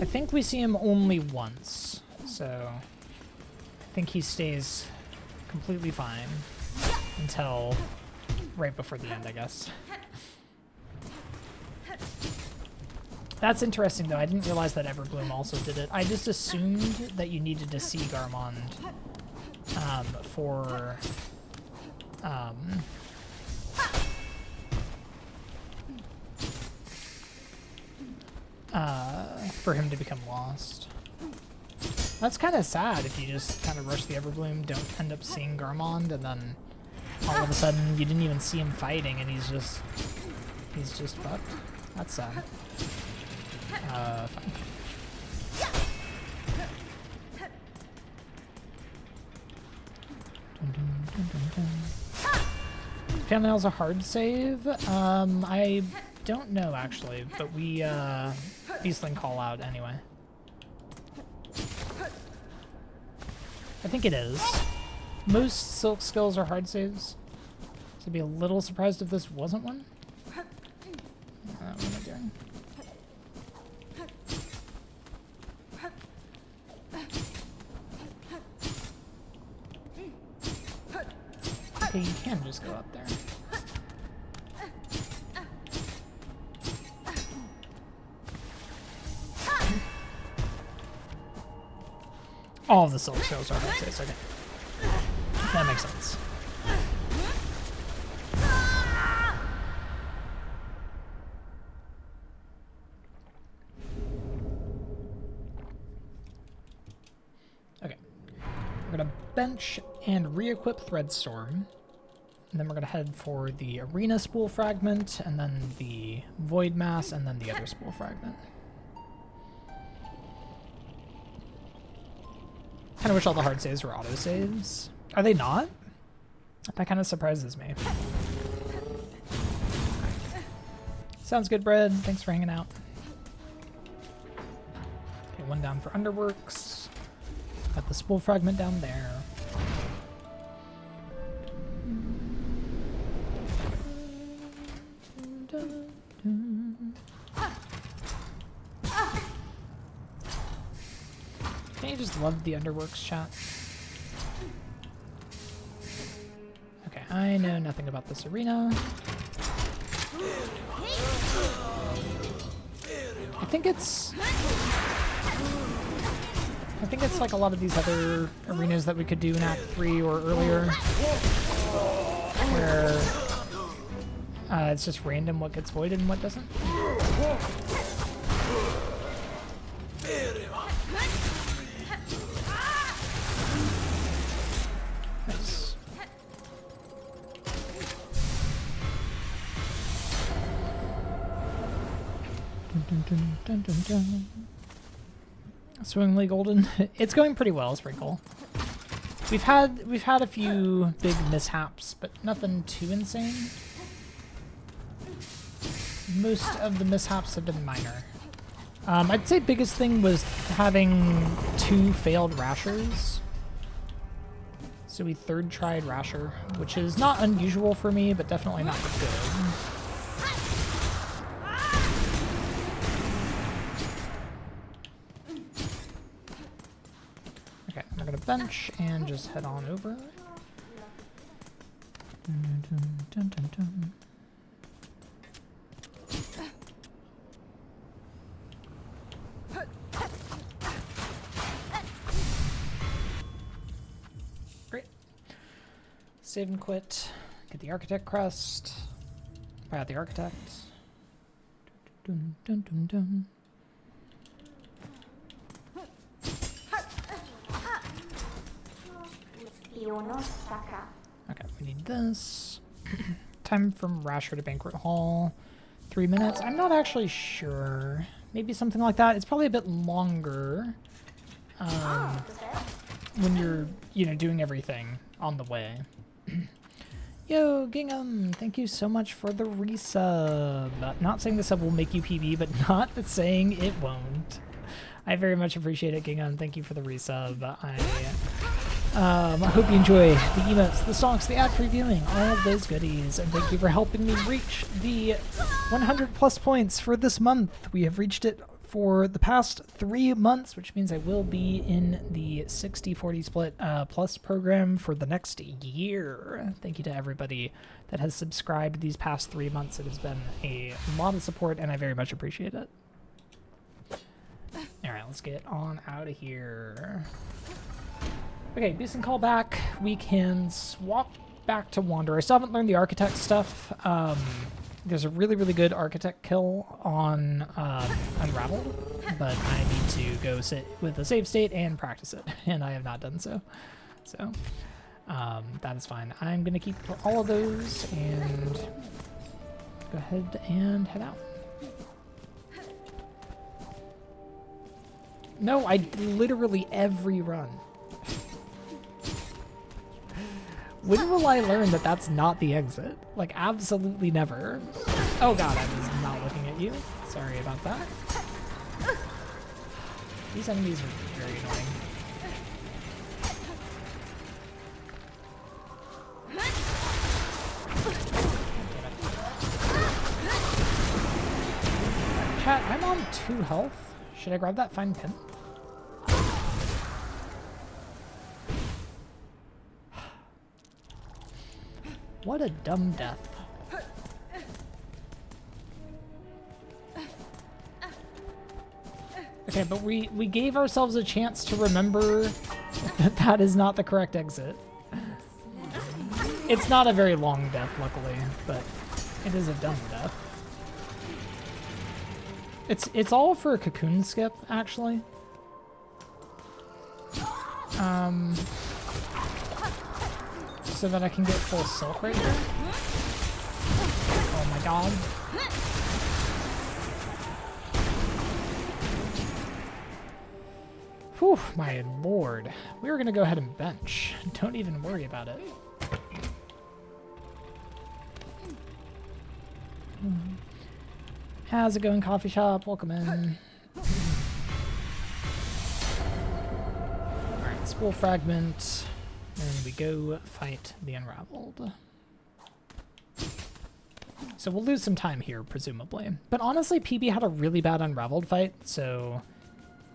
I think we see him only once, so I think he stays completely fine until right before the end, I guess. That's interesting, though. I didn't realize that Everbloom also did it. I just assumed that you needed to see Garmond for him to become lost. That's kind of sad if you just kind of rush the Everbloom, don't end up seeing Garmond, and then all of a sudden you didn't even see him fighting and he's just fucked. That's sad. Fine. Panel's a hard save. I don't know actually, but we Beastling call out anyway. I think it is. Most Silk skills are hard saves. So I'd be a little surprised if this wasn't one. What am I doing? Okay, you can just go up there. All of the Silk skills are hard saves, okay. That makes sense. Okay. We're gonna bench and re-equip Threadstorm. And then we're gonna head for the Arena Spool Fragment, and then the Void Mass, and then the other Spool Fragment. Kind of wish all the hard saves were auto-saves. Are they not? That kind of surprises me. Sounds good, Bread. Thanks for hanging out. Okay, 1 down for Underworks. Got the Spool Fragment down there. Can you just love the Underworks chat? Okay, I know nothing about this arena. I think it's like a lot of these other arenas that we could do in Act 3 or earlier, where it's just random what gets voided and what doesn't. Nice. Dun, dun, dun, dun, dun. Swingly Golden. It's going pretty well, Sprinkle. We've had a few big mishaps, but nothing too insane. Most of the mishaps have been minor. I'd say biggest thing was having 2 failed rashers. So we 3rd tried rasher, which is not unusual for me, but definitely not good. Okay, we're gonna bench and just head on over. Dun, dun, dun, dun, dun. Great. Save and quit. Get the Architect crest. Buy out the Architect. Dun, dun, dun, dun. Okay, we need this. Time from Rasher to Banquet Hall. 3 minutes. I'm not actually sure. Maybe something like that. It's probably a bit longer when you're, you know, doing everything on the way. Yo, Gingham, thank you so much for the resub. Not saying the sub will make you PB, but not saying it won't. I very much appreciate it, Gingham. Thank you for the resub. I hope you enjoy the emotes, the songs, the ad-free viewing, all of those goodies. And thank you for helping me reach the 100 plus points for this month. We have reached it for the past 3 months, which means I will be in the 60-40 split plus program for the next year. Thank you to everybody that has subscribed these past 3 months. It has been a lot of support, and I very much appreciate it. All right, let's get on out of here. Okay, decent callback. We can swap back to Wanderer. I still haven't learned the Architect stuff. There's a really, really good Architect kill on Unraveled, but I need to go sit with a save state and practice it, and I have not done so. So that is fine. I'm going to keep all of those and go ahead and head out. No, I literally every run. When will I learn that that's not the exit? Like, absolutely never. Oh god, I was not looking at you. Sorry about that. These enemies are very annoying. Chat, I'm on 2 health. Should I grab that fine pin? What a dumb death. Okay, but we gave ourselves a chance to remember that that is not the correct exit. It's not a very long death, luckily, but it is a dumb death. It's all for a cocoon skip, actually. So that I can get full silk right here. Oh my god. Whew, my lord. We're gonna go ahead and bench. Don't even worry about it. How's it going, coffee shop? Welcome in. Alright, spool fragment. And we go fight the Unraveled. So we'll lose some time here, presumably. But honestly, PB had a really bad Unraveled fight, so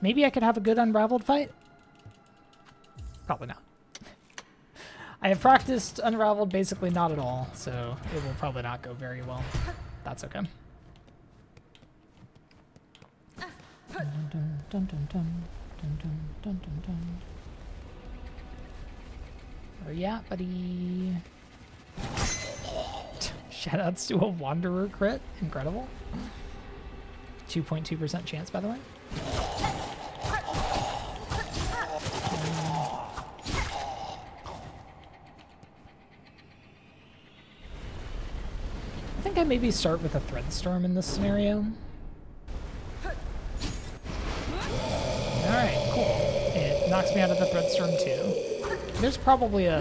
maybe I could have a good Unraveled fight? Probably not. I have practiced Unraveled basically not at all, so it will probably not go very well. That's okay. Dun, dun, dun, dun, dun, dun, dun, dun, dun, dun. Where you at, buddy? Shoutouts to a Wanderer crit. Incredible. 2.2% chance, by the way. I think I maybe start with a Threadstorm in this scenario. Alright, cool. It knocks me out of the Threadstorm too. There's probably a...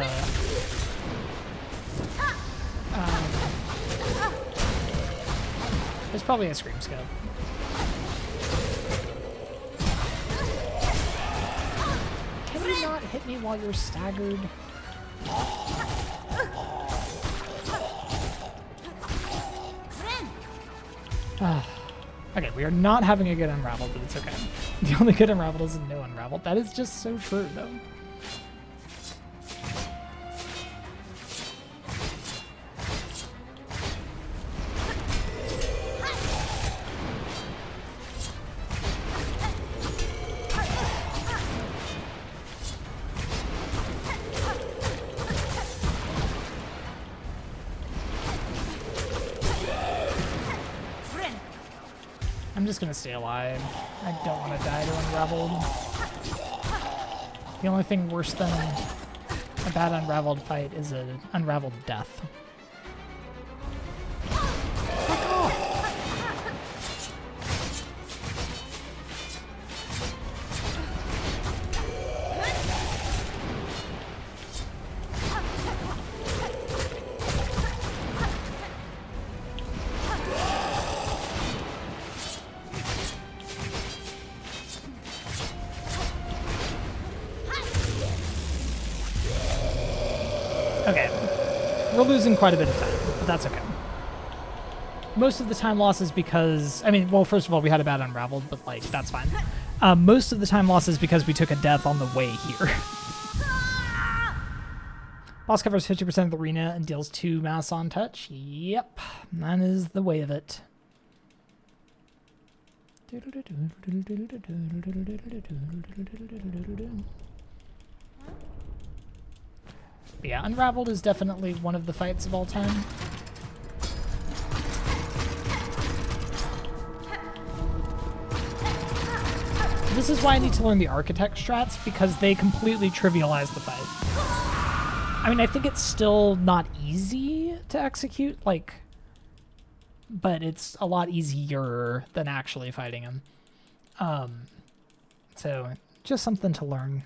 there's probably a Scream Scope. Can you not hit me while you're staggered? Okay, we are not having a good Unraveled, but it's okay. The only good Unraveled is no Unraveled. That is just so true, though. I'm just gonna stay alive. I don't want to die to Unraveled. The only thing worse than a bad Unraveled fight is an Unraveled death. Fuck off! We're losing quite a bit of time, but that's okay. Most of the time loss is because, I mean, well, first of all, we had a bad unraveled, but like, that's fine. Most of the time loss is because we took a death on the way here. Boss covers 50% of the arena and deals 2 mass on touch. Yep, that is the way of it. But yeah, Unraveled is definitely one of the fights of all time. This is why I need to learn the Architect strats, because they completely trivialize the fight. I mean, I think it's still not easy to execute, like, but it's a lot easier than actually fighting him. So, just something to learn.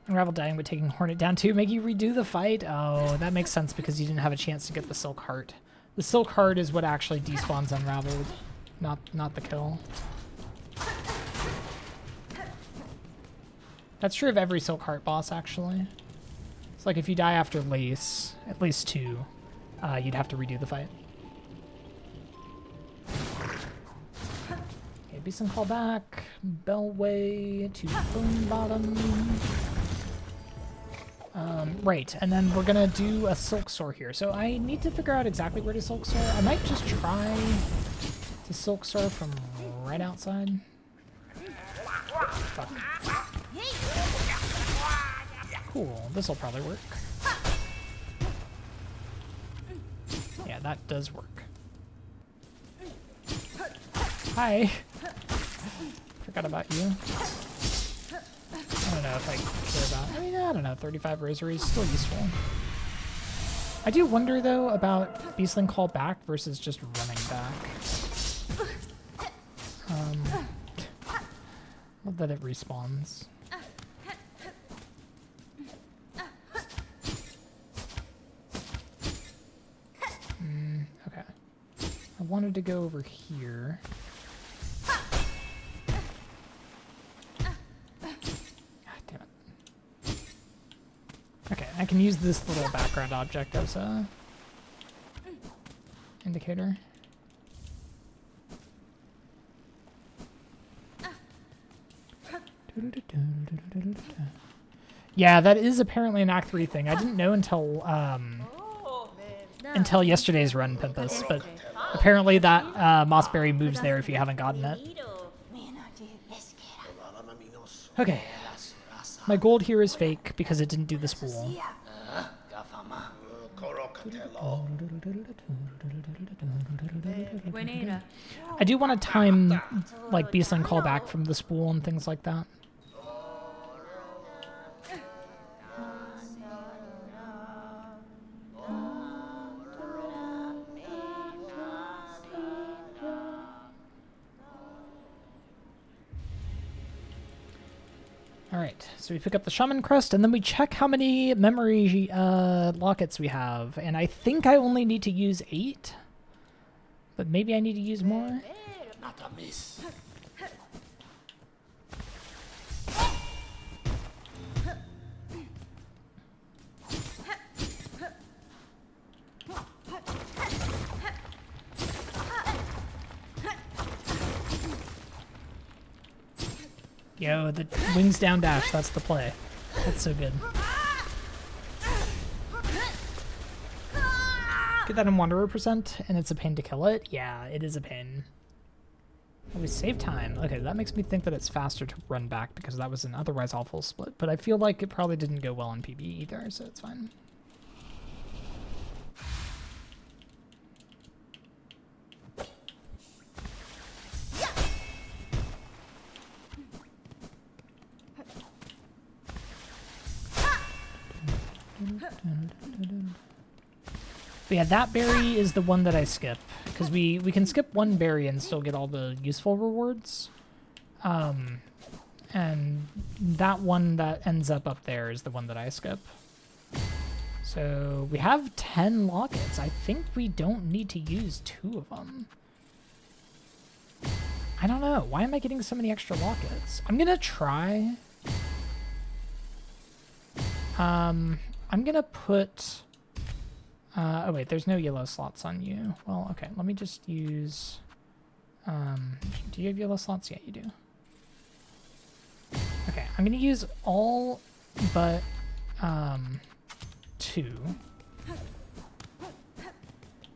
Unravel dying but taking Hornet down too. Make you redo the fight? Oh, that makes sense because you didn't have a chance to get the Silk Heart. The Silk Heart is what actually despawns Unraveled, not the kill. That's true of every Silk Heart boss, actually. It's like if you die after Lace, at least 2, you'd have to redo the fight. Okay, Beeson call back. Bellway to Bone Bottom. Right, and then we're gonna do a Silk Soar here. So I need to figure out exactly where to Silk Soar. I might just try to Silk Soar from right outside. Fuck. Cool, this'll probably work. Yeah, that does work. Hi! Forgot about you. I don't know if I care about... I mean, I don't know. 35 Rosary is still useful. I do wonder, though, about Beastling Call back versus just running back. Love that it respawns. Okay. I wanted to go over here. Okay, I can use this little background object as a indicator. Yeah, that is apparently an Act 3 thing. I didn't know until yesterday's run, Pimpus, but apparently that Mossberry moves there if you haven't gotten it. Okay. My gold here is fake because it didn't do the spool. I do want to time like Beastling callback from the spool and things like that. Alright, so we pick up the Shaman Crest, and then we check how many memory lockets we have. And I think I only need to use 8, but maybe I need to use more. Not a miss. Yo, the wings down dash, that's the play. That's so good. Get that in Wanderer percent, and it's a pain to kill it? Yeah, it is a pain. Oh, we save time. Okay, that makes me think that it's faster to run back because that was an otherwise awful split. But I feel like it probably didn't go well on PB either, so it's fine. But yeah, that berry is the one that I skip, because we can skip one berry and still get all the useful rewards. And that one that ends up there is the one that I skip. So we have 10 lockets. I think we don't need to use 2 of them. I don't know. Why am I getting so many extra lockets? I'm going to try I'm gonna put. Oh wait, there's no yellow slots on you. Well, okay. Let me just use. Do you have yellow slots? Yeah, you do. Okay, I'm gonna use all but 2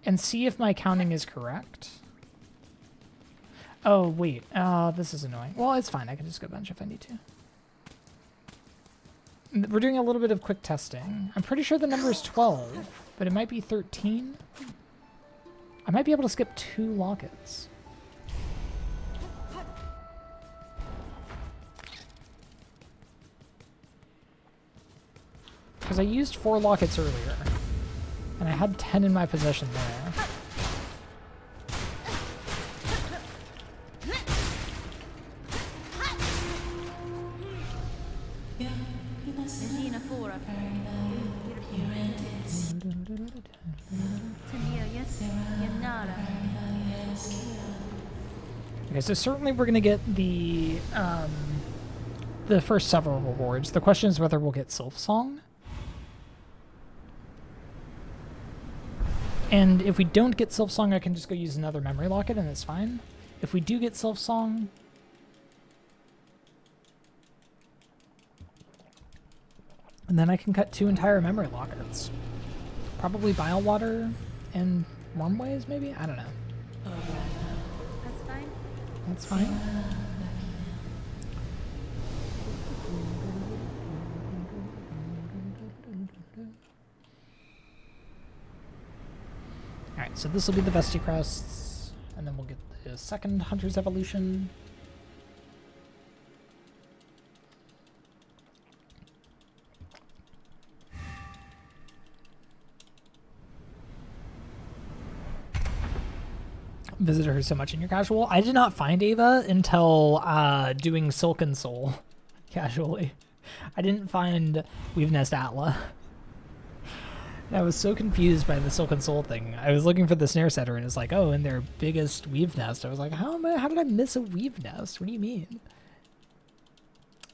and see if my counting is correct. Oh wait, this is annoying. Well, it's fine. I can just go bench if I need to. We're doing a little bit of quick testing. I'm pretty sure the number is 12, but it might be 13. I might be able to skip 2 lockets. Because I used 4 lockets earlier, and I had 10 in my possession there. Regina Fora. Tamia, yes. Yanara. Okay, so certainly we're going to get the first several rewards. The question is whether we'll get Silksong. And if we don't get Silksong, I can just go use another memory locket and it's fine. If we do get Silksong, and then I can cut 2 entire memory lockets. Probably Bile Water and Wormways, maybe? I don't know. That's fine. That's fine. Alright, so this will be the Vesty Crests, and then we'll get the second Hunter's Evolution. Visited her so much in your casual. I did not find Ava until doing Silken Soul casually. I didn't find Weave Nest Atla. I was so confused by the Silken Soul thing. I was looking for the snare setter and it's like, oh, and their biggest weave nest. I was like, how did I miss a weave nest? What do you mean?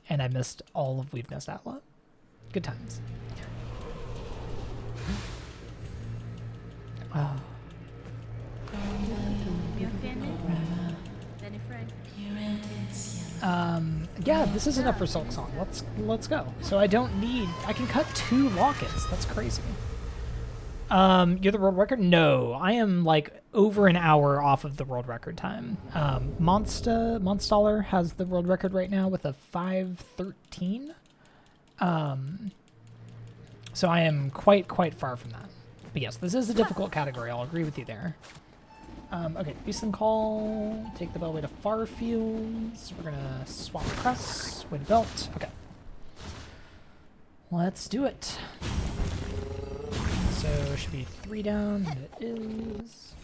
And I missed all of Weave Nest Atla. Good times. Oh. You offended? Benny Frank. Yeah, this is enough for Silksong. Let's go. So I can cut 2 lockets. That's crazy. You're the world record? No, I am like over an hour off of the world record time. Monstaller has the world record right now with a 5:13. So I am quite far from that. But yes, this is a difficult category. I'll agree with you there. Okay, Beastland Call, take the Bellway to Far Fields. We're gonna swap Crest, way to Belt. Okay. Let's do it. So it should be 3 down, and it is.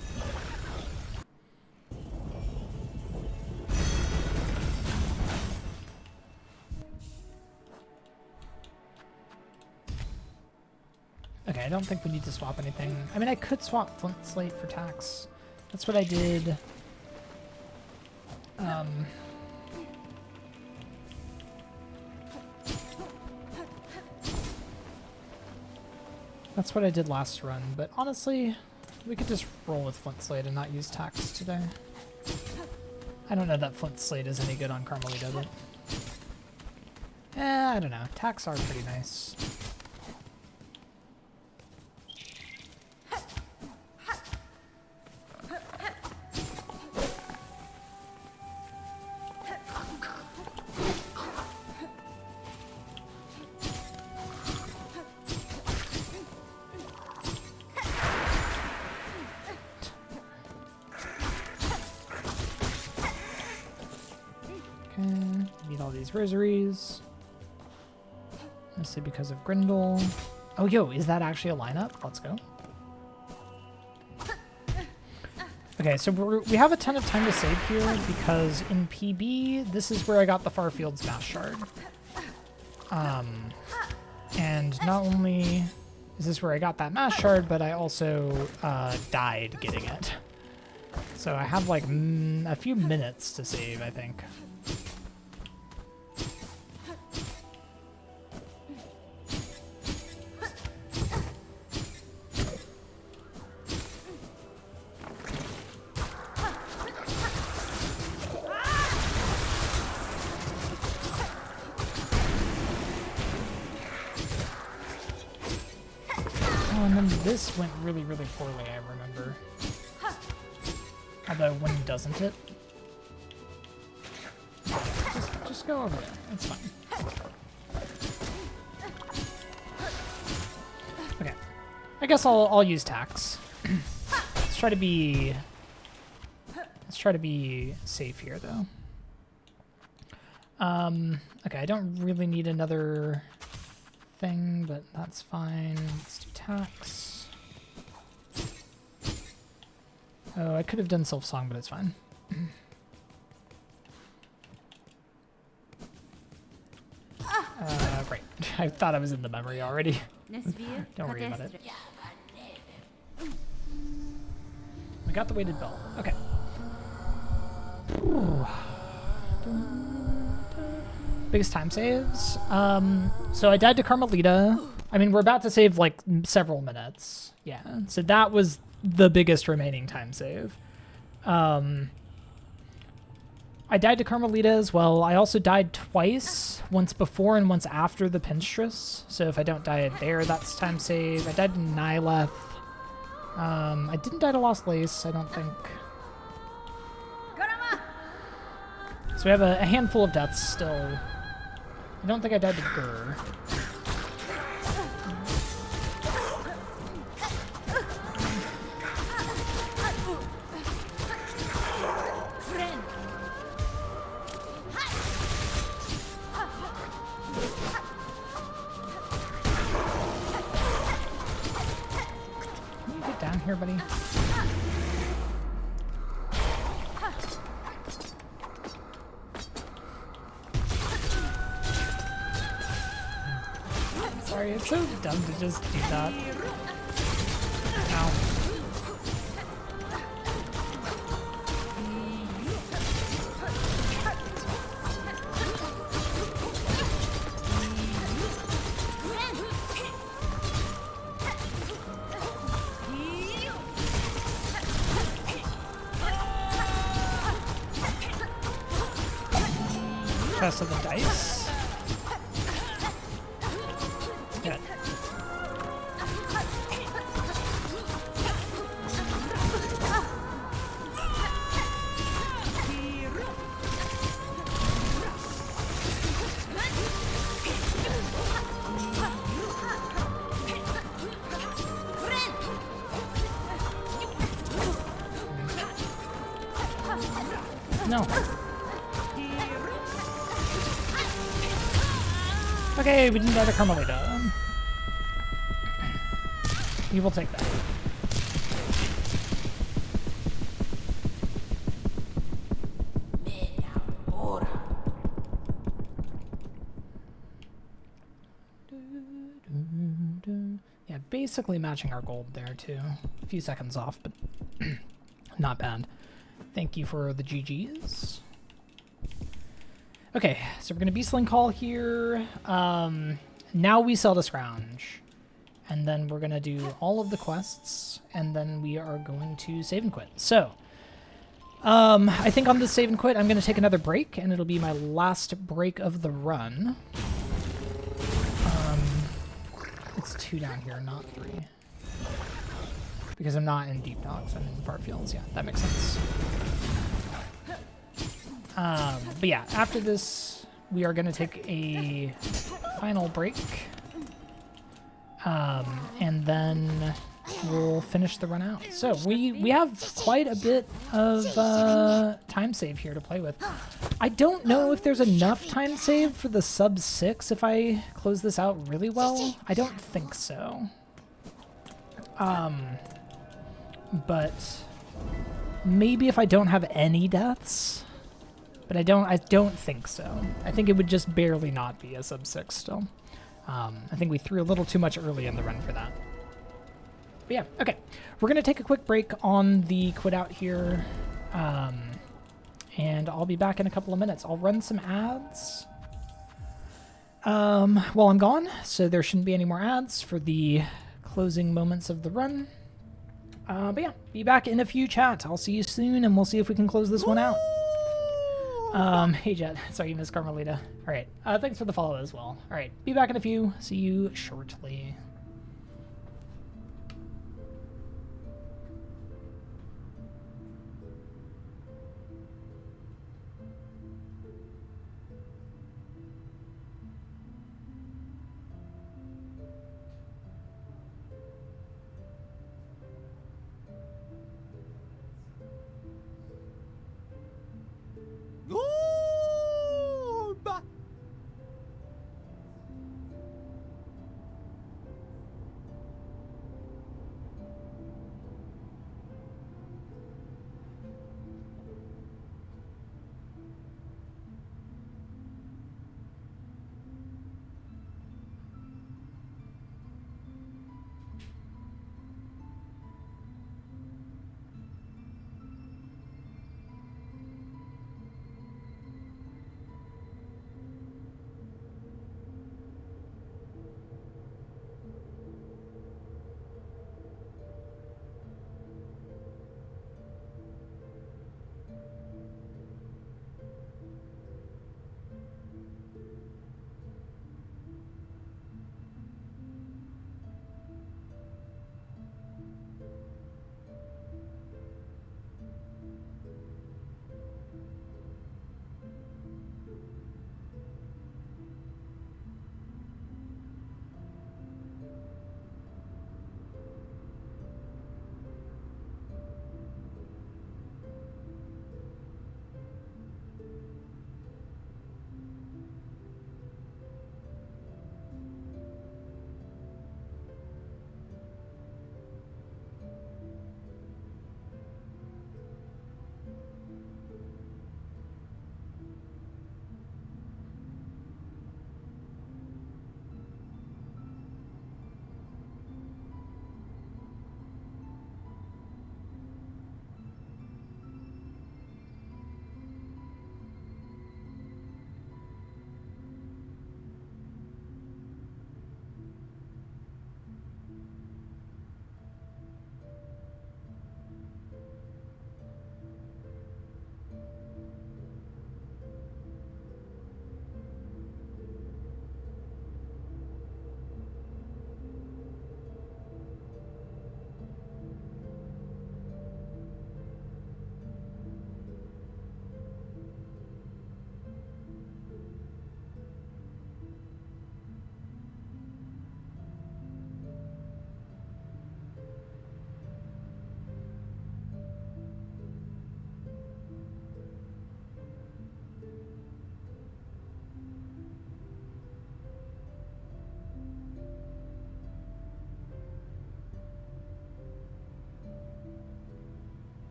Okay, I don't think we need to swap anything. I mean, I could swap Flint Slate for Tax. That's what I did. That's what I did last run, but honestly, we could just roll with Flint Slate and not use Tax today. I don't know that Flint Slate is any good on Carmelita, but... I don't know. Tax are pretty nice. Need all these rosaries. Mostly because of Grindel. Oh, yo, is that actually a lineup? Let's go. Okay, so we have a ton of time to save here because in PB, this is where I got the Farfield's Mass Shard. And not only is this where I got that Mass Shard, but I also died getting it. So I have like a few minutes to save, I think. then this went really, really poorly, I remember. Although, when doesn't it? Just go over there. It's fine. Okay. I guess I'll use tax. Let's try to be safe here, though. Okay, I don't really need another thing, but that's fine. Let's do tax. Oh, I could have done Silksong, but it's fine. Great. I thought I was in the memory already. Nesvir Don't worry about it. Cadestre. We got the weighted belt. Okay. Biggest time saves. So I died to Carmelita. I mean, we're about to save like several minutes. Yeah. So that was the biggest remaining time save. I died to Carmelita as well. I also died twice, once before and once after the Pinstress. So if I don't die there, that's time save. I died to Nyleth. I didn't die to Lost Lace, I don't think. So we have a handful of deaths still. I don't think I died to Gur. Can you get down here, buddy? Sorry, it's so dumb to just do that. Ow. Chest of the dice. Good. No. Okay, we didn't die to Carmelita. We will take that. Yeah, basically matching our gold there too. A few seconds off, but not bad. Thank you for the GGs. Okay, so we're gonna Beastling Call here. Now we sell to Scrounge. And then we're gonna do all of the quests, and then we are going to save and quit. So, I think on this save and quit, I'm gonna take another break, and it'll be my last break of the run. It's 2 down here, not 3. Because I'm not in Deep Docks, I'm in Far Fields. Yeah, that makes sense. But yeah, after this, we are going to take a final break. And then we'll finish the run out. So we have quite a bit of time save here to play with. I don't know if there's enough time save for the sub 6 if I close this out really well. I don't think so. But maybe if I don't have any deaths. But I don't think so. I think it would just barely not be a sub 6 still. I think we threw a little too much early in the run for that. But yeah, okay. We're going to take a quick break on the quit out here. And I'll be back in a couple of minutes. I'll run some ads while I'm gone, so there shouldn't be any more ads for the closing moments of the run. But yeah, be back in a few, chat. I'll see you soon, and we'll see if we can close this one out. Hey Jet, sorry you missed Carmelita. Alright, thanks for the follow as well. Alright, be back in a few. See you shortly.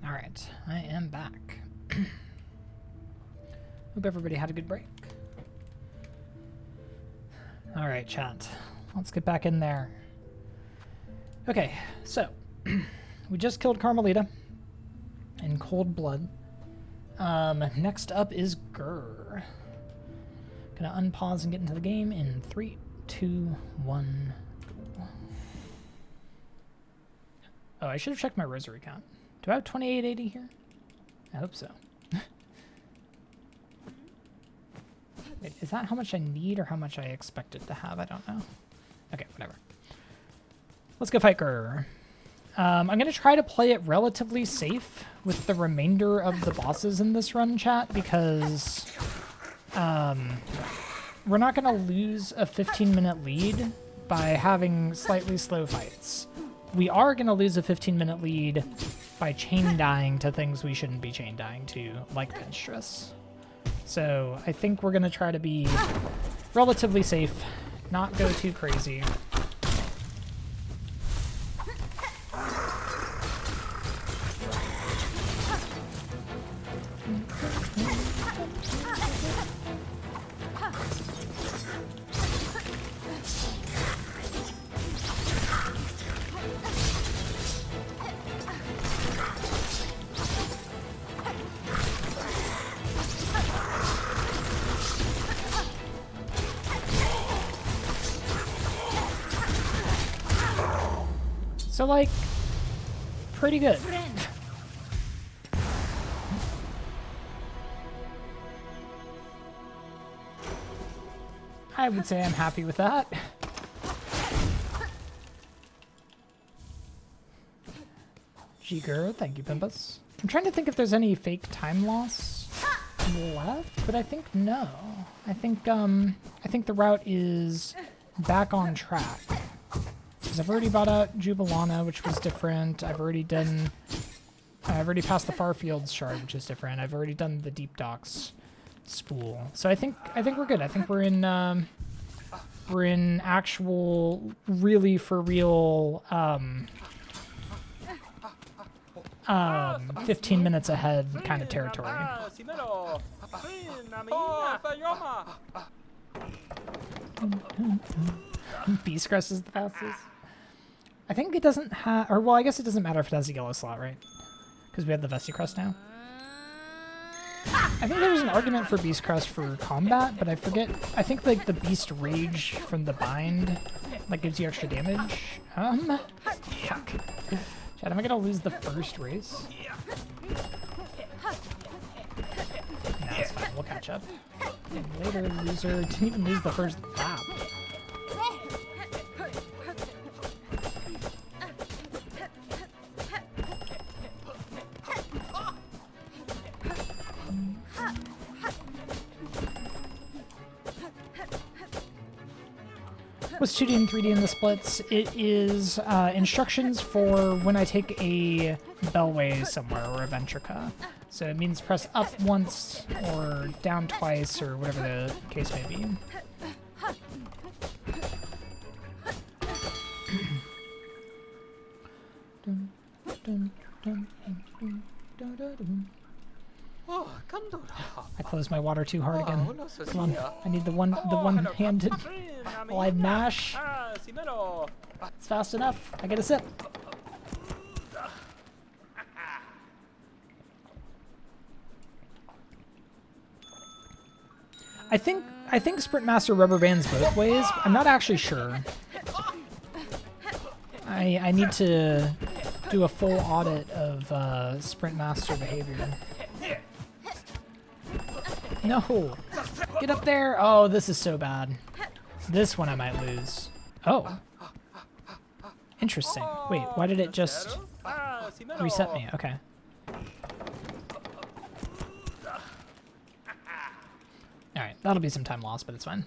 All right, I am back. Hope everybody had a good break. All right, chat. Let's get back in there. Okay, so we just killed Carmelita in cold blood. Next up is Grr. Gonna unpause and get into the game in 3, 2, 1, go. Oh, I should have checked my rosary count. Do I have 2880 here? I hope so. Wait, is that how much I need or how much I expected to have? I don't know. Okay, whatever. Let's go fight Grr. I'm going to try to play it relatively safe with the remainder of the bosses in this run, chat, because we're not going to lose a 15-minute lead by having slightly slow fights. We are going to lose a 15-minute lead by chain dying to things we shouldn't be chain dying to, like bench stress. So I think we're going to try to be relatively safe, not go too crazy. So, like, pretty good. I would say I'm happy with that. Jigger, thank you, Pimpus. I'm trying to think if there's any fake time loss left, but I think no. I think the route is back on track. Because I've already bought out Jubilana, which was different. I've already passed the Farfields shard, which is different. I've already done the Deep Docks spool. So I think we're good. I think we're in actual, really for real 15 minutes ahead kind of territory. Beast Crest is the fastest. I think it doesn't have, or well, I guess it doesn't matter if it has a yellow slot, right? Because we have the Vesty Crest now. I think there was an argument for Beast Crest for combat, but I forget. I think like the Beast Rage from the bind, like gives you extra damage. Fuck. Chad, am I gonna lose the first race? Nah, it's fine. We'll catch up. And later, loser. Didn't even lose the first lap. What's 2D and 3D in the splits? It is instructions for when I take a Bellway somewhere or a Ventrica. So it means press up once or down twice or whatever the case may be. I closed my water too hard again. Come on, I need the one-handed live mash. It's fast enough. I get a sip. I think Sprint Master rubber bands both ways. I'm not actually sure. I need to do a full audit of Sprint Master behavior. No! Get up there! Oh, this is so bad. This one I might lose. Oh. Interesting. Wait, why did it just reset me? Okay. Alright, that'll be some time lost, but it's fine.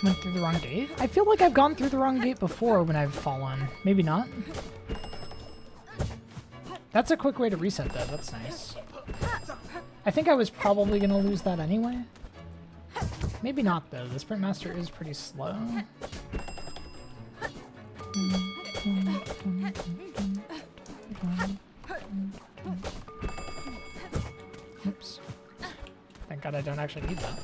Went through the wrong gate? I feel like I've gone through the wrong gate before when I've fallen. Maybe not. That's a quick way to reset though, that's nice. I think I was probably gonna lose that anyway. Maybe not though, the Sprint Master is pretty slow. Oops. Thank God I don't actually need that.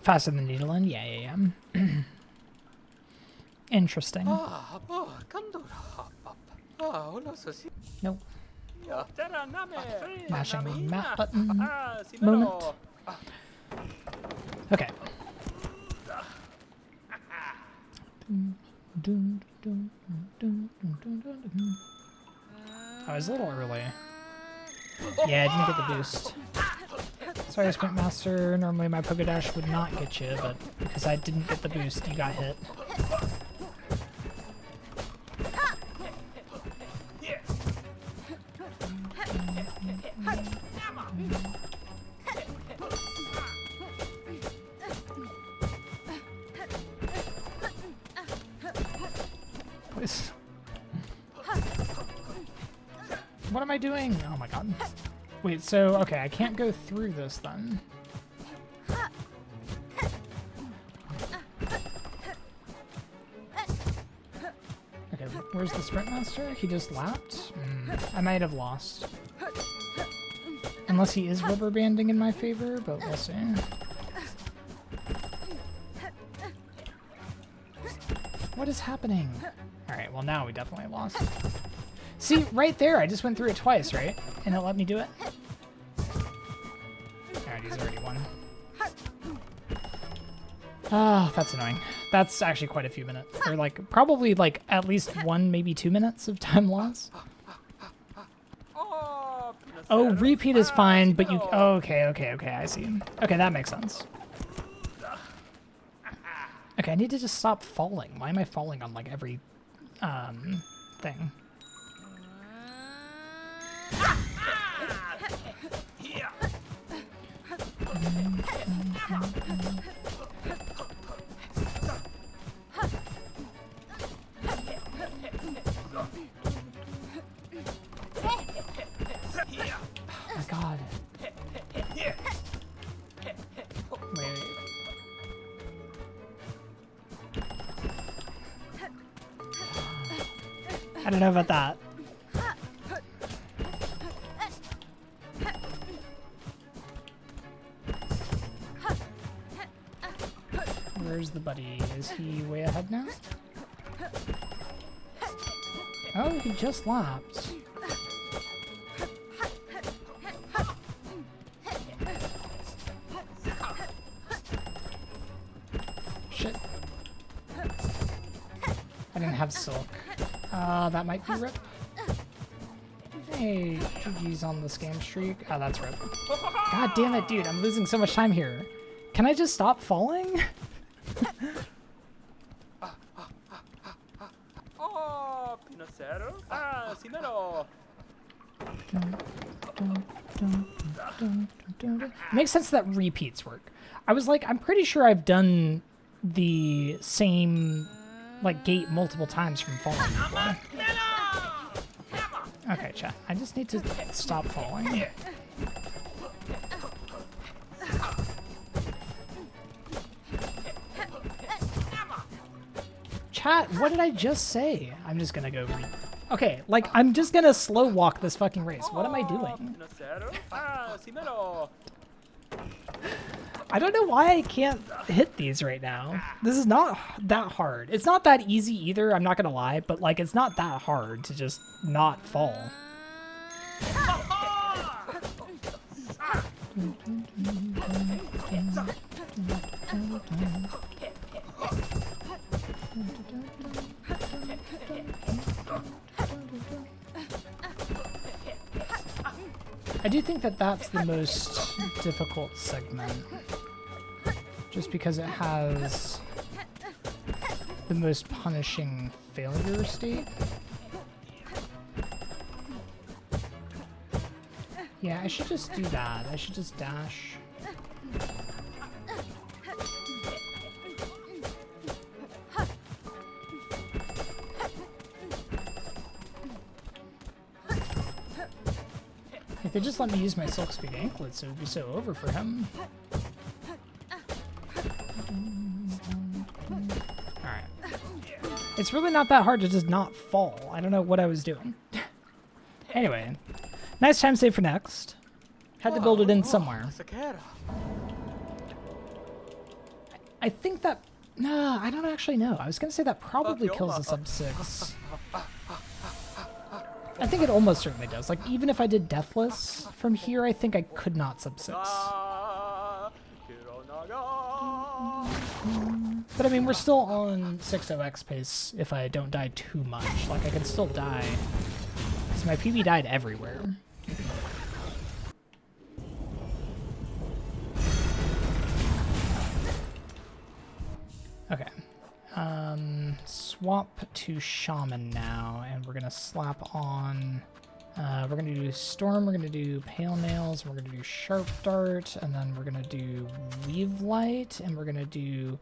Faster than Needleland? Yeah. Interesting. Nope. Mashing the map button. Moment. Okay. I was a little early. Yeah, I didn't get the boost. Sorry, Sprint Master. Normally my Poké Dash would not get you, but because I didn't get the boost, you got hit. What am I doing? Oh my god. Wait, so, okay, I can't go through this then. Okay, where's the Sprint Master? He just lapped? I might have lost. Unless he is rubber banding in my favor, but we'll see. What is happening? Alright, well now we definitely lost. See, right there, I just went through it twice, right? And it let me do it? Alright, he's already won. Ah, that's annoying. That's actually quite a few minutes. Or like, probably like at least 1, maybe 2 minutes of time loss. Oh, repeat is fine, but you... Oh, okay, I see. Okay, that makes sense. Okay, I need to just stop falling. Why am I falling on like every thing? Oh my god. Wait. I don't know about that. Where's the buddy? Is he way ahead now? Oh, he just lapped. Shit. I didn't have Silk. That might be Rip. Hey, GG's on the scam streak. Oh, that's Rip. God damn it, dude. I'm losing so much time here. Can I just stop falling? Makes sense that repeats work. I was like, I'm pretty sure I've done the same like gate multiple times from falling before. Okay, chat. I just need to stop falling. Chat, what did I just say? I'm just gonna go okay, like, I'm just gonna slow walk this fucking race. What am I doing? I don't know why I can't hit these right now. This is not that hard. It's not that easy either, I'm not gonna lie, but like, it's not that hard to just not fall. I do think that that's the most difficult segment, just because it has the most punishing failure state. Yeah, I should just do that. I should just dash. If they just let me use my Silk Speed anklets, it would be so over for him. Alright. It's really not that hard to just not fall. I don't know what I was doing. Anyway, nice time save for next. Had to build it in somewhere. I think that... No, I don't actually know. I was going to say that probably kills the sub 6. I think it almost certainly does. Like, even if I did Deathless from here, I think I could not sub 6. But I mean, we're still on 60x pace if I don't die too much. Like, I can still die. Because my PB died everywhere. Okay. Swap to Shaman now, and we're gonna slap on... we're gonna do Storm, we're gonna do Pale Nails, we're gonna do Sharp Dart, and then we're gonna do Weave Light, and we're gonna do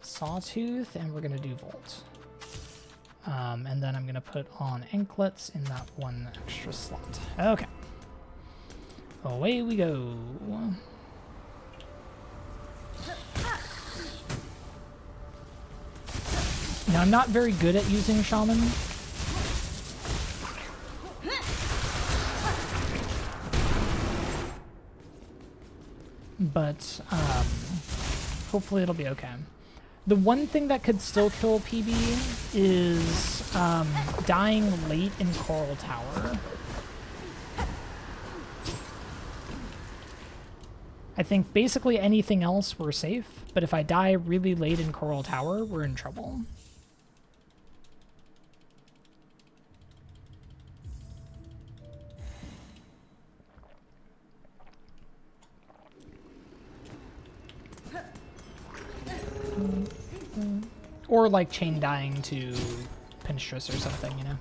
Sawtooth, and we're gonna do Volt. And then I'm gonna put on Anklets in that one extra slot. Okay. Away we go. Now, I'm not very good at using Shaman. But, hopefully it'll be okay. The one thing that could still kill PB is, dying late in Coral Tower. I think basically anything else we're safe, but if I die really late in Coral Tower, we're in trouble. Or like chain dying to Pinstress or something, you know?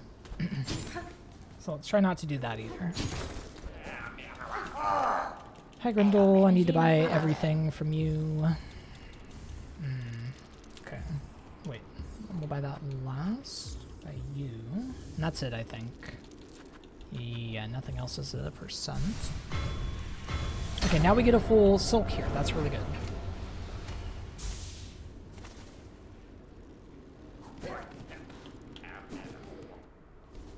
So let's try not to do that either. Hi Grindel, I need to buy everything from you. Okay. Wait, we'll buy that last. By you. And that's it, I think. Yeah, nothing else is a %. Okay, now we get a full silk here. That's really good.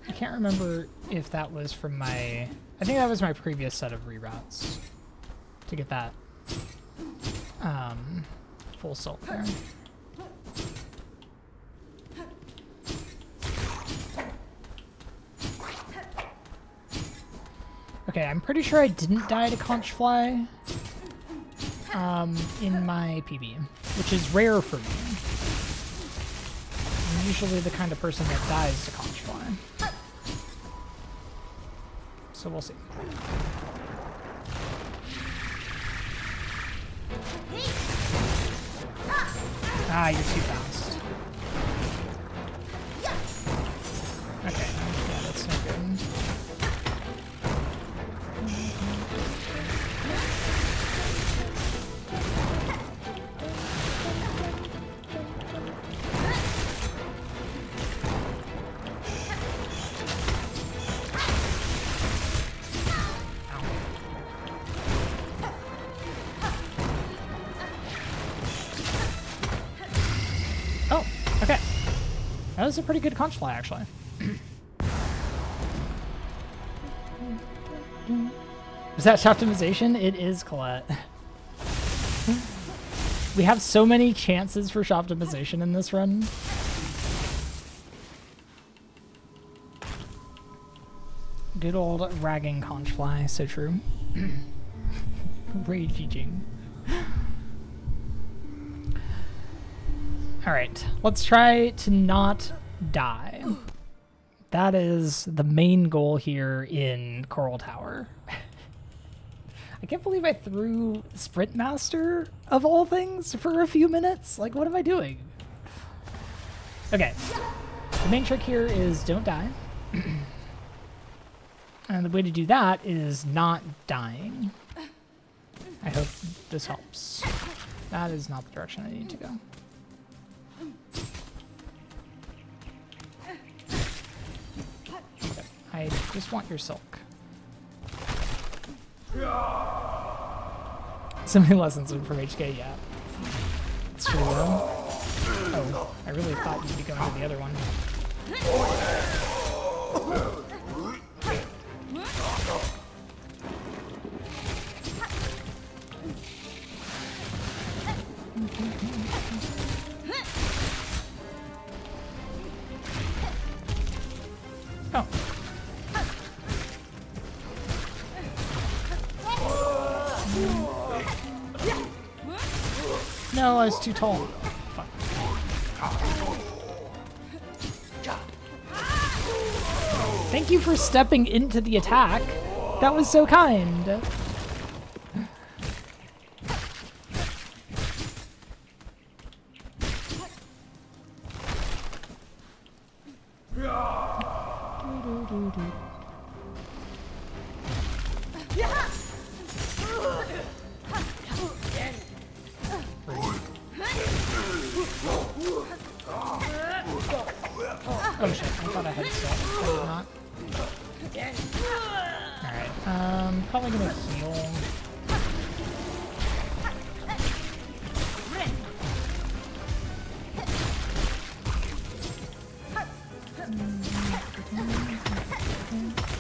I can't remember if that was from my... I think that was my previous set of reroutes to get that full silk there. Okay, I'm pretty sure I didn't die to Conchfly in my PB, which is rare for me. I'm usually the kind of person that dies to Conchfly. So we'll see. Ah, you're too fast. Okay, yeah, that's no good. Oh, okay. That was a pretty good Conchfly, actually. Is that optimization? It is, Colette. We have so many chances for optimization in this run. Good old ragging Conchfly, so true. Raging. Alright, let's try to not die. That is the main goal here in Coral Tower. I can't believe I threw Sprint Master, of all things, for a few minutes. Like, what am I doing? Okay, The main trick here is don't die. And the way to do that is not dying. I hope this helps. That is not the direction I need to go. Okay. I just want your silk. So many lessons from HK, yeah. It's true though. Oh, I really thought you'd be going to the other one. Oh. No, I was too tall. Fuck. Thank you for stepping into the attack. That was so kind. Oh shit, I thought I had stuff. I did not. Alright, probably gonna heal.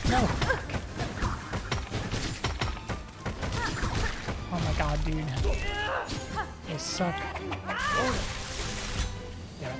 No! Oh my god, dude. They suck. Yeah.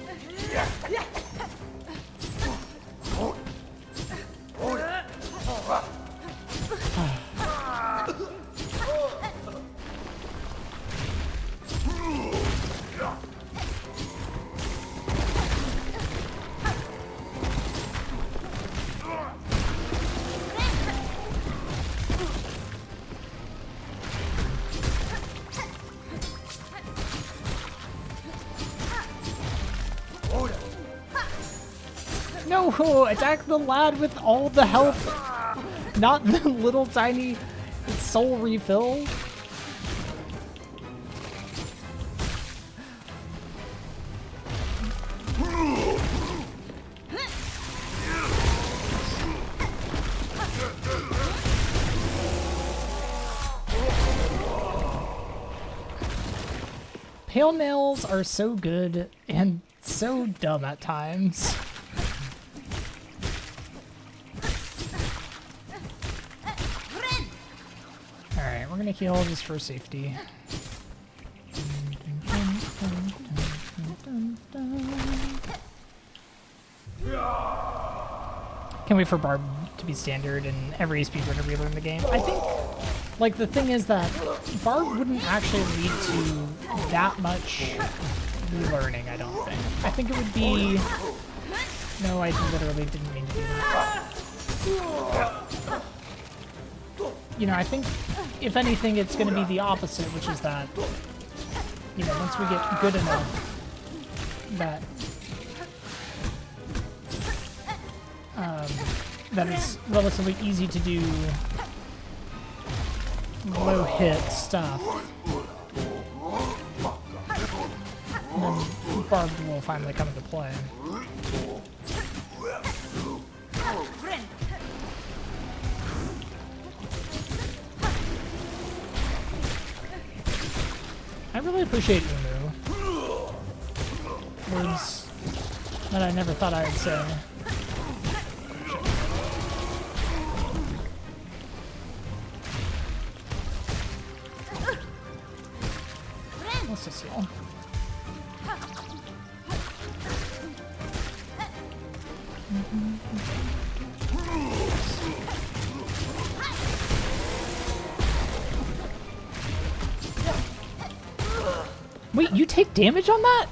No! Attack the lad with all the health! Not the little tiny soul refill. Pale nails are so good and so dumb at times. Alright, we're gonna heal just for safety. Can't wait for Barb to be standard and every speedrunner relearn the game. I think, like, the thing is that Barb wouldn't actually lead to that much relearning, I don't think. I think it would be... No, I literally didn't mean to do that. You know, I think, if anything, it's going to be the opposite, which is that, you know, once we get good enough, that that it's relatively easy to do low-hit stuff. And then Barb will finally come into play. I really appreciate Umu. Words that I never thought I would say. Let's just heal. Wait, you take damage on that?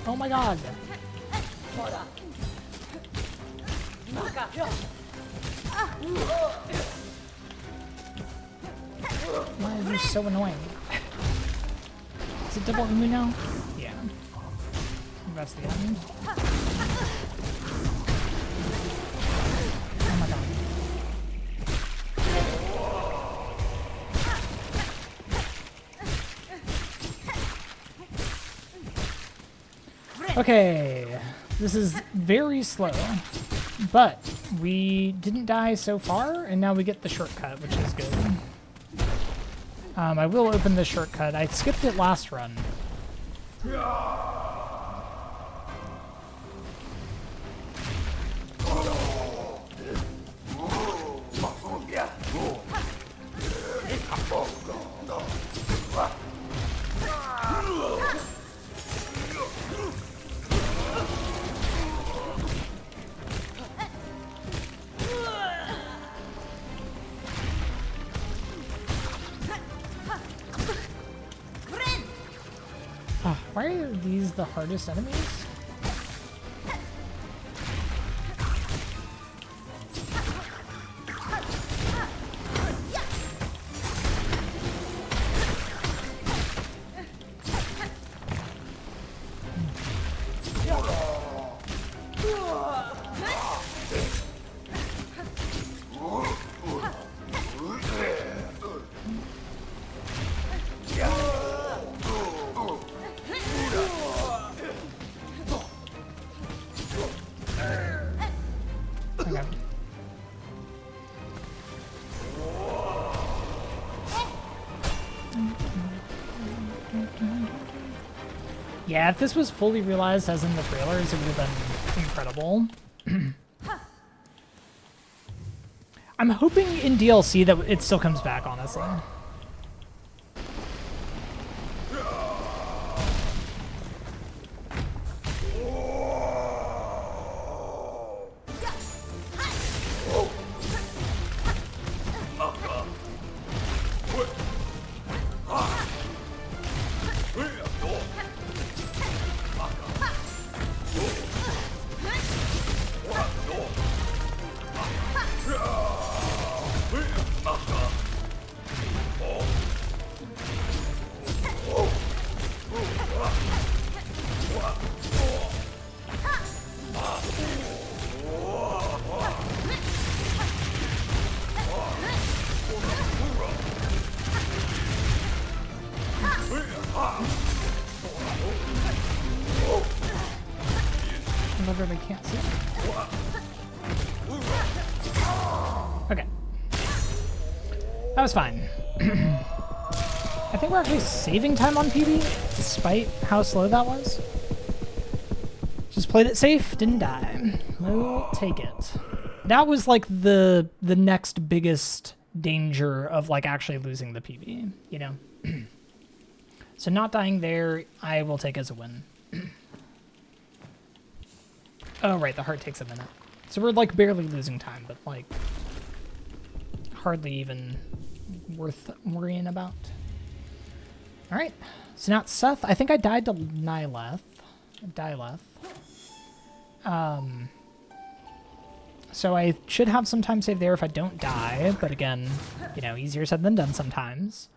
Oh my god. Why are you so annoying? Is it double Umu now? Yeah. That's the end. Oh my god. Okay, this is very slow, but we didn't die so far, and now we get the shortcut, which is good. I will open the shortcut. I skipped it last run. Why are these the hardest enemies? Okay. Yeah, if this was fully realized as in the trailers, it would have been incredible. I'm hoping in DLC that it still comes back, honestly. I literally can't see. Okay. That was fine. I think we're actually saving time on PB, despite how slow that was. Just played it safe, didn't die. We'll take it. That was like the next biggest danger of like actually losing the PB, you know? So not dying there, I will take as a win. Oh, right, the heart takes a minute. So we're, like, barely losing time, but, like, hardly even worth worrying about. All right, so now it's Seth. I think I died to Nyleth. So I should have some time saved there if I don't die, but again, you know, easier said than done sometimes.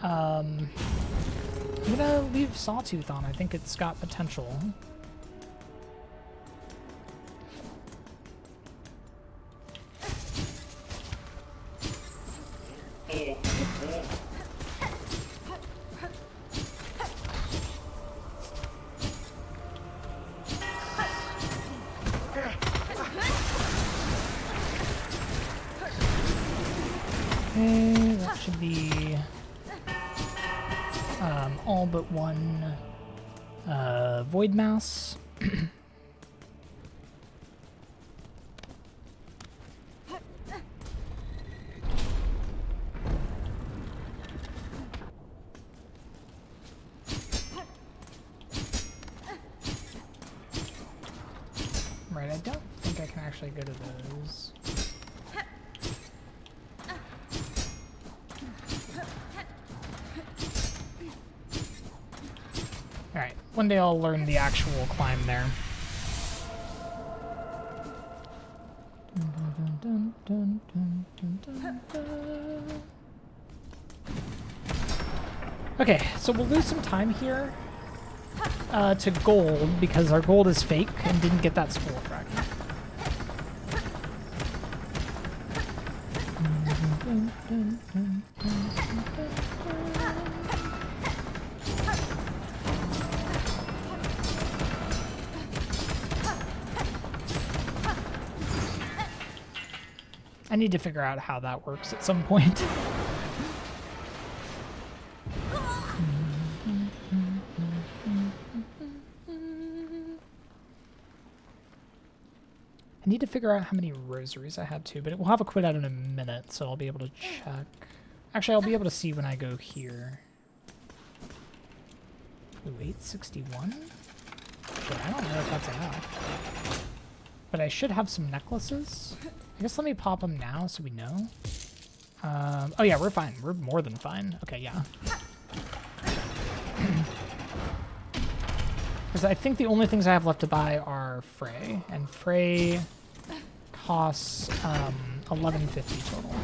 I'm gonna leave Sawtooth on. I think it's got potential. Okay, that should be all but one void mass. Right, I don't think I can actually go to those. One day I'll learn the actual climb there. Okay, so we'll lose some time here to gold because our gold is fake and didn't get that spool fragment. I need to figure out how that works at some point. I need to figure out how many rosaries I had too, but we'll have a quit out in a minute, so I'll be able to check. Actually, I'll be able to see when I go here. Ooh, 861? Sure, I don't know if that's enough. But I should have some necklaces. I guess let me pop them now so we know. Oh yeah, we're fine. We're more than fine. Okay, yeah. Because I think the only things I have left to buy are Frey, and Frey costs 1150 total.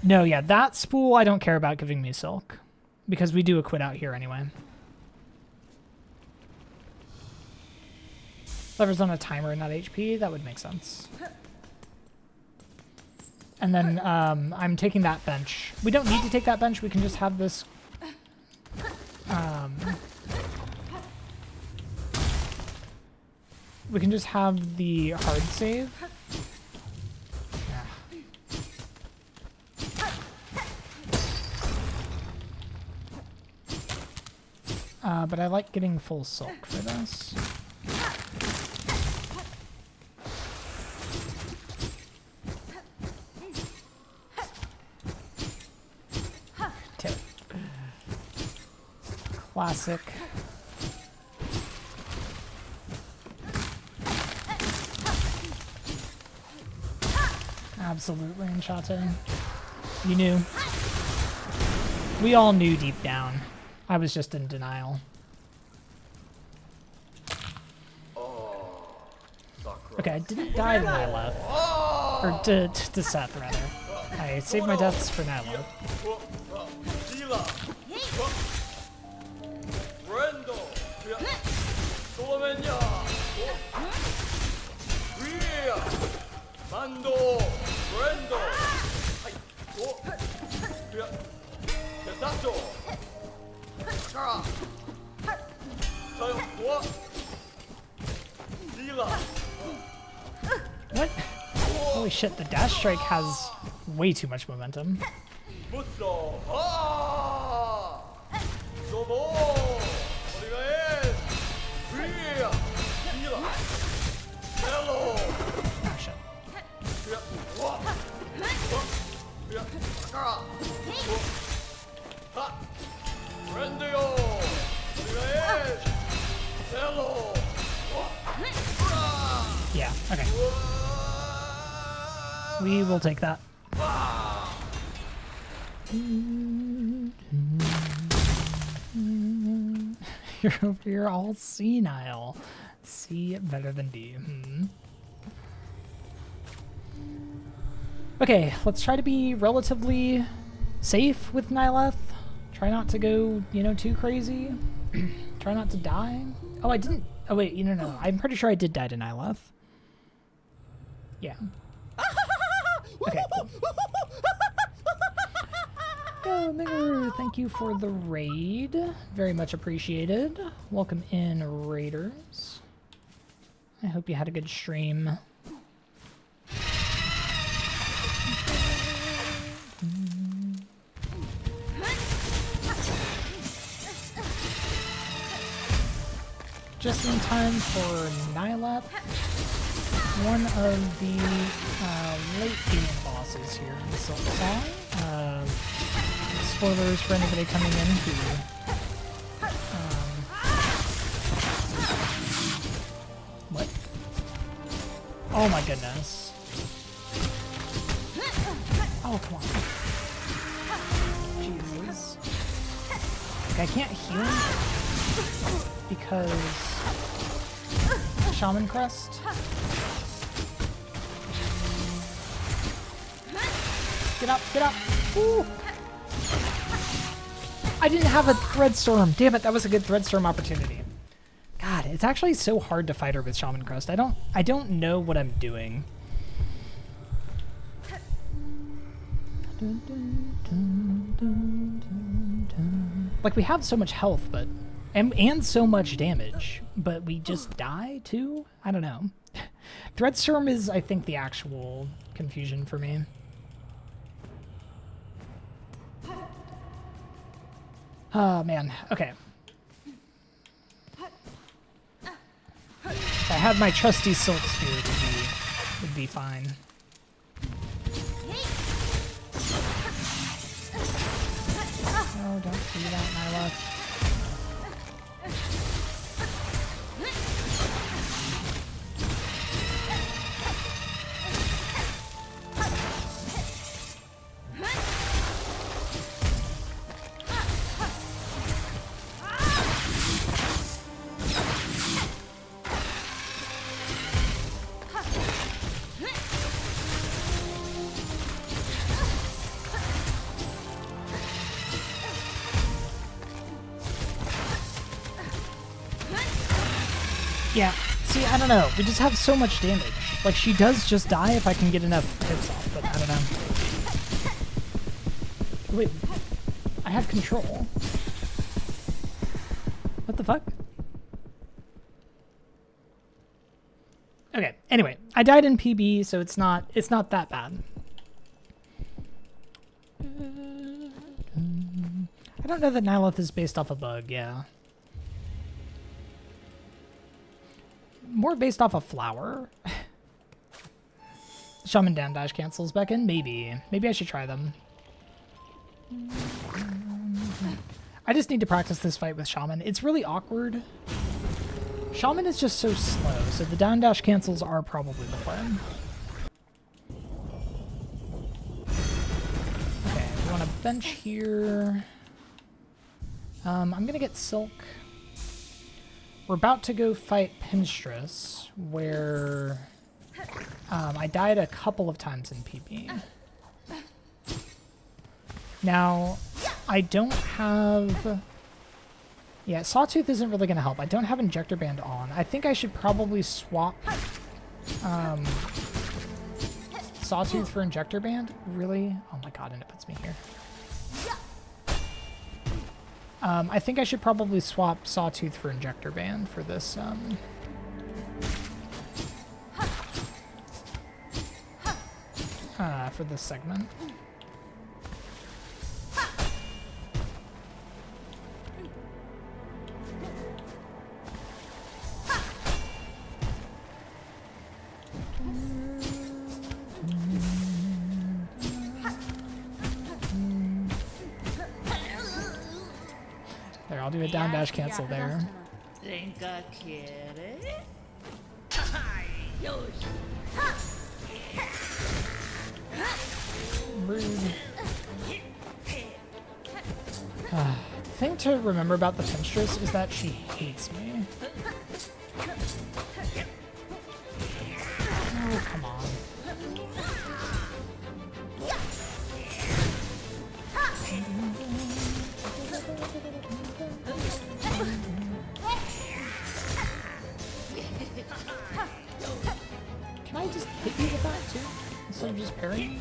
No, yeah, that spool I don't care about giving me silk, because we do a quit out here anyway. Lever's on a timer, not HP, that would make sense. And then I'm taking that bench. We don't need to take that bench, we can just have this... we can just have the hard save. But I like getting full silk for this. Classic. Absolutely, Enchate. You knew. We all knew deep down. I was just in denial. Okay, I didn't die to Nyla. Or to Seth, rather. I saved my deaths for Nyla. What? Holy shit, the dash strike has way too much momentum. Oh shit. Yeah, okay. We will take that. You're over here all senile. C better than D. Okay, let's try to be relatively safe with Nyleth. Try not to go, you know, too crazy. Try not to die. Oh, I didn't. Oh, wait, no. I'm pretty sure I did die to Nyleth. Yeah. Okay, cool. Yo, Mingaru, thank you for the raid. Very much appreciated. Welcome in, raiders. I hope you had a good stream. Just in time for Nyleth, one of the late game bosses here in the Silksong. Spoilers for anybody coming in who Oh my goodness. Oh, come on. Jesus. Like, I can't heal because Shaman Crest. Get up, get up. Woo. I didn't have a Thread Storm. Damn it, that was a good Thread Storm opportunity. God, it's actually so hard to fight her with Shaman Crest. I don't know what I'm doing. Like, we have so much health, but and so much damage, but we just die too? I don't know. Threadstorm is, I think, the actual confusion for me. Oh man, okay. If I had my trusty Silk Spear, would be fine. No, don't do that, Nyla. Yeah, see, I don't know. We just have so much damage. Like, she does just die if I can get enough hits off, but I don't know. Wait, I have control. What the fuck? Okay, anyway, I died in PB, so it's not that bad. I don't know that Nyleth is based off a bug, yeah. More based off a flower. Shaman down dash cancels back in? Maybe. Maybe I should try them. I just need to practice this fight with Shaman. It's really awkward. Shaman is just so slow, so the down dash cancels are probably the plan. Okay, we want to bench here. I'm gonna get Silk. We're about to go fight Pinstress, where I died a couple of times in PB. Now, I don't have... Yeah, Sawtooth isn't really going to help. I don't have Injector Band on. I think I should probably swap Sawtooth for Injector Band. Really? Oh my god, and it puts me here. I think I should probably swap Sawtooth for Injector Band for this. For this segment. There, I'll do a down dash cancel there. Rude. The thing to remember about the Pinstress is that she hates me. Oh, come on. Can I just hit you with that too? Instead of just parrying?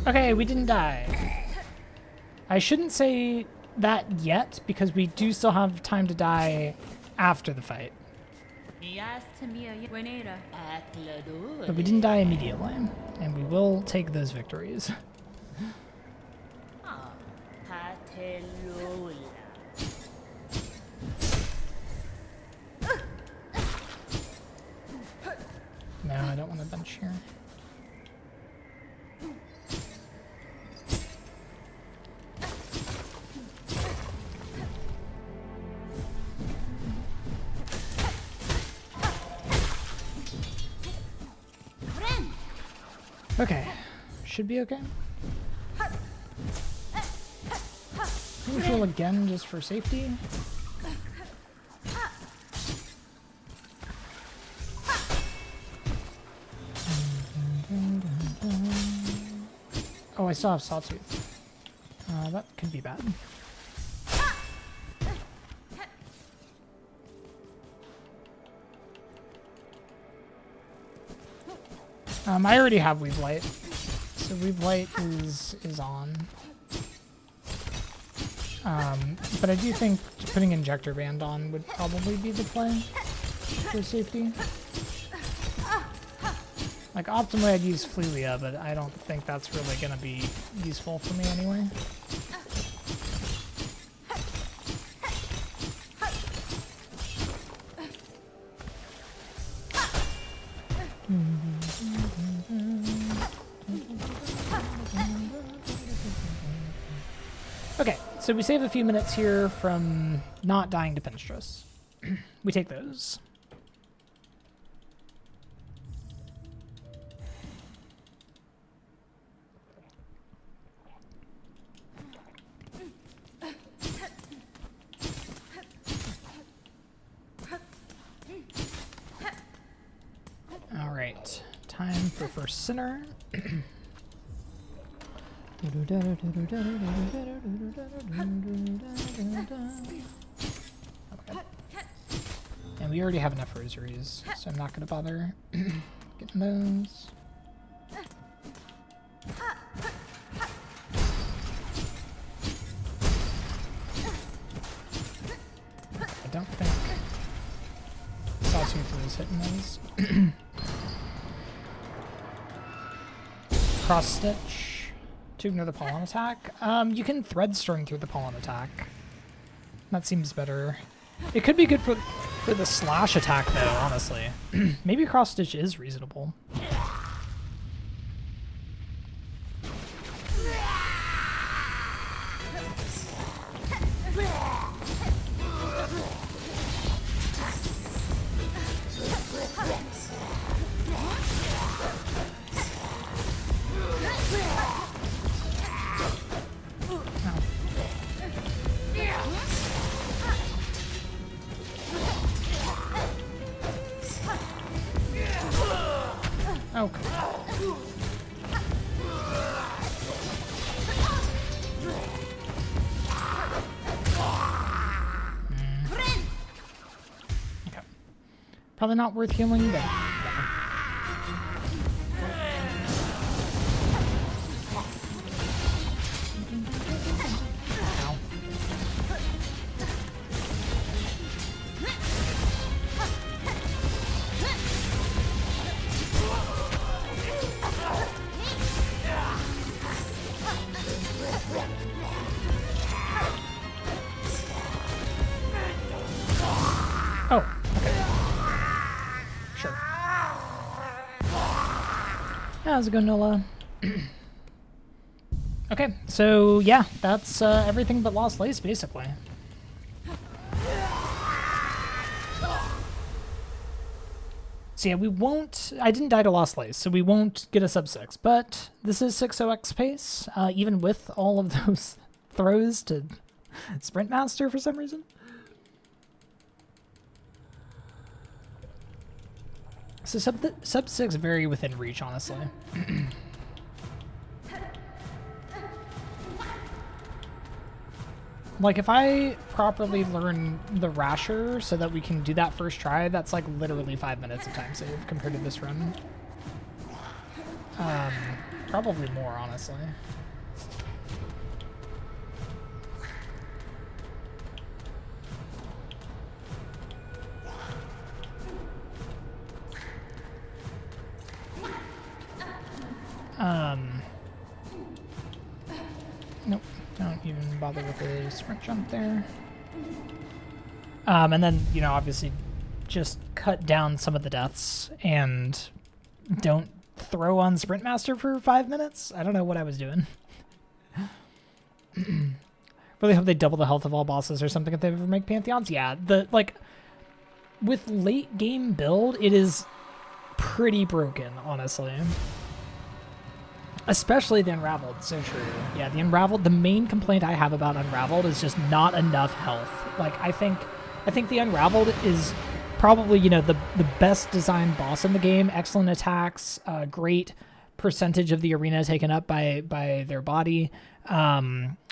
Okay, we didn't die. I shouldn't say that yet, because we do still have time to die after the fight. Yas Tamia Wenera. But we didn't die immediately, and we will take those victories. No, I don't want to bench here. Okay, should be okay. Neutral again just for safety. Oh, I still have Sawtooth. That could be bad. I already have Weave Light, so Weave Light is on. But I do think putting Injector Band on would probably be the play for safety. Like, optimally I'd use Fleelia, but I don't think that's really going to be useful for me anyway. Okay, so we save a few minutes here from not dying to Pinstress. We take those. All right, time for first sinner. Okay. And we already have enough rosaries, so I'm not going to bother getting those. I don't think Sawtooth is hitting those. Cross Stitch to ignore the pollen attack. You can thread string through the pollen attack. That seems better. It could be good for the slash attack though, honestly. Maybe Cross Stitch is reasonable. Okay. Okay. Probably not worth healing, but ow. Oh, okay. Sure. How's it going, Nola? Okay, so yeah, that's everything but Lost Lace, basically. So yeah, we won't... I didn't die to Lost Lace, so we won't get a sub 6, but this is 6.0x pace, even with all of those throws to Sprint Master for some reason. So sub 6 very within reach, honestly. Like, if I properly learn the Rasher so that we can do that first try, that's like literally 5 minutes of time save compared to this run. Probably more, honestly. Nope, don't even bother with a sprint jump there. And then, you know, obviously just cut down some of the deaths and don't throw on Sprint Master for 5 minutes. I don't know what I was doing. Really hope they double the health of all bosses or something if they ever make Pantheons. Yeah, with late game build, it is pretty broken, honestly. Especially the Unraveled, so true. Yeah, the Unraveled, the main complaint I have about Unraveled is just not enough health. Like, I think the Unraveled is probably, you know, the best designed boss in the game. Excellent attacks, great percentage of the arena taken up by their body.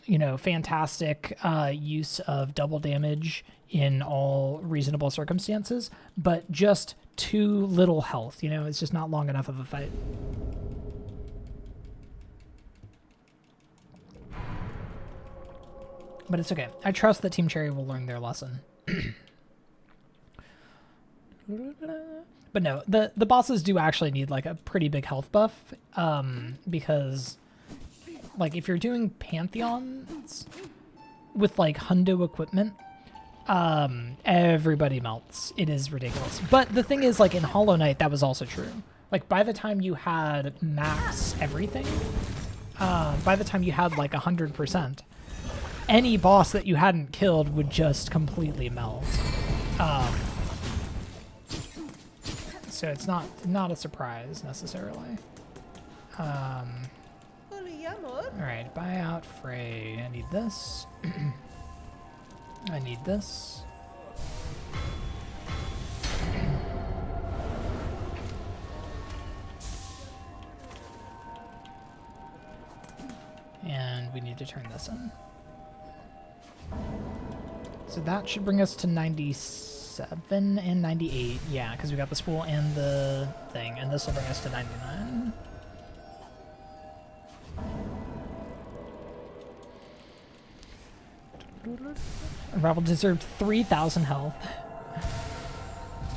You know, fantastic use of double damage in all reasonable circumstances, but just too little health. You know, it's just not long enough of a fight. But it's okay. I trust that Team Cherry will learn their lesson. But no, the bosses do actually need like a pretty big health buff, because like if you're doing Pantheons with like hundo equipment, everybody melts. It is ridiculous. But the thing is, like in Hollow Knight, that was also true. Like by the time you had max everything, by the time you had like 100%, any boss that you hadn't killed would just completely melt. So it's not a surprise necessarily. All right, buy out Frey. I need this. I need this. And we need to turn this in. So that should bring us to 97 and 98. Yeah, because we got the spool and the thing. And this will bring us to 99. Unraveled deserved 3,000 health.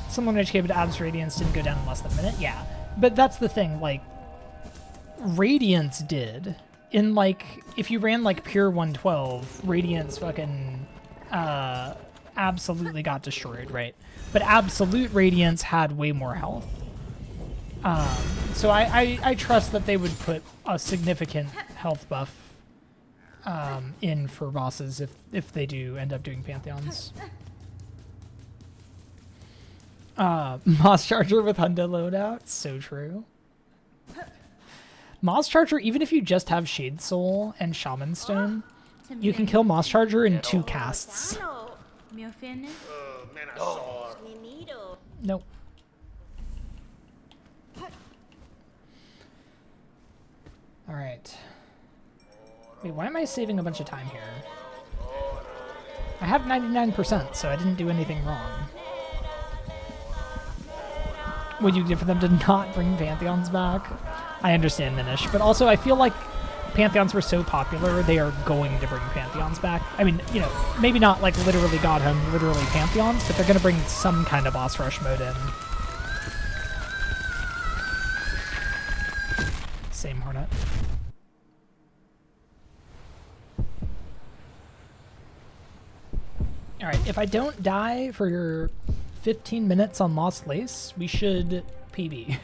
Someone educated Ab's Radiance didn't go down in less than a minute. Yeah, but that's the thing. Like, Radiance did. In, like, if you ran, like, pure 112, Radiance fucking absolutely got destroyed, right? But Absolute Radiance had way more health. So I trust that they would put a significant health buff in for bosses if they do end up doing Pantheons. Moss Charger with Hundo loadout, so true. Moss Charger, even if you just have Shade Soul and Shaman Stone, you can kill Moss Charger in 2 casts. Me ofende? Nope. Alright. Wait, why am I saving a bunch of time here? I have 99%, so I didn't do anything wrong. Would you give for them to not bring Pantheons back? I understand Minish, but also I feel like Pantheons were so popular, they are going to bring Pantheons back. I mean, you know, maybe not like literally Godhand, literally Pantheons, but they're going to bring some kind of boss rush mode in. Same Hornet. Alright, if I don't die for your 15 minutes on Lost Lace, we should PB.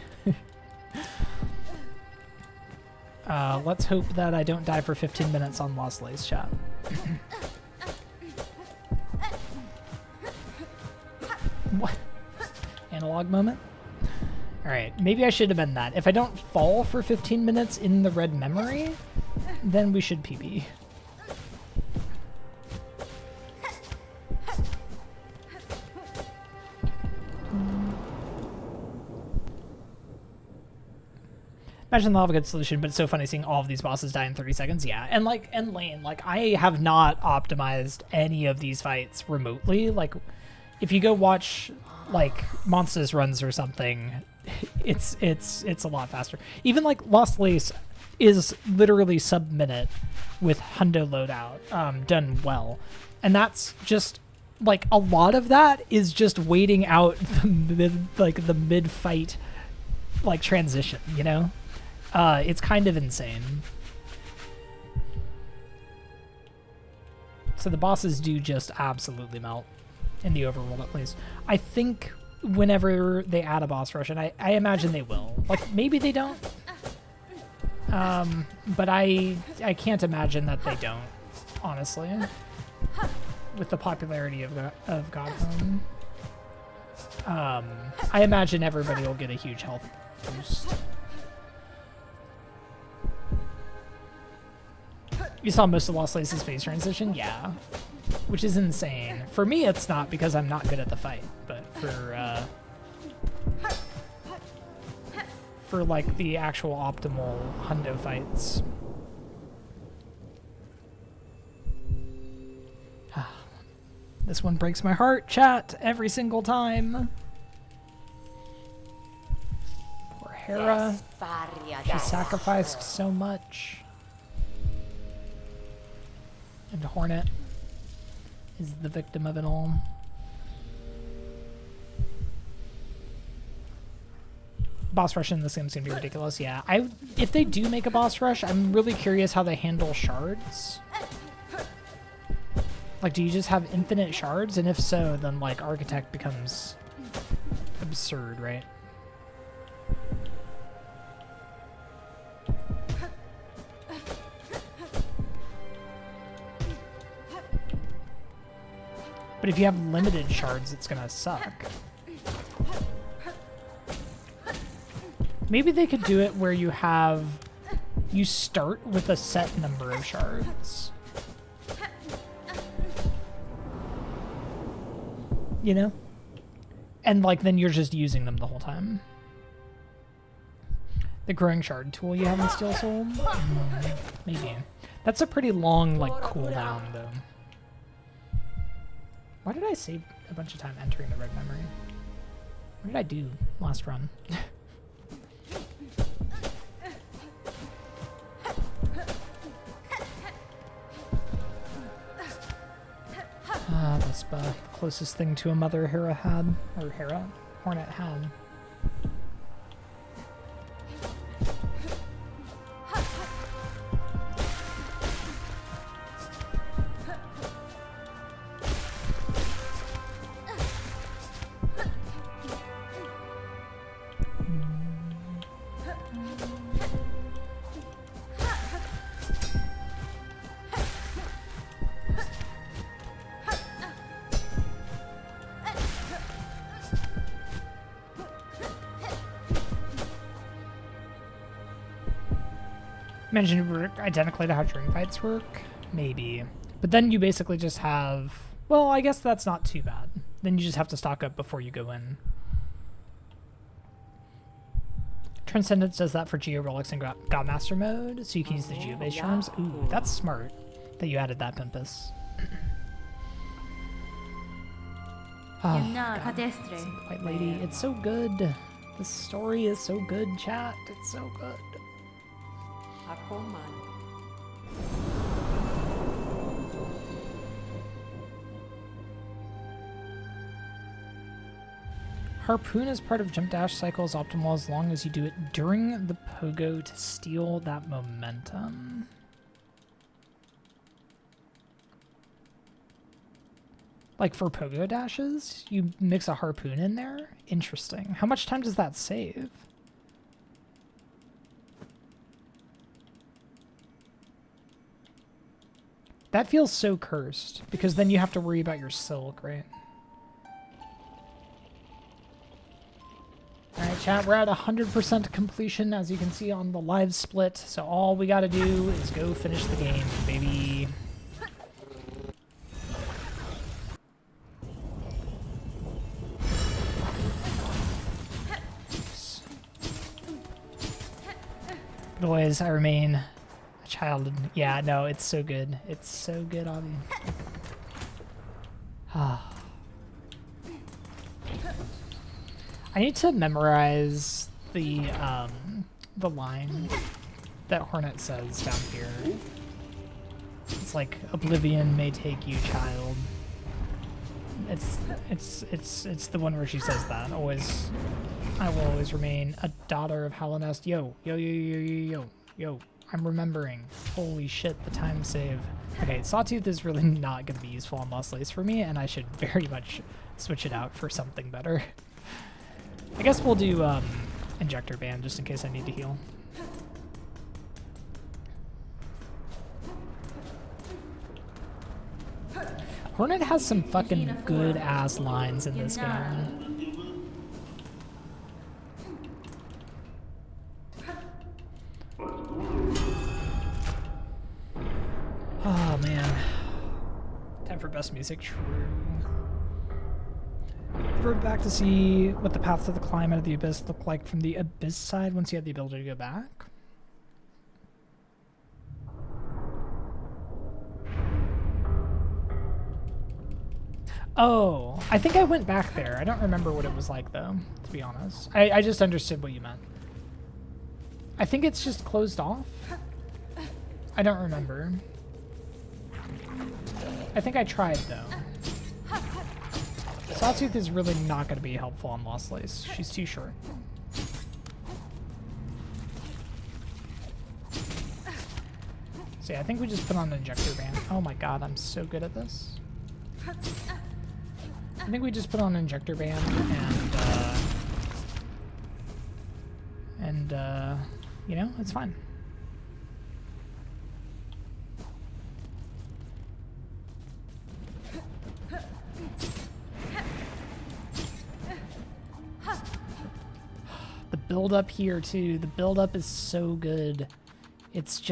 Let's hope that I don't die for 15 minutes on Lost Lace, chat. What? Analog moment? Alright, maybe I should have been that. If I don't fall for 15 minutes in the red memory, then we should PB. Imagine they'll have a good solution, but it's so funny seeing all of these bosses die in 30 seconds. Yeah, and Lane, like I have not optimized any of these fights remotely. Like, if you go watch like Monsters runs or something, it's a lot faster. Even like Lost Lace is literally sub-minute with Hundo loadout, done well, and that's just like a lot of that is just waiting out the mid fight like transition, you know. It's kind of insane. So the bosses do just absolutely melt in the overworld, at least. I think whenever they add a boss rush, and I imagine they will. Like, maybe they don't. But I can't imagine that they don't, honestly. With the popularity of Godhome. I imagine everybody will get a huge health boost. You saw most of Lost Lace's face transition? Yeah. Which is insane. For me, it's not because I'm not good at the fight, but for like the actual optimal hundo fights. This one breaks my heart, chat, every single time. Poor Hera. She sacrificed so much. And Hornet is the victim of it all. Boss rush in this game is going to be ridiculous, yeah. If they do make a boss rush, I'm really curious how they handle shards. Like, do you just have infinite shards? And if so, then, like, Architect becomes absurd, right? But if you have limited shards, it's gonna suck. Maybe they could do it where you start with a set number of shards. You know? And like then you're just using them the whole time. The growing shard tool you have in Steel Soul? Maybe. That's a pretty long like cooldown though. Why did I save a bunch of time entering the red memory? What did I do last run? Vespa, closest thing to a mother Hera had, or Hornet had. Imagine it work identically to how dream fights work? Maybe. But then you basically just have... Well, I guess that's not too bad. Then you just have to stock up before you go in. Transcendence does that for Geo Relics and Godmaster mode, so you can use the Geo-based charms. Ooh, that's smart that you added that, Pimpus. Oh, God. White Lady, it's so good. This story is so good, chat. It's so good. Harpoon as part of jump dash cycle is optimal as long as you do it during the pogo to steal that momentum. Like for pogo dashes, you mix a harpoon in there? Interesting. How much time does that save? That feels so cursed, because then you have to worry about your silk, right? Alright, chat, we're at 100% completion, as you can see on the live split, so all we gotta do is go finish the game, baby. But always, I remain... child. Yeah, no, it's so good. It's so good, Avi. I need to memorize the line that Hornet says down here. It's like, oblivion may take you, child. It's the one where she says that. Always, I will always remain a daughter of Halonest. Yo. I'm remembering. Holy shit, the time save. Okay, Sawtooth is really not going to be useful on Lost Lace for me, and I should very much switch it out for something better. I guess we'll do Injector Band just in case I need to heal. Hornet has some fucking good ass lines in this game. Oh man. Time for best music. True. Ever back to see what the path to the climb out of the abyss looked like from the abyss side once you had the ability to go back? Oh, I think I went back there. I don't remember what it was like, though, to be honest. I just understood what you meant. I think it's just closed off. I don't remember. I think I tried, though. Sawtooth is really not going to be helpful on Lost Lace. She's too short. So yeah, I think we just put on an Injector Band. Oh my god, I'm so good at this. I think we just put on an Injector Band and you know, it's fine. The build up here too. The build up is so good. It's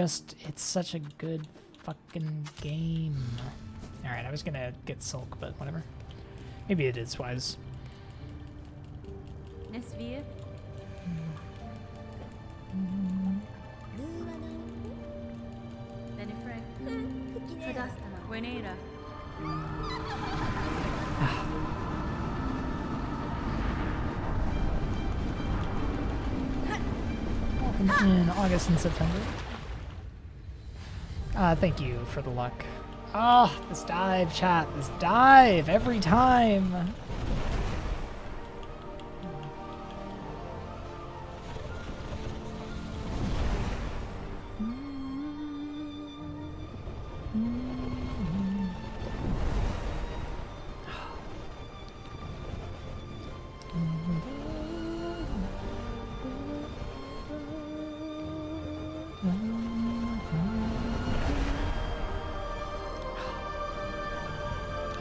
such a good fucking game. All right, I was gonna get Silk, but whatever. Maybe it is wise. Nesvir. Benefrek. Fadastana. Wenera. Welcome in August and September. Thank you for the luck. Oh, this dive, chat. This dive every time.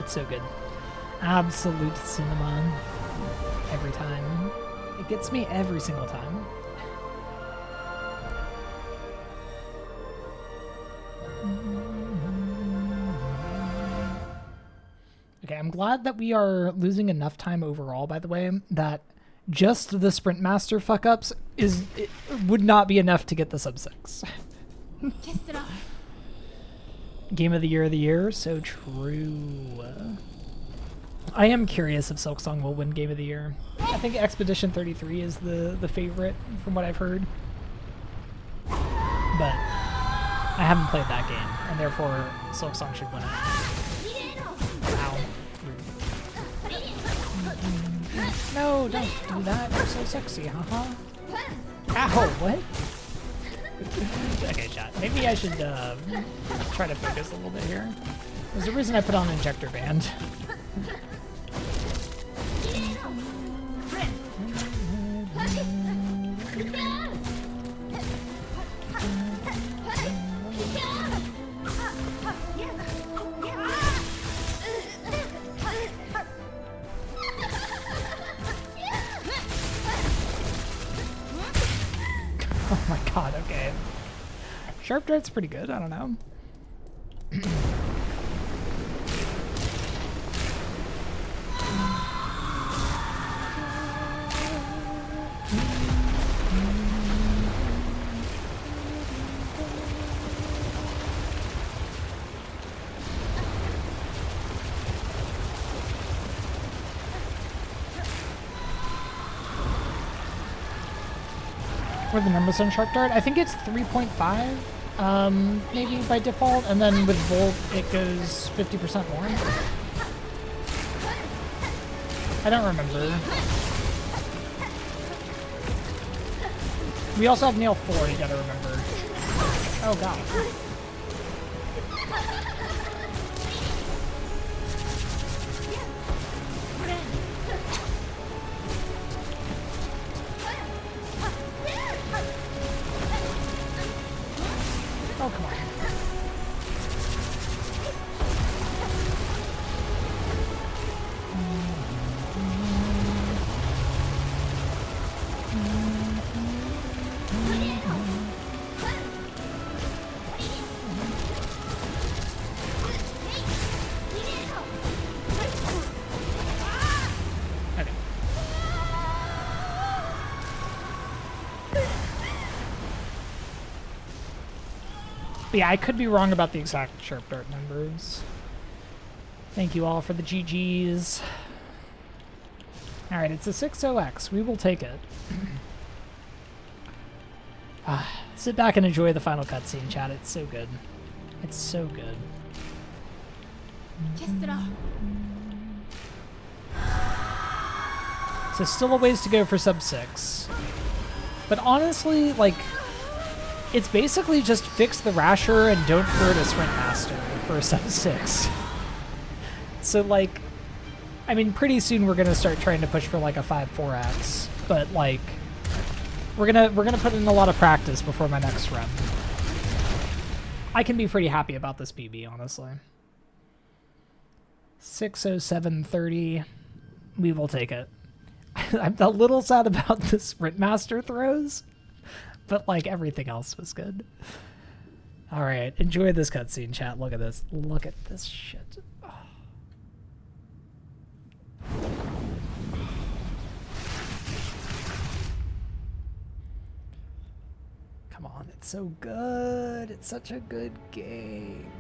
So good. Absolute cinema. Every time. It gets me every single time. Okay, I'm glad that we are losing enough time overall, by the way, that just the Sprint Master fuck-ups would not be enough to get the sub 6. Game of the year, so true. I am curious if Silksong will win Game of the Year. I think Expedition 33 is the favorite from what I've heard. But I haven't played that game, and therefore Silksong should win it. Ow. No, don't do that. You're so sexy, haha. Ow, what? Okay, chat. Maybe I should try to focus a little bit here. There's a reason I put on Injector Band. Oh my god, okay. Sharp Dart's pretty good, I don't know. What are the numbers on Sharp Dart? I think it's 3.5, maybe by default, and then with Volt it goes 50% more. I don't remember. We also have nail 4, you gotta remember. Oh god. Oh, come on. Okay. But yeah, I could be wrong about the exact Sharp Dart numbers. Thank you all for the GGs. Alright, it's a 6-0X. We will take it. Sit back and enjoy the final cutscene, chat. It's so good. It's so good. So still a ways to go for sub 6. But honestly, like, it's basically just fix the Rasher and don't hurt a Sprint Master for a sub 6. So, like, I mean, pretty soon we're gonna start trying to push for like a 5-4X, but like, we're gonna put in a lot of practice before my next run. I can be pretty happy about this PB, honestly. 6:07:30, we will take it. I'm a little sad about the Sprint Master throws, but like everything else was good. All right, enjoy this cutscene, chat. Look at this. Look at this shit. Oh. Come on, it's so good. It's such a good game.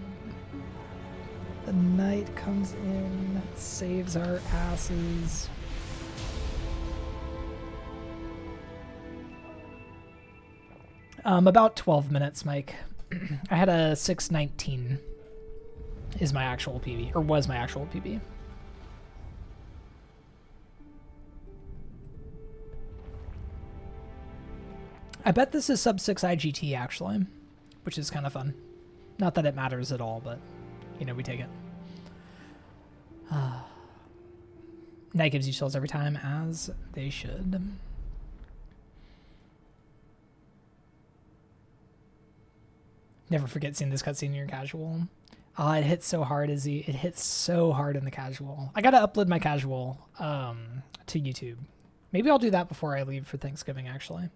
The night comes in, saves our asses. About 12 minutes, Mike. I had a 6:19 is my actual PB, or was my actual PB. I bet this is sub 6 IGT, actually, which is kind of fun. Not that it matters at all, but, you know, we take it. Night gives you chills every time, as they should. Never forget seeing this cutscene in your casual. It hits so hard, Izzy. It hits so hard in the casual. I gotta upload my casual to YouTube. Maybe I'll do that before I leave for Thanksgiving, actually.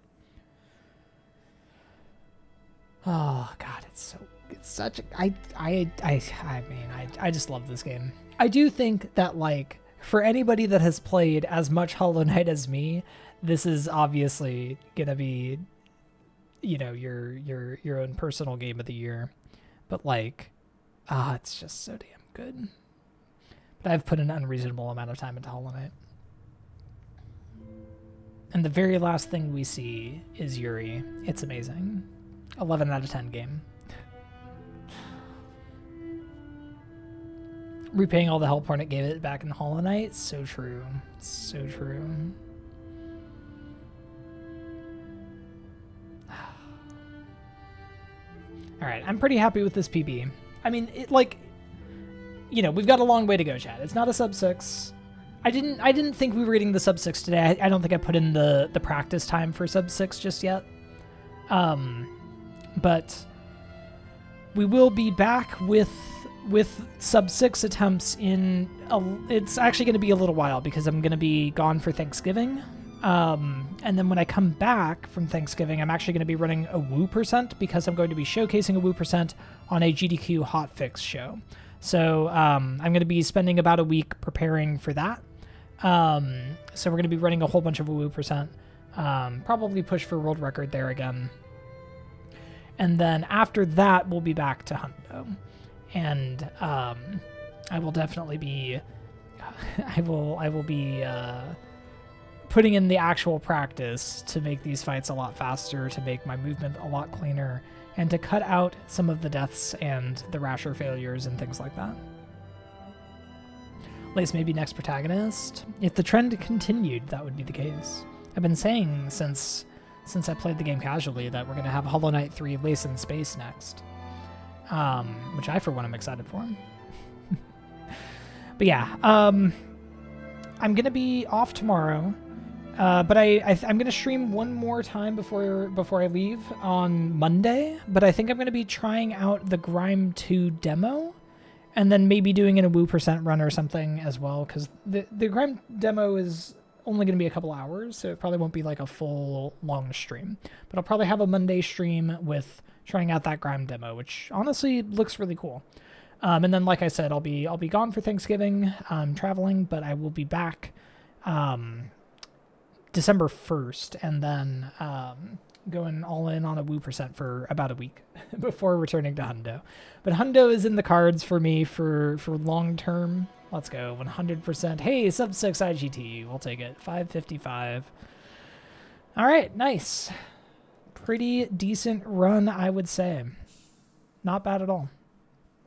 Oh god, it's such a, I mean, I just love this game. I do think that, like, for anybody that has played as much Hollow Knight as me, this is obviously gonna be, you know, your own personal game of the year. But like, it's just so damn good. But I've put an unreasonable amount of time into Hollow Knight. And the very last thing we see is Yuri. It's amazing. 11 out of 10 game. Repaying all the hell porn it gave it back in Hollow Knight. So true. So true. Alright, I'm pretty happy with this PB. I mean, it, like, you know, we've got a long way to go, chat. It's not a sub 6. I didn't think we were getting the sub 6 today. I don't think I put in the practice time for sub 6 just yet. But we will be back with sub 6 attempts in it's actually going to be a little while because I'm going to be gone for Thanksgiving. And then when I come back from Thanksgiving, I'm actually going to be running a Woo % because I'm going to be showcasing a Woo % on a GDQ hotfix show. So I'm going to be spending about a week preparing for that. So we're going to be running a whole bunch of Woo %. Probably push for world record there again. And then after that, we'll be back to Hundo. And I will definitely be... I will be... putting in the actual practice to make these fights a lot faster, to make my movement a lot cleaner, and to cut out some of the deaths and the Rasher failures and things like that. At least maybe next protagonist. If the trend continued, that would be the case. I've been saying since I played the game casually that we're going to have Hollow Knight 3 Lace in Space next. Which I, for one, am excited for. But yeah, I'm going to be off tomorrow. But I'm going to stream one more time before I leave on Monday. But I think I'm going to be trying out the Grime 2 demo. And then maybe doing in a Woo % run or something as well. Because the Grime demo is only going to be a couple hours. So it probably won't be like a full long stream. But I'll probably have a Monday stream with trying out that Grime demo. Which honestly looks really cool. And then like I said, I'll be gone for Thanksgiving. I'm traveling. But I will be back December 1st, and then going all in on a Woo % for about a week before returning to Hundo. But Hundo is in the cards for me for long term. Let's go 100%. Hey, sub 6 IGT, we'll take it. 555. All right, nice. Pretty decent run, I would say. Not bad at all.